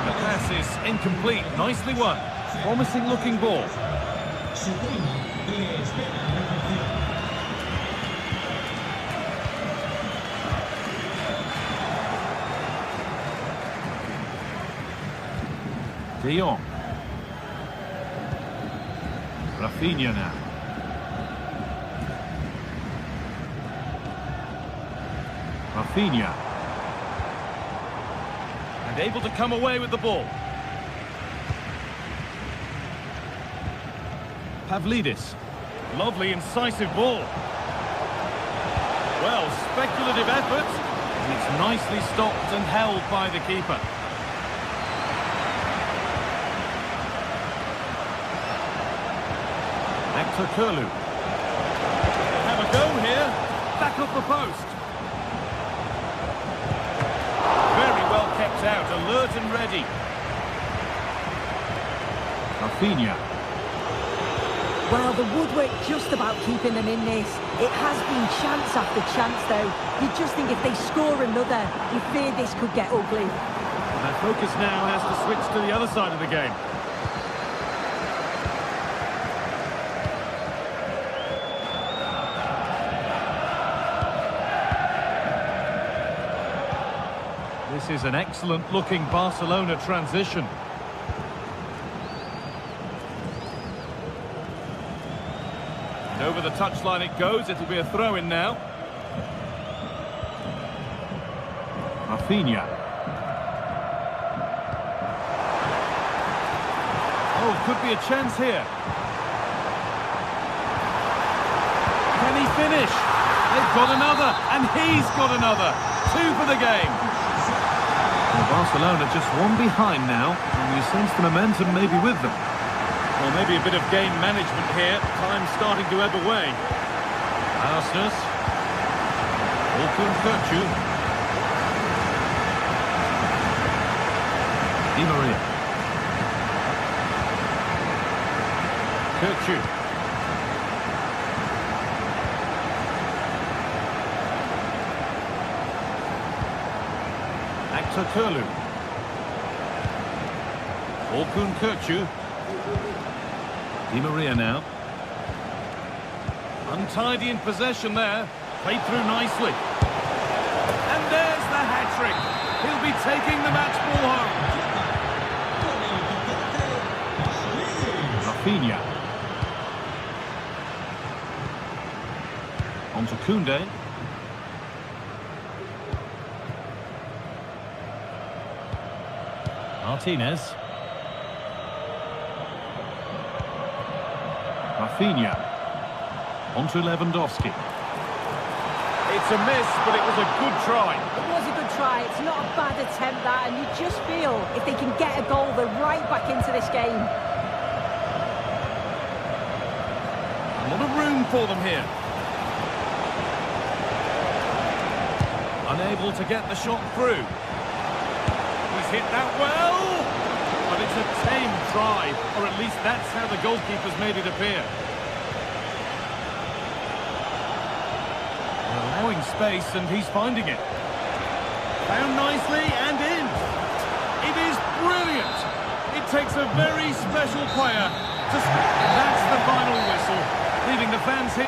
The pass is incomplete. Nicely won. Promising looking ball. De Jong. Rafinha now. Rafinha. And able to come away with the ball. Pavlidis. Lovely, incisive ball. Well, speculative effort. And it's nicely stopped and held by the keeper. Curlew. back off the post. Very well kept out, alert and ready. Rafinha. Well, the woodwork just about keeping them in this. It has been chance after chance, though. You just think if they score another, you fear this could get ugly. And their focus now has to switch to the other side of the game. This is an excellent-looking Barcelona transition. And over the touchline it goes. It'll be a throw-in now. Rafinha. Oh, could be a chance here. Can he finish? They've got another, and he's got another. 2 for the game. Well, Barcelona just one behind now, and you sense the momentum maybe with them. Well, maybe a bit of game management here. Time starting to ebb away. Arsenal. Okun. Di Maria. Kirchu. Turlu. Okun Kirchu. Di Maria now. Untidy in possession there. Played through nicely. And there's the hat-trick. He'll be taking the match ball home. Rafinha. On to Koundé. Martinez. Rafinha. On to Lewandowski. It's a miss, but it was a good try. It was a good try. It's not a bad attempt, that, and you just feel if they can get a goal, they're right back into this game. A lot of room for them here. Unable to get the shot through. He's hit that well, but it's a tame try, or at least that's how the goalkeeper's made it appear. Allowing space, and he's finding it. Found nicely and in. It is brilliant. It takes a very special player to... That's the final whistle, leaving the fans hit.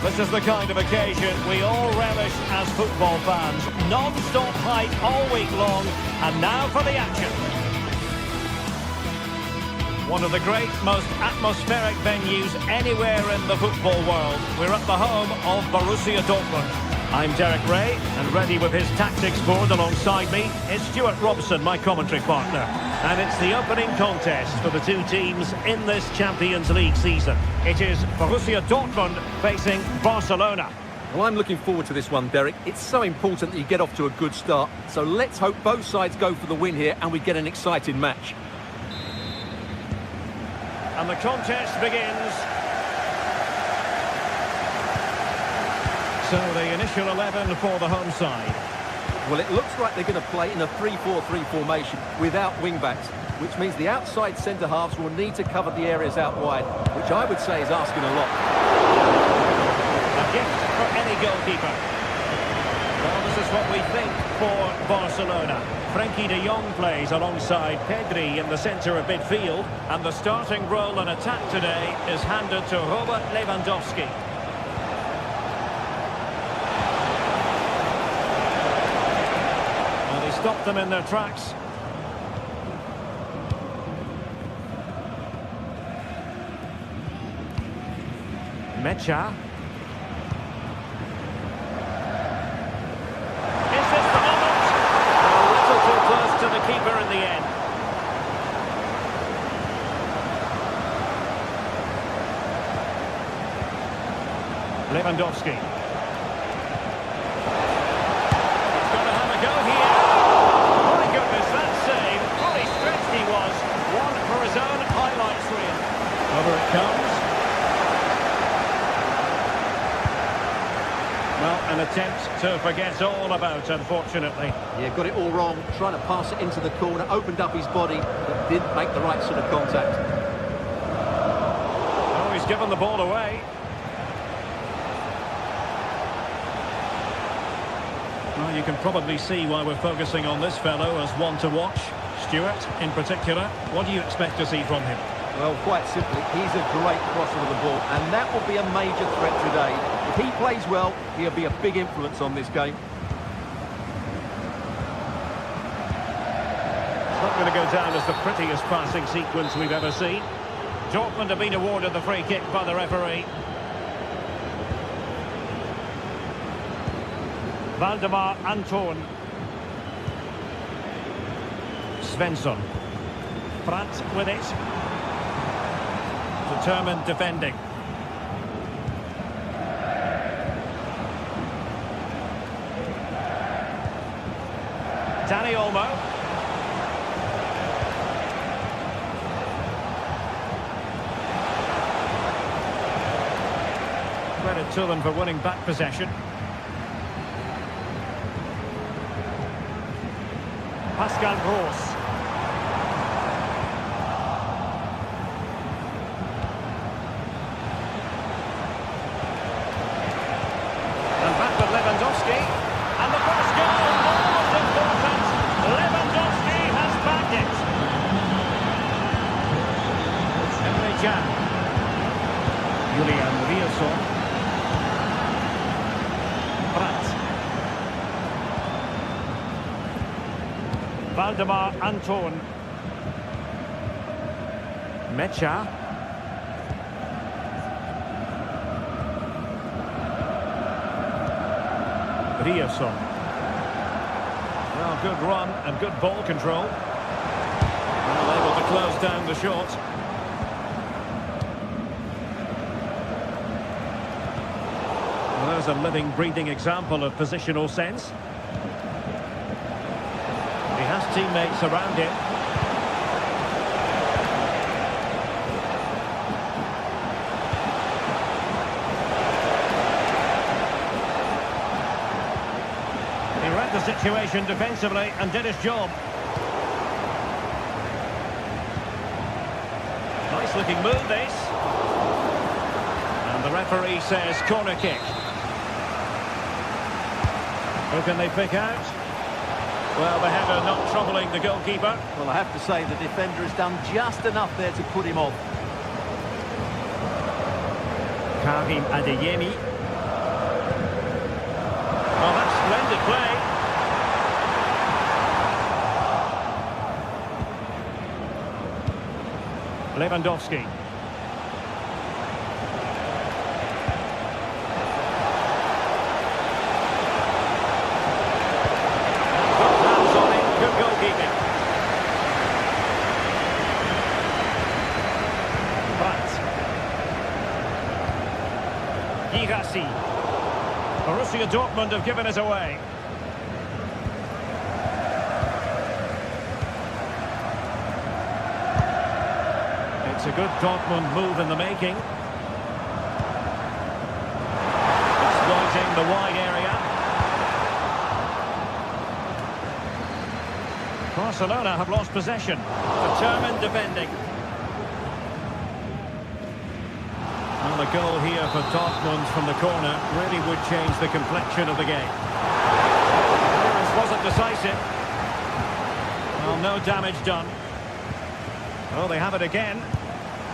This is the kind of occasion we all relish as football fans. Non-stop hype all week long, and now for the action. One of the great, most atmospheric venues anywhere in the football world. We're at the home of Borussia Dortmund. I'm Derek Ray, and ready with his tactics board alongside me is Stuart Robson, my commentary partner. And it's the opening contest for the two teams in this Champions League season. It is Borussia Dortmund facing Barcelona. Well, I'm looking forward to this one, Derek. It's so important that you get off to a good start. So let's hope both sides go for the win here and we get an exciting match. And the contest begins. So the initial 11 for the home side. Well, it looks like they're going to play in a 3-4-3 formation without wing-backs, which means the outside centre-halves will need to cover the areas out wide, which I would say is asking a lot. A gift for any goalkeeper. Well, this is what we think for Barcelona. Frenkie de Jong plays alongside Pedri in the centre of midfield, and the starting role in attack today is handed to Robert Lewandowski. Well, he stopped them in their tracks. Mecha. Is this the moment? A little too close to the keeper in the end. Lewandowski. He's going to have a go here. My goodness, that save. Fully stretched he was. One for his own highlights reel. Over it comes. Well, an attempt to forget all about, unfortunately. Yeah, got it all wrong, trying to pass it into the corner, opened up his body, but didn't make the right sort of contact. Oh, he's given the ball away. Well, you can probably see why we're focusing on this fellow as one to watch. Stuart, in particular, what do you expect to see from him? Well, quite simply, he's a great crosser of the ball, and that will be a major threat today. If he plays well, he'll be a big influence on this game. It's not going to go down as the prettiest passing sequence we've ever seen. Dortmund have been awarded the free kick by the referee. Valdemar Anton. Svensson. Brandt with it. Determined defending. Dani Olmo. Credit to them for winning back possession. Pascal Gross. And back with Lewandowski. And the first goal, almost important. Lewandowski has bagged it. Emre Can. Julian Rielson. Brandt. Valdemar Anton. Mecha. Rielson. Well, good run and good ball control. Well, able to close down the shot. Well, there's a living, breathing example of positional sense. He has teammates around him. He read the situation defensively and did his job. Nice looking move, this. And the referee says corner kick. Who can they pick out? Well, the header not troubling the goalkeeper. Well, I have to say the defender has done just enough there to put him off. Karim Adeyemi. Oh, that's splendid play. Lewandowski. Borussia Dortmund have given it away. It's a good Dortmund move in the making. Exploiting the wide area. Barcelona have lost possession. Determined defending. And the goal here for Dortmund from the corner really would change the complexion of the game. This wasn't decisive. Well, no damage done. Oh, they have it again.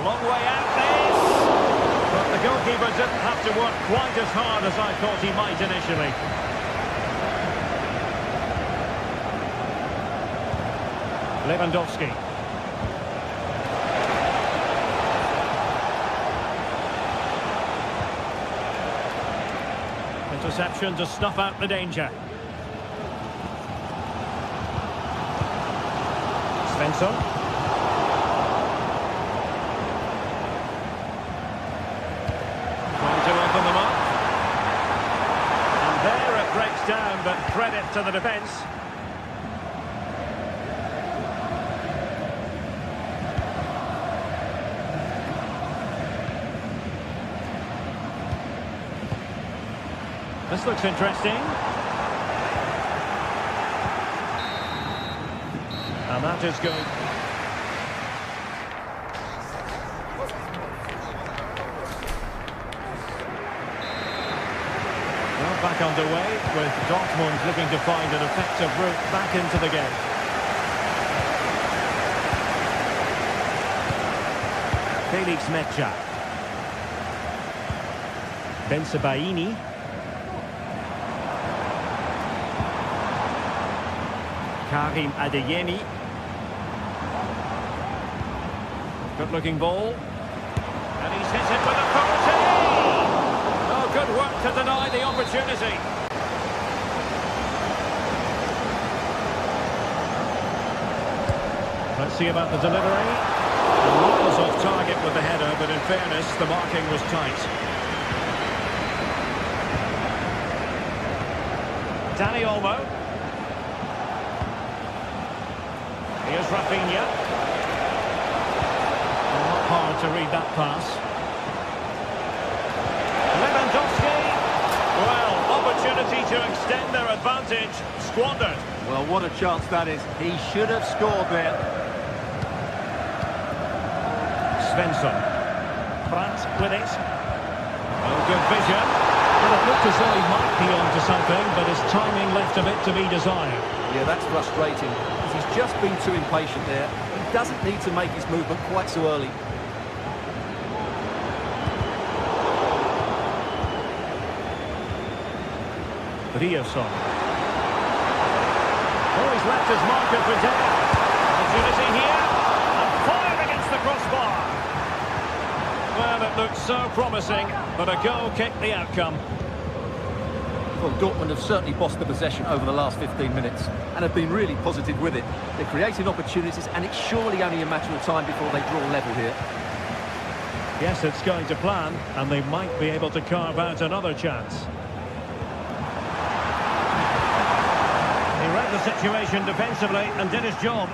Long way out this. But the goalkeeper didn't have to work quite as hard as I thought he might initially. Lewandowski. Interception to snuff out the danger. Svensson. Trying to open them up. And there it breaks down, but credit to the defence. This looks interesting. And that is good. Well, back underway with Dortmund looking to find an effective route back into the game. Felix Mecha. Bensebaini. Karim Adeyemi. Good-looking ball. And he's hit it with authority! Oh, good work to deny the opportunity. Let's see about the delivery. Miles off target with the header, but in fairness, the marking was tight. Dani Olmo. Here's Rafinha. Not hard to read that pass. Lewandowski. Well, opportunity to extend their advantage. Squandered. Well, what a chance that is. He should have scored there. Svensson. Brandt with it. Oh, good vision. Well, it looked as though he might be on to something, but his timing left a bit to be desired. Yeah, that's frustrating. He's just been too impatient there. He doesn't need to make his movement quite so early. Riosson. Oh, he's left his marker for dead. Opportunity here. And fired against the crossbar. Well, it looked so promising, but a goal kicked the outcome. Well, Dortmund have certainly bossed the possession over the last 15 minutes and have been really positive with it. They're creating opportunities, and it's surely only a matter of time before they draw level here. Yes, it's going to plan, and they might be able to carve out another chance. He read the situation defensively and did his job.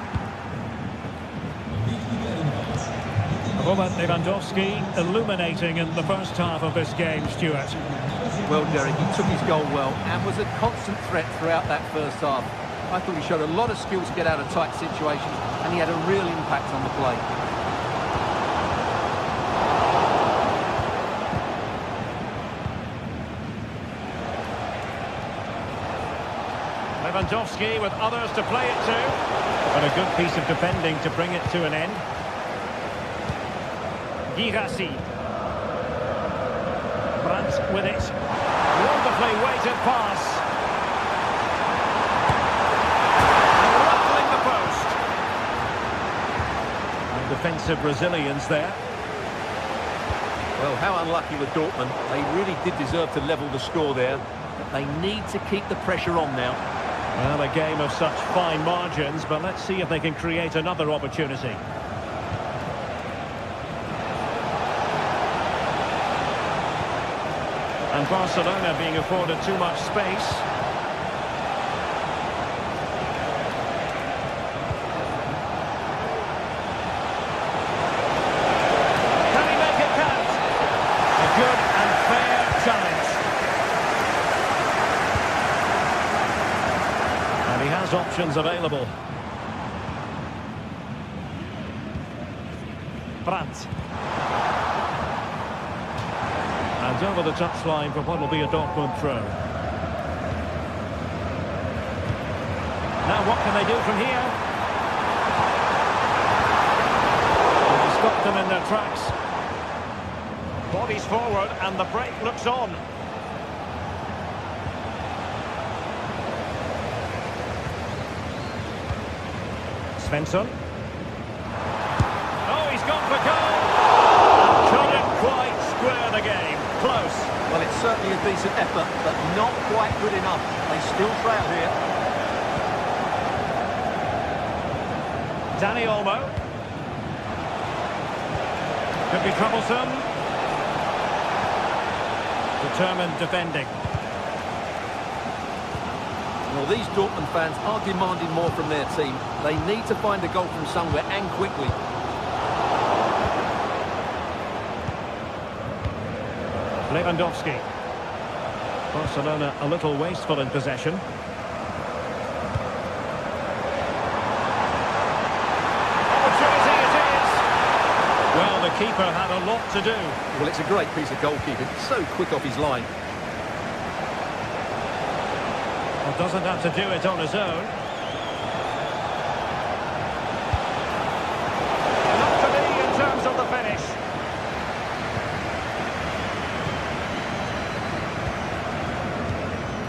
Robert Lewandowski illuminating in the first half of this game, Stuart. Well, Derek, he took his goal well and was a constant threat throughout that first half. I thought he showed a lot of skill to get out of tight situations, and he had a real impact on the play. Lewandowski with others to play it to. But a good piece of defending to bring it to an end. Girassi. Brandt with it. Wonderfully weighted pass. And rattling the post. And defensive resilience there. Well, how unlucky with Dortmund. They really did deserve to level the score there. But they need to keep the pressure on now. Well, a game of such fine margins, but let's see if they can create another opportunity. And Barcelona being afforded too much space. Can he make it count? A good and fair challenge. And he has options available. Brandt. And over the touchline for what will be a Dortmund throw. Now what can they do from here? They stop them in their tracks. Bodies forward and the break looks on. Svensson. Oh, he's gone for goal! Couldn't quite square the game. Close. Well, it's certainly a decent effort, but not quite good enough. They still trail here. Dani Olmo. Could be troublesome. Determined defending. Well, these Dortmund fans are demanding more from their team. They need to find a goal from somewhere and quickly. Lewandowski. Barcelona a little wasteful in possession. Opportunity it is! Well, the keeper had a lot to do. Well, it's a great piece of goalkeeping. So quick off his line. Well, doesn't have to do it on his own. Not to be in terms of the finish.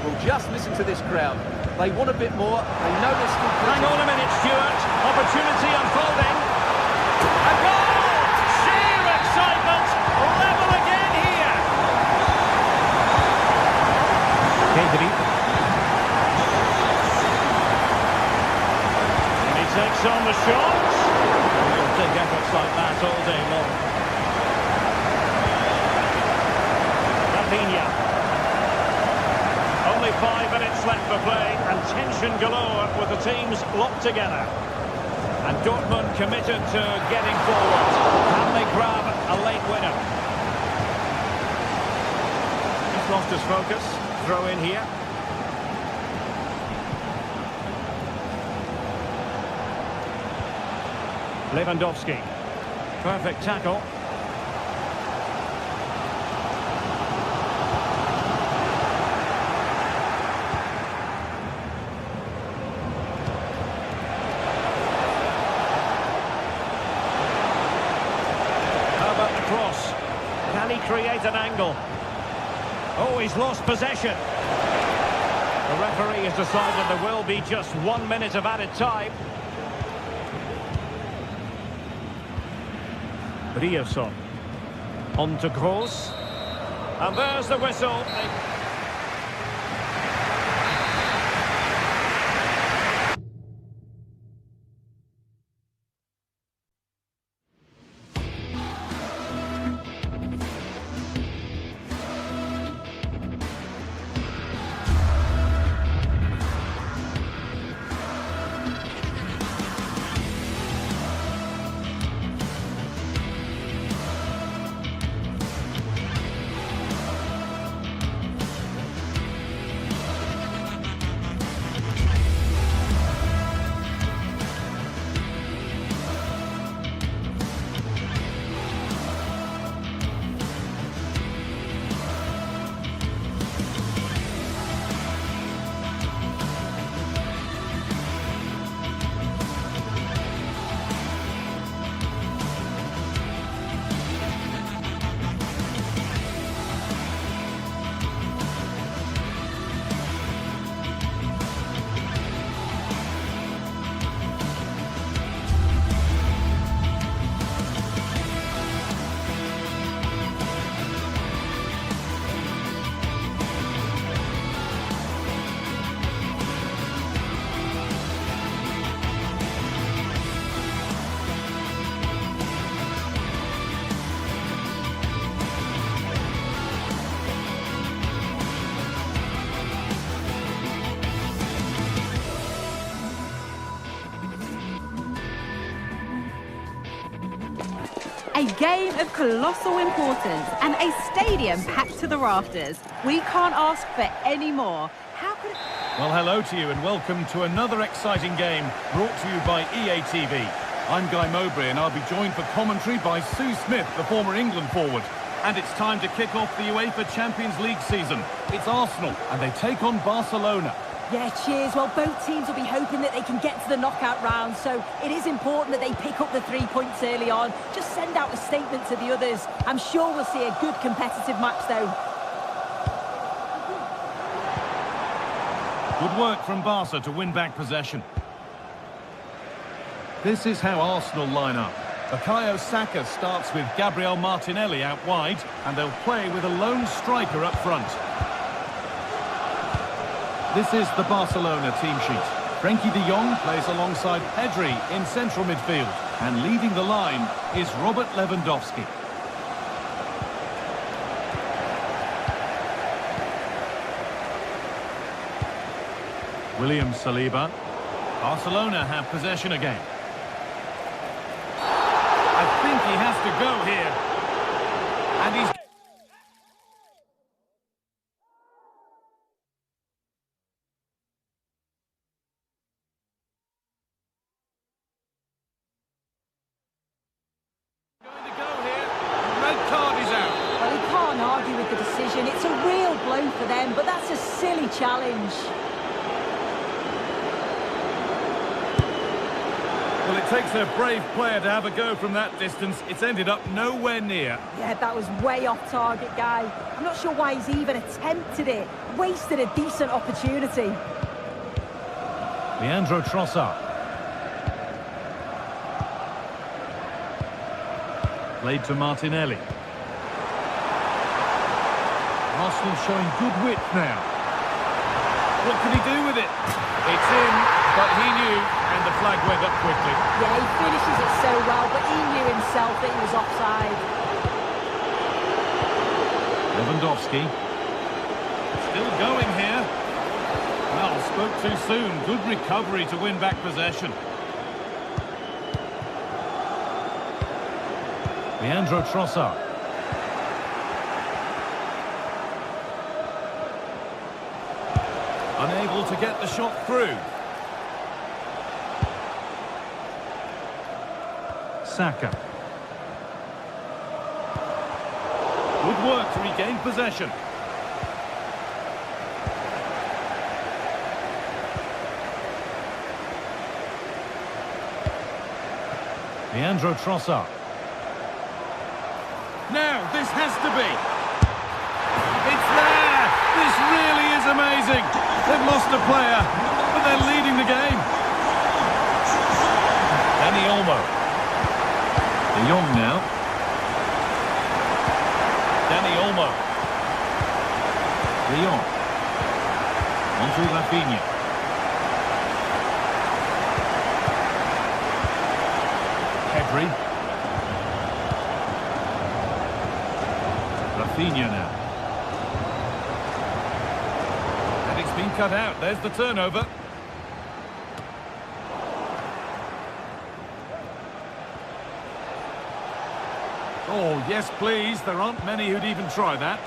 Well, just listen to this crowd. They want a bit more. They know they're still... Hang on a minute, Stuart. Opportunity unfolding. A goal! Sheer excitement. Level again here. Pedri. And he takes on the shot. He'll take efforts like that all day long. Rafinha. Only 5 minutes left for play and tension galore with the teams locked together. And Dortmund committed to getting forward. Can they grab a late winner? He's lost his focus. Throw in here. Lewandowski. Perfect tackle. Cross. Can he create an angle? Oh, he's lost possession. The referee has decided there will be just 1 minute of added time. Riosson. On to Gross. And there's the whistle. A game of colossal importance and a stadium packed to the rafters. We can't ask for any more. How could it... Well, hello to you and welcome to another exciting game brought to you by EA TV. I'm Guy Mowbray and I'll be joined for commentary by Sue Smith, the former England forward. And it's time to kick off the UEFA Champions League season. It's Arsenal and they take on Barcelona. Yeah, cheers. Well, both teams will be hoping that they can get to the knockout round, so it is important that they pick up the 3 points early on. Just send out a statement to the others. I'm sure we'll see a good competitive match, though. Good work from Barca to win back possession. This is how Arsenal line up. Bukayo Saka starts with Gabriel Martinelli out wide, and they'll play with a lone striker up front. This is the Barcelona team sheet. Frenkie de Jong plays alongside Pedri in central midfield, and leading the line is Robert Lewandowski. William Saliba. Barcelona have possession again. I think he has to go here. And he's... going to go here. Red card is out. Well, he can't argue with the decision. It's a real blow for them, but that's a silly challenge. Well, it takes a brave player to have a go from that distance. It's ended up nowhere near. Yeah, that was way off target, Guy. I'm not sure why he's even attempted it. Wasted a decent opportunity. Leandro Trossard. Played to Martinelli. Arsenal showing good width now. What can he do with it? It's in, but he knew, and the flag went up quickly. Yeah, he finishes it so well, but he knew himself that he was offside. Lewandowski. Still going here. Well, spoke too soon. Good recovery to win back possession. Leandro Trossard. Unable to get the shot through. Saka. Good work to regain possession. Leandro Trossard. Now, this has to be. It's there! This really is amazing! They've lost a player, but they're leading the game. Dani Olmo. De Jong now. Dani Olmo. De Jong. Onto Rafinha. Pedri. Rafinha now. And it's been cut out. There's the turnover. Oh, yes, please. There aren't many who'd even try that.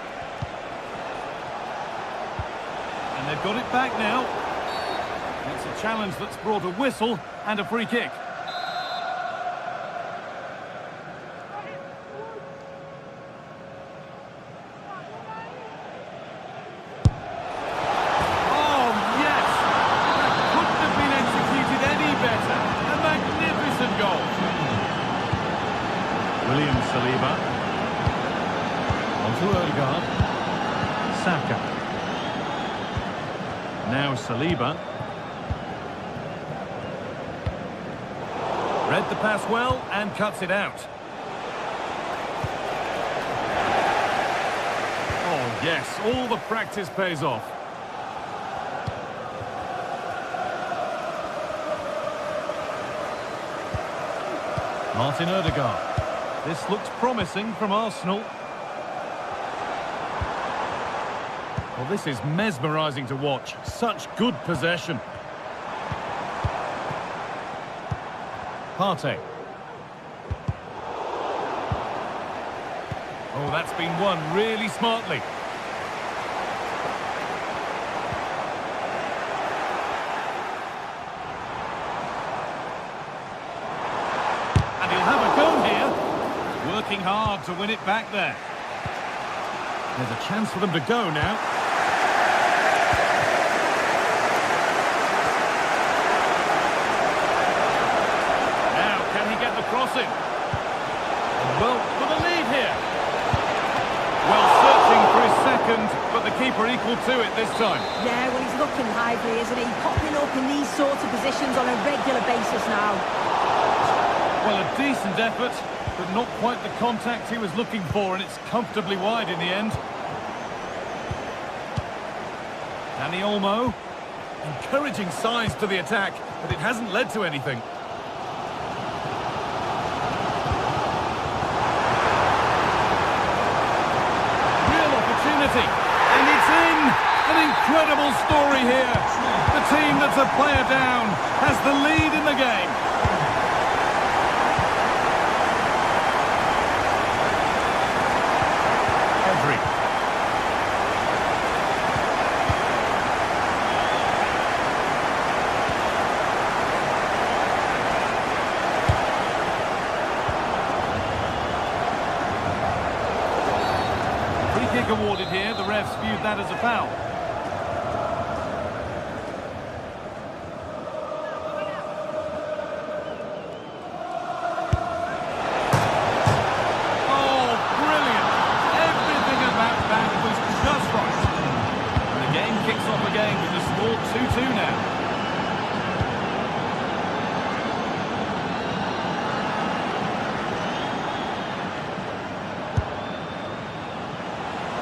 And they've got it back now. It's a challenge that's brought a whistle and a free kick. Oh, yes! That couldn't have been executed any better. A magnificent goal. William Saliba. Onto Odegaard. Saka. Now Saliba. Read the pass well and cuts it out. Oh yes, all the practice pays off. Martin Odegaard. This looks promising from Arsenal. Well, this is mesmerising to watch. Such good possession. Partey. Oh, that's been won really smartly. And he'll have a go here. Working hard to win it back there. There's a chance for them to go now. Now, can he get the crossing? Well, for the lead here. Well, searching for his second, but the keeper equal to it this time. Yeah, well, he's looking lively, isn't he? Popping up in these sorts of positions on a regular basis now. Well, a decent effort, but not quite the contact he was looking for, and it's comfortably wide in the end. Danny Olmo. Encouraging signs to the attack, but it hasn't led to anything. Real opportunity, and it's in! An incredible story here. The team that's a player down has the lead in the game. Kick awarded here, the refs viewed that as a foul. Oh, brilliant! Everything about that was just right. And the game kicks off again with the score 2-2 now.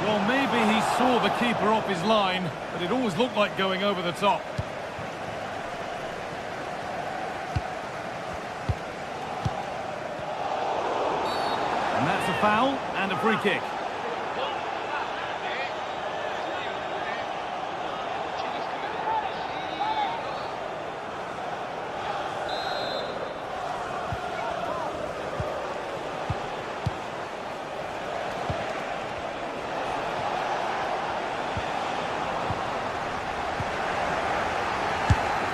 Well, maybe he saw the keeper off his line, but it always looked like going over the top. And that's a foul and a free kick.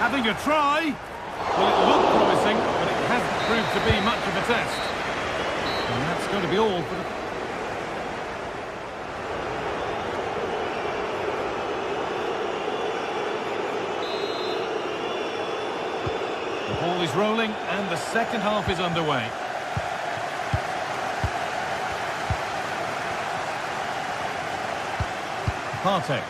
Having a try. Well, it looked promising, but it hasn't proved to be much of a test. And that's going to be all for the... ball is rolling, and the second half is underway. Partey.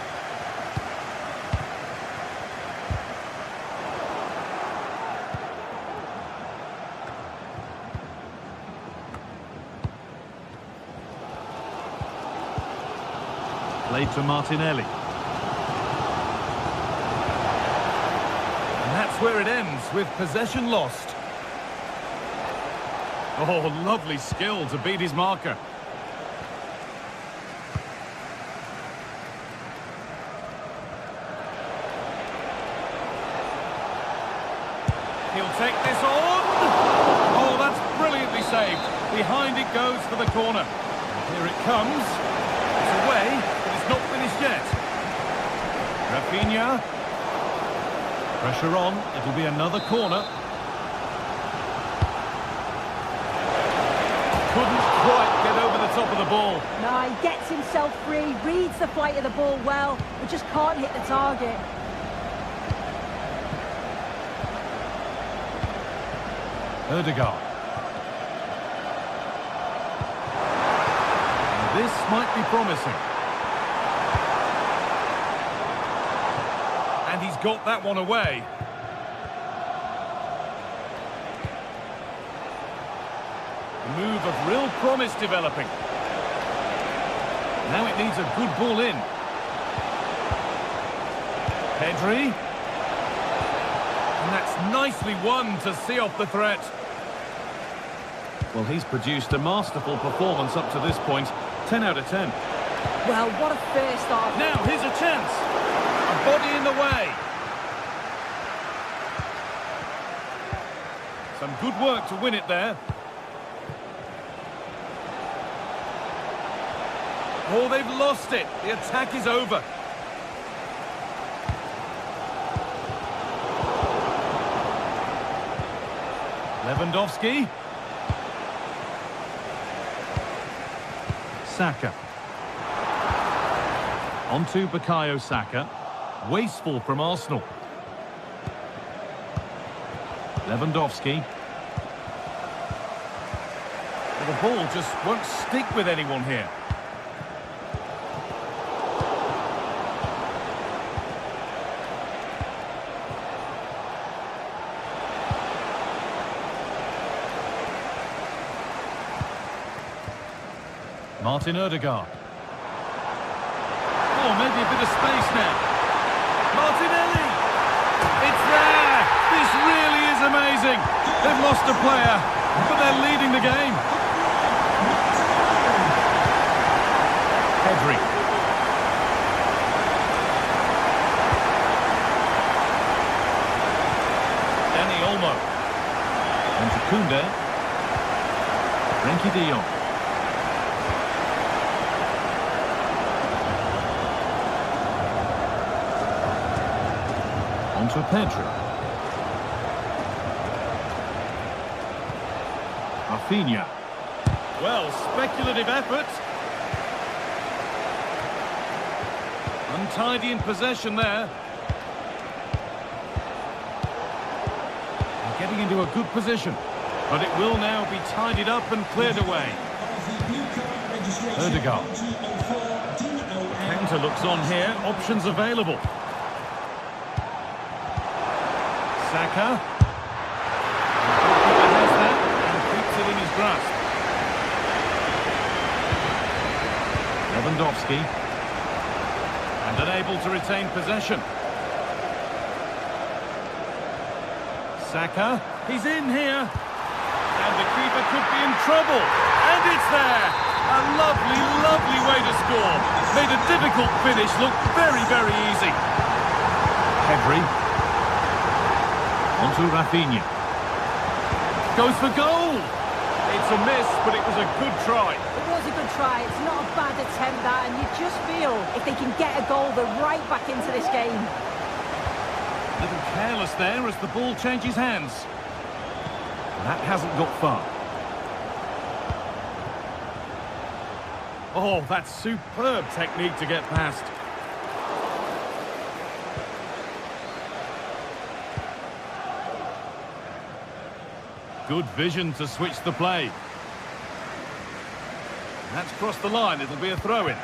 Played to Martinelli. And that's where it ends, with possession lost. Oh, lovely skill to beat his marker. He'll take this on. Oh, that's brilliantly saved. Behind it goes for the corner. And here it comes. It's away. Not finished yet. Rafinha. Pressure on. It'll be another corner. Couldn't quite get over the top of the ball. No, he gets himself free, reads the flight of the ball well, but just can't hit the target. Ødegaard. This might be promising. And he's got that one away. A move of real promise developing. Now it needs a good ball in. Pedri. And that's nicely won to see off the threat. Well, he's produced a masterful performance up to this point. 10 out of 10. Well, what a first half. Now, here's a chance. A body in the way. Some good work to win it there. Oh, they've lost it. The attack is over. Lewandowski. Saka. On to Bukayo Saka. Wasteful from Arsenal. Lewandowski. Well, the ball just won't stick with anyone here. Martin Odegaard. Oh, maybe a bit of space now. Martinelli! It's there! This really is amazing. They've lost a player, but they're leading the game. Pedri. Dani Olmo. And to Koundé. Frenkie de Jong. On to Pedri. Rafinha. Well, speculative effort. Untidy in possession there. And getting into a good position. But it will now be tidied up and cleared away. Odegaard. Counter looks on here. Options available. Saka. He has that and keeps it in his grasp. Lewandowski. And unable to retain possession. Saka. He's in here. And the keeper could be in trouble. And it's there. A lovely, lovely way to score. Made a difficult finish look very, very easy. Pedri. On to Rafinha. Goes for goal. It's a miss, but it was a good try. It was a good try. It's not a bad attempt, that, and you just feel if they can get a goal, they're right back into this game. A little careless there as the ball changes hands. That hasn't got far. Oh, that's superb technique to get past. Good vision to switch the play. That's crossed the line. It'll be a throw-in.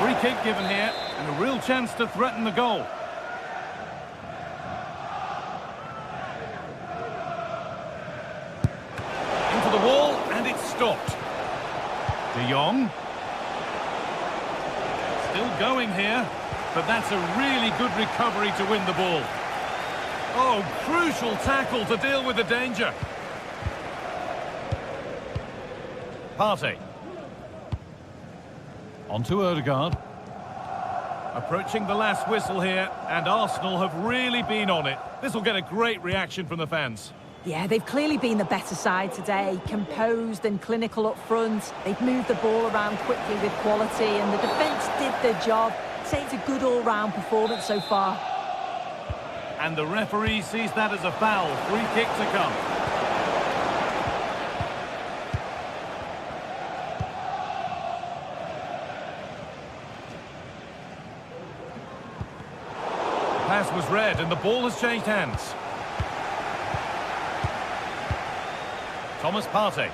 Free kick given here, and a real chance to threaten the goal. Into the wall, and it's stopped. De Jong. Still going here, but that's a really good recovery to win the ball. Oh, crucial tackle to deal with the danger. Partey. On to Odegaard. Approaching the last whistle here, and Arsenal have really been on it. This will get a great reaction from the fans. Yeah, they've clearly been the better side today, composed and clinical up front. They've moved the ball around quickly with quality, and the defence did their job. I'd say it's a good all-round performance so far. And the referee sees that as a foul. Free kick to come. The pass was red, and the ball has changed hands. Thomas Partey.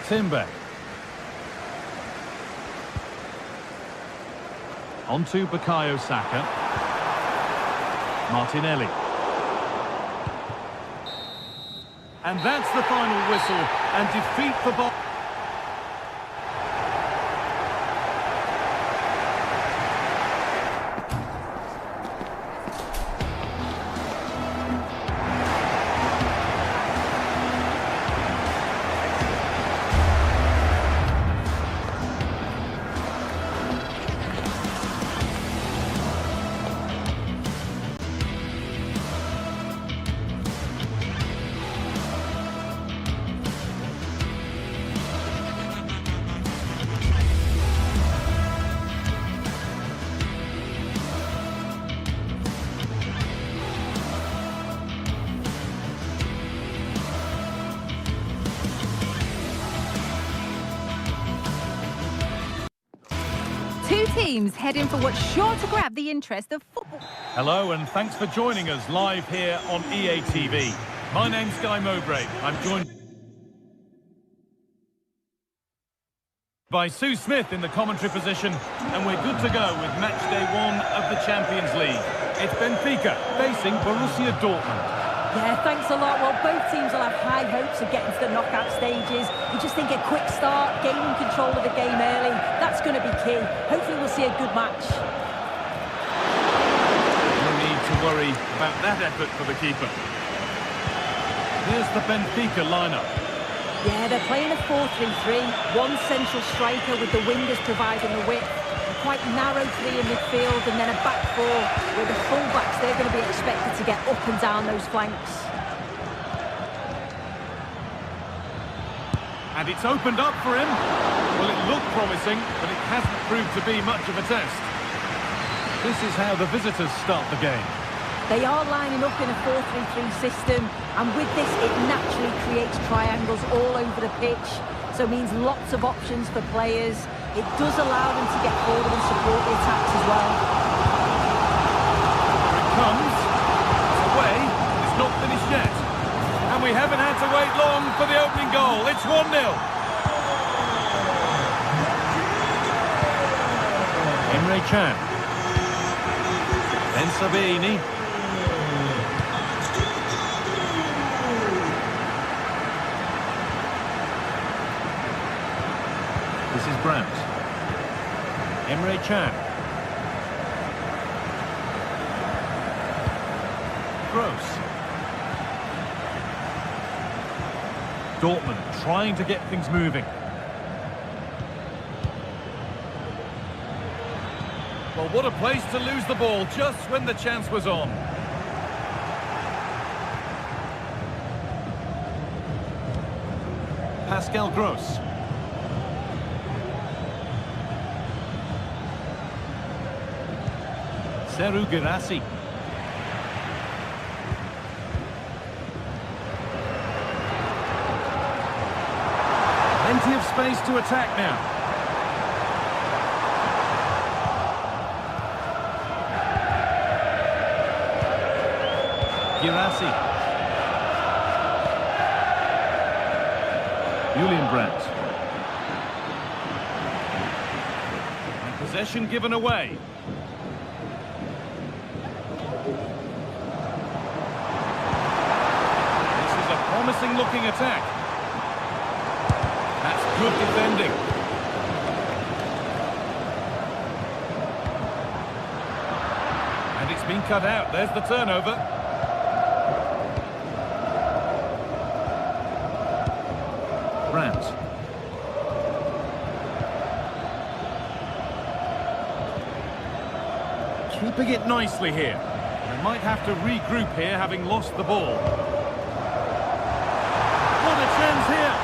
Timber. On to Bukayo Saka. Martinelli. And that's the final whistle, and defeat for Bob. Two teams heading for what's sure to grab the interest of football. Hello and thanks for joining us live here on EA TV. My name's Guy Mowbray. I'm joined by Sue Smith in the commentary position, and we're good to go with match day 1 of the Champions League. It's Benfica facing Borussia Dortmund. Yeah, thanks a lot. Well, both teams will have high hopes of getting to the knockout stages. You just think a quick start, gaining control of the game early, that's going to be key. Hopefully we'll see a good match. No need to worry about that effort for the keeper. Here's the Benfica lineup. Yeah, they're playing a 4-3-3. One central striker with the wingers providing the width. A quite narrow three in midfield, and then a back four where the full-backs, they're going to be expected to get up and down those flanks. And it's opened up for him. Well, it looked promising, but it hasn't proved to be much of a test. This is how the visitors start the game. They are lining up in a 4-3-3 system, and with this it naturally creates triangles all over the pitch, so it means lots of options for players. It does allow them to get forward and support the attacks as well. Here it comes. It's away. It's not finished yet. And we haven't had to wait long for the opening goal. It's 1-0. Emre Can. Ben Sabini. This is Brandt. Emre Can. Gross. Dortmund trying to get things moving. Well, what a place to lose the ball just when the chance was on. Pascal Gross. Serhou Guirassy. Plenty of space to attack now. Guirassy. Julian Brandt. And possession given away. Promising looking attack. That's good defending. And it's been cut out. There's the turnover. Brandt. Keeping it nicely here. They might have to regroup here, having lost the ball. Here.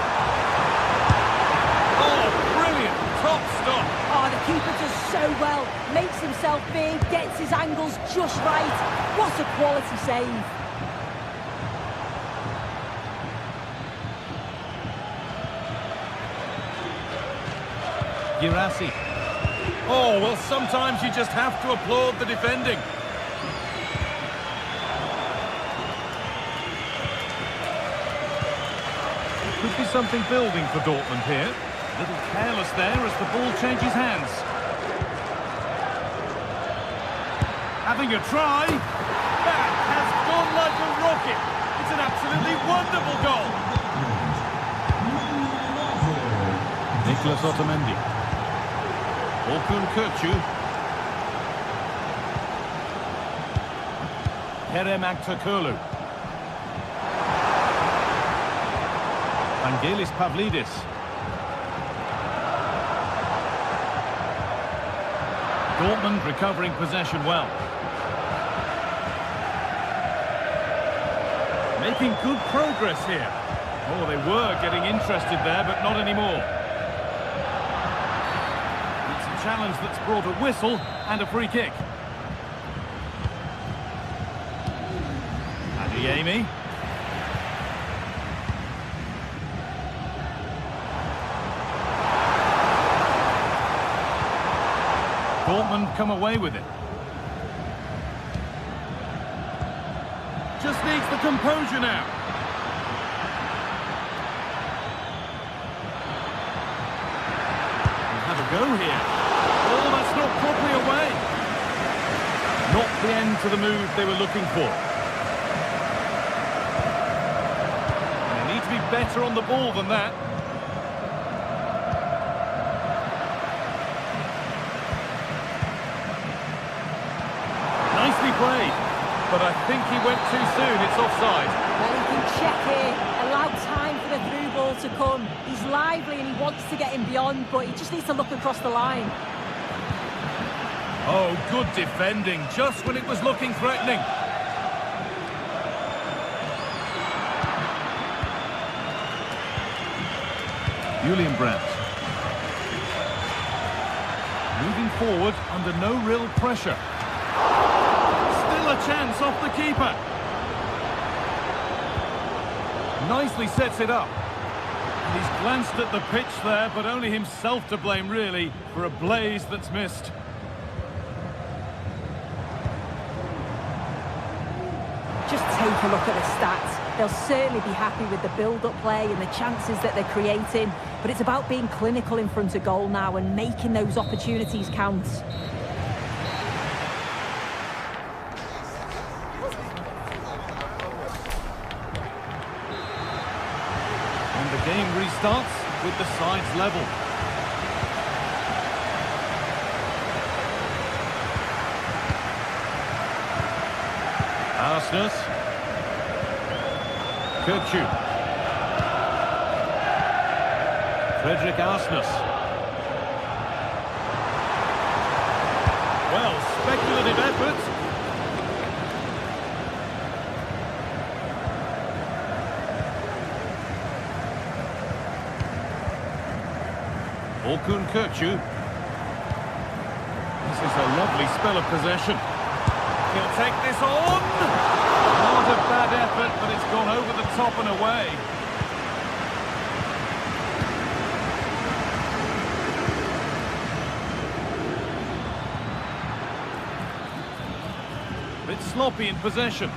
Oh, brilliant. Top stop. Oh, the keeper does so well. Makes himself big, gets his angles just right. What a quality save. Guirassy. Oh, well, sometimes you just have to applaud the defending. Could be something building for Dortmund here. A little careless there as the ball changes hands. Having a try. That has gone like a rocket. It's an absolutely wonderful goal. Nicolas Otamendi. Orkun Kökçü. Kerem Aktürkoğlu. Vangelis Pavlidis. Dortmund recovering possession well. Making good progress here. Oh, they were getting interested there, but not anymore. It's a challenge that's brought a whistle and a free kick. Adeyemi. Dortmund come away with it. Just needs the composure now. We'll have a go here. Oh, that's not properly away. Not the end to the move they were looking for. They need to be better on the ball than that. Nicely played, but I think he went too soon. It's offside. Well, he can check here, allow time for the through ball to come. He's lively and he wants to get him beyond, but he just needs to look across the line. Oh, good defending, just when it was looking threatening. Julian Brandt. Moving forward under no real pressure. Still a chance off the keeper. Nicely sets it up. And he's glanced at the pitch there, but only himself to blame, really, for a blaze that's missed. Just take a look at the stats. They'll certainly be happy with the build-up play and the chances that they're creating, but it's about being clinical in front of goal now and making those opportunities count. And the game restarts with the sides level. Arsness. Kirkju. Frederick Arsness. Well, speculative effort. Orkun Kirkju. This is a lovely spell of possession. He'll take this on. Not a bad effort, but it's gone over the top and away. Bit sloppy in possession.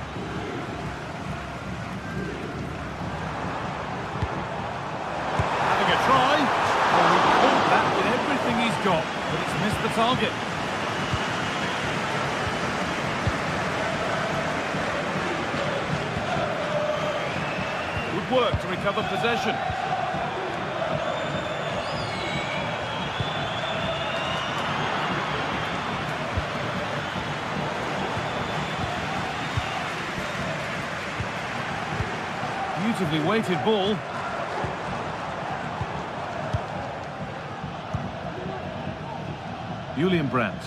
Having a try. Well, he caught that with everything he's got, but it's missed the target. Work to recover possession. Beautifully weighted ball. Julian Brandt.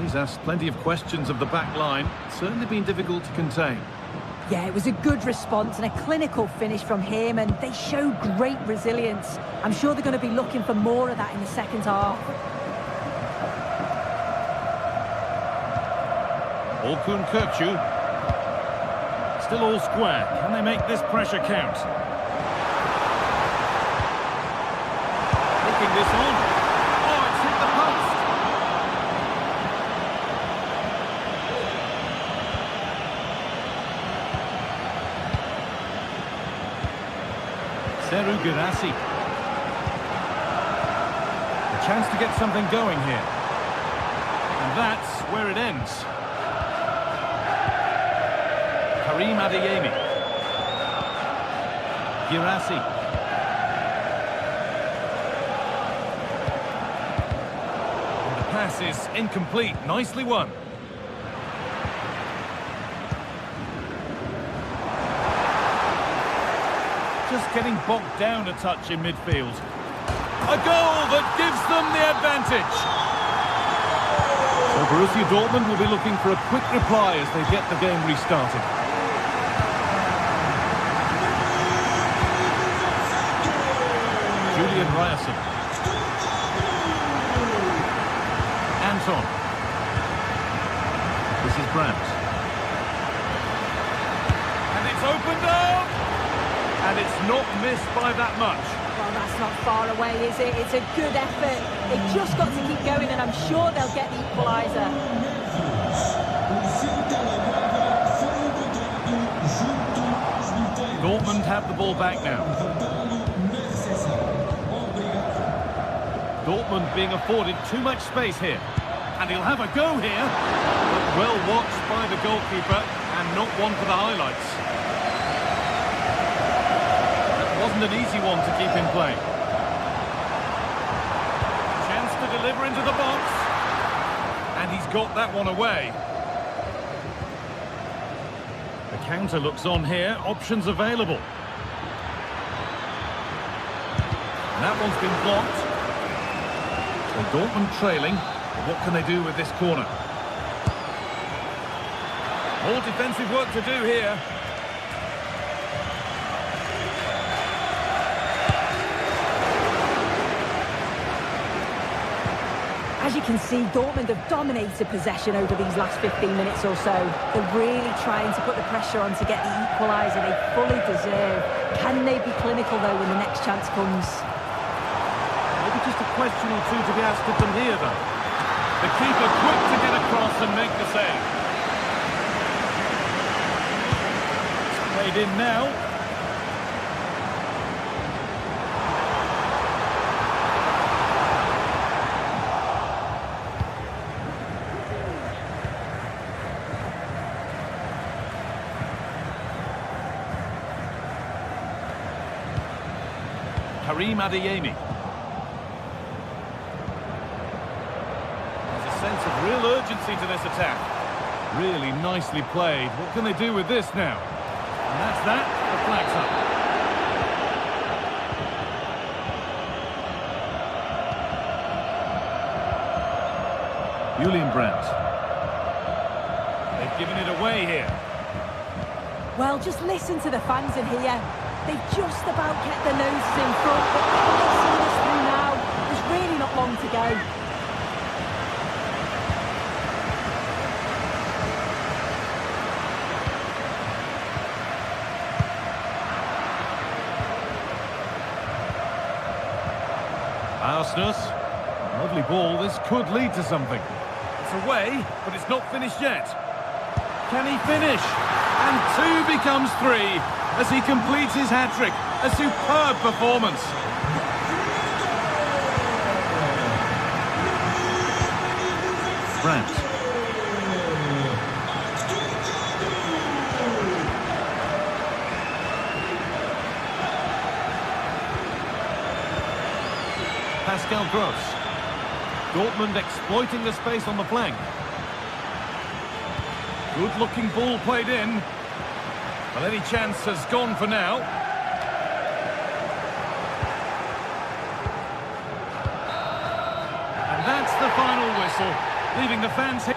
He's asked plenty of questions of the back line. Certainly been difficult to contain. Yeah, it was a good response and a clinical finish from him, and they showed great resilience. I'm sure they're going to be looking for more of that in the second half. Orkun Kirkju. Still all square. Can they make this pressure count? Taking this on. Oh, it's hit the post. Seru Girassi. A chance to get something going here. And that's where it ends. Karim Adeyemi. Girassi. And the pass is incomplete. Nicely won. Just getting bogged down a touch in midfield. A goal that gives them the advantage. So Borussia Dortmund will be looking for a quick reply as they get the game restarted. Julian Ryerson. Anton. This is Brandt. And it's opened up! And And it's not missed by that much. Well, that's not far away, is it? It's a good effort. They've just got to keep going, and I'm sure they'll get the equaliser. Dortmund have the ball back now. Dortmund being afforded too much space here. And he'll have a go here. But well watched by the goalkeeper, and not one for the highlights. Wasn't an easy one to keep in play. Chance to deliver into the box. And he's got that one away. The counter looks on here. Options available. And that one's been blocked. Well, Dortmund trailing. What can they do with this corner? More defensive work to do here. As you can see, Dortmund have dominated possession over these last 15 minutes or so. They're really trying to put the pressure on to get the equaliser they fully deserve. Can they be clinical, though, when the next chance comes? Maybe just a question or two to be asked of them here, though. The keeper quick to get across and make the save. It's played in now. Karim Adeyemi. There's a sense of real urgency to this attack. Really nicely played. What can they do with this now? And that's that. The flag's up. Julian Brandt. They've given it away here. Well, just listen to the fans in here. They've just about kept their noses in front, but can they see this through now? There's really not long to go. Arsenal, lovely ball. This could lead to something. It's away, but it's not finished yet. Can he finish? And 2 becomes 3 as he completes his hat-trick. A superb performance. Brandt. Pascal Gross. Dortmund exploiting the space on the flank. Good-looking ball played in. Well, any chance has gone for now. And that's the final whistle, leaving the fans here.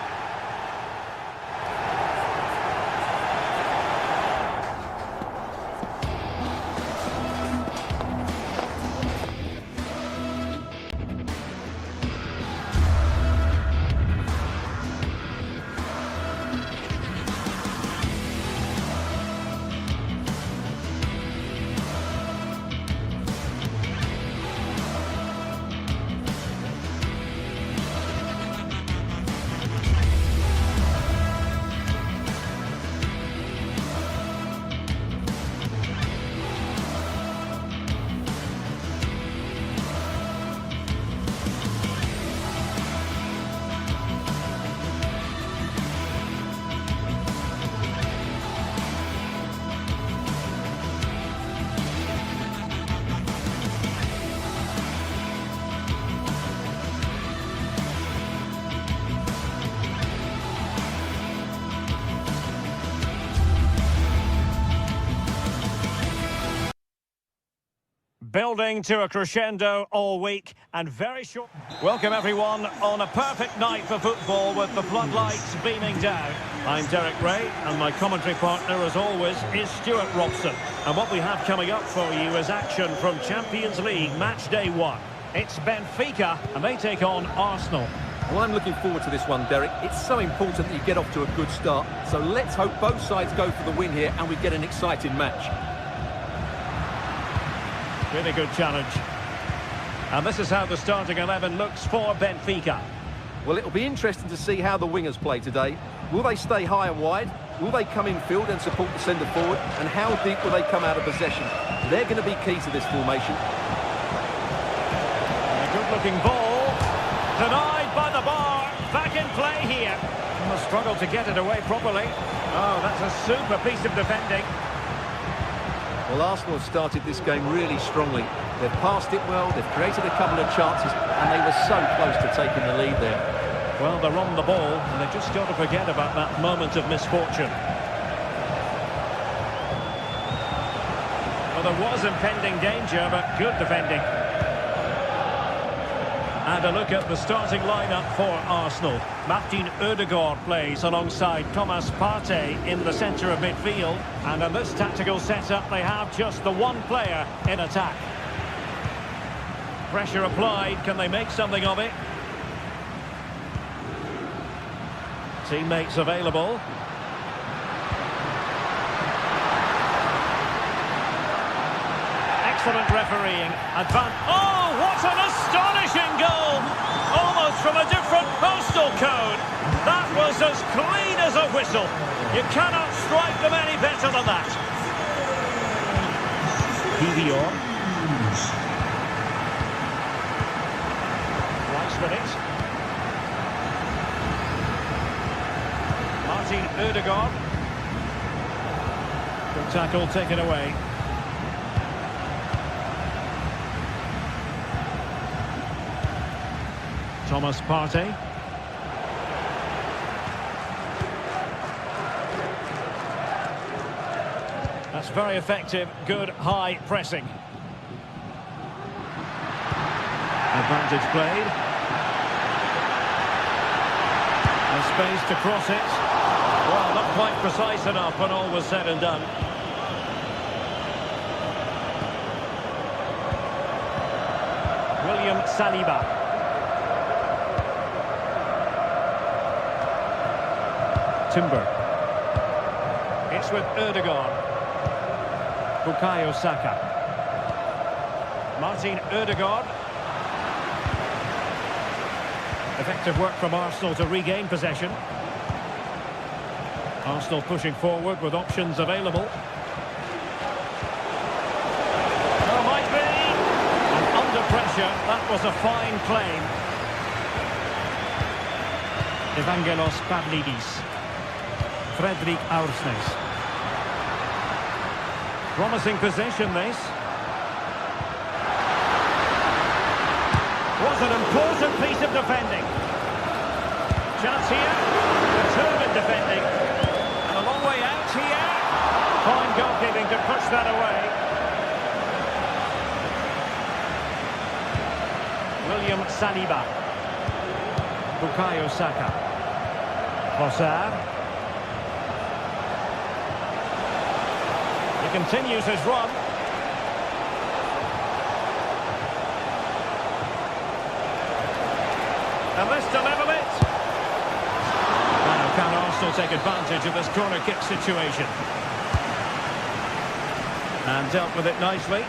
Building to a crescendo all week and very short. Welcome everyone on a perfect night for football with the floodlights beaming down. I'm Derek Ray and my commentary partner as always is Stuart Robson. And what we have coming up for you is action from Champions League match day 1. It's Benfica and they take on Arsenal. Well, I'm looking forward to this one, Derek. It's so important that you get off to a good start. So let's hope both sides go for the win here and we get an exciting match. Really good challenge. And this is how the starting 11 looks for Benfica. Well, it'll be interesting to see how the wingers play today. Will they stay high and wide? Will they come in field and support the centre forward? And how deep will they come out of possession? They're going to be key to this formation. A good-looking ball. Denied by the bar. Back in play here. Will struggle to get it away properly. Oh, that's a super piece of defending. Well, Arsenal have started this game really strongly. They've passed it well, they've created a couple of chances, and they were so close to taking the lead there. Well, they're on the ball, and they've just got to forget about that moment of misfortune. Well, there was impending danger, but good defending. And a look at the starting lineup for Arsenal. Martin Ødegaard plays alongside Thomas Partey in the centre of midfield. And in this tactical setup, they have just the one player in attack. Pressure applied. Can they make something of it? Teammates available. Excellent refereeing. Oh, what an astonishing goal! Almost from a different postal code. That was as clean as a whistle. You cannot strike them any better than that. Divior. Rice with it. Martin Ødegaard. Good tackle taken away. Thomas Partey. That's very effective, good high pressing. Advantage played. And space to cross it. Well, not quite precise enough when all was said and done. William Saliba. Timber. It's with Ødegaard. Bukayo Saka. Martin Ødegaard. Effective work from Arsenal to regain possession. Arsenal pushing forward with options available. Oh, might be. And under pressure, that was a fine claim. Evangelos Pavlidis. Fredrik Aursnes. Promising possession, this. Was an important piece of defending. Chance here. Determined defending. And a long way out here. Fine goalkeeping to push that away. William Saliba. Bukayo Saka. Trossard. He continues his run. And this to level it. Now can Arsenal take advantage of this corner kick situation? And dealt with it nicely.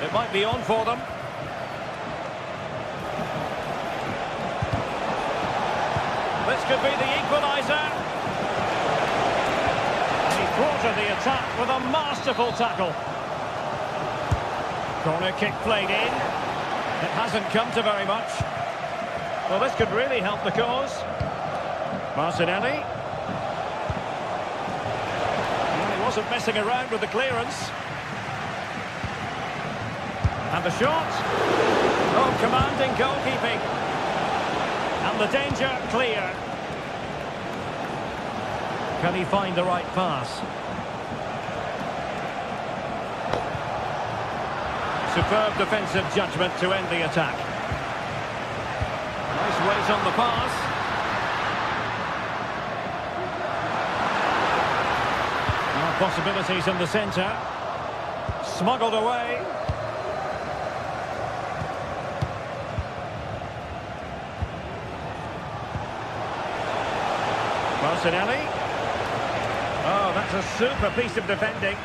It might be on for them. This could be the equaliser. Thwarted the attack with a masterful tackle. Corner kick played in. It hasn't come to very much. Well, this could really help the cause. Martinelli. Well, he wasn't messing around with the clearance. And the shot. Oh, commanding goalkeeping. And the danger clear. Can he find the right pass? Superb defensive judgment to end the attack. Nice weight on the pass. Now possibilities in the centre. Smuggled away. Martinelli. Oh, that's a super piece of defending.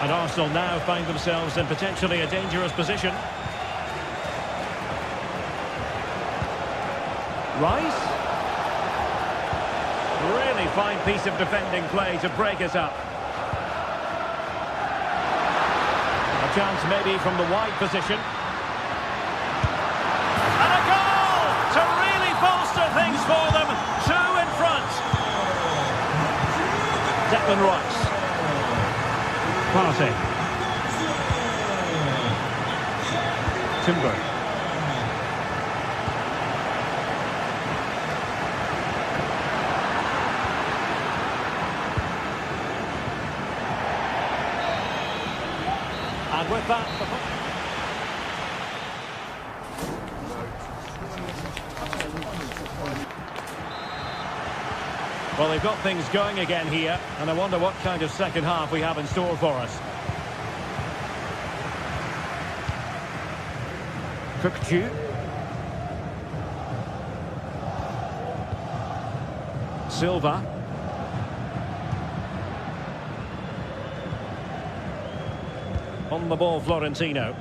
And Arsenal now find themselves in potentially a dangerous position. Rice. Really fine piece of defending play to break us up. A chance maybe from the wide position. And a goal to really bolster things for them. 2 in front. Declan Rice. Partey. Timber. And with that, well, they've got things going again here, and I wonder what kind of second half we have in store for us. Cookchu. Silva. On the ball, Florentino.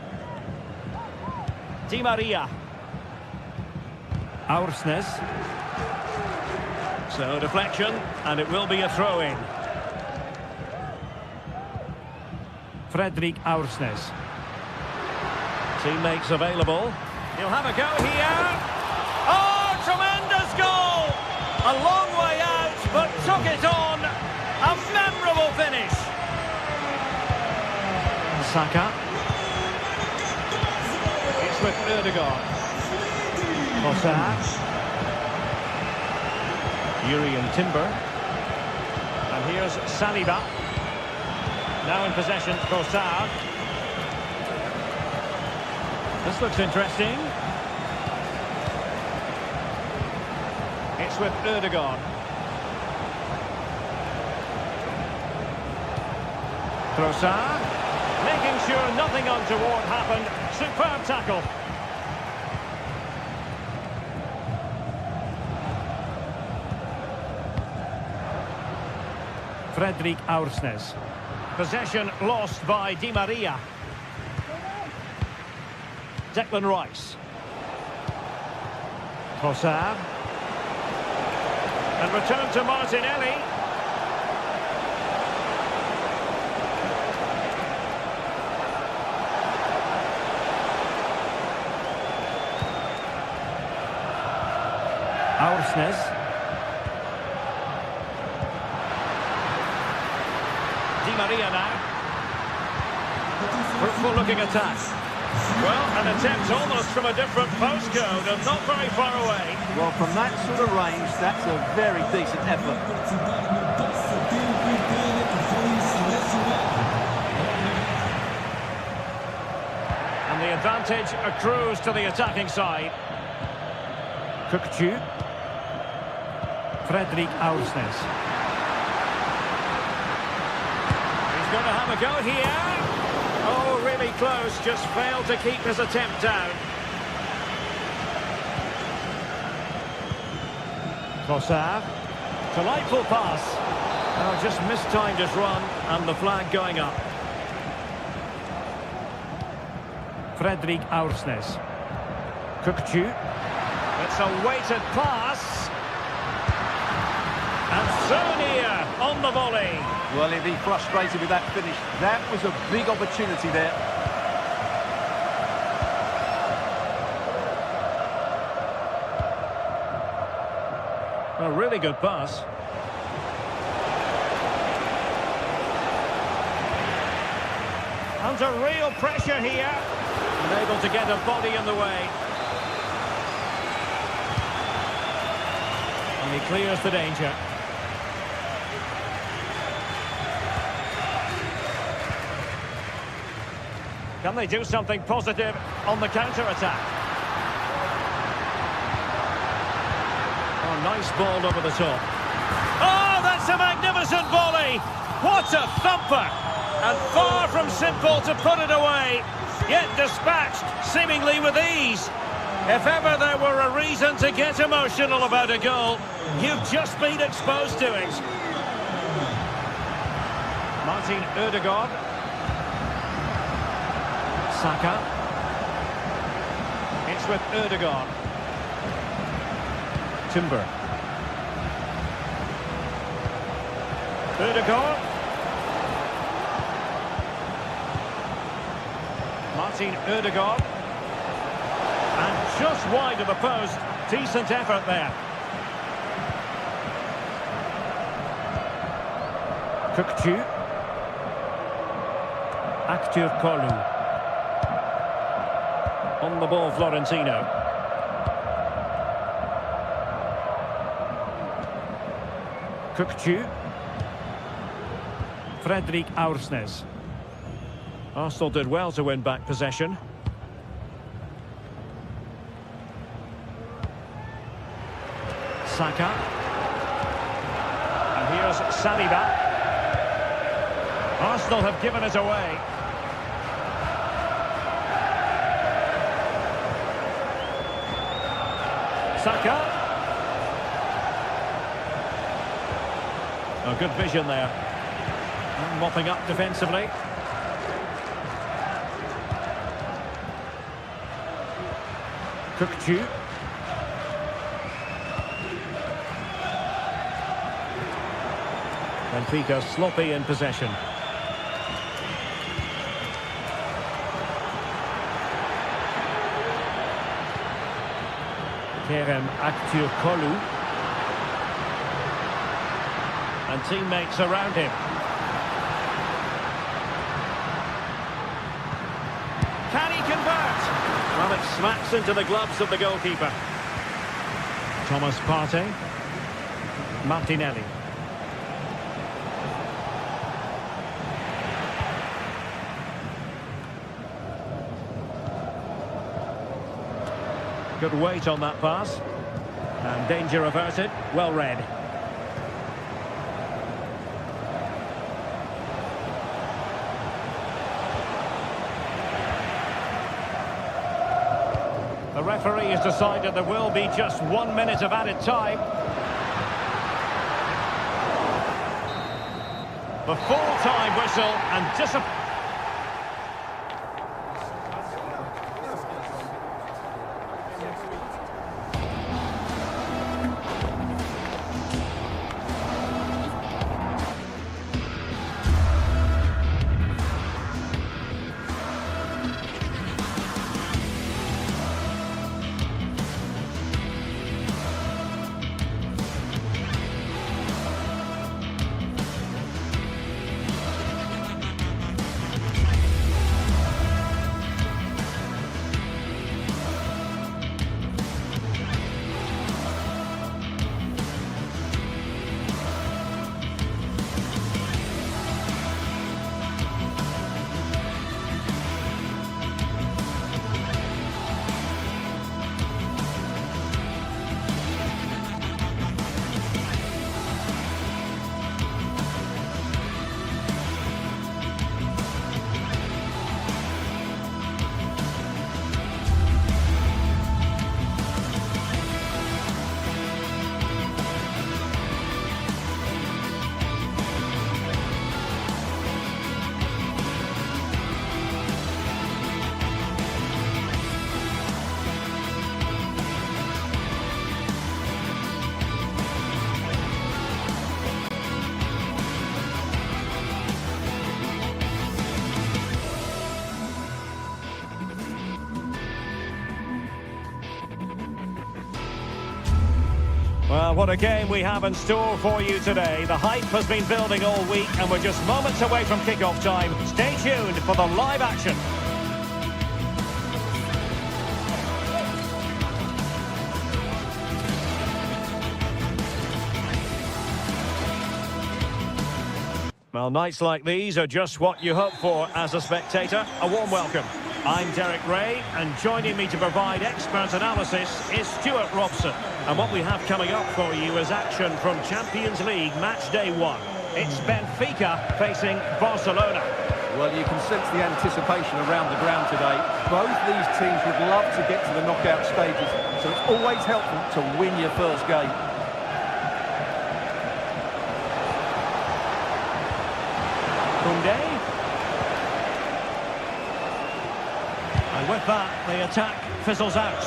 Di Maria. Aursnes. So deflection, and it will be a throw-in. Fredrik Aursnes. Teammates available. He'll have a go here. Oh, tremendous goal! A long way out, but took it on. A memorable finish. Saka. It's with Ødegaard. Trossard. Urian Timber. And here's Saliba. Now in possession, Trossard. This looks interesting. It's with Ødegaard. Trossard. Making sure nothing untoward happened. Superb tackle. Fredrik Aursnes. Possession lost by Di Maria. Declan Rice. Trossard. And return to Martinelli. Aursnes. Di Maria now. Fruitful looking attack. Well, an attempt almost from a different postcode and not very far away. Well, from that sort of range, that's a very decent effort. And the advantage accrues to the attacking side. Cookchu. Fredrik Aursnes. He's going to have a go here. Oh, really close, just failed to keep his attempt down. Trossard. Delightful pass. Oh, just mistimed his run, and the flag going up. Fredrik Aursnes. Cookchu. It's a weighted pass. And so near on the volley. Well, he'll be frustrated with that finish. That was a big opportunity there. A really good pass. Under real pressure here. Unable to get a body in the way. And he clears the danger. Can they do something positive on the counter-attack? Oh, nice ball over the top. Oh, that's a magnificent volley! What a thumper! And far from simple to put it away, yet dispatched seemingly with ease. If ever there were a reason to get emotional about a goal, you've just been exposed to it. Martin Ødegaard. Saka. It's with Ødegaard. Timber. Ødegaard. Martin Ødegaard. And just wide of the post. Decent effort there. Kökçü. Aktürkoğlu. On the ball, Florentino. Kökçü. Fredrik Aursnes. Arsenal did well to win back possession. Saka. And here's Saliba. Arsenal have given it away. Saka. Oh, good vision there. Mopping up defensively. Kökçü. Benfica sloppy in possession. Kerem Aktürkoğlu. And teammates around him. Can he convert? Well, it smacks into the gloves of the goalkeeper. Thomas Partey. Martinelli. Good weight on that pass. And danger averted. Well read. The referee has decided there will be just 1 minute of added time. The full-time whistle and disappointment. Well, what a game we have in store for you today. The hype has been building all week and we're just moments away from kick-off time. Stay tuned for the live action. Well, nights like these are just what you hope for as a spectator. A warm welcome. I'm Derek Ray, and joining me to provide expert analysis is Stuart Robson. And what we have coming up for you is action from Champions League match day 1. It's Benfica facing Barcelona. Well, you can sense the anticipation around the ground today. Both these teams would love to get to the knockout stages, so it's always helpful to win your first game. And with that, the attack fizzles out.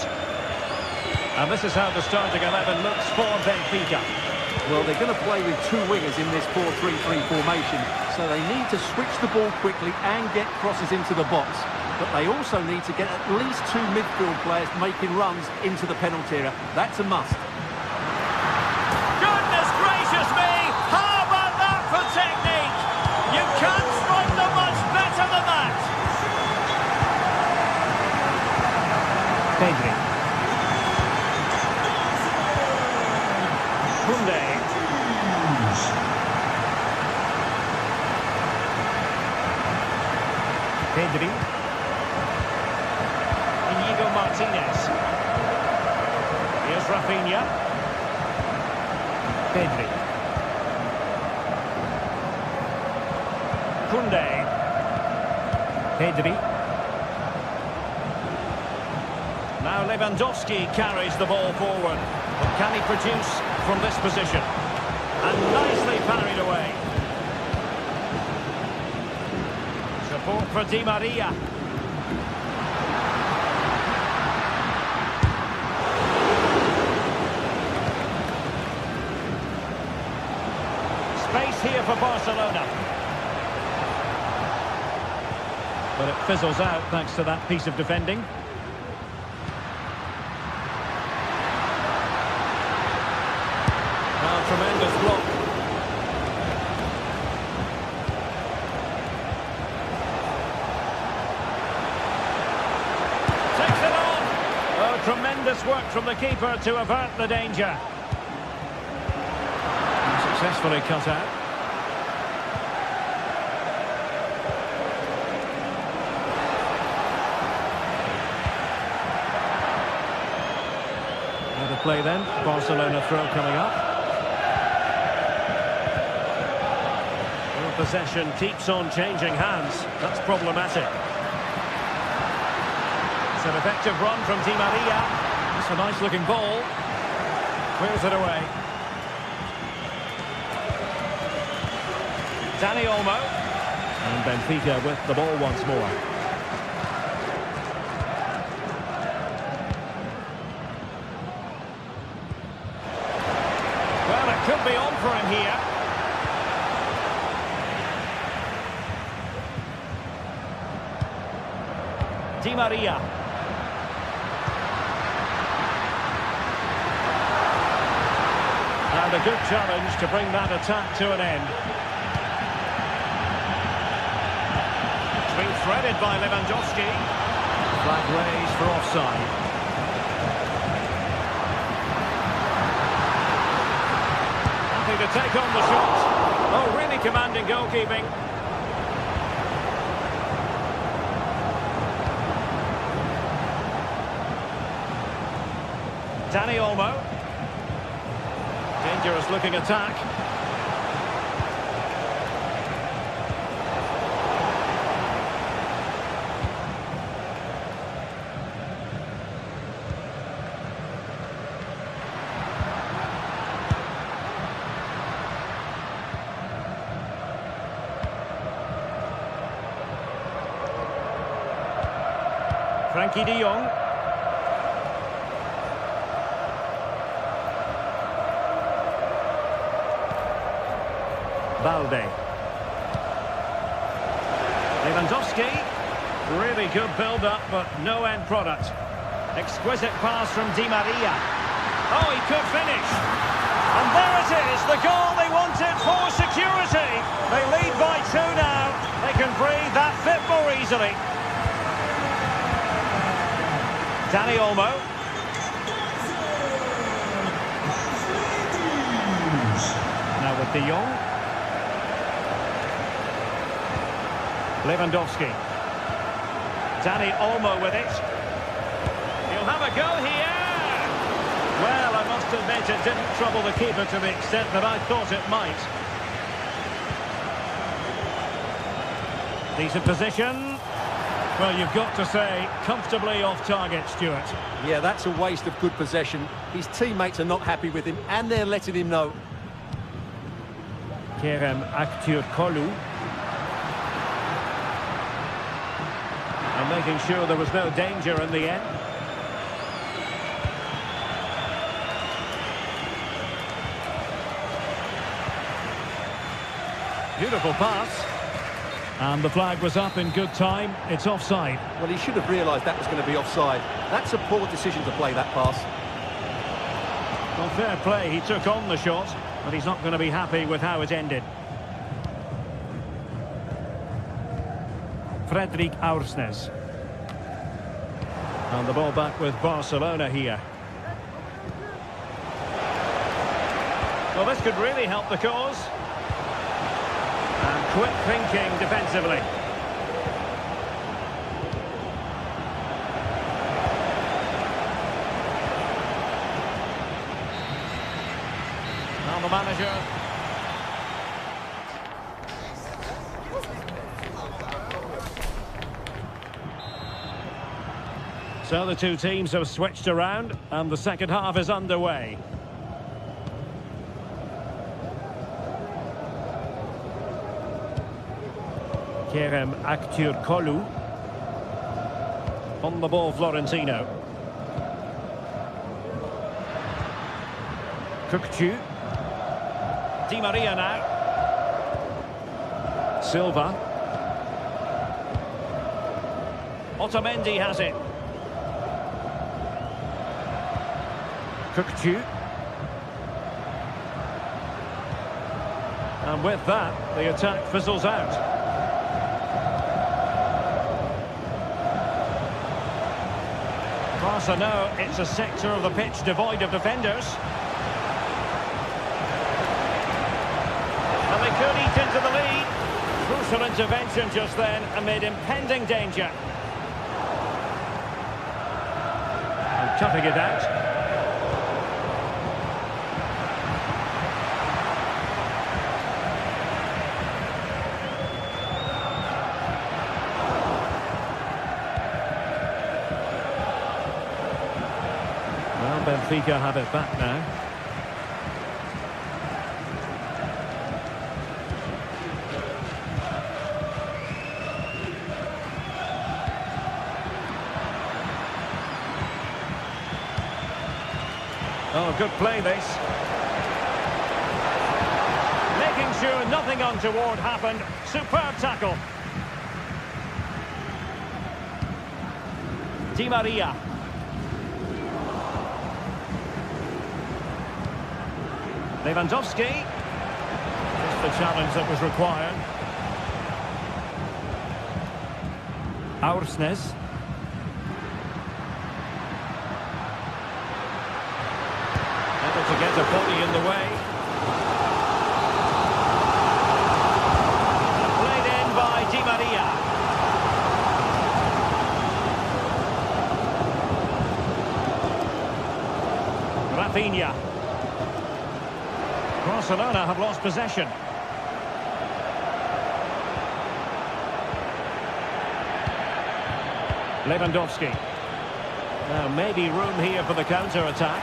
And this is how the starting 11 looks for Benfica. Well, they're going to play with two wingers in this 4-3-3 formation, so they need to switch the ball quickly and get crosses into the box. But they also need to get at least two midfield players making runs into the penalty area. That's a must. Goodness gracious me! How about that for technique? You can't strike them much better than that! Pedri. Kunde. Pedri. Inigo Martinez. Here's Rafinha. Pedri. Kunde. Pedri. Now Lewandowski carries the ball forward. But can he produce from this position? And nicely parried away. Support for Di Maria. Space here for Barcelona. But it fizzles out thanks to that piece of defending. Now, tremendous block. Takes it on. Oh, tremendous work from the keeper to avert the danger. Successfully cut out. Now the play then. Barcelona throw coming up. Well, possession keeps on changing hands. That's problematic. It's an effective run from Di Maria. It's a nice looking ball. Clears it away. Dani Olmo. And Benfica with the ball once more. Well, it could be on for him here. Di Maria. And a good challenge to bring that attack to an end. Being threaded by Lewandowski. Flag raised for offside. Happy to take on the shot. Oh, really commanding goalkeeping. Dani Olmo. Dangerous looking attack. Frankie de Jong. Balde. Lewandowski. Really good build-up, but no end product. Exquisite pass from Di Maria. Oh, he could finish. And there it is, the goal they wanted for security. They lead by 2 now. They can breathe that bit more easily. Dani Olmo. Now with De Jong. Lewandowski. Dani Olmo with it. He'll have a go here. Well, I must admit it didn't trouble the keeper to the extent that I thought it might. Decent position. Well, you've got to say, comfortably off target, Stuart. Yeah, that's a waste of good possession. His teammates are not happy with him, and they're letting him know. Kerem Aktürkoğlu. And they making sure there was no danger in the end. Beautiful pass. And the flag was up in good time. It's offside. Well, he should have realised that was going to be offside. That's a poor decision to play that pass. Well, fair play. He took on the shot, but he's not going to be happy with how it ended. Fredrik Aursnes. And the ball back with Barcelona here. Well, this could really help the cause. And quick thinking defensively. Now the manager. So the two teams have switched around and the second half is underway. Kerem Aktürkoğlu. On the ball, Florentino. Kökçü. Di Maria now. Silva. Otamendi has it. Kökçü. And with that, the attack fizzles out. Barca know it's a sector of the pitch devoid of defenders. And they could eat into the lead. Crucial intervention just then amid impending danger. And cutting it out. Benfica have it back now. Oh, good play this. Making sure nothing untoward happened. Superb tackle. Di Maria. Lewandowski. Just the challenge that was required. Aursnes. Able to get a body in the way. Played in by Di Maria. Rafinha. Barcelona have lost possession. Lewandowski. Now maybe room here for the counter-attack.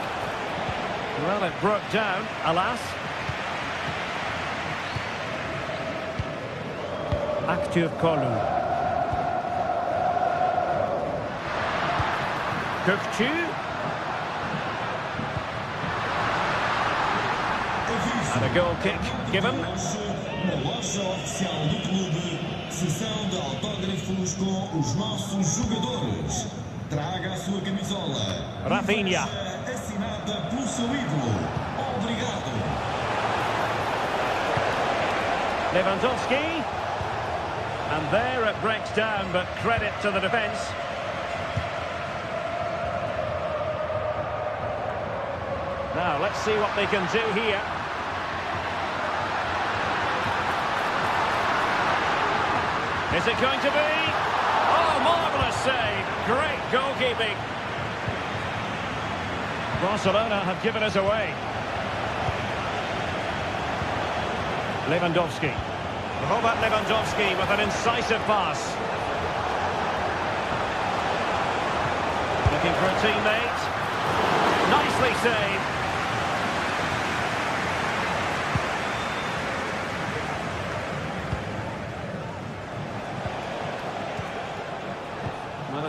Well, it broke down, alas. Aktürkoğlu. Kökçü. And a goal kick given. Na loja oficial do clube, sessão de autógrafos com os nossos jogadores. Traga a sua camisola. Rafinha. Assinada pelo seu ídolo. Obrigado. Lewandowski. And there it breaks down, but credit to the defence. Now, let's see what they can do here. Is it going to be? Oh, marvellous save. Great goalkeeping. Barcelona have given us away. Lewandowski. Robert Lewandowski with an incisive pass. Looking for a teammate. Nicely saved.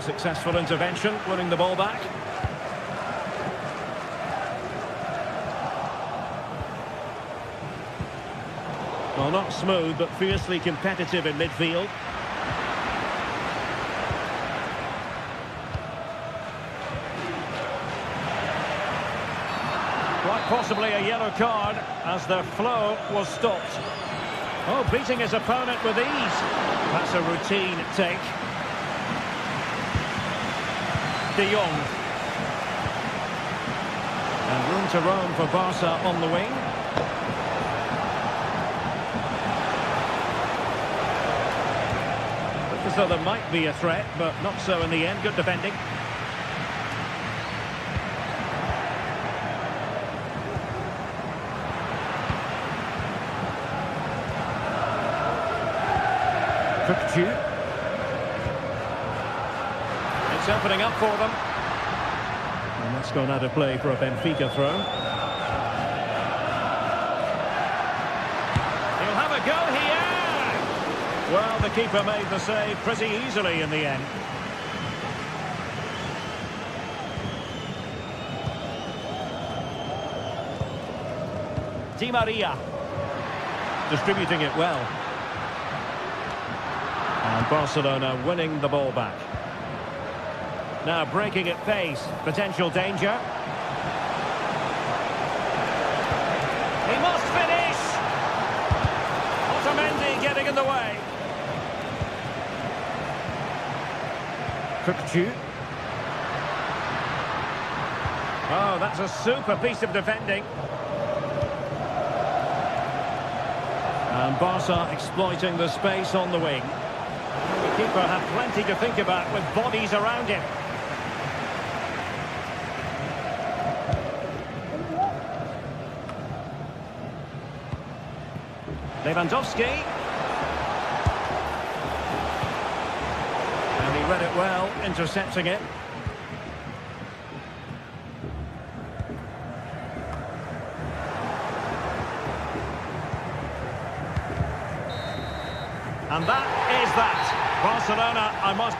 successful intervention, winning the ball back. Well, not smooth, but fiercely competitive in midfield. Quite possibly a yellow card as their flow was stopped. Oh, beating his opponent with ease. That's a routine take. De Jong. And room to roam for Barca on the wing. Looked as though there might be a threat, but not so in the end. Good defending. It's opening up for them. And that's gone out of play for a Benfica throw. He'll have a go here! Well, the keeper made the save pretty easily in the end. Di Maria. Distributing it well. And Barcelona winning the ball back. Now breaking at pace. Potential danger. He must finish! Otamendi getting in the way. Cookchu. Oh, that's a super piece of defending. And Barca exploiting the space on the wing. The keeper had plenty to think about with bodies around him. Lewandowski. And he read it well, intercepting it. And that is that. Barcelona, I must...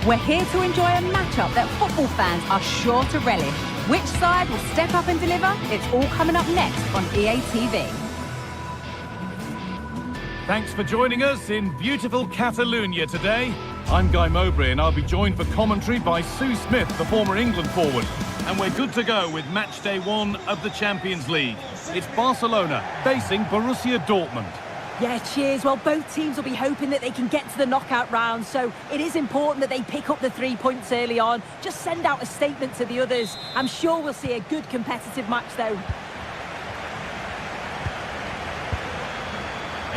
We're here to enjoy a matchup that football fans are sure to relish. Which side will step up and deliver? It's all coming up next on EA TV. Thanks for joining us in beautiful Catalonia today. I'm Guy Mowbray and I'll be joined for commentary by Sue Smith, the former England forward. And we're good to go with match day 1 of the Champions League. It's Barcelona facing Borussia Dortmund. Yeah, cheers. Well, both teams will be hoping that they can get to the knockout round, so it is important that they pick up the 3 points early on. Just send out a statement to the others. I'm sure we'll see a good competitive match, though.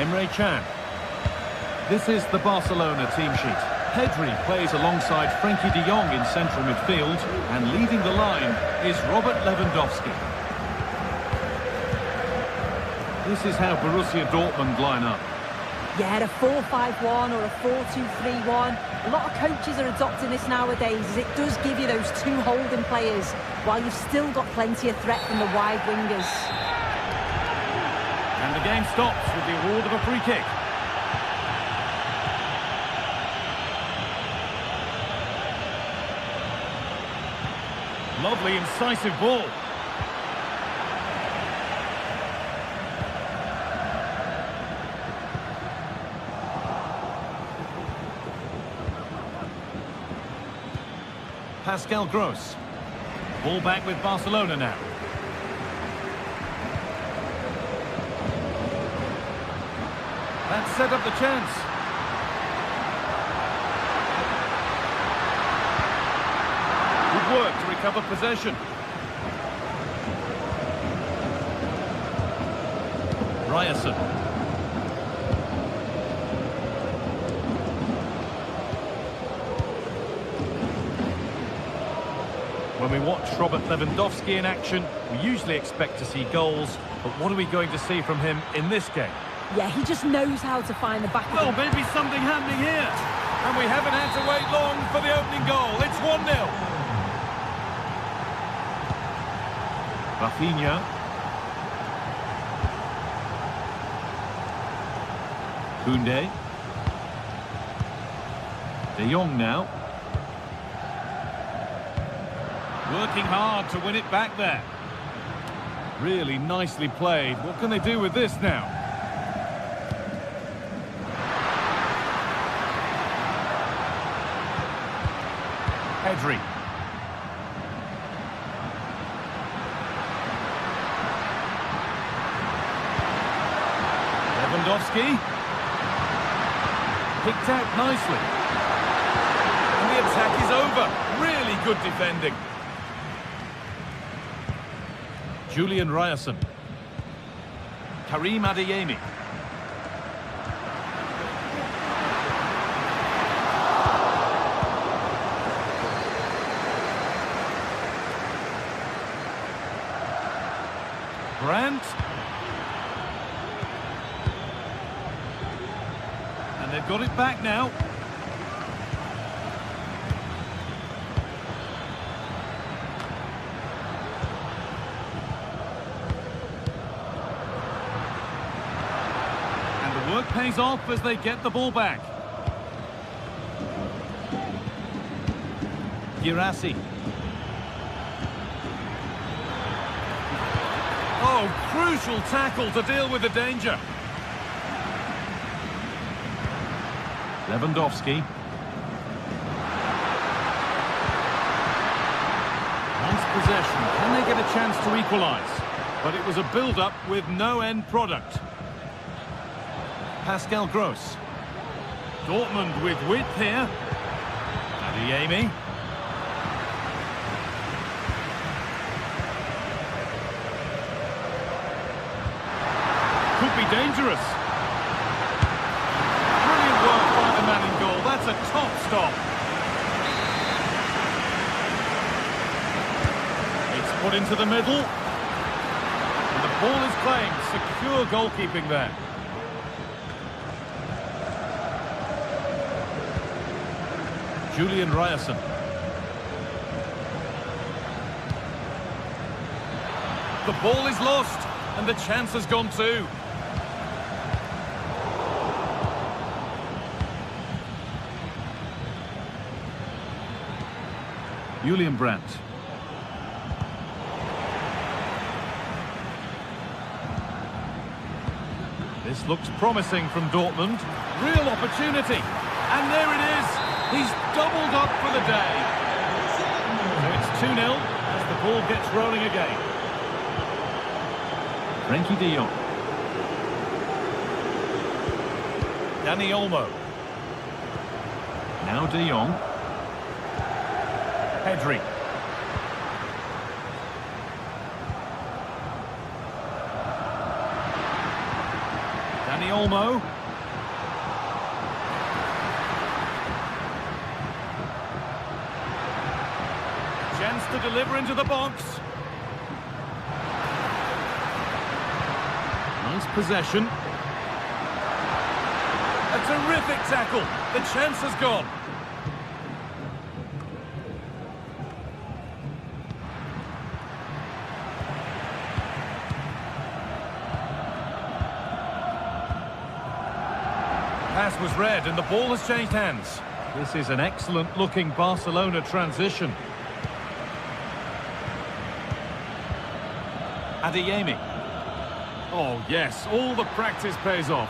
Emre Can. This is the Barcelona team sheet. Pedri plays alongside Frenkie de Jong in central midfield, and leading the line is Robert Lewandowski. This is how Borussia Dortmund line up. Yeah, a 4-5-1 or a 4-2-3-1. A lot of coaches are adopting this nowadays, as it does give you those 2 holding players, while you've still got plenty of threat from the wide wingers. And the game stops with the award of a free kick. Lovely, incisive ball. Pascal Gross. Ball back with Barcelona now. That set up the chance. Good work to recover possession. Ryerson. When we watch Robert Lewandowski in action, we usually expect to see goals, but what are we going to see from him in this game? Yeah, he just knows how to find the back of Well, the... maybe something happening here. And we haven't had to wait long for the opening goal. It's 1-0. Rafinha. Koundé. De Jong now. Working hard to win it back there. Really nicely played. What can they do with this now? Pedri. Lewandowski. Picked out nicely. And the attack is over. Really good defending. Julian Ryerson. Karim Adeyemi. Brandt. And they've got it back now. Work pays off as they get the ball back. Girassi. Oh, crucial tackle to deal with the danger. Lewandowski. Nice possession. Can they get a chance to equalise? But it was a build-up with no end product. Pascal Gross. Dortmund with width here. Adeyemi. Could be dangerous. Brilliant work by the man in goal. That's a top stop. It's put into the middle. And the ball is claimed. Secure goalkeeping there. Julian Ryerson. The ball is lost, and the chance has gone too. Julian Brandt. This looks promising from Dortmund. Real opportunity. And there it is. He's doubled up for the day. So it's 2-0 as the ball gets rolling again. Frankie de Jong. Dani Olmo. Now de Jong. Pedri. Dani Olmo. Chance to deliver into the box. Nice possession. A terrific tackle. The chance has gone. pass was read and the ball has changed hands. This is an excellent-looking Barcelona transition. Adeyemi. Oh, yes, all the practice pays off.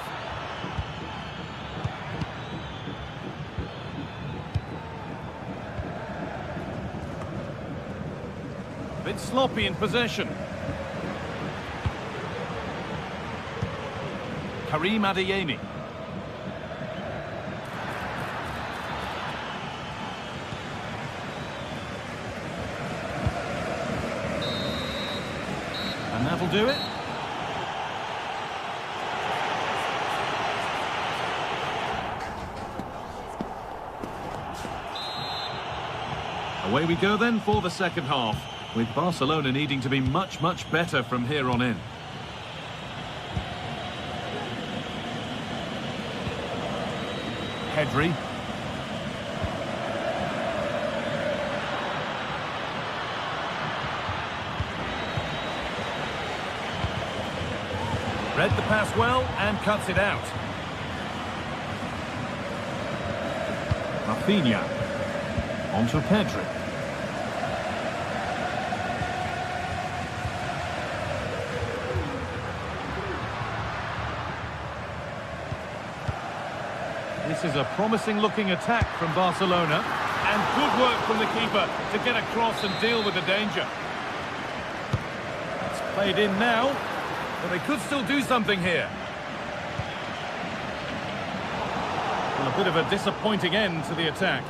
Bit sloppy in possession. Karim Adeyemi. And that'll do it. Away we go then for the second half, with Barcelona needing to be much, much better from here on in. Pedri. Read the pass well and cuts it out. Rafinha. On to Pedri. This is a promising-looking attack from Barcelona, and good work from the keeper to get across and deal with the danger. It's played in now, but they could still do something here. Well, a bit of a disappointing end to the attack.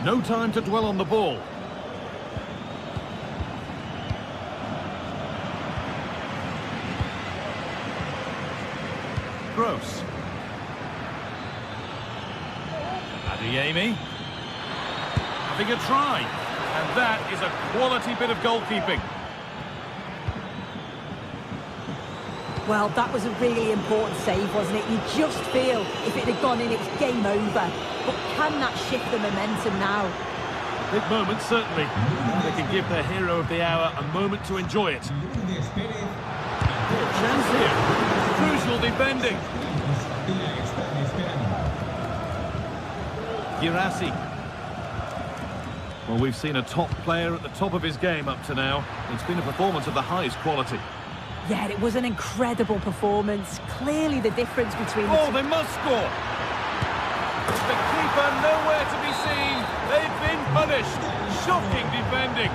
No time to dwell on the ball. Gross. Adeyemi. Having a try. And that is a quality bit of goalkeeping. Well, that was a really important save, wasn't it? You just feel if it had gone in, it's game over. But can that shift the momentum now? Big moment, certainly. They can give their hero of the hour a moment to enjoy it. Chance here. Crucial defending. Girassi. Well, we've seen a top player at the top of his game up to now. It's been a performance of the highest quality. Yeah, it was an incredible performance. Clearly the difference between the two. They must score. The keeper nowhere to be seen. They've been punished. Shocking defending.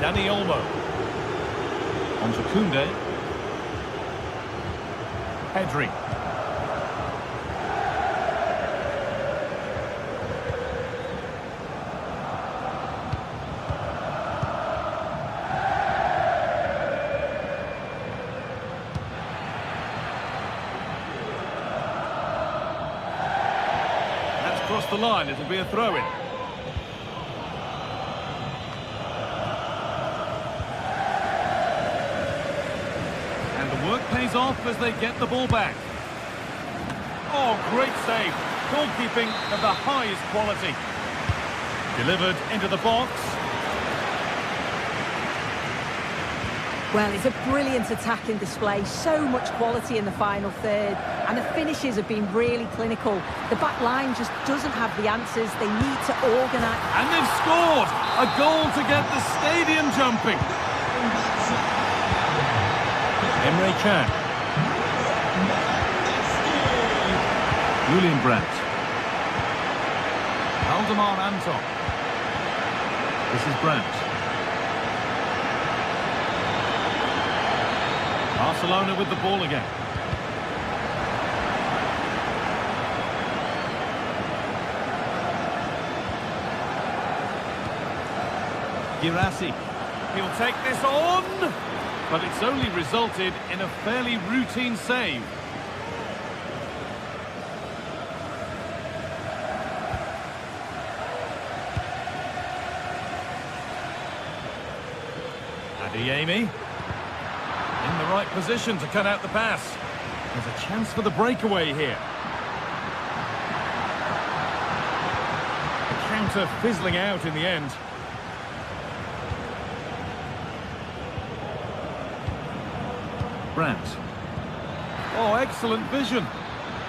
Dani Olmo. On to Koundé. Pedri. That's crossed the line. It'll be a throw-in. Work pays off as they get the ball back. Oh, great save. Goalkeeping of the highest quality. Delivered into the box. Well, it's a brilliant attacking display. So much quality in the final third. And the finishes have been really clinical. The back line just doesn't have the answers. They need to organise. And they've scored! A goal to get the stadium jumping. Emre Can. Julian Brandt. Valdemar Anton. This is Brandt. Barcelona with the ball again. Girassi. He'll take this on. But it's only resulted in a fairly routine save. Adeyemi. In the right position to cut out the pass. There's a chance for the breakaway here. The counter fizzling out in the end. Brandt. Oh, excellent vision.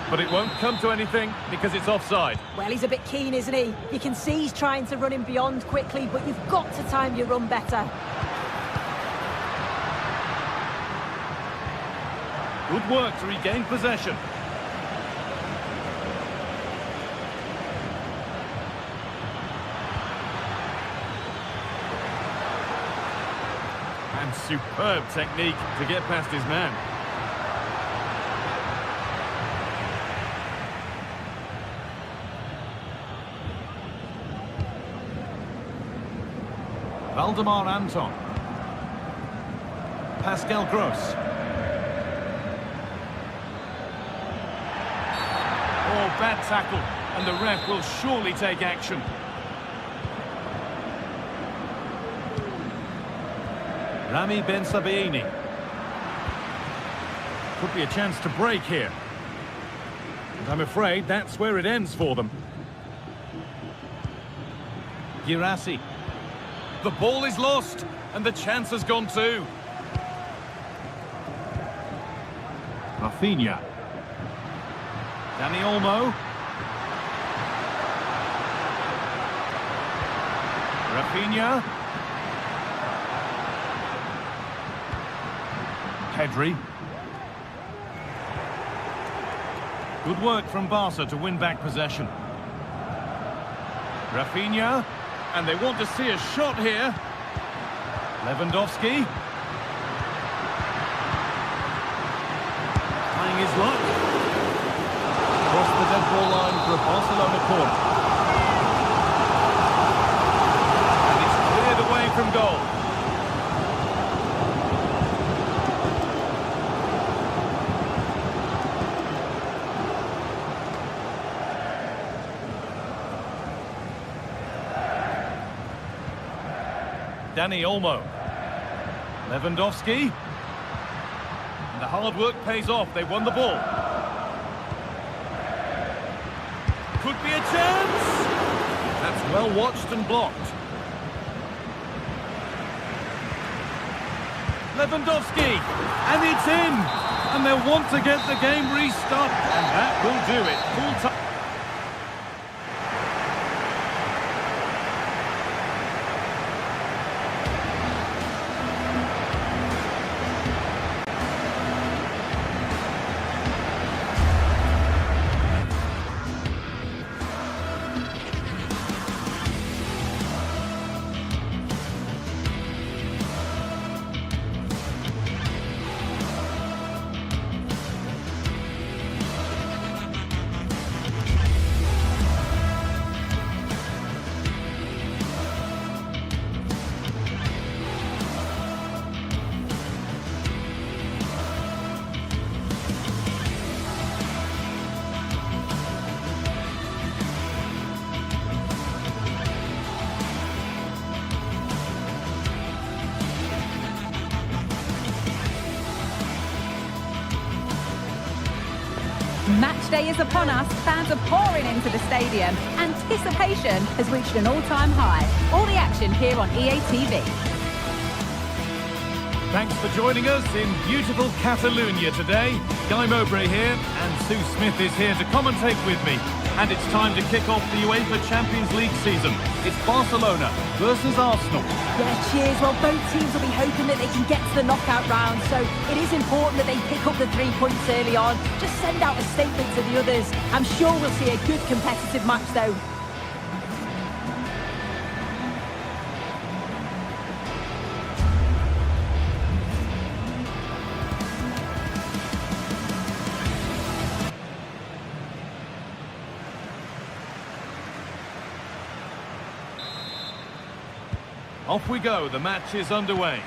But it won't come to anything because it's offside. Well, he's a bit keen, isn't he? You can see he's trying to run him beyond quickly, but you've got to time your run better. Good work to regain possession. And superb technique to get past his man. Valdemar Anton. Pascal Gross. Oh, bad tackle, and the ref will surely take action. Rami Ben Sabaini. Could be a chance to break here. And I'm afraid that's where it ends for them. Girassi. The ball is lost, and the chance has gone too. Rafinha. Dani Olmo. Rafinha. Pedri. Good work from Barca to win back possession. Rafinha. And they want to see a shot here. Lewandowski. Trying his luck. Across the dead ball line for a Barcelona corner. And it's cleared away from goal. Dani Olmo. Lewandowski. And the hard work pays off. They won the ball. Could be a chance. That's well watched and blocked. Lewandowski. And it's in. And they'll want to get the game restarted. And that will do it. Full time. Match day is upon us. Fans are pouring into the stadium. Anticipation has reached an all-time high. All the action here on EA TV. Thanks for joining us in beautiful Catalonia today. Guy Mowbray here, and Sue Smith is here to commentate with me. And it's time to kick off the UEFA Champions League season. It's Barcelona versus Arsenal. Yeah, cheers. Well, both teams will be hoping that they can get to the knockout round, so it is important that they pick up the 3 points early on. Just send out a statement to the others. I'm sure we'll see a good competitive match, though. Off we go, the match is underway.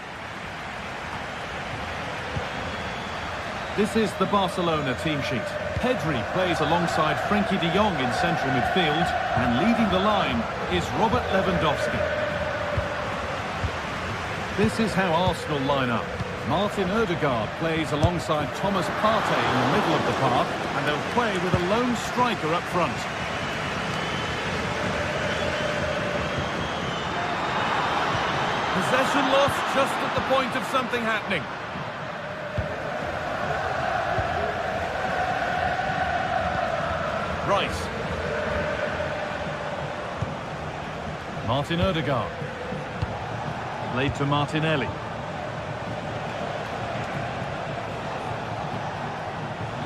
This is the Barcelona team sheet. Pedri plays alongside Frenkie de Jong in central midfield, and leading the line is Robert Lewandowski. This is how Arsenal line up. Martin Ødegaard plays alongside Thomas Partey in the middle of the park, and they'll play with a lone striker up front. Possession lost just at the point of something happening. Rice. Martin Odegaard. Played to Martinelli.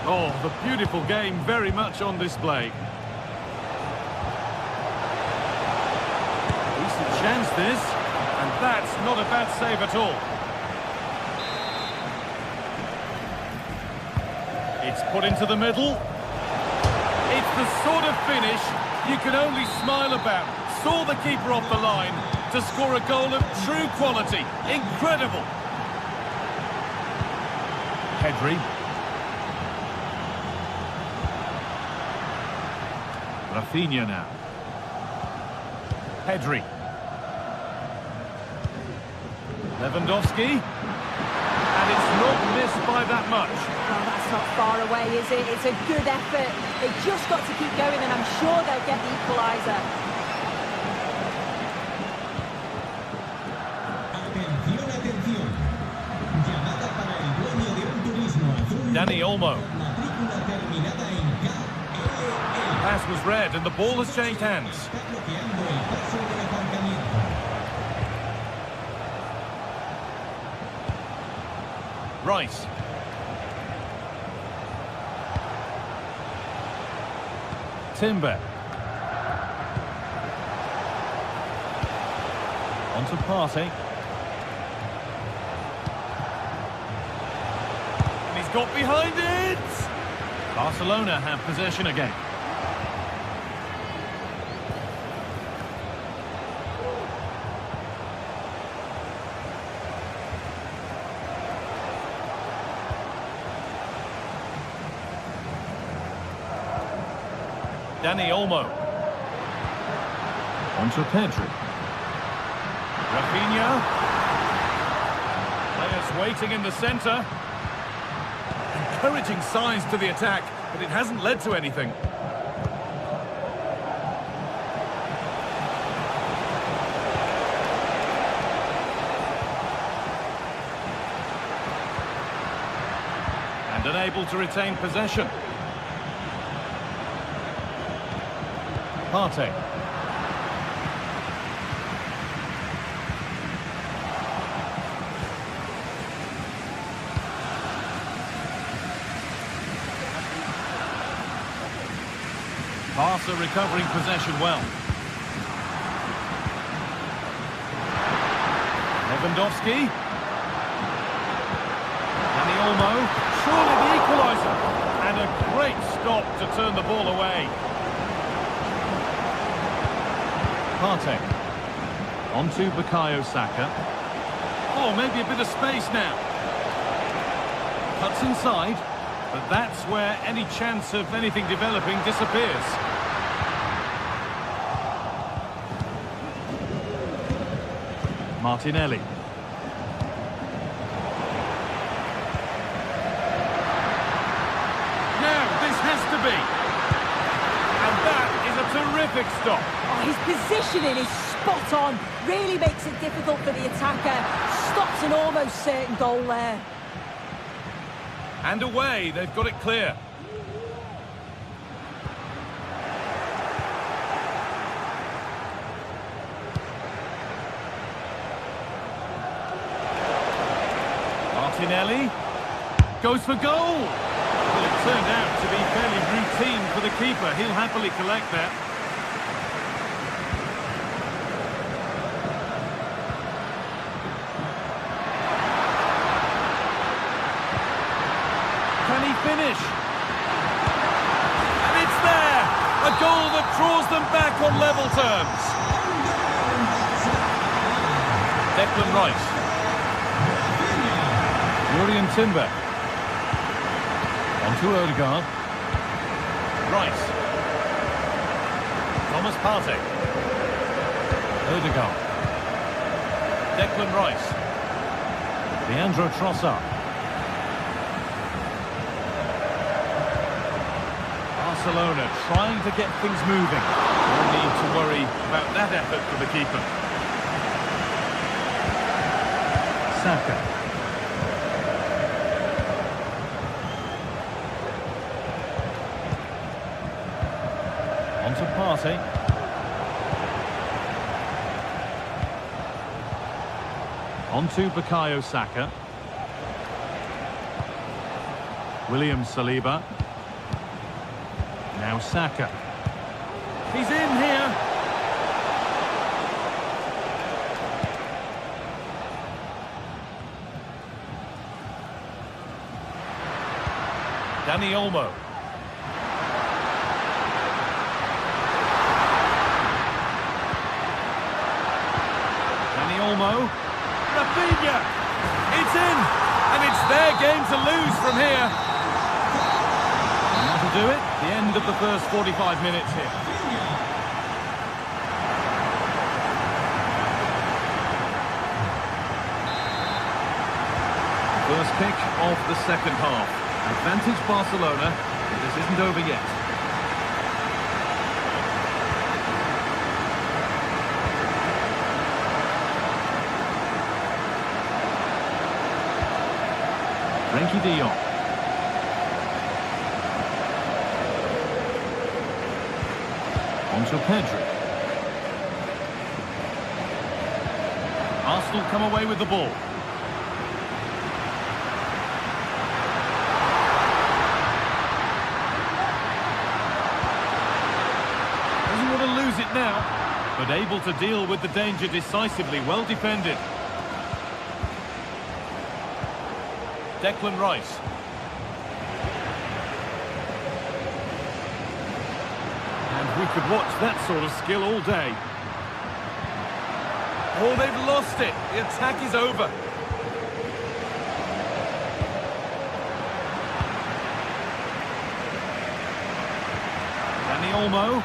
Oh, the beautiful game very much on display. Decent chance this, and that's not a bad save at all. It's put into the middle. It's the sort of finish you can only smile about. Saw the keeper off the line to score a goal of true quality. Incredible. Pedri. Rafinha now. Pedri. Lewandowski. And it's not missed by that much. Well, that's not far away, is it? It's a good effort. They've just got to keep going, and I'm sure they'll get the equaliser. Atención, atención. Llamada para el dueño de un turismo azul. Dani Olmo. Matrícula terminada en KLL. Pass was red and the ball has changed hands. Está bloqueando el paso del aparcamiento. Rice. Timber. On to Partey. And he's got behind it! Barcelona have possession again. Dani Olmo. On to Pedri. Rafinha. Players waiting in the centre. Encouraging signs to the attack, but it hasn't led to anything. And unable to retain possession. Partey. Barca recovering possession well. Lewandowski. Dani Olmo. Surely the equaliser. And a great stop to turn the ball away. Partey. On to Bukayo Saka. Oh, maybe a bit of space now. Cuts inside, but that's where any chance of anything developing disappears. Martinelli. Now, this has to be. And that is a terrific stop. Oh, his positioning is spot on. Really makes it difficult for the attacker. Stops an almost certain goal there. And away, they've got it clear. Martinelli goes for goal. Well, it turned out to be fairly routine for the keeper. He'll happily collect that. Can he finish? And it's there! A goal that draws them back on level terms. Declan Rice. Julian Timber. On to Odegaard. Rice. Thomas Partey. Odegaard. Declan Rice. Leandro Trossard. Barcelona trying to get things moving. No need to worry about that effort for the keeper. Saka. On to Partey. On to Bukayo Saka. William Saliba. Now Saka. He's in here. Dani Olmo. Rafinha! It's in! And it's their game to lose from here. And that'll do it. The end of the first 45 minutes here. First kick of the second half. Advantage Barcelona, but this isn't over yet. Frenkie de Jong. On to Pedri. Arsenal come away with the ball. Doesn't want to lose it now, but able to deal with the danger decisively. Well defended. Declan Rice. And we could watch that sort of skill all day. Oh, they've lost it. The attack is over. Dani Olmo.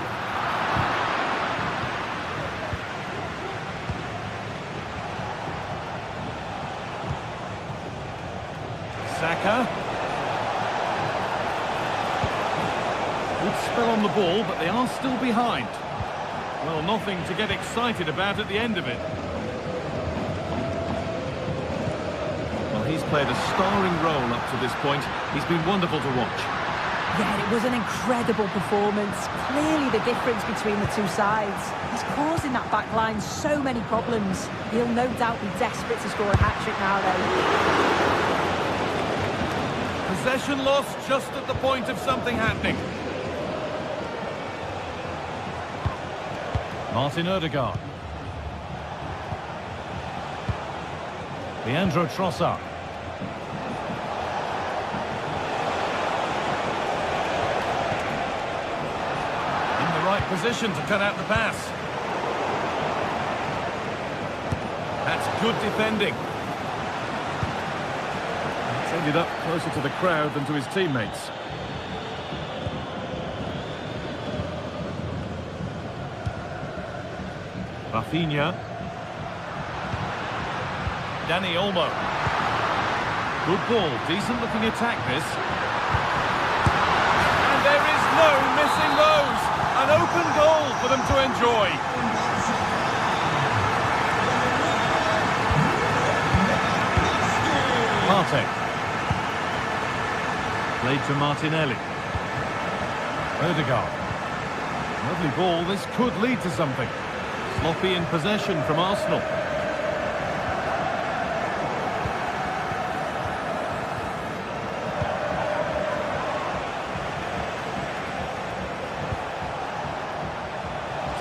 Saka. Good spell on the ball, but they are still behind. Well, nothing to get excited about at the end of it. Well, he's played a starring role up to this point. He's been wonderful to watch. Yeah, it was an incredible performance. Clearly the difference between the two sides. He's causing that back line so many problems. He'll no doubt be desperate to score a hat-trick now, though. Possession lost just at the point of something happening. Martin Odegaard. Leandro Trossard. In the right position to cut out the pass. That's good defending. Ended up closer to the crowd than to his teammates. Rafinha. Dani Olmo. Good ball, decent looking attack this. And there is no missing those. An open goal for them to enjoy. Partey. Played to Martinelli. Odegaard. Lovely ball, this could lead to something. Sloppy in possession from Arsenal.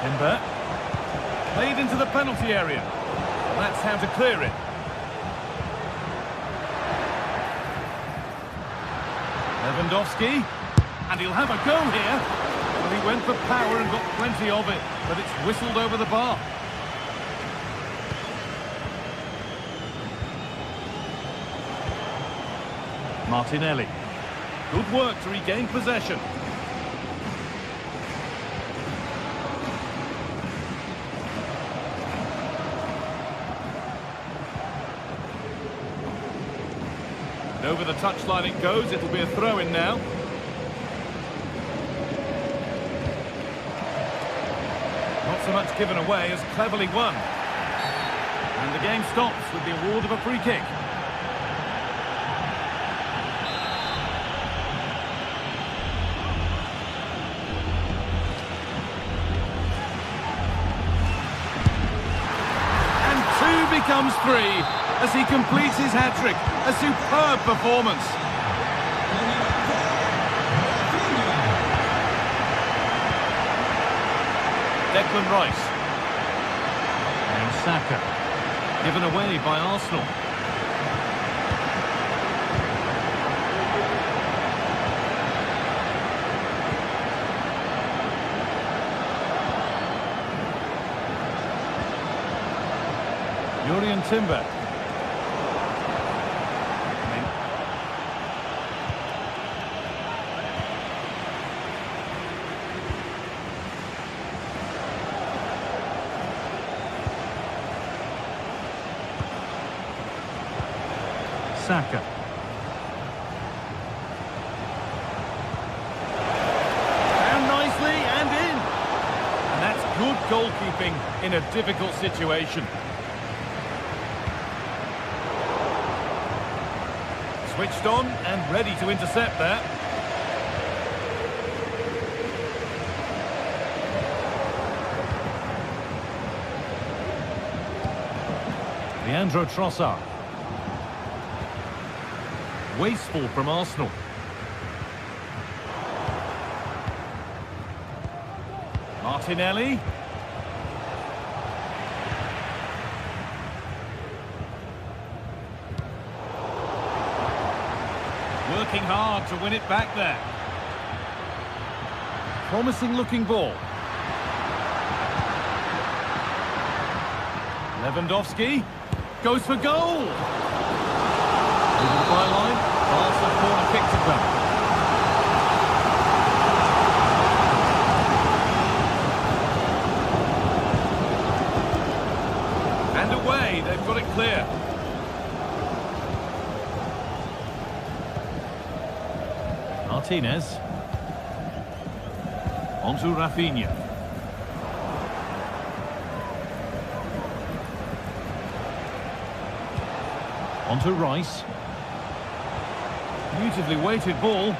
Timber. Played into the penalty area. That's how to clear it. Lewandowski, and he'll have a go here. Well, he went for power and got plenty of it, but it's whistled over the bar. Martinelli. Good work to regain possession. And over the touchline it goes. It'll be a throw-in now. Not so much given away as cleverly won. And the game stops with the award of a free kick. comes 3 as he completes his hat-trick. A superb performance. Declan Rice. And Saka. Given away by Arsenal. Jurrien Timber. Saka. Down nicely and in. And that's good goalkeeping in a difficult situation. Switched on and ready to intercept that. Leandro Trossard. Wasteful from Arsenal. Martinelli. Working hard to win it back there. Promising looking ball. Lewandowski goes for goal. Over the byline, Arsenal corner kicks it back. And away, they've got it clear. Martinez. Onto Rafinha. Onto Rice. Beautifully weighted ball.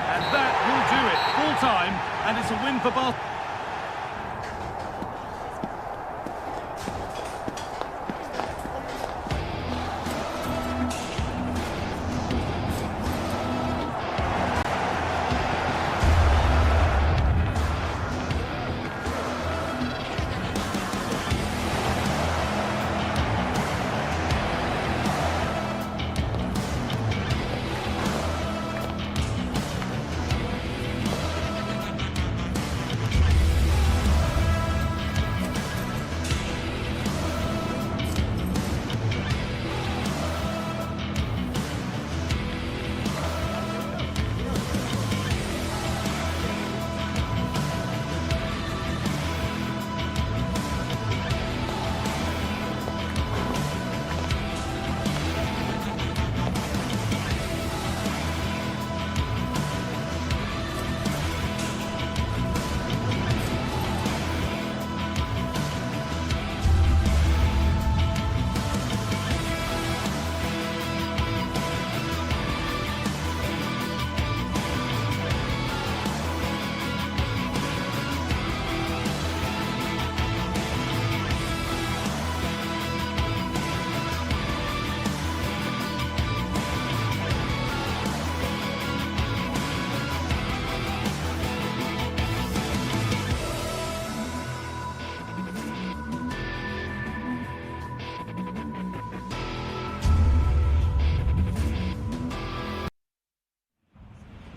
And that will do it. Full time, and it's a win for Barcelona.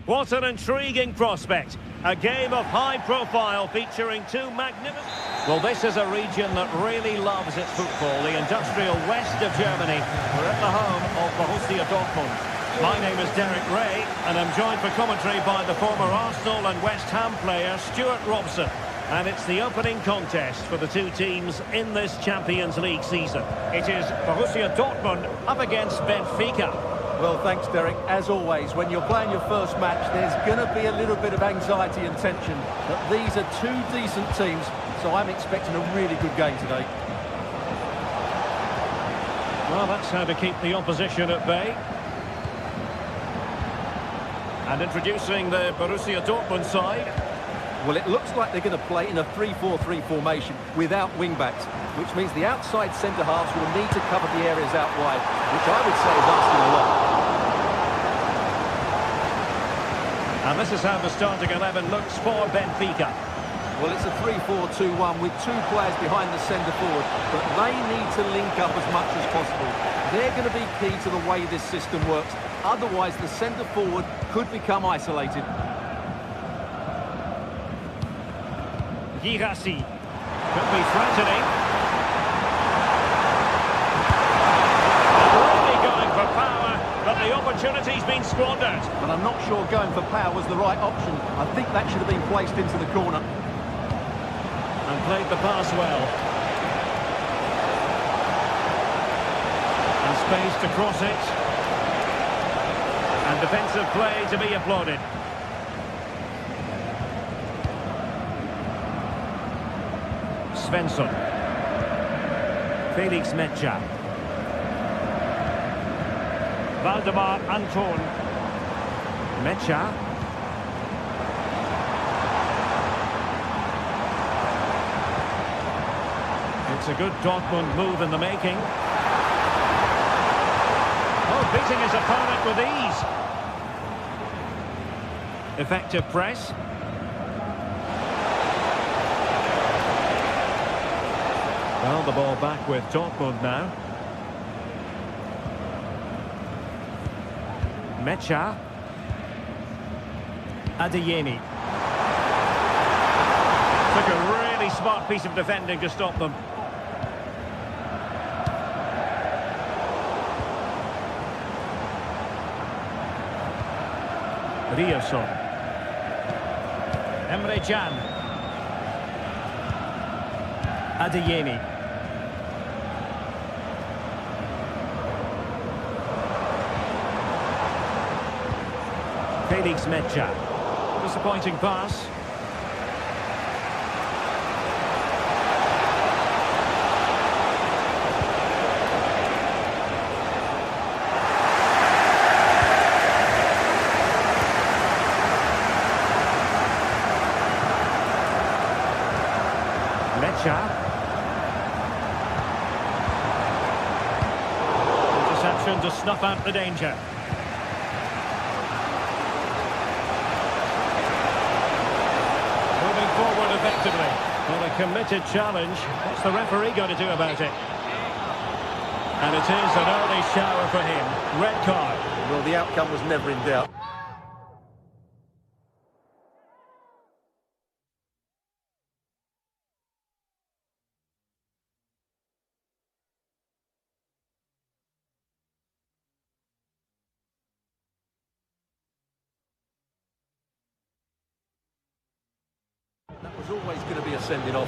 What an intriguing prospect. A game of high profile featuring two magnificent... Well, this is a region that really loves its football, the industrial west of Germany. We're at the home of Borussia Dortmund. My name is Derek Ray, and I'm joined for commentary by the former Arsenal and West Ham player Stuart Robson. And it's the opening contest for the two teams in this Champions League season. It is Borussia Dortmund up against Benfica. Well, thanks, Derek. As always, when you're playing your first match, there's going to be a little bit of anxiety and tension. But these are two decent teams, so I'm expecting a really good game today. Well, that's how to keep the opposition at bay. And introducing the Borussia Dortmund side. Well, it looks like they're going to play in a 3-4-3 formation without wing-backs, which means the outside centre-halves will need to cover the areas out wide, which I would say is asking a lot. And this is how the starting 11 looks for Benfica. Well, it's a 3-4-2-1 with two players behind the centre-forward, but they need to link up as much as possible. They're going to be key to the way this system works. Otherwise, the centre-forward could become isolated. Girassi could be threatening. Really going for power, but the opportunity's been squandered. But I'm not sure going for power was the right option. I think that should have been placed into the corner. And played the pass well. And space to cross it. And defensive play to be applauded. Svensson. Felix Mecha. Valdemar Anton. Mecha. It's a good Dortmund move in the making. Oh, beating his opponent with ease. Effective press. Well, the ball back with Dortmund now. Mecha. Adeyemi. Took a really smart piece of defending to stop them. Riosson. Emre Can. Adeyemi. Felix Mecha. Disappointing pass. Interception to snuff out the danger. Moving forward effectively. Well, a committed challenge. What's the referee going to do about it? And it is an early shower for him. Red card. Well, the outcome was never in doubt. That was always going to be a sending off.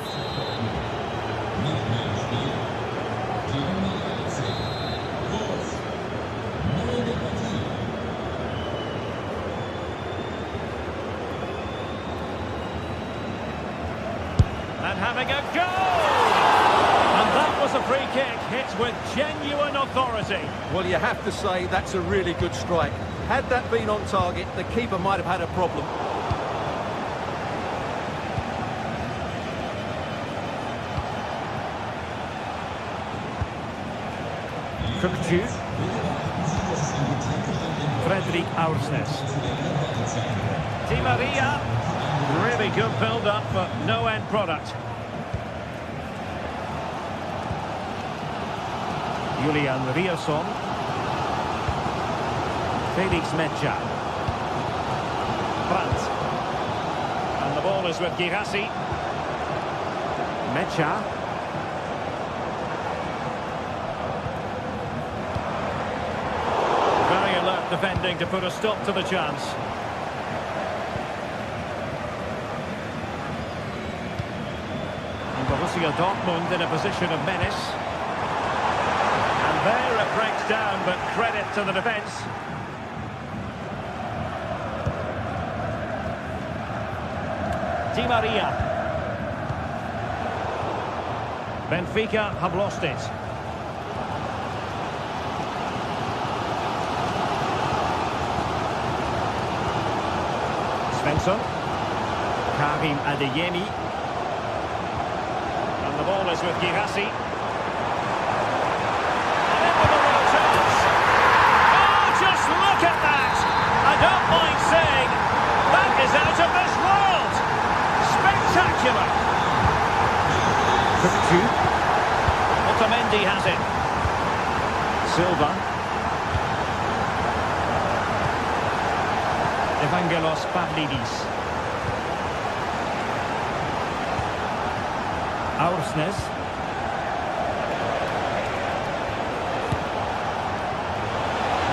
And having a go! And that was a free kick, hit with genuine authority. Well, you have to say that's a really good strike. Had that been on target, the keeper might have had a problem. Kukcu. Fredrik Aursnes. Di Maria. Really good build-up, but no end product. Julian Riosson. Felix Mecha. Brandt. And the ball is with Girassi. Mecha. Defending to put a stop to the chance. And Borussia Dortmund in a position of menace. And there it breaks down, but credit to the defence. Di Maria. Benfica have lost it. Svensson. Karim Adeyemi. And the ball is with Girassi. And in with a real chance. Oh, just look at that! I don't mind saying, that is out of this world! Spectacular! Otamendi has it. Silva. Evangelos Pavlidis. Aursnes.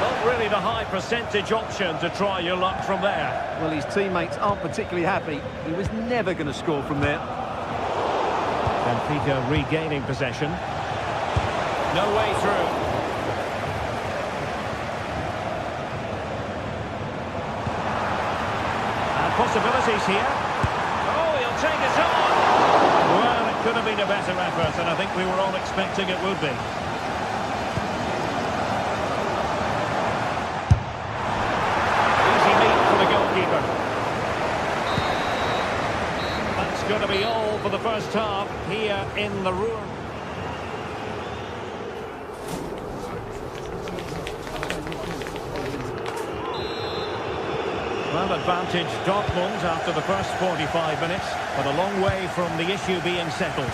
Not really the high percentage option to try your luck from there. Well, his teammates aren't particularly happy. He was never going to score from there. Benfica regaining possession. No way through. And possibilities here. Oh, he'll take it on. Well, it could have been a better effort, and I think we were all expecting it would be. Easy meat for the goalkeeper. That's going to be all for the first half here in the Ruhr. Well, advantage Dortmund after the first 45 minutes, but a long way from the issue being settled.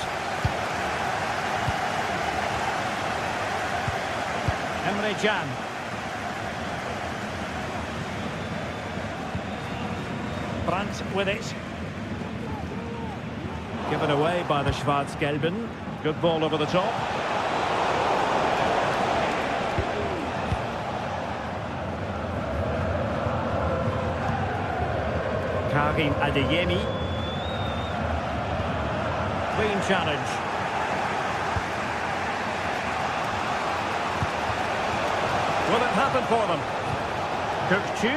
Emre Can. Brandt with it. Given away by the Schwarz-Gelben. Good ball over the top. Karim Adeyemi. Clean challenge. Will it happen for them? Kökçü.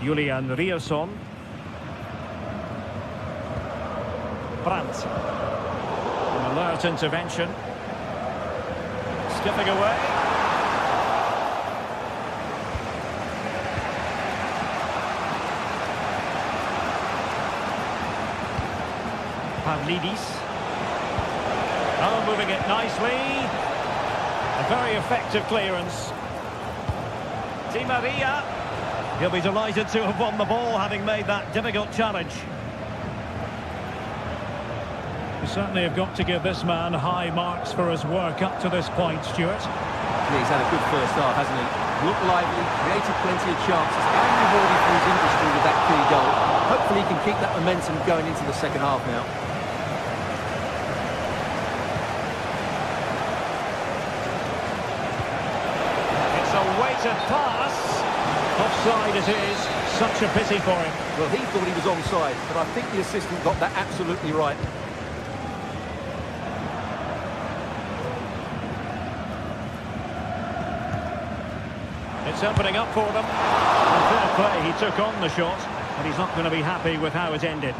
Julian Rierson. Brandt. An alert intervention. Skipping away. Pavlidis. Oh, moving it nicely. A very effective clearance. Di Maria. He'll be delighted to have won the ball, having made that difficult challenge. You certainly have got to give this man high marks for his work up to this point, Stuart. Yeah, he's had a good first half, hasn't he? Looked lively, created plenty of chances, and rewarded for his industry with that key goal. Hopefully he can keep that momentum going into the second half now. It's a weighted pass. Offside it is. Such a pity for him. Well, he thought he was onside, but I think the assistant got that absolutely right. It's opening up for them. And fair play, he took on the shot, but he's not going to be happy with how it ended.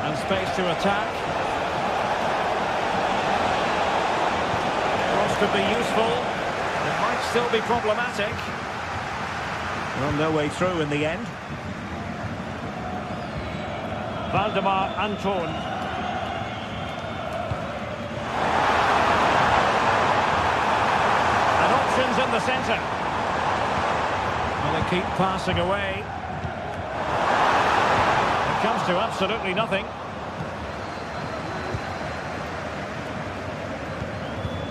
And space to attack. Cross could be useful. It might still be problematic. Well, no way through in the end. Valdemar Anton. And options in the centre. Well, they keep passing away. It comes to absolutely nothing.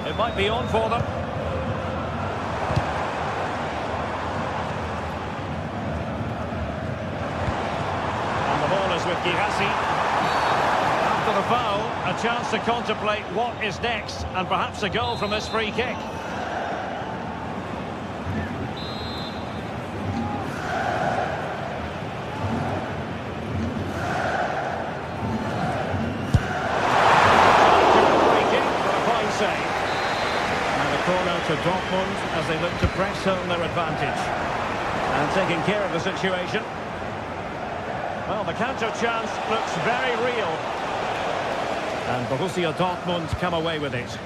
It might be on for them. And the ball is with Girassi. After the foul, a chance to contemplate what is next, and perhaps a goal from this free kick. Corner to Dortmund as they look to press home their advantage. And taking care of the situation. Well, the counter chance looks very real. And Borussia Dortmund come away with it.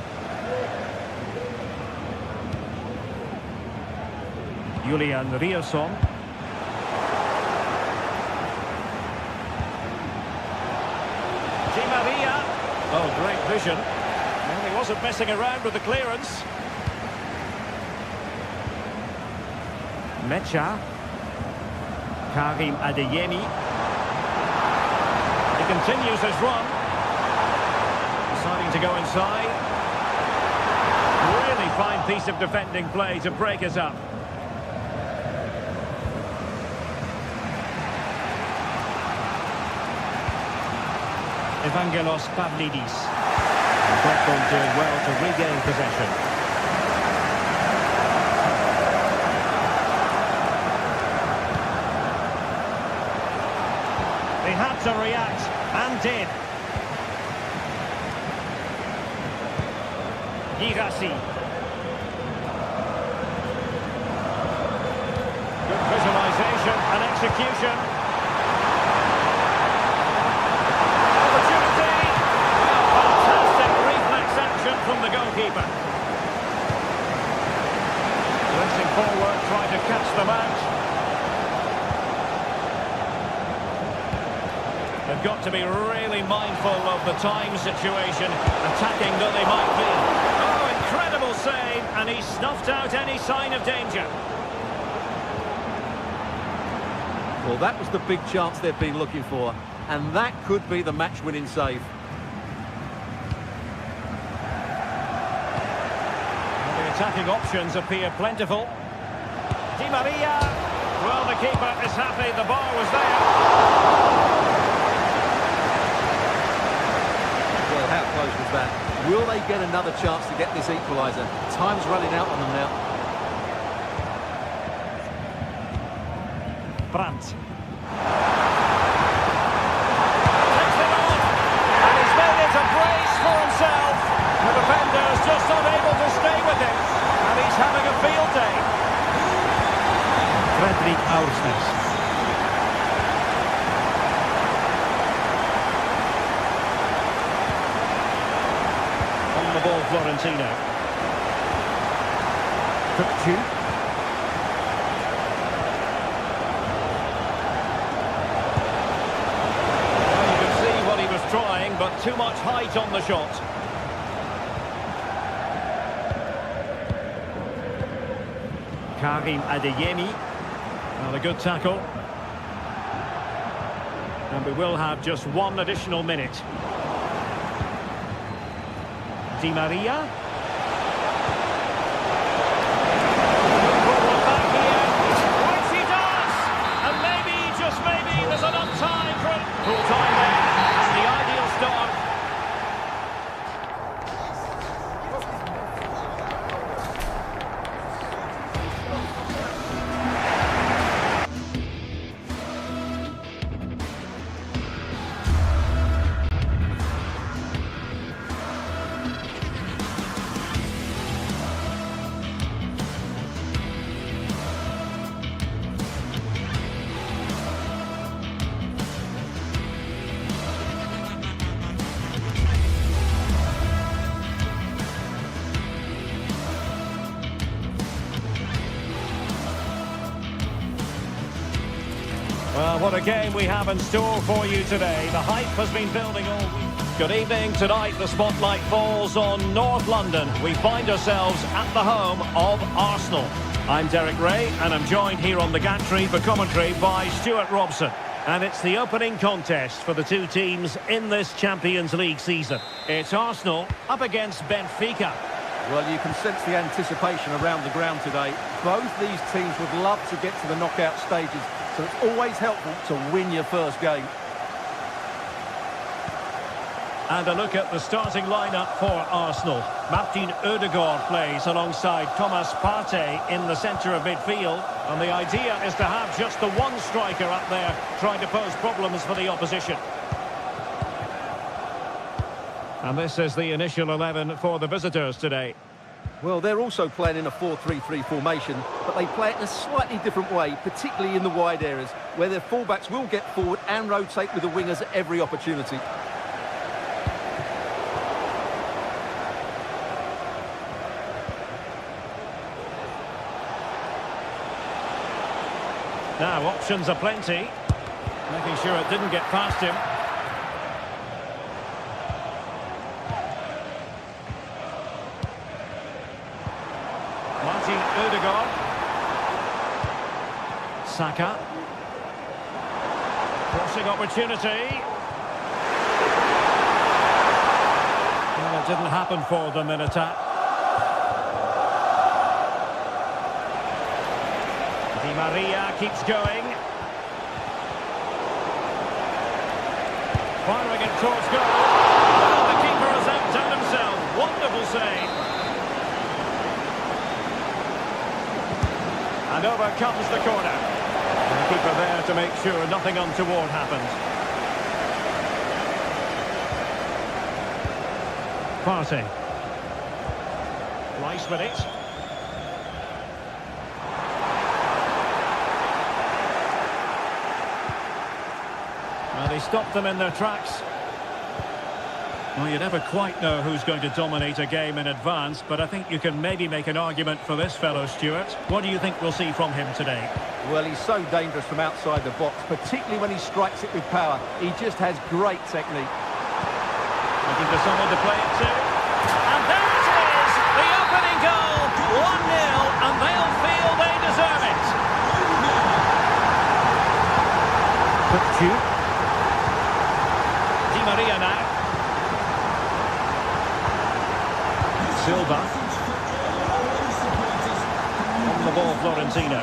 Julian Rierson. Di Maria. Oh, great vision. Well, he wasn't messing around with the clearance. Mecha. Karim Adeyemi. He continues his run. Deciding to go inside. Really fine piece of defending play to break us up. Evangelos Pavlidis. Dortmund doing well to regain possession. They had to react, and did. Girassi. Good visualization and execution. Opportunity. Fantastic reflex action from the goalkeeper. Racing forward, trying to catch them out. They've got to be really mindful of the time situation, attacking though they might be. Oh, incredible save, and he snuffed out any sign of danger. Well, that was the big chance they've been looking for, and that could be the match-winning save. The attacking options appear plentiful. Di Maria. Well, the keeper is happy the bar was there. Well, how close was that? Will they get another chance to get this equaliser? Time's running out on them now. Brandt. Takes it on, and he's made it a brace for himself. The defender's just not able to stay with it, and he's having a field day. Fredrik Aursnes. On the ball, Florentino. Kukcu. Trying, but too much height on the shot. Karim Adeyemi. Well, a good tackle. And we will have just one additional minute. Di Maria. Back here. Right, he does! And maybe, just maybe, there's enough time for it. Full time there. Start. Well, what a game we have in store for you today. The hype has been building all week. Good evening. Tonight, the spotlight falls on North London. We find ourselves at the home of Arsenal. I'm Derek Ray, and I'm joined here on the gantry for commentary by Stuart Robson. And it's the opening contest for the two teams in this Champions League season. It's Arsenal up against Benfica. Well, you can sense the anticipation around the ground today. Both these teams would love to get to the knockout stages, so it's always helpful to win your first game. And a look at the starting lineup for Arsenal. Martin Ødegaard plays alongside Thomas Partey in the centre of midfield. And the idea is to have just the one striker up there trying to pose problems for the opposition. And this is the initial 11 for the visitors today. Well, they're also playing in a 4-3-3 formation, but they play it in a slightly different way, particularly in the wide areas, where their fullbacks will get forward and rotate with the wingers at every opportunity. Now, options are plenty. Making sure it didn't get past him. Martin Odegaard. Saka. Crossing opportunity. Well, it didn't happen for them in attack. Di Maria keeps going. Firing it towards goal. Oh, the keeper has outdone himself. Wonderful save. And over comes the corner. And the keeper there to make sure nothing untoward happens. Partey. Rice with it. Well, they stopped them in their tracks. Well, you never quite know who's going to dominate a game in advance, but I think you can maybe make an argument for this fellow, Stuart. What do you think we'll see from him today? Well, he's so dangerous from outside the box, particularly when he strikes it with power. He just has great technique. Looking for someone to play it to. And there it is! The opening goal! 1-0, and they'll feel they deserve it. Kukçu. Di Maria now. Silva. On the ball, Florentino.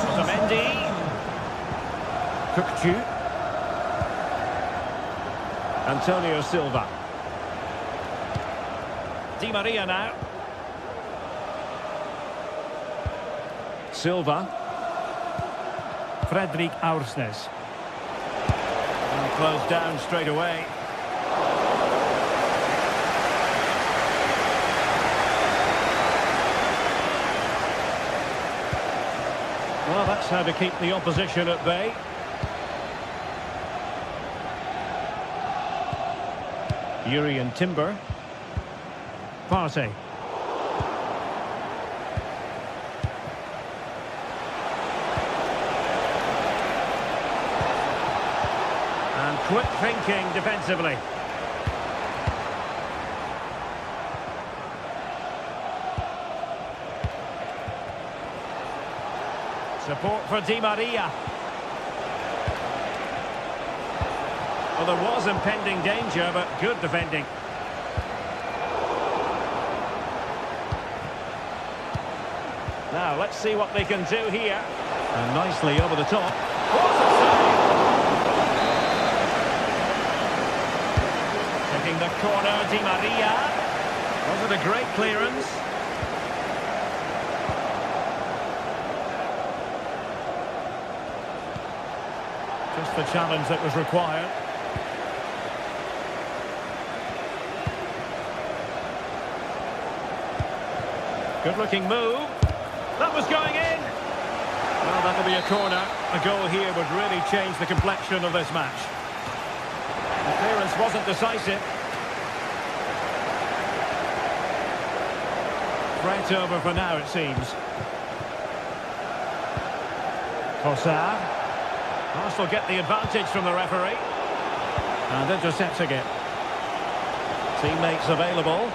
Otamendi. Kukçu. Antonio Silva. Di Maria now. Silva. Fredrik Aursnes. And closed down straight away. Well, that's how to keep the opposition at bay. Jurriën Timber. Partey. And quick thinking defensively. Support for Di Maria. Well, there was impending danger, but good defending. Now, let's see what they can do here. And nicely over the top. What a save! Taking the corner, Di Maria. Was it a great clearance? Just the challenge that was required. Good-looking move. That was going in. Well, that'll be a corner. A goal here would really change the complexion of this match. The clearance wasn't decisive. Threat over for now, it seems. Cossar. Arsenal get the advantage from the referee. And intercepting it. Teammates available.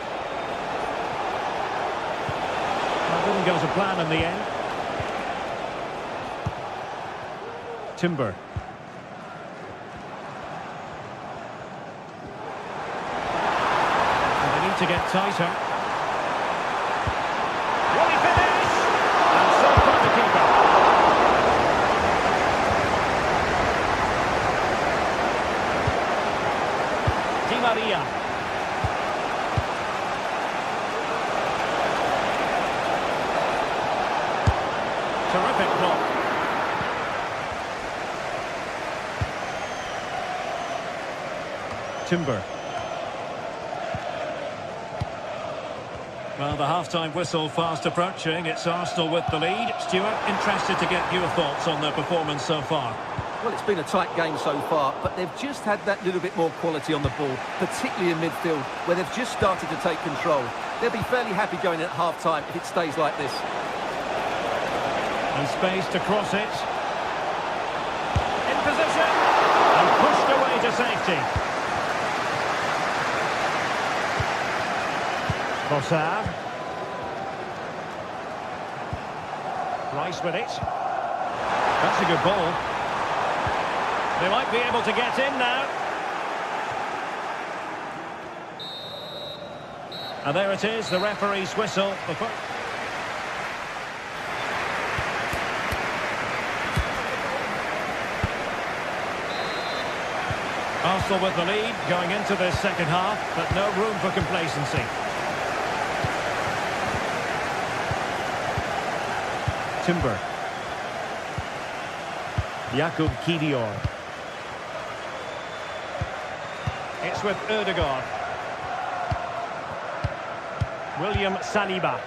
That didn't go to plan in the end. Timber. And they need to get tighter. Will he finish? And so far the keeper. Di Maria. Terrific block. Timber. Well, the half-time whistle fast approaching. It's Arsenal with the lead. Stuart, interested to get your thoughts on their performance so far. Well, it's been a tight game so far, but they've just had that little bit more quality on the ball, particularly in midfield, where they've just started to take control. They'll be fairly happy going in at half-time if it stays like this. And space to cross it. In position. And pushed away to safety. Bossard. Rice with it. That's a good ball. They might be able to get in now. And there it is, the referee's whistle. Arsenal with the lead going into this second half, but no room for complacency. Timber. Jakub Kivior. It's with Ødegaard. William Saliba.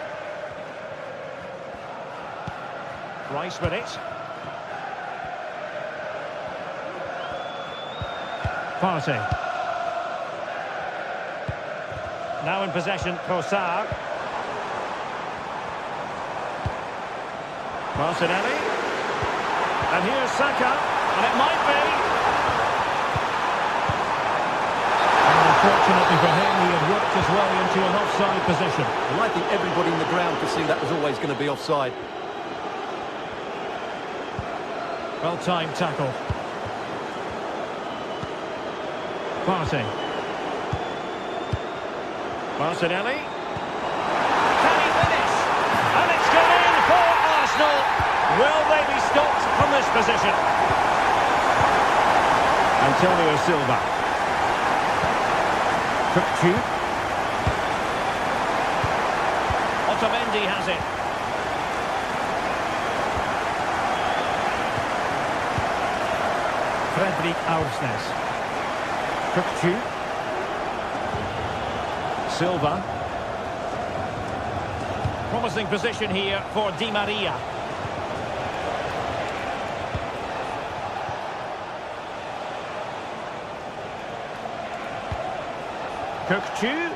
Rice with it. Partey. Now in possession, Bossard. Martinelli. And here's Saka. And it might be. And unfortunately for him, he had worked his way into an offside position. Well, I think everybody in the ground could see that was always going to be offside. Well-timed tackle. Partey. Martinelli. Can he finish? And it's gone in for Arsenal. Will they be stopped from this position? Antonio Silva. Kukçu. Otamendi has it. Fredrik Aursnes. Kukçu. Silva. Promising position here for Di Maria. Kukçu.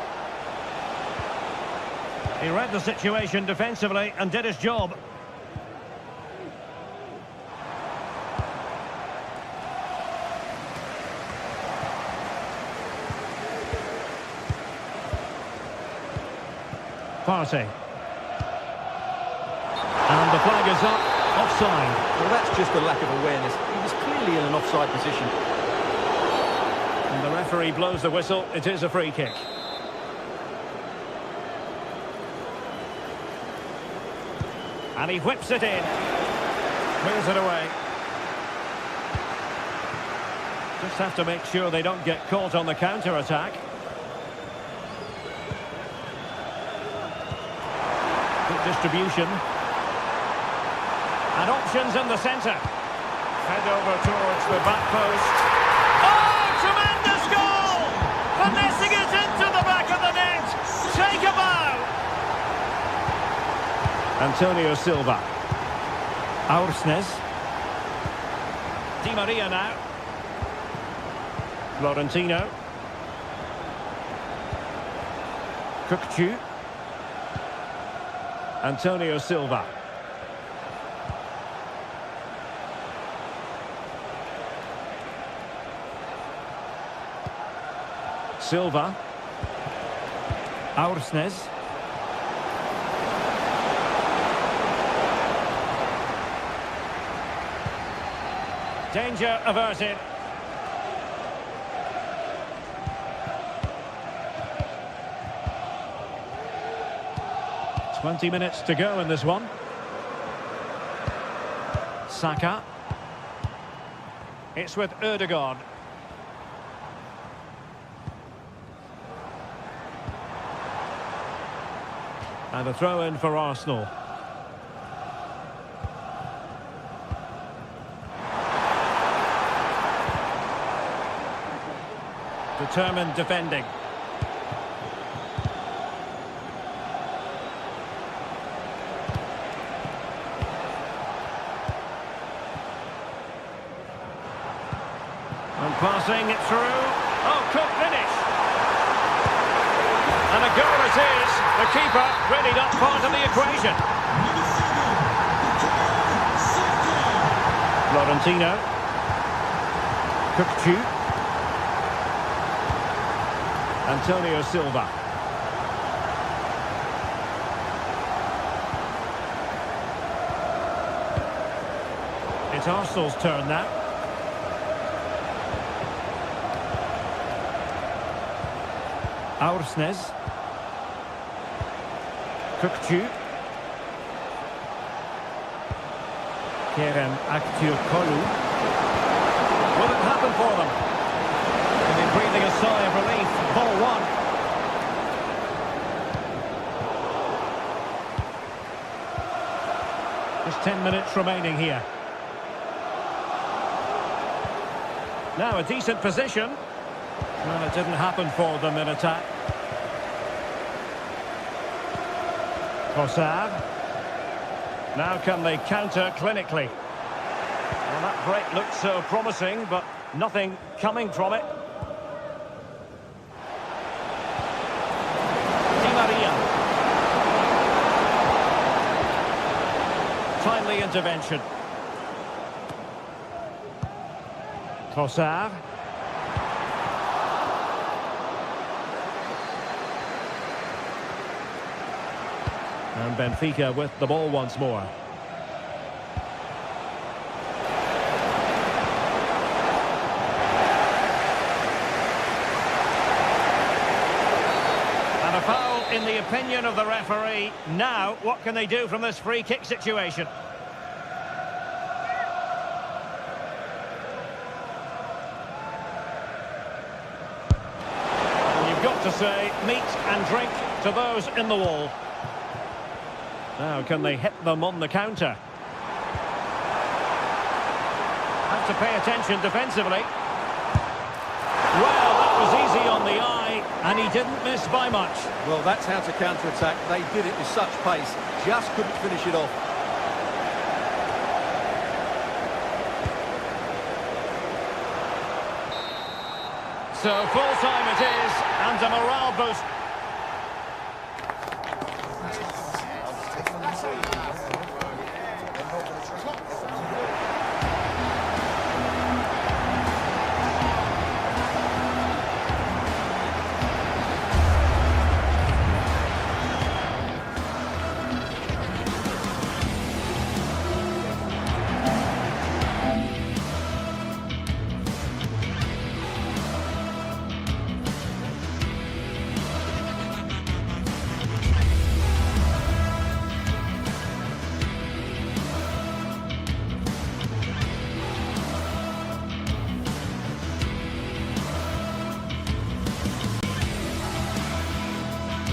He read the situation defensively and did his job. Partey. And the flag is up, offside. Well, that's just a lack of awareness. He was clearly in an offside position. And the referee blows the whistle. It is a free kick. And he whips it in. Clears it away. Just have to make sure they don't get caught on the counter-attack. Good distribution. And options in the centre. Head over towards the back post. Oh, tremendous goal! Finessing it into the back of the net. Take a bow. Antonio Silva. Aursnes. Di Maria now. Florentino. Kukçu. Antonio Silva. Silva. Aursnes. Danger averted. "20 minutes to go in this one. Saka. It's with Ødegaard. And a throw-in for Arsenal. Determined defending. And passing it through. Oh, could finish. And a goal it is. The keeper really not part of the equation. Florentino. Cookchu. Antonio Silva. It's Arsenal's turn now. Aursnes. Cookchu. Kerem Aktürkoğlu. Will it happen for them? And they're breathing a sigh of relief. Ball one. Just 10 minutes remaining here. Now a decent position. Well, it didn't happen for them in attack. Trossard. Now can they counter clinically? Well, that break looked so promising, but nothing coming from it. Di Maria. Timely intervention. Trossard. And Benfica with the ball once more. And a foul in the opinion of the referee. Now, what can they do from this free kick situation? And you've got to say, meat and drink to those in the wall. Now, can they hit them on the counter? Have to pay attention defensively. Well, that was easy on the eye, and he didn't miss by much. Well, that's how to counter-attack. They did it with such pace, just couldn't finish it off. So full time it is, and a morale boost